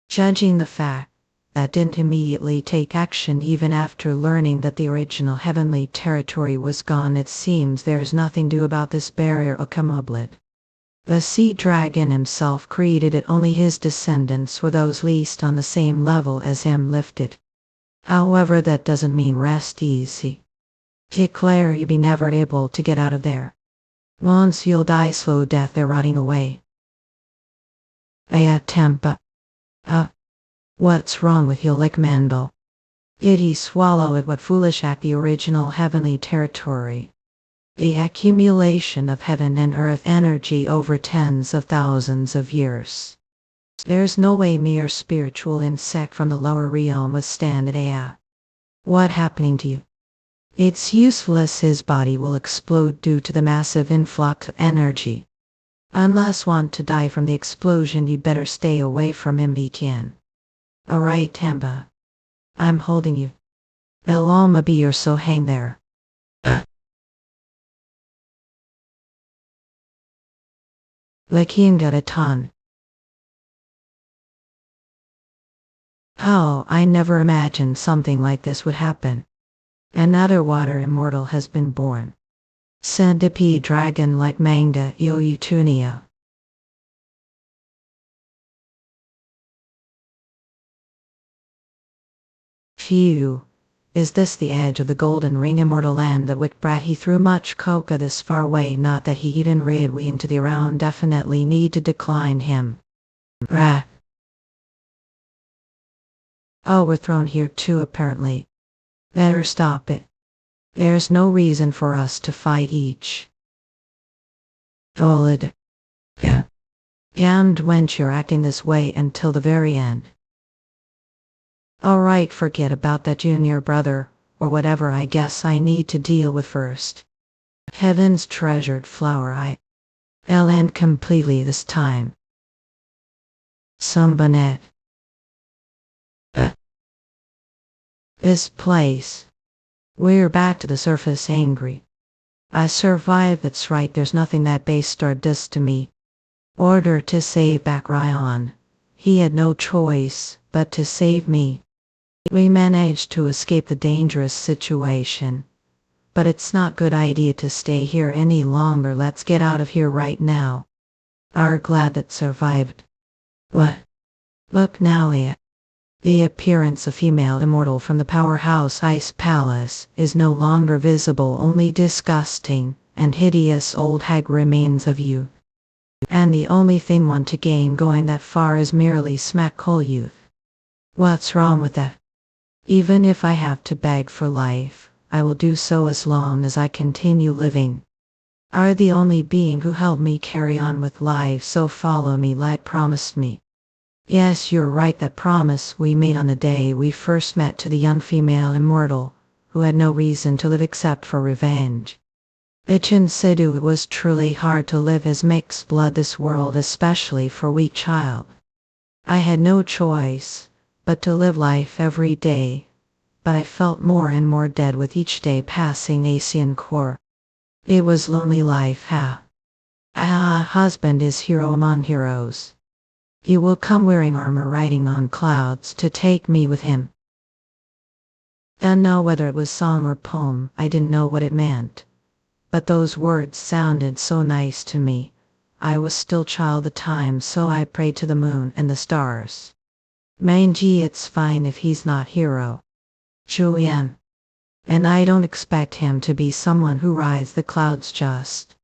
Judging the fact that didn't immediately take action even after learning that the original heavenly territory was gone, it seems there's nothing to do about this barrier or Kamublet. The sea dragon himself created it, only his descendants or those least on the same level as him lifted. However, that doesn't mean rest easy. Declare you be never able to get out of there. Once you'll die slow death there rotting away. Aya Tempa. What's wrong with you, like Mandel? Did he swallow it? What foolish act, the original heavenly territory. The accumulation of heaven and earth energy over tens of thousands of years. There's no way mere spiritual insect from the lower realm would stand it. What happening to you? It's useless, his body will explode due to the massive influx of energy. Unless want to die from the explosion, you better stay away from him, Etienne. Alright, Tamba. I'm holding you. El Alma be or so hang there. The king got a ton. Oh, I never imagined something like this would happen. Another water immortal has been born. Centipede dragon like Mangda Yoyutunia. Phew. Is this the edge of the golden ring immortal land that Wick brat he threw much coca this far away? Not that he even raid we into the around, definitely need to decline him. Rat. Oh, we're thrown here too apparently. Better stop it. There's no reason for us to fight each. Solid. Yeah. And when you're acting this way until the very end. Alright, forget about that junior brother, or whatever I guess I need to deal with first. Heaven's treasured flower, I'll end completely this time. Some bonnet. This place. We're back to the surface angry. I survived, that's right, there's nothing that bastard does to me. Order to save back Ryan. He had no choice but to save me. We managed to escape the dangerous situation. But it's not good idea to stay here any longer. Let's get out of here right now. Are glad that survived. What? Look now, Leah. The appearance of female immortal from the powerhouse ice palace is no longer visible, only disgusting and hideous old hag remains of you. And the only thing one to gain going that far is merely smack whole youth. What's wrong with that? Even if I have to beg for life, I will do so as long as I continue living. Are the only being who helped me carry on with life, so follow me like promised me. Yes, you're right, that promise we made on the day we first met to the young female immortal, who had no reason to live except for revenge. Ichin Sidhu, it was truly hard to live as mixed blood this world, especially for a weak child. I had no choice but to live life every day, but I felt more and more dead with each day passing Asian core. It was lonely life, husband is hero among heroes. He will come wearing armor riding on clouds to take me with him. Don't know whether it was song or poem, I didn't know what it meant. But those words sounded so nice to me. I was still child at the time, so I prayed to the moon and the stars. Mangy, it's fine if he's not hero. Julian. And I don't expect him to be someone who rides the clouds just.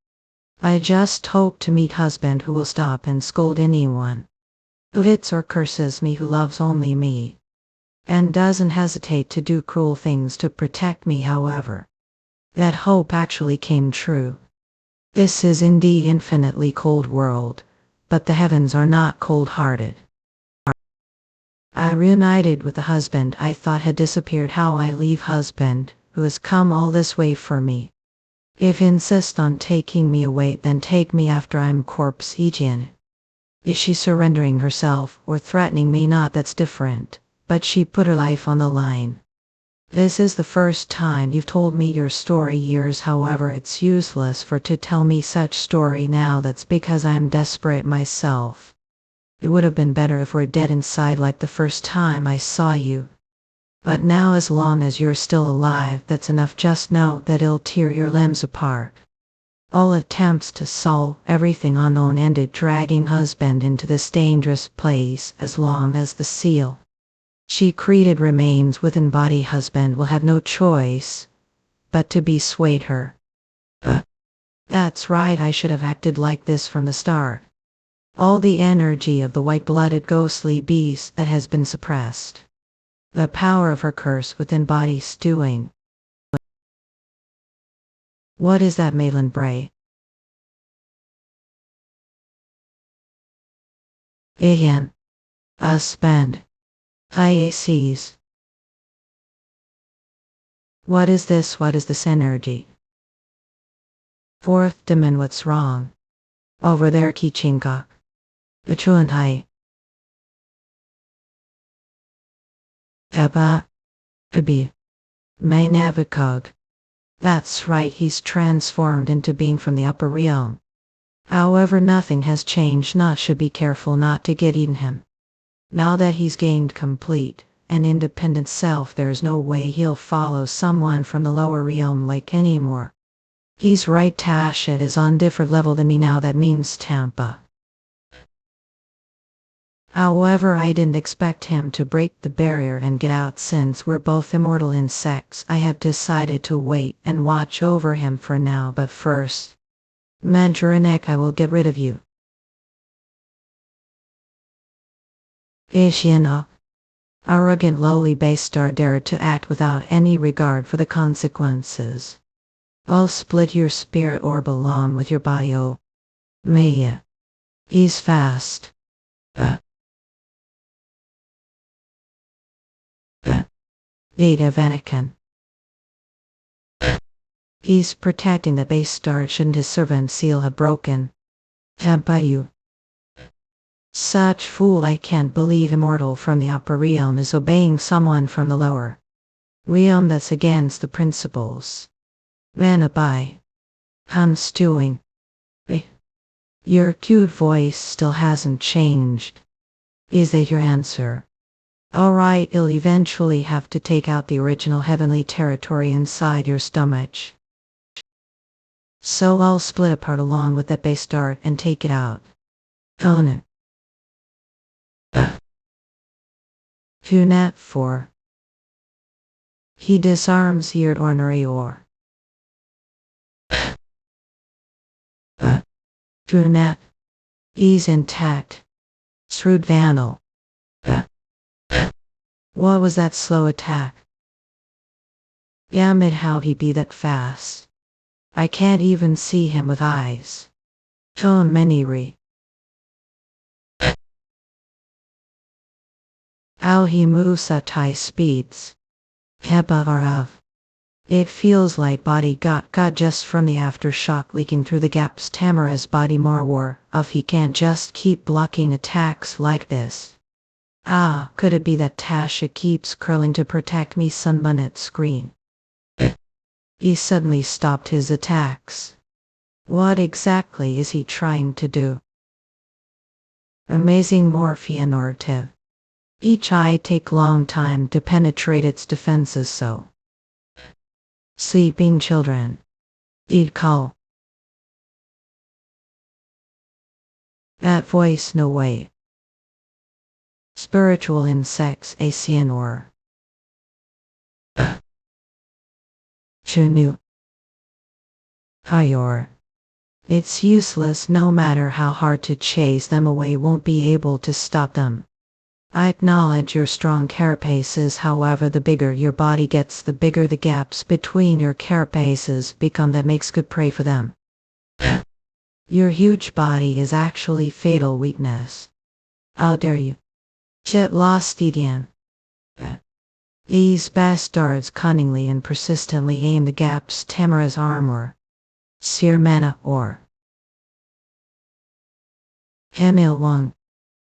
I just hope to meet husband who will stop and scold anyone who hits or curses me, who loves only me, and doesn't hesitate to do cruel things to protect me. However, that hope actually came true. This is indeed infinitely cold world, but the heavens are not cold-hearted. I reunited with the husband I thought had disappeared. How I leave husband, who has come all this way for me. If insist on taking me away, then take me after I'm corpse Etienne. Is she surrendering herself or threatening me? Not, that's different, but she put her life on the line. This is the first time you've told me your story years, however it's useless for to tell me such story now, that's because I'm desperate myself. It would have been better if we're dead inside like the first time I saw you. But now as long as you're still alive, that's enough. Just know that it'll tear your limbs apart. All attempts to solve everything unknown ended dragging husband into this dangerous place. As long as the seal she created remains within body, husband will have no choice but to be swayed her. That's right, I should have acted like this from the start. All the energy of the white-blooded ghostly beast that has been suppressed. The power of her curse within body stewing. What is that, Malin Bray? Ian. Husband. IACs. What is this? What is this energy? Fourth Dimen, what's wrong? Over there, Kichinka. Bechuantai. Eba. Ebi. Mainavakog. That's right, he's transformed into being from the upper realm. However, nothing has changed. Not should be careful not to get eaten him. Now that he's gained complete and independent self, there's no way he'll follow someone from the lower realm like anymore. He's right, Tasha is on different level than me now. That means Tampa. However, I didn't expect him to break the barrier and get out. Since we're both immortal insects, I have decided to wait and watch over him for now. But first, Manjuranek, I will get rid of you. Ishino. Arrogant lowly bastard dared to act without any regard for the consequences. I'll split your spirit orb along with your body. Oh, Maya. He's fast. Vita Vatican. He's protecting the bastard. Shouldn't his servant seal have broken? You. Such fool, I can't believe immortal from the upper realm is obeying someone from the lower realm. That's against the principles. Vanabai. I'm stewing. Your cute voice still hasn't changed. Is that your answer? Alright, you'll eventually have to take out the original heavenly territory inside your stomach. So I'll split apart along with that base dart and take it out. Own it. Funat 4. He disarms your ornery or. Funat. He's intact. Shrewd Vandal. What was that slow attack? Damn it, how he be that fast? I can't even see him with eyes. Tone Meniri. How he moves at high speeds. Hebavarav. It feels like body got just from the aftershock leaking through the gaps. Tamara's body more war of he can't just keep blocking attacks like this. Could it be that Tasha keeps curling to protect me? Sunbunnet scream. He suddenly stopped his attacks. What exactly is he trying to do? Amazing Morphean orative. Each eye take long time to penetrate its defenses. So sleeping children. Eat call. That voice, no way. Spiritual insects, Asian or Chunu. Hayor. It's useless, no matter how hard to chase them away, won't be able to stop them. I acknowledge your strong carapaces, however the bigger your body gets, the bigger the gaps between your carapaces become. That makes good prey for them. Your huge body is actually fatal weakness. How dare you? Jet lost Edian. These bastards cunningly and persistently aim the gaps. Tamara's armor. Seer mana or Emil Wang.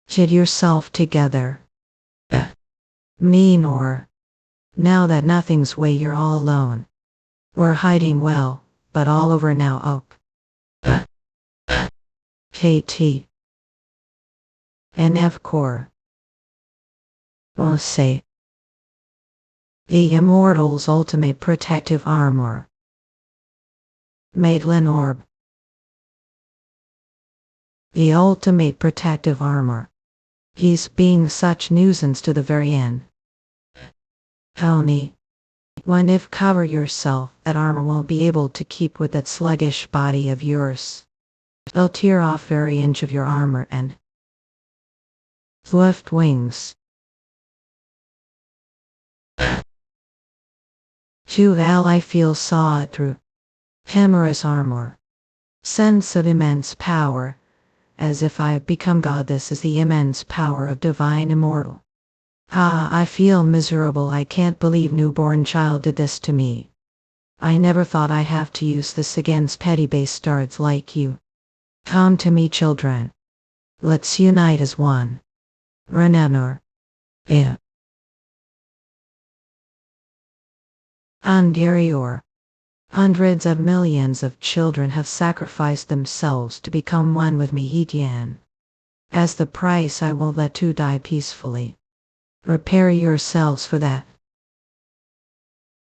Get yourself together. Mean or. Now that nothing's way, you're all alone. We're hiding well, but all over now. KT. and F core. Will say the immortal's ultimate protective armor. Maitland Orb. The ultimate protective armor. He's being such nuisance to the very end. Tony. When if cover yourself, that armor won't be able to keep with that sluggish body of yours. They'll tear off every inch of your armor and swift wings. Juval I feel saw it through. Timorous armor. Sense of immense power. As if I have become God, this is the immense power of divine immortal. Ah, I feel miserable. I can't believe newborn child did this to me. I never thought I'd have to use this against petty bastards like you. Come to me, children. Let's unite as one. Renanor. Yeah. Anterior. Hundreds of millions of children have sacrificed themselves to become one with me, Etienne. As the price, I will let you die peacefully. Prepare yourselves for that.